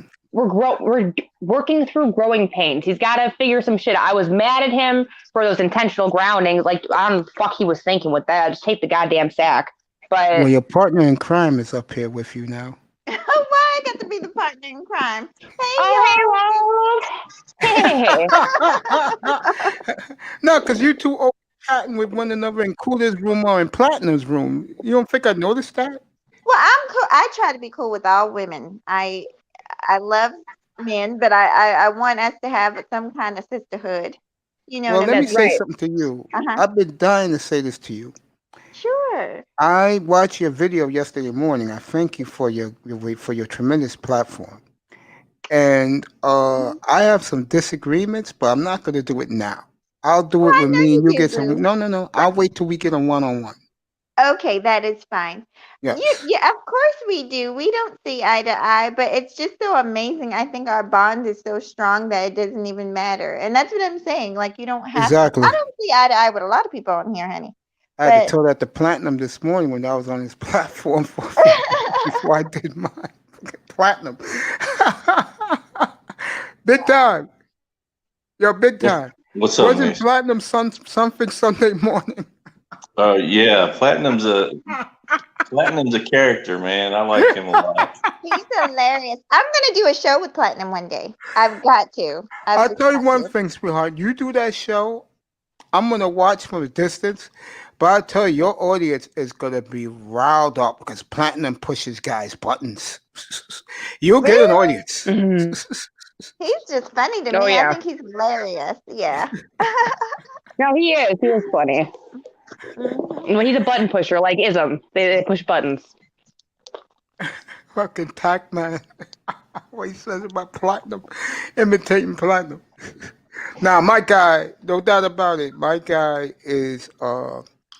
working through growing pains. He's got to figure some shit out. I was mad at him for those intentional groundings. Like, I don't know what the fuck he was thinking with that. Just take the goddamn sack. But well, your partner in crime is up here with you now. Why I got to be the partner in crime? Hey, No, because you two always chatting with one another in Cooler's room or in Platinum's room. You don't think I noticed that? Well, I'm cool. I try to be cool with all women. I love men, but I want us to have some kind of sisterhood. Well, let me say something to you. Uh-huh. I've been dying to say this to you. Sure. I watched your video yesterday morning. I thank you for your tremendous platform. And I have some disagreements, but I'm not going to do it now. I'll do it when me and you get some. No. I'll wait till we get a one-on-one. Okay, that is fine. Yes. Yeah, of course we do. We don't see eye to eye, but it's just so amazing. I think our bond is so strong that it doesn't even matter. And that's what I'm saying. Like, you don't have Exactly. I don't see eye to eye with a lot of people on here, honey. I had to tell that to Platinum this morning when I was on his platform before I did mine. Platinum. Big time. Yo, big time. What's up, Wasn't Mason? Platinum something Sunday morning? Yeah, Platinum's a character, man. I like him a lot. He's hilarious. I'm gonna do a show with Platinum one day. I've got to. I'll tell you one thing, sweetheart. You do that show, I'm gonna watch from a distance, but I tell you, your audience is gonna be riled up because Platinum pushes guys' buttons. You'll get an audience. Mm-hmm. He's just funny to me. I think he's hilarious. Yeah. No, he is. He is funny. Well, he's a button pusher, like Ism. They push buttons. Fucking tack man. What he says about Platinum, imitating Platinum. Now, my guy, no doubt about it. My guy is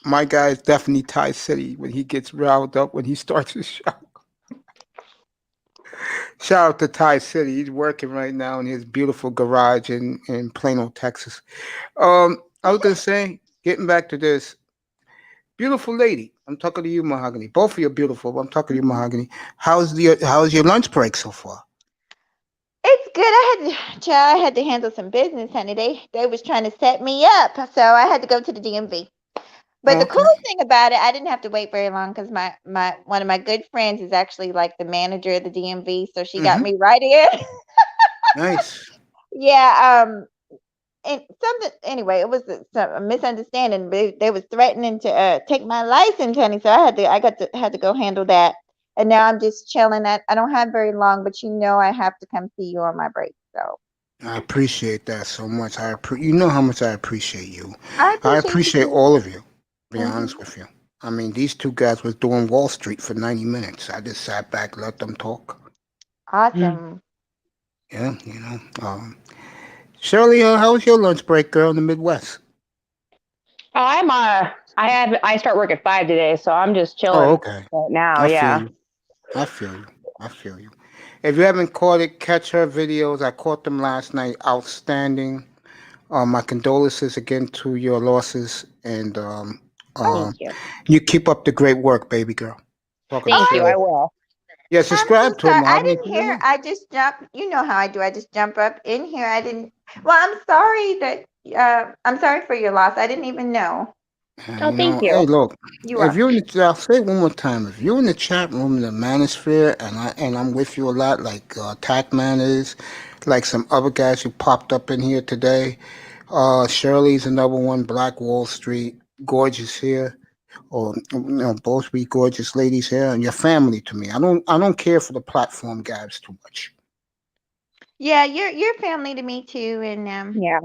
definitely Ty City when he gets riled up when he starts his show. Shout out to Ty City. He's working right now in his beautiful garage in Plano, Texas. I was gonna say, getting back to this, beautiful lady. I'm talking to you, Mahogany. Both of you are beautiful, but I'm talking to you, Mahogany. How's your lunch break so far? It's good. I had to handle some business, honey. They was trying to set me up, so I had to go to the DMV. But the coolest thing about it, I didn't have to wait very long because my one of my good friends is actually like the manager of the DMV, so she got me right in. Nice. Yeah. And something anyway, it was a misunderstanding. They was threatening to take my license, honey. So I had to go handle that. And now I'm just chilling. I don't have very long, but I have to come see you on my break. So I appreciate that so much. You know how much I appreciate you. I appreciate all of you. To be honest with you. I mean, these two guys was doing Wall Street for 90 minutes. I just sat back, let them talk. Awesome. Yeah, Shirley, how was your lunch break, girl, in the Midwest? Oh, I start work at 5 today, so I'm just chilling. Oh, okay. Right now, I yeah. feel you. If you haven't caught it, catch her videos. I caught them last night. Outstanding. My condolences again to your losses, and Thank you. you keep up the great work, baby girl. Talking Thank to you. you. I will. Yeah, I'm so subscribe to sorry. him. I didn't hear. I just jumped. You know how I do. I just jump up in here. I didn't. Well, I'm sorry that. I'm sorry for your loss. I didn't even know. Oh, thank you. Hey, look. You If are. you're in the, I'll say it one more time. If you're in the chat room in the Manosphere, and I'm with you a lot, like Tackman is, like some other guys who popped up in here today. Shirley's another one. Black Wall Street, gorgeous here, or both be gorgeous ladies here, and your family to me. I don't care for the platform guys too much. Yeah, you're family to me too, and Yeah.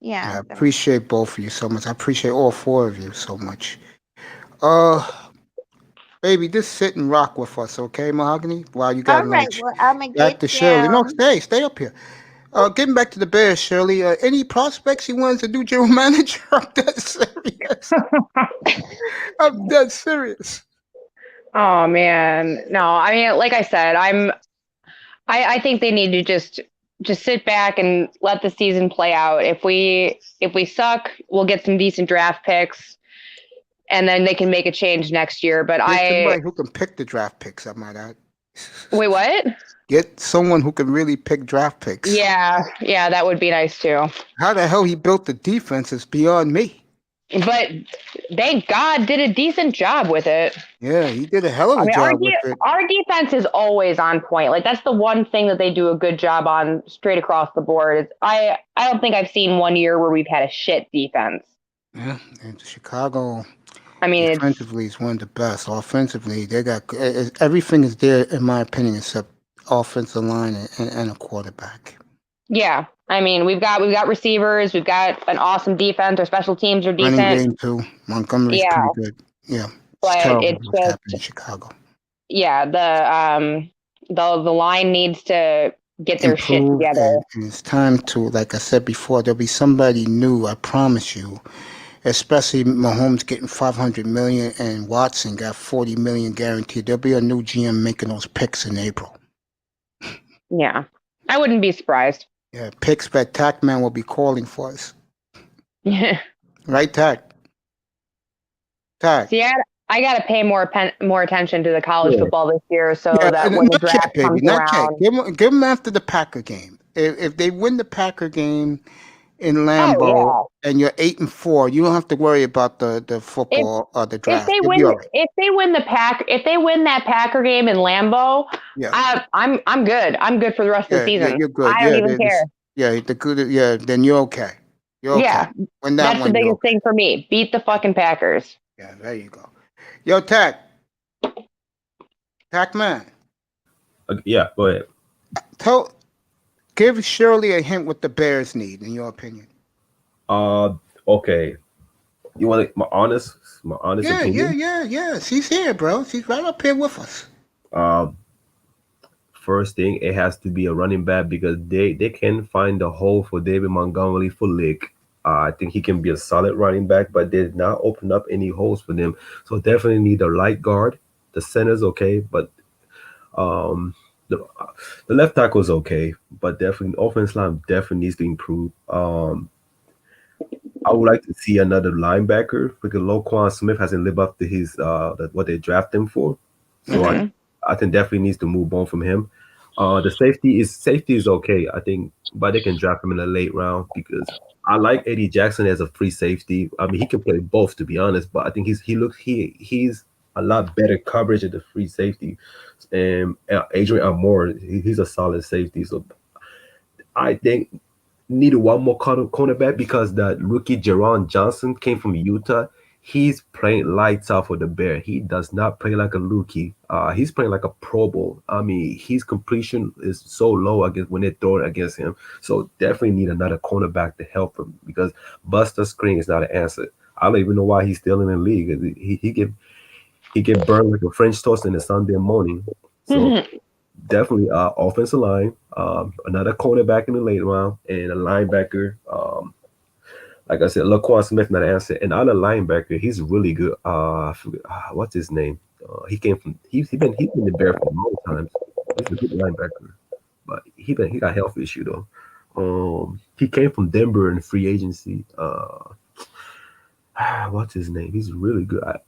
yeah. I So. appreciate both of you so much. I appreciate all four of you so much. Baby, just sit and rock with us, okay, Mahogany? While you got All a right. little Well, I'm gonna back get to Shirley. No, down. stay up here. Getting back to the Bears, Shirley. Any prospects you wanted to do general manager? I'm dead serious. I'm dead serious. Oh man, no. I mean, like I said, I think they need to just sit back and let the season play out. If we suck, we'll get some decent draft picks, and then they can make a change next year. But Get somebody who can pick the draft picks, I might add. wait, what? Get someone who can really pick draft picks. Yeah, that would be nice too. How the hell he built the defense is beyond me. But thank God did a decent job with it. Yeah, he did a hell of a job with it. Our defense is always on point. Like that's the one thing that they do a good job on straight across the board. I don't think I've seen one year where we've had a shit defense. Yeah, and Chicago. I mean, defensively is one of the best. Offensively, they got everything is there in my opinion except offensive line and a quarterback. Yeah, I mean we've got receivers, we've got an awesome defense. Our special teams are decent. Running game too. Montgomery's pretty good. Yeah, but terrible what's happening in Chicago. Yeah, the line needs to get their shit together. And it's time to, like I said before, there'll be somebody new. I promise you. Especially Mahomes getting $500 million and Watson got $40 million guaranteed. There'll be a new GM making those picks in April. Yeah, I wouldn't be surprised. Yeah, picks that Tackman will be calling for us. Yeah. Right, Tack? See, I got to pay more attention to the college football this year, so that when the draft comes around, give them after the Packer game. If they win the Packer game in Lambeau and you're 8-4, you don't have to worry about the football or the draft. If they win that Packer game in Lambeau, I'm good. I'm good for the rest of the season. You're good. I don't even care. Then you're okay. You're okay. Yeah, that's the biggest thing for me. Beat the fucking Packers. Yeah, there you go. Yo, Tack man. Yeah, go ahead. Give Shirley a hint what the Bears need, in your opinion. Okay. You want my honest opinion? Yeah. She's here, bro. She's right up here with us. First thing, it has to be a running back because they can find a hole for David Montgomery for Lick. I think he can be a solid running back, but they did not open up any holes for them. So definitely need a light guard. The center's okay, but the left tackle is okay, but definitely offense line definitely needs to improve. I would like to see another linebacker because Loquan Smith hasn't lived up to his what they draft him for. So I think definitely needs to move on from him. The safety is okay, I think, but they can draft him in the late round because I like Eddie Jackson as a free safety. I mean, he can play both, to be honest, but I think he's a lot better coverage at the free safety. And Adrian Amore, he's a solid safety. So I think needed one more cornerback because that rookie Jerron Johnson came from Utah. He's playing lights out for the Bear. He does not play like a rookie. He's playing like a Pro Bowl. I mean, his completion is so low against when they throw it against him. So definitely need another cornerback to help him because Buster Screen is not an answer. I don't even know why he's still in the league. He get burned like a French toast in a Sunday morning. So definitely offensive line, another cornerback in the late round, and a linebacker. Like I said, Laquan Smith not an answer. And other linebacker, he's really good. I forget, what's his name? He's been the Bear for a long time. He's a good linebacker, but he got health issue though. He came from Denver in free agency. What's his name? He's really good. I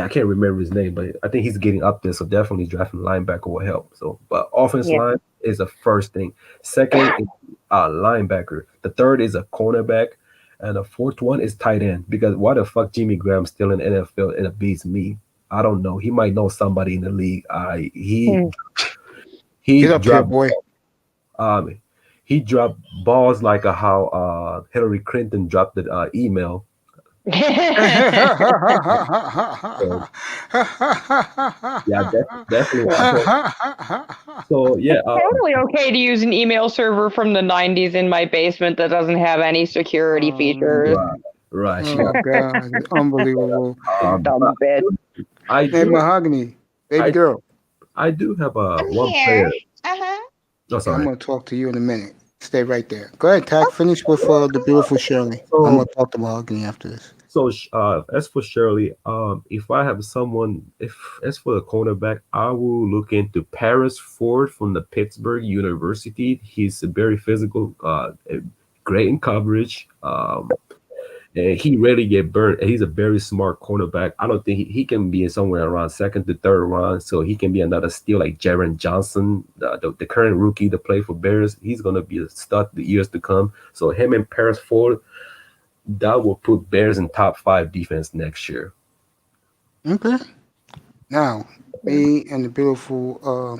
can't remember his name, but I think he's getting up there. So definitely drafting linebacker will help. So, but offense line is the first thing. Second is linebacker. The third is a cornerback, and the fourth one is tight end. Because why the fuck Jimmy Graham's still in the NFL and it beats me? I don't know. He might know somebody in the league. He dropped boy. He dropped balls like how Hillary Clinton dropped the email. Yeah, definitely. So yeah, totally okay to use an email server from the 90s in my basement that doesn't have any security features. Right. Oh my God, it's unbelievable. Dumb bitch. Hey, Mahogany, baby girl. I do have I'm one here. player. Oh, sorry. I'm gonna talk to you in a minute. Stay right there. Go ahead, Tack. Finish with the beautiful Shirley. I'm gonna talk to Mahogany after this. So as for Shirley, if I have someone, as for the cornerback, I will look into Paris Ford from the Pittsburgh University. He's very physical, great in coverage. And he rarely get burned. And he's a very smart cornerback. I don't think he can be in somewhere around second to third round. So he can be another steal like Jaron Johnson, the current rookie to play for Bears. He's gonna be a stud the years to come. So him and Paris Ford, that will put Bears in top 5 defense next year. Okay. Now, me and the beautiful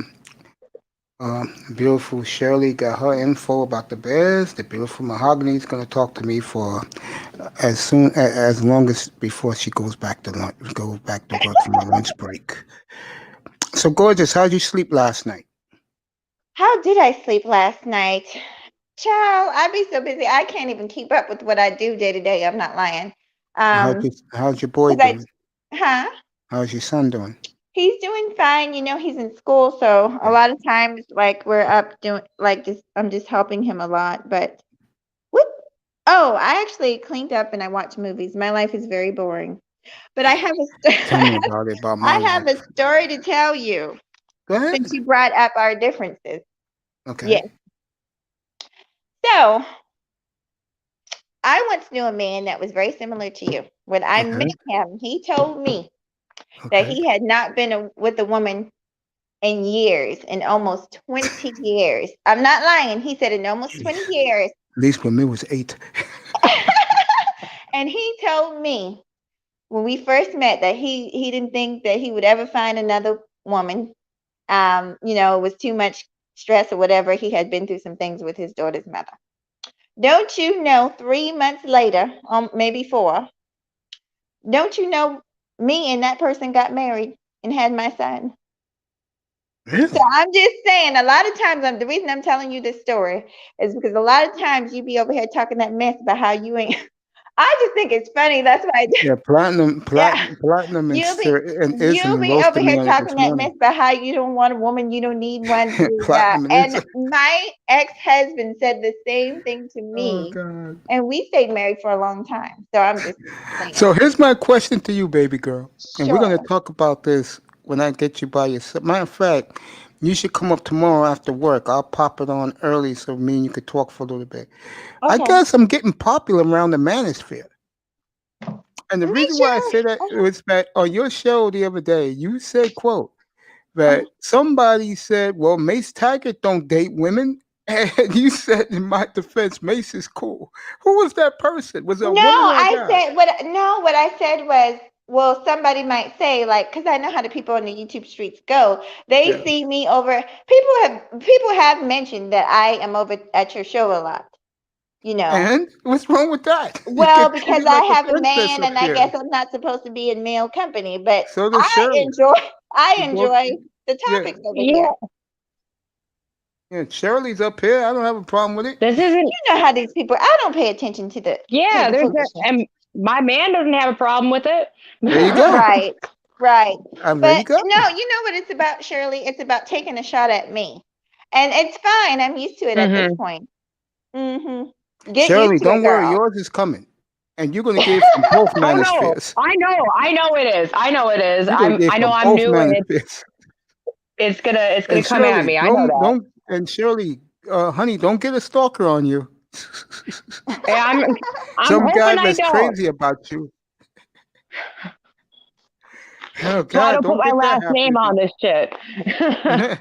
Shirley got her info about the Bears. The beautiful Mahogany is going to talk to me for as long as before she goes back to work from her lunch break. So, gorgeous, how'd you sleep last night? How did I sleep last night? Child, I be so busy. I can't even keep up with what I do day to day. I'm not lying. How's your boy doing? How's your son doing? He's doing fine. You know, he's in school, so a lot of times, like we're up doing, like I'm just helping him a lot. But what? Oh, I actually cleaned up and I watch movies. My life is very boring, but I have a story to tell you. Go ahead. Since you brought up our differences. Okay. Yes. So, I once knew a man that was very similar to you. When I met him, he told me that he had not been with a woman in years, in almost 20 years. I'm not lying. He said in almost 20 years. At least when me was 8. And he told me when we first met that he didn't think that he would ever find another woman. You know, it was too much stress or whatever. He had been through some things with his daughter's mother. Don't you know, 3 months later, maybe 4, don't you know, me and that person got married and had my son. Really? So I'm just saying, a lot of times, the reason I'm telling you this story is because a lot of times you be over here talking that mess about how you ain't. I just think it's funny. That's why I do. Yeah, platinum and you'll be over here talking that mess about how you don't want a woman, you don't need one. And my ex-husband said the same thing to me, and we stayed married for a long time. So I'm just saying. So here's my question to you, baby girl, and we're gonna talk about this when I get you by yourself. Matter of fact, you should come up tomorrow after work. I'll pop it on early so me and you could talk for a little bit. Okay. I guess I'm getting popular around the manosphere. And the reason why I say that was that on your show the other day, you said, quote, that somebody said, well, Mace Taggart don't date women. And you said, in my defense, Mace is cool. Who was that person? Was it a woman or a guy? What I said was, well, somebody might say, like, because I know how the people on the YouTube streets go. They see me over. People have mentioned that I am over at your show a lot. You know. And what's wrong with that? Well, because I have a man, and I guess I'm not supposed to be in male company. But so I enjoy the topics over here. Yeah, Shirley's up here. I don't have a problem with it. This isn't. You know how these people. I don't pay attention to the. Yeah, and my man doesn't have a problem with it. There you go. Right. But you go. No, you know what it's about, Shirley? It's about taking a shot at me, and it's fine. I'm used to it at this point. Mm-hmm. Shirley, don't worry. Yours is coming, and you're going to get it from both manospheres. I know it is. I know I'm new. It's gonna And come at Shirley, me. I know that. and Shirley, honey, don't get a stalker on you. Yeah, I'm Some guy hoping I that's don't. crazy about you. Oh So I God, don't put don't my get that last name on this shit. happening.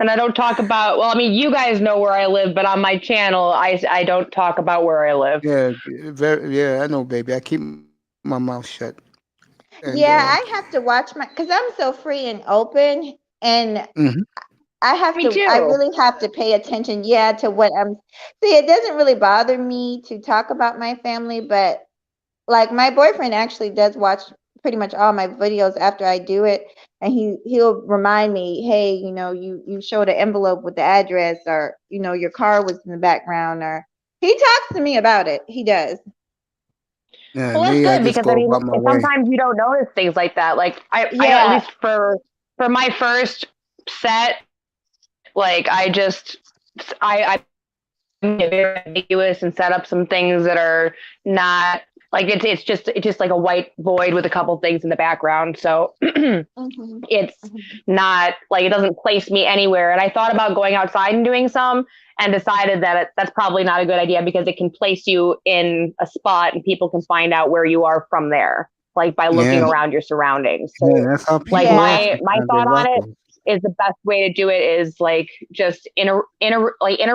And I don't talk about. Well, I mean, you guys know where I live, but on my channel, I don't talk about where I live. Yeah, I know, baby. I keep my mouth shut. And Yeah, I have to watch because I'm so free and open, and mhm. Me I too. really have to pay attention, to what I'm. See, it doesn't really bother me to talk about my family, but like my boyfriend actually does watch pretty much all my videos after I do it, and he'll remind me, hey, you showed an envelope with the address, or your car was in the background, or he talks to me about it. He does. Yeah, Well, that's me, I good just because go I mean, about my way. sometimes you don't notice things like that. Like I know at Yeah. least for my first set, like I very ambiguous and set up some things that are not like it's just like a white void with a couple things in the background. So Mhm. it's Mhm. not like it doesn't place me anywhere. And I thought about going outside and doing some and decided that that's probably not a good idea because it can place you in a spot and people can find out where you are from there, like by looking Yeah, around your surroundings. yeah, So that's how like people are Yeah. my sometimes. They thought on rock it with. is the best way to do it is like just in a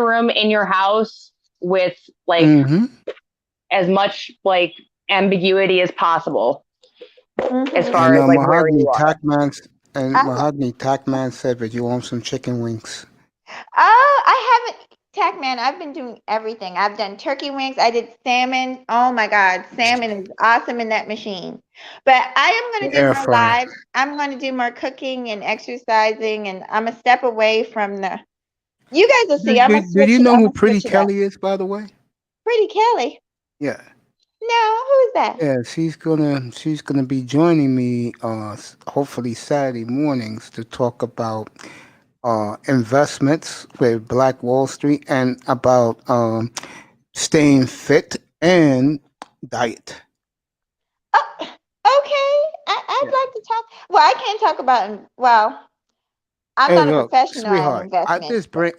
room in your house with like Mm-hmm. as much like ambiguity as possible as Mhm. far And as like where you are. I, Mahogany Tackman said that you want some chicken wings. I haven't, Tackman, I've been doing everything. I've done turkey wings. I did salmon. Oh my God, salmon is awesome in that machine. But I am going The to do air more fryer. live. I'm going to do more cooking and exercising, and I'm a step away from the. You guys will see. Do you know I'm who gonna Pretty switch it up. Kelly is, by the way? Pretty Kelly. Yeah. No, who's that? Yeah, she's gonna be joining me hopefully Saturday mornings to talk about investments with Black Wall Street and about staying fit and diet. Oh, okay. I'd Yeah. like to talk. Well, I can't talk about. Well, I'm Hey, not a look, professional at sweetheart, investment.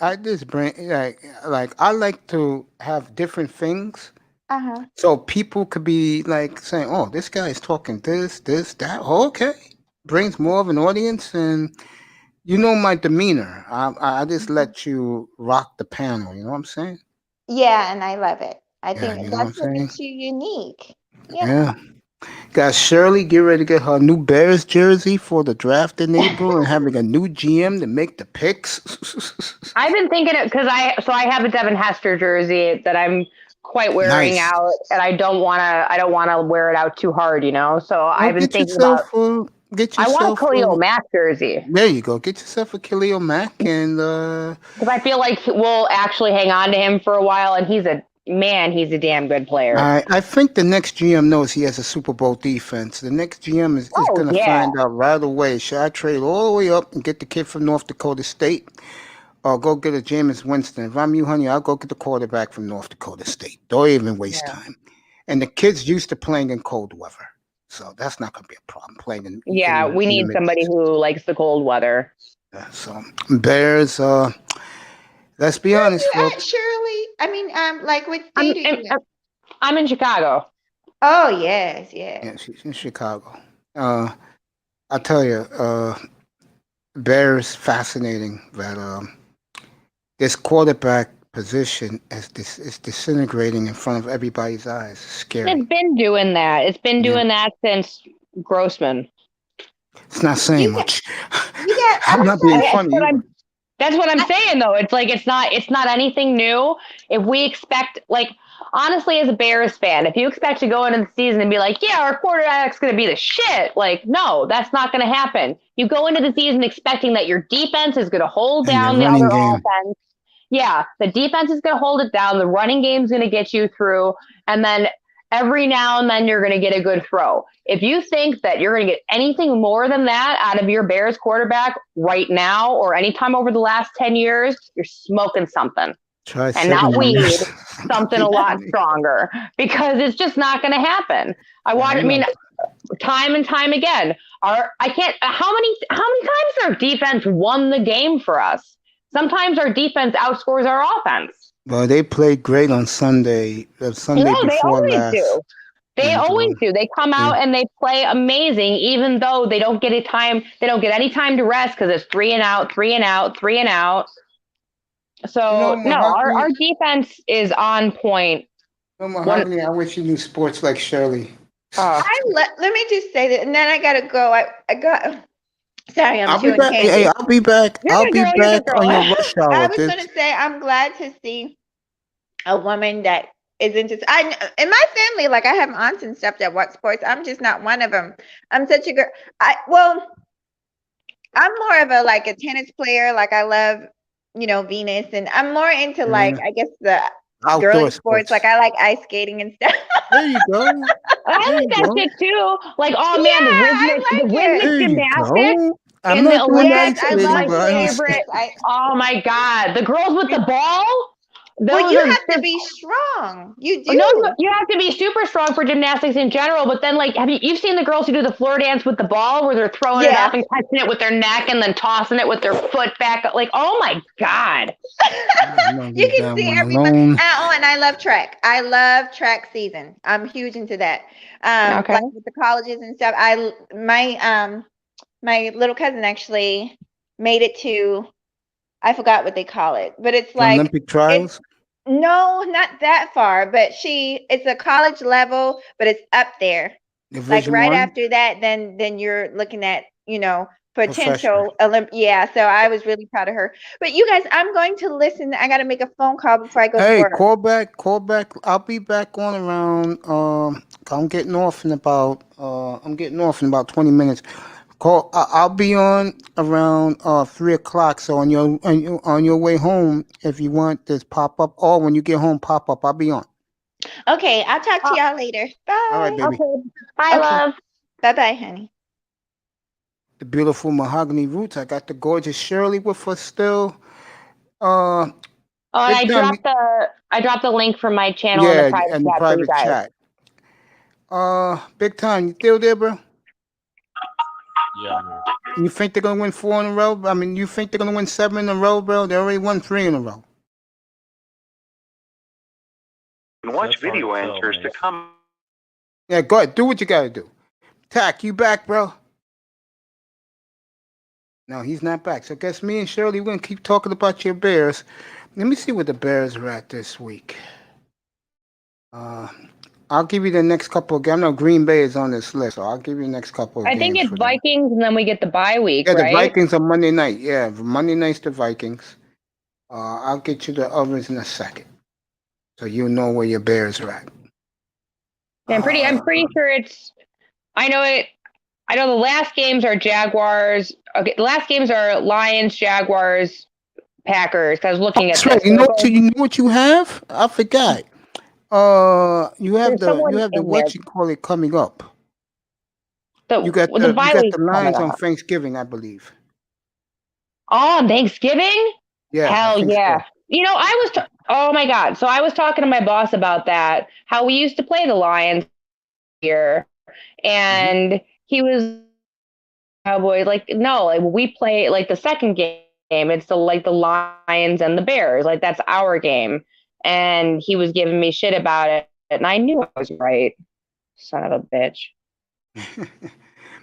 I just bring like I like to have different things Uh-huh. so people could be like saying, "Oh, this guy is talking this, that." Oh, okay, brings more of an audience, and you know my demeanor. I just Mhm. let you rock the panel. You know what I'm saying? Yeah, and I love it. I Yeah, think you know what I'm that's what saying? makes you unique. Yeah. Yeah. Got Shirley get ready to get her new Bears jersey for the draft in April, and having a new GM to make the picks. I've been thinking it because I have a Devin Hester jersey that I'm quite wearing Nice. out, and I don't wanna wear it out too hard, you know. So Well, I've been get thinking about yourself a get I want a yourself Khalil a. Mack jersey There you go. Get yourself a Khalil Mack, and because I feel like we'll actually hang on to him for a while, and he's a damn good player. I think the next GM knows he has a Super Bowl defense. The next GM is Oh gonna yeah, find out right away. Should I trade all the way up and get the kid from North Dakota State, or go get a Jameis Winston? If I'm you, honey, I'll go get the quarterback from North Dakota State. Don't even waste yeah, time. And the kid's used to playing in cold weather, so that's not gonna be a problem playing yeah. We in the need somebody Midwest. who likes the cold weather. So Bears. Let's be Where are honest, you at, folks. Shirley? I mean, like, what I'm state are I'm, you in? I'm in Chicago. Oh, yes, yes. Yeah, she's in Chicago. I tell you, Bears fascinating that this quarterback position is disintegrating in front of everybody's eyes. It's scary. It's been doing that. It's been Yeah, doing that since Grossman. it's not saying You got, much. you got. I'm I'm not being sorry. That's funny what either. That's what I'm I, saying though. It's like it's not anything new. If we expect like honestly as a Bears fan, if you expect to go into the season and be like, yeah, our quarterback's gonna be the shit, like no, that's not gonna happen. You go into the season expecting that your defense is gonna hold And the down the running other game. offense. Yeah, the defense is gonna hold it down, the running game's gonna get you through, and then every now and then you're gonna get a good throw. If you think that you're going to get anything more than that out of your Bears quarterback right now or anytime over the last 10 years, you're smoking something. Try and not 70 weed, minutes. something a lot stronger, because it's just not going to happen. I mean, time and time again. How many times our defense won the game for us? Sometimes our defense outscores our offense. Well, they played great on Sunday. Sunday No, they before always last. do. They always do. They come out and they play amazing, even though they don't get They don't get any time to rest because it's 3 and out, 3 and out, 3 and out. So our defense is on point. Mahogany, I wish you knew sports like Shirley. Let me just say that, and then I gotta go. I got. Sorry, I'll be back. Hey, I'll be back. I'll be back on your rush hour. I was gonna say I'm glad to see a woman that isn't just. In my family, like I have aunts and stuff that watch sports. I'm just not one of them. I'm such a girl. I'm more of a tennis player. Like I love, Venus, and I'm more into I guess the outdoor girly sports. Like I like ice skating and stuff. There you go. I like that shit too. Like, oh man, the rhythmic gymnastics. I'm not doing that. I love my favorite. Oh my god, the girls with the ball. Well, you have to be strong. You do. No, you have to be super strong for gymnastics in general. But then, you've seen the girls who do the floor dance with the ball, where they're throwing it up and catching it with their neck, and then tossing it with their foot back? Like, oh my god! You can see everybody. And I love track. I love track season. I'm huge into that. With the colleges and stuff. My little cousin actually made it to. I forgot what they call it, but it's like Olympic trials. No, not that far, but it's a college level, but it's up there. Division right 1? after that, then you're looking at, potential Olympic. Yeah, so I was really proud of her. But you guys, I'm going to listen. I got to make a phone call before I go to work. Call back. I'll be back on around I'm getting off in about 20 minutes. I'll be on around 3:00. So on your way home, if you want this pop up, or when you get home, pop up. I'll be on. Okay, I'll talk to y'all later. Bye. All right, baby. Okay. Bye, love. Bye, honey. The beautiful Mahogany Roots. I got the gorgeous Shirley with us still. I dropped the link from my channel in the private chat for you guys. Big Time, you still there, bro? Yeah. You think they're gonna win 4 in a row? I mean, you think they're gonna win 7 in a row, bro? They already won 3 in a row. Watch video answers to come. Yeah, go ahead. Do what you gotta do. Tack, you back, bro? No, he's not back. So I guess me and Shirley, we're gonna keep talking about your Bears. Let me see where the Bears are at this week. I'll give you the next couple of games. I know Green Bay is on this list, so I'll give you the next couple of games. I think it's Vikings, and then we get the bye week, right? Yeah, the Vikings on Monday night. Yeah, Monday night's the Vikings. I'll get you the others in a second, so you know where your Bears are at. Yeah, I'm pretty sure it's. I know the last games are Jaguars. Okay, the last games are Lions, Jaguars, Packers. I was looking at. That's right. You know what you have? I forgot. You have the what you call it coming up. You got the Lions on Thanksgiving, I believe. Oh, on Thanksgiving? Yeah. Hell yeah. So. Oh my God. So I was talking to my boss about that, how we used to play the Lions here. And he was, Cowboys, we play the second game. It's the Lions and the Bears. That's our game. And he was giving me shit about it, and I knew I was right. Son of a bitch.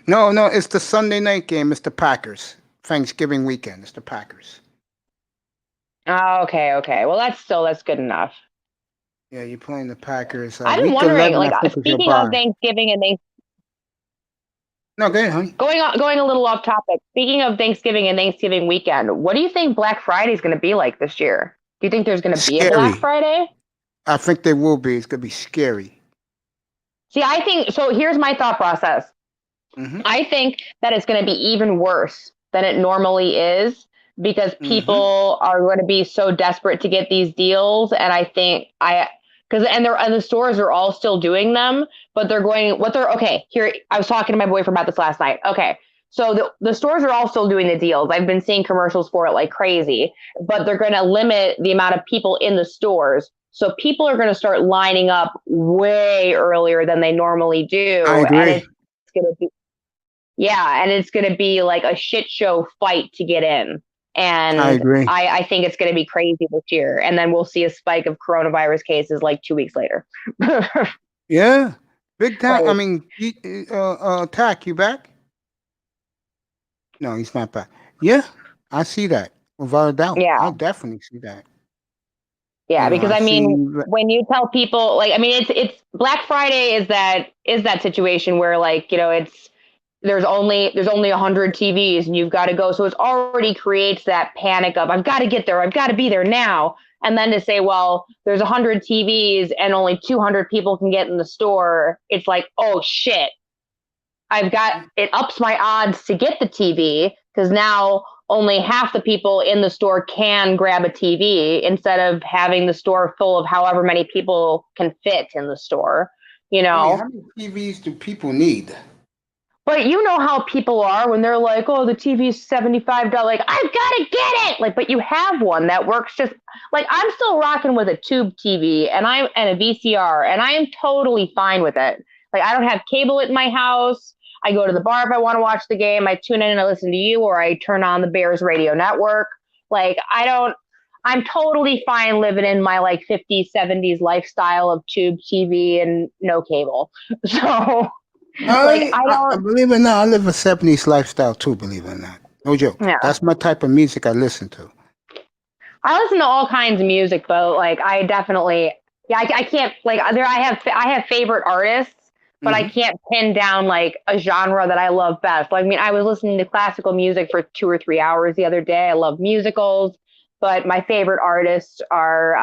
No, it's the Sunday night game. It's the Packers. Thanksgiving weekend. It's the Packers. Oh, okay. Well, that's good enough. Yeah, you're playing the Packers. I've been wondering, speaking of Thanksgiving and No, go ahead, honey. Going a little off topic. Speaking of Thanksgiving and Thanksgiving weekend, what do you think Black Friday is going to be like this year? Do you think there's going to be a Black Friday? I think there will be. It's going to be scary. See, I think so. Here's my thought process. Mm-hmm. I think that it's going to be even worse than it normally is because people are going to be so desperate to get these deals, and I think and the stores are all still doing them, but they're going. Okay, here I was talking to my boyfriend about this last night. Okay, So the stores are all still doing the deals. I've been seeing commercials for it like crazy, but they're going to limit the amount of people in the stores. So people are going to start lining up way earlier than they normally do. I And agree. it's going to be, yeah, and it's going to be like a shit show fight to get in. I And agree. I think it's going to be crazy this year. And then we'll see a spike of coronavirus cases like 2 weeks later. Yeah. Big time. I Like, mean, Tack, you back? No, he's not back. Yeah, I see that without a doubt. yeah. I definitely see that. Yeah, because I I mean, see. when you tell people like, I mean, it's Black Friday is that situation where like, you know, it's there's only 100 TVs and you've got to go. So it already creates that panic of I've got to get there, I've got to be there now. And then to say, well, there's 100 TVs and only 200 people can get in the store. It's like, oh shit, it ups my odds to get the TV because now only half the people in the store can grab a TV instead of having the store full of however many people can fit in the store, you I mean, know? how many TVs do people need? But you know how people are when they're like, oh, the TV's $75. Like, I've got to get it. Like, but you have one that works just like I'm still rocking with a tube TV and a VCR and I am totally fine with it. Like, I don't have cable at my house. I go to the bar if I want to watch the game. I tune in and I listen to you, or I turn on the Bears radio network. Like, I'm totally fine living in my like 50s, 70s lifestyle of tube TV and no cable. So, like, I I don't, believe it or not, I live a 70s lifestyle too, believe it or not. No joke. yeah. That's my type of music I listen to. I listen to all kinds of music, but like, I definitely, yeah, I can't, like, I have favorite artists, but I Mhm. can't pin down like a genre that I love best. Like, I mean, I was listening to classical music for 2 or 3 hours the other day. I love musicals, but my favorite artists are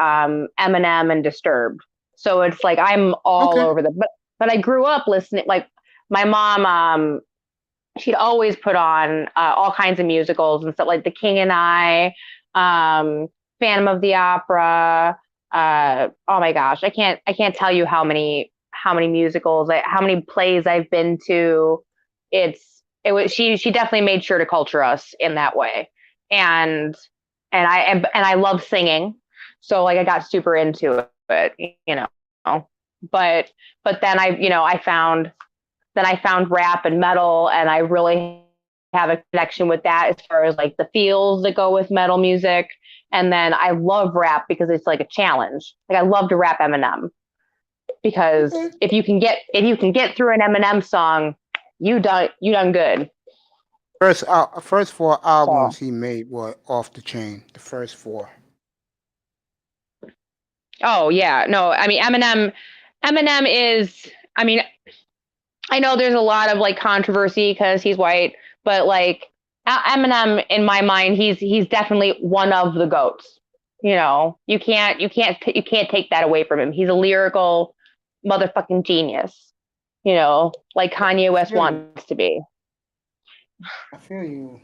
Eminem and Disturbed. So it's like I'm all Okay. over them. But I grew up listening. Like my mom, she'd always put on all kinds of musicals and stuff like The King and I, Phantom of the Opera. Oh my gosh, I can't tell you how many musicals, how many plays I've been to. She definitely made sure to culture us in that way, and I love singing, so like I got super into it, you know. But then I found rap and metal, and I really have a connection with that as far as like the feels that go with metal music. And then I love rap because it's like a challenge. Like I love to rap Eminem because Okay. if you can get through an Eminem song, you done good. First four albums So, he made were off the chain. The first four. oh yeah, no, I mean Eminem is, I mean, I know there's a lot of like controversy because he's white, but like Eminem, in my mind, he's definitely one of the goats. You know, you can't take that away from him. He's a lyrical motherfucking genius. You know, like Kanye I West feel you. wants to be. I feel you.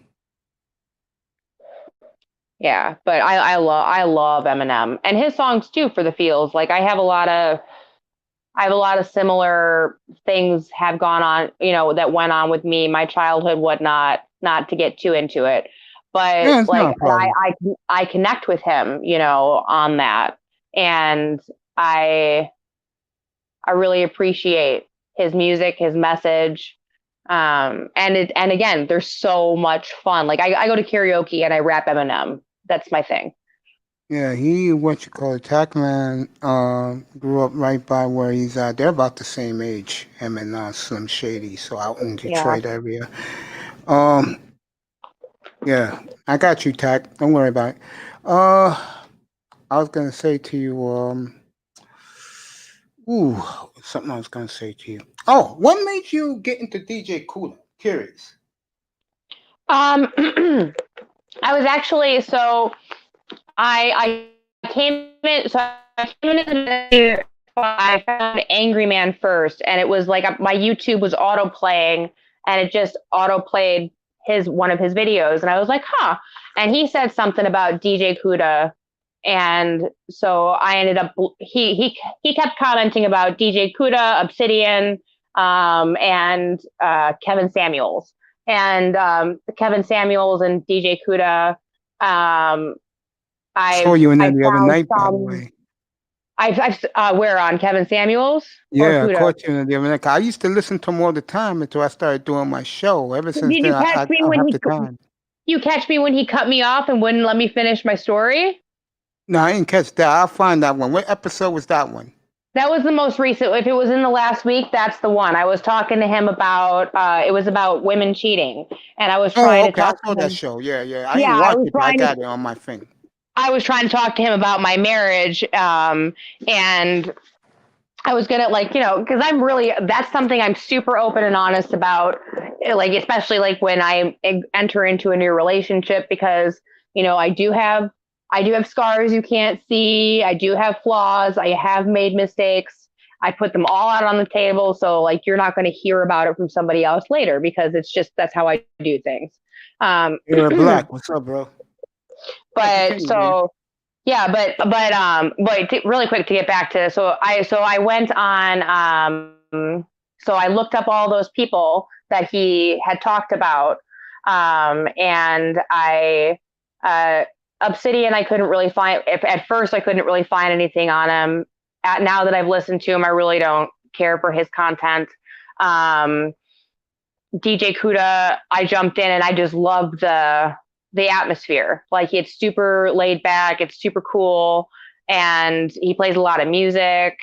Yeah, but I love Eminem and his songs too for the feels. Like I have a lot of similar things have gone on, you know, that went on with me, my childhood, whatnot, not to get too into it. But Yeah, it's like, not a problem. I connect with him, you know, on that. And I, I really appreciate his music, his message. And again, there's so much fun. Like I go to karaoke and I rap Eminem. That's my thing. Yeah, what you call it, Tackman, grew up right by where he's at. They're about the same age, him and Slim Shady, so out in Yeah. Detroit area. Um, yeah, I got you, Tack. Don't worry about it. I was gonna say to you, ooh, something I was gonna say to you. Oh, what made you get into DJ Cooler? Curious. Um, I was actually so I came in so I came in I found Angry Man first, and it was like my YouTube was auto playing, and it just auto played one of his videos, and I was like, huh. And he said something about DJ Kuda, and so I ended up he kept commenting about DJ Kuda, Obsidian, and Kevin Samuels. and Kevin Samuels and DJ Kuda. Saw you in there I the other found night, by the some. way. Where on Kevin Samuels or Yeah, I Kuda? caught you in the other night. I used to listen to him all the time until I started doing my show. Ever since Did then, you catch me I when have he? the time. You catch me when he cut me off and wouldn't let me finish my story? No, I didn't catch that. I'll find that one. What episode was that one? That was the most recent. If it was in the last week, that's the one. I was talking to him about. It was about women cheating, and I was trying Oh, to okay. I talk saw to that him. show. Yeah, yeah. I Yeah, didn't I watch was it, but I trying to. got it on my thing. I was trying to talk to him about my marriage, and I was gonna because I'm really that's something I'm super open and honest about, like especially like when I enter into a new relationship because I do have scars you can't see. I do have flaws. I have made mistakes. I put them all out on the table, so like you're not going to hear about it from somebody else later because it's just that's how I do things. You're Black. What's up, bro? But continue, so. Yeah, but really quick to get back to so I went on so I looked up all those people that he had talked about, and I Obsidian I couldn't really find. If at first I couldn't really find anything on him. Now that I've listened to him, I really don't care for his content. DJ Kuda, I jumped in and I just loved the atmosphere. Like it's super laid back, it's super cool, and he plays a lot of music.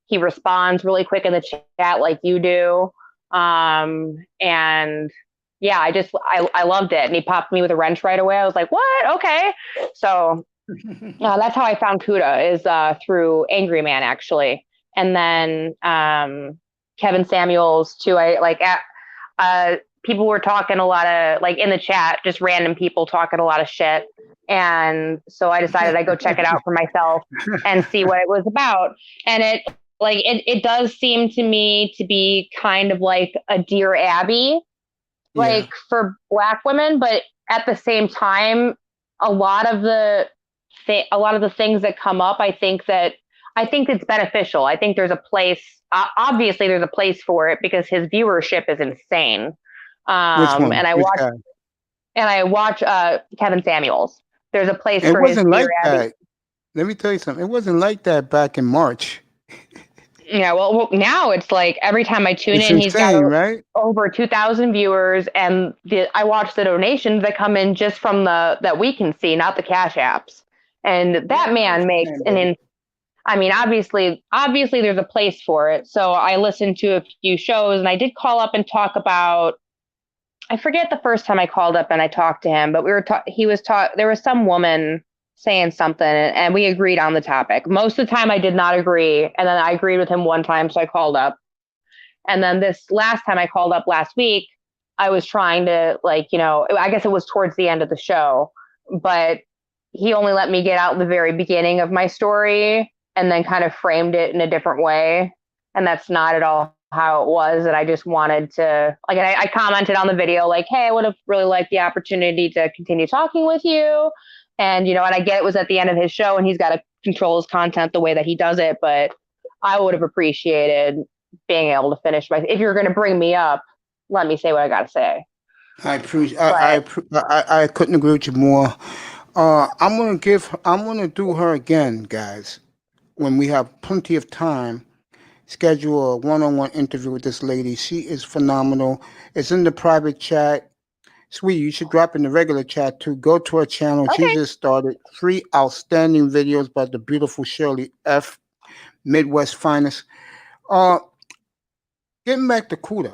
He responds really quick in the chat like you do. And yeah, I loved it. And he popped me with a wrench right away. I was like, what? Okay. So that's how I found Kuda is through Angry Man actually. And then Kevin Samuels too. People were talking a lot of like in the chat, just random people talking a lot of shit. And so I decided I'd go check it out for myself and see what it was about. And it does seem to me to be kind of like a Dear Abby, like for Black women, but at the same time, a lot of the things that come up, I think it's beneficial. I think there's a place. Obviously, there's a place for it because his viewership is insane. Which one? And I watch Kevin Samuels. There's a place it for wasn't his like Dear Abby. that. Let me tell you something. It wasn't like that back in March. Yeah, well, now it's like every time I tune It's in, insane, he's got right? over 2,000 viewers, and I watch the donations that come in just from that we can see, not the Cash Apps. And that man makes obviously there's a place for it. So I listened to a few shows, and I did call up and talk about. I forget the first time I called up and I talked to him, but there was some woman saying something and we agreed on the topic. Most of the time I did not agree. And then I agreed with him one time. So I called up. And then this last time I called up last week, I was trying to I guess it was towards the end of the show, but he only let me get out the very beginning of my story and then kind of framed it in a different way. And that's not at all how it was. And I just wanted to I commented on the video like, hey, I would have really liked the opportunity to continue talking with you. And, and I get it was at the end of his show and he's got to control his content the way that he does it. But I would have appreciated being able to finish if you're going to bring me up, let me say what I got to say. I couldn't agree with you more. I'm gonna do her again, guys. When we have plenty of time, schedule a one-on-one interview with this lady. She is phenomenal. It's in the private chat. Sweetie, you should drop in the regular chat too. Go to her channel. Okay. She just started 3 outstanding videos by the beautiful Shirley F, Midwest finest. Getting back to Kuda.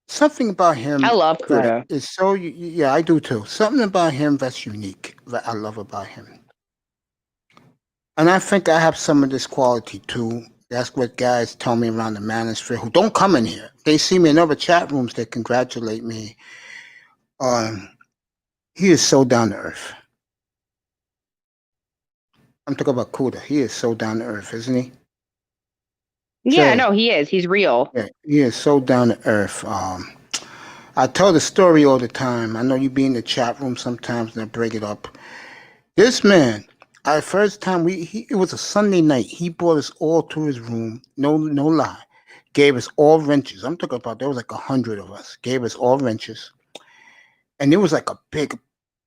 Something about him. I love Kuda. Is so. Yeah, I do too. Something about him that's unique that I love about him. And I think I have some of this quality too. That's what guys tell me around the manosphere who don't come in here. They see me in other chat rooms. They congratulate me. He is so down to earth. I'm talking about Kuda. He is so down to earth, isn't he? Yeah, no, he is. He's real. Yeah, he is so down to earth. I tell the story all the time. I know you be in the chat room sometimes and I break it up. This man, first time it was a Sunday night. He brought us all to his room. No lie. gave us all wrenches. I'm talking about there was like 100 of us. Gave us all wrenches, and it was like a big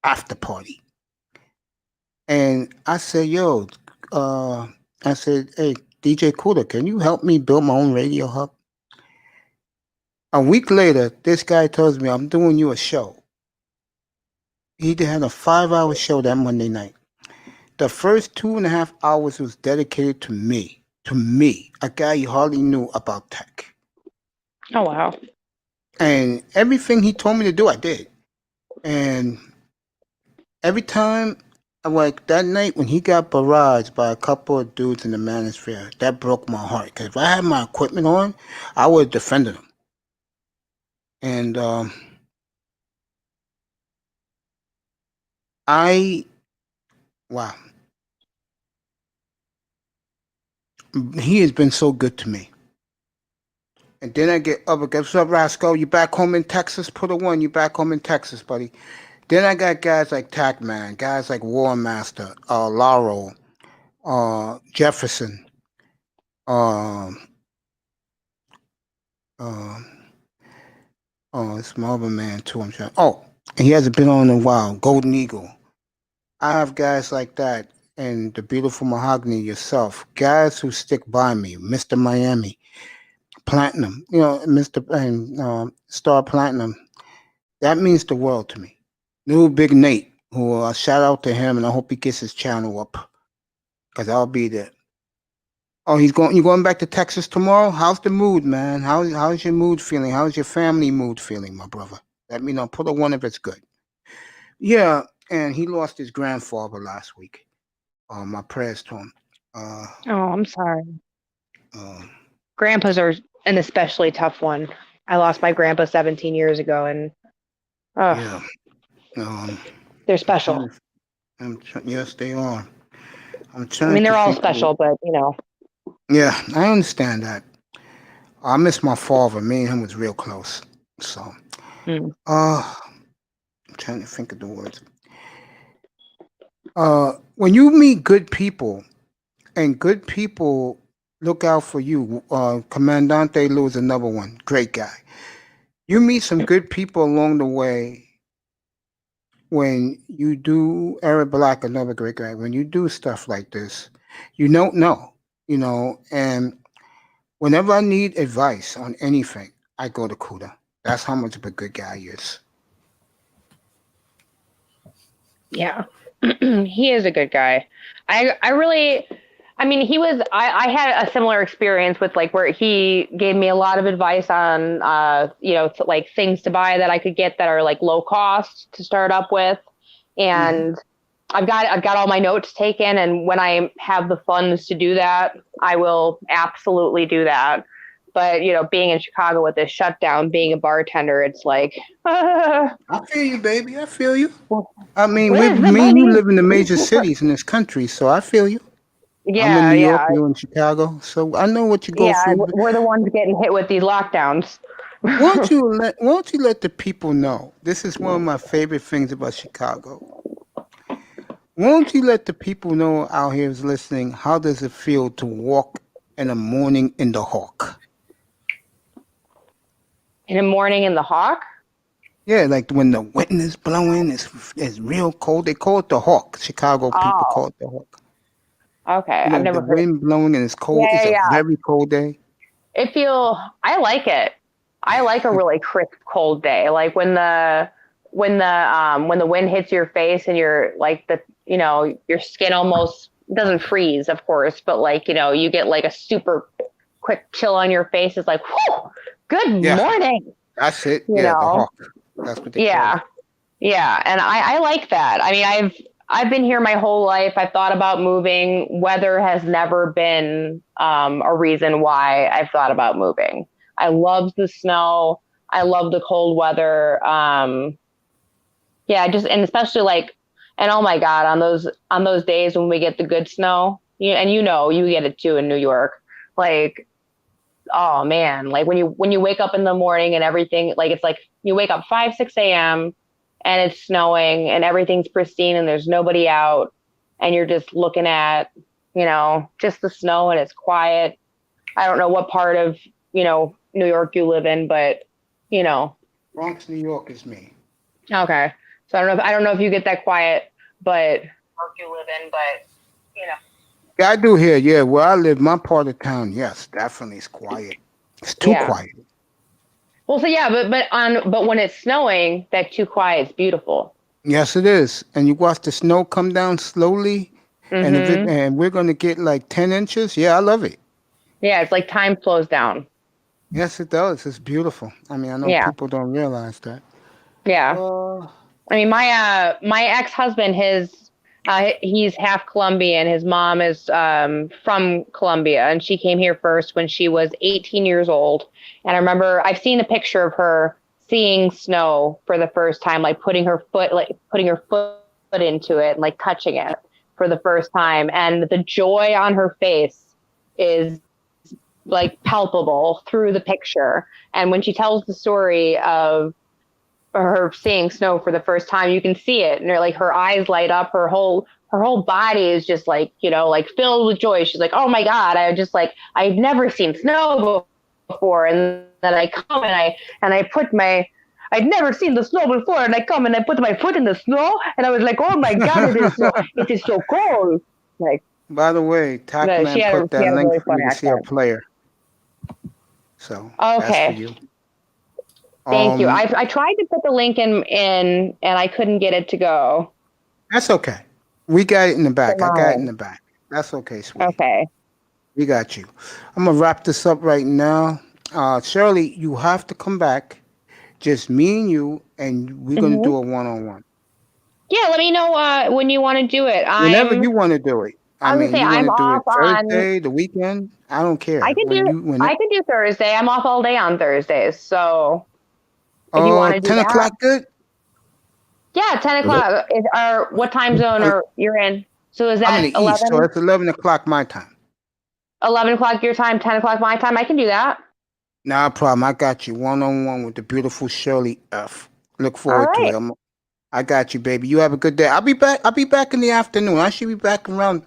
after party. And I said, "Yo," I said, "Hey, DJ Cooler, can you help me build my own radio hub?" A week later, this guy tells me, "I'm doing you a show." He had a 5-hour show that Monday night. The first 2.5 hours was dedicated to me, a guy you hardly knew about tech. Oh, wow. And everything he told me to do, I did. And every time, like that night when he got barraged by a couple of dudes in the manosphere, that broke my heart. Because if I had my equipment on, I would have defended him. And wow. He has been so good to me. And then I get other guys. What's up, Rascal? You back home in Texas? Put a 1. You back home in Texas, buddy. Then I got guys like Tackman, guys like War Master, Laro, Jefferson, it's my other man too. I'm trying. Oh, and he hasn't been on in a while. Golden Eagle. I have guys like that, and the beautiful Mahogany yourself. Guys who stick by me. Mr. Miami, Platinum. You know, Mr. and Star Platinum. That means the world to me. New Big Nate, who shout out to him, and I hope he gets his channel up, because I'll be there. Oh, you going back to Texas tomorrow? How's the mood, man? How's your mood feeling? How's your family mood feeling, my brother? Let me know. Put a 1 if it's good. Yeah, and he lost his grandfather last week. My prayers to him. Oh, I'm sorry. Grandpas are an especially tough one. I lost my grandpa 17 years ago, and yeah, they're special. Yes, they are. They're all special, but you know. Yeah, I understand that. I miss my father. Me and him was real close. So, I'm trying to think of the words. When you meet good people, and good people look out for you, Commandante Lou is another one. Great guy. You meet some good people along the way. When you do, Eric Black, another great guy, when you do stuff like this, you don't know, and whenever I need advice on anything, I go to Kuda. That's how much of a good guy he is. Yeah, he is a good guy. I had a similar experience with like where he gave me a lot of advice on, like things to buy that I could get that are like low cost to start up with. And I've got all my notes taken. And when I have the funds to do that, I will absolutely do that. But, being in Chicago with this shutdown, being a bartender, it's like, I feel you, baby. I feel you. I mean, you live in the major cities in this country, so I feel you. Yeah, I'm in New York, you're in Chicago, so I know what you go through. We're the ones getting hit with these lockdowns. Why don't you let the people know? This is one of my favorite things about Chicago. Why don't you let the people know out here who's listening, how does it feel to walk in the morning in the Hawk? In the morning in the Hawk? Yeah, like when the wind is blowing, it's real cold. They call it the Hawk. Chicago people call it the Hawk. Okay, I've never heard. The wind blowing and it's cold. Yeah, it's a very cold day. I like it. I like a really crisp, cold day. Like when the wind hits your face and you're like your skin almost doesn't freeze, of course, but like, you get like a super quick chill on your face. It's like, whew, good morning. That's it. The Hawk. That's what they call it. Yeah. And I like that. I mean, I've been here my whole life. I've thought about moving. Weather has never been a reason why I've thought about moving. I love the snow. I love the cold weather. And especially like, and oh my God, on those days when we get the good snow, you get it too in New York. Like, oh man, like when you wake up in the morning and everything, like it's like you wake up 5, 6 a.m. and it's snowing and everything's pristine and there's nobody out and you're just looking at, just the snow and it's quiet. I don't know what part of New York you live in, but Bronx, New York is me. okay. So I don't know if you get that quiet, but York you live in, but. Yeah, I do here. Yeah, where I live, my part of town, yes, definitely it's quiet. It's too Yeah. quiet. Well, so yeah, but when it's snowing, that too quiet's beautiful. Yes, it is. And you watch the snow come down slowly, and Mm-hmm. and we're gonna get like 10 inches. Yeah, I love it. Yeah, it's like time slows down. Yes, it does. It's beautiful. I mean, I know Yeah, people don't realize that. yeah. Uh, I mean, my ex-husband, he's half Colombian. His mom is from Colombia, and she came here first when she was 18 years old. And I remember I've seen a picture of her seeing snow for the first time, like putting her foot into it and like touching it for the first time, and the joy on her face is like palpable through the picture. And when she tells the story of her seeing snow for the first time, you can see it, and like her eyes light up, her whole body is just like like filled with joy. She's like, oh my god, I've never seen snow before. And then I come and I put my I'd never seen the snow before, and I come and I put my foot in the snow, and I was like, oh my god, it is so cold. Like, by the way, she Tackman had put she that had a link really for fun you to see a accent. player. So that's for Okay, you. thank you. I tried to put the link in and I couldn't get it to go. That's okay. We got it in the back. I got it in Mine. the back. That's okay, sweetie. Okay. We got you. I'm gonna wrap this up right now. Shirley, you have to come back. Just me and you, and we're gonna Hmm. do a one-on-one. Yeah, let me know when you want to do it. Whenever you want to do it. I I was gonna mean, say you want I'm to do it off on. Thursday, the weekend. I don't I care. could do When I could do Thursday. I'm off all day on Thursdays. So if you want to do 10 that, o'clock good. yeah, 10 o'clock. Or what time zone Uh, are you're in? So is I'm in that the east, so it's 11 o'clock my time. 11 o'clock your time, 10 o'clock my time? I can do that. No problem. I got you one-on-one with the beautiful Shirley F. Look All forward to right. it. I got you, baby. You have a good day. I'll be back. I'll be back in the afternoon. I should be back around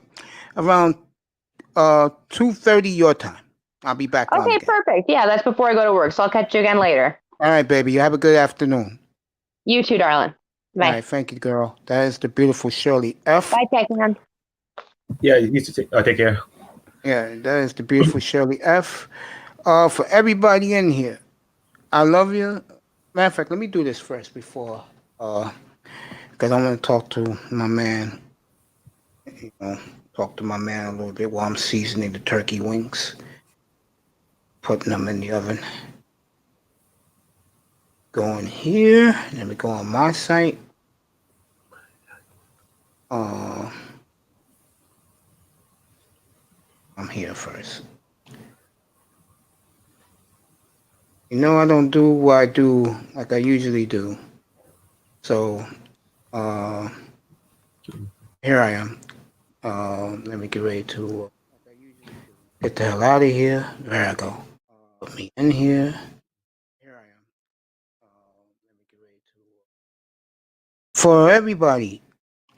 2:30 your time. I'll be back on Okay, again. perfect. Yeah, that's before I go to work. So I'll catch you again later. All right, baby. You have a good afternoon. You too, darling. All Bye. right, thank you, girl. That is the beautiful Shirley F. Bye, Techman. Yeah, you need to take care. Yeah, that is the beautiful Shirley F. For everybody in here, I love you. Matter of fact, let me do this first before, because I'm gonna talk to my man. Talk to my man a little bit while I'm seasoning the turkey wings, putting them in the oven. Going here, let me go on my site. I'm here first. I don't do what I do like I usually do. So, here I am. Let me get ready to get the hell out of here. There I go. Put me in here. Here I am. Let me get ready to. For everybody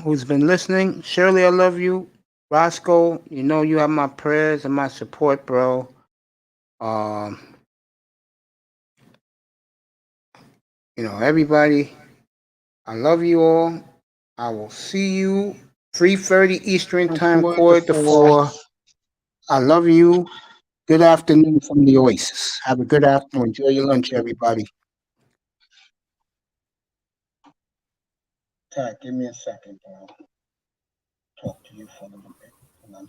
who's been listening, Shirley, I love you. Roscoe, you have my prayers and my support, bro. Um, everybody, I love you all. I will see you 3:30 Eastern Time, quarter to 4. I love you. Good afternoon from the Oasis. Have a good afternoon. Enjoy your lunch, everybody. Tad, give me a second, bro. Talk to you for a little bit. And I'm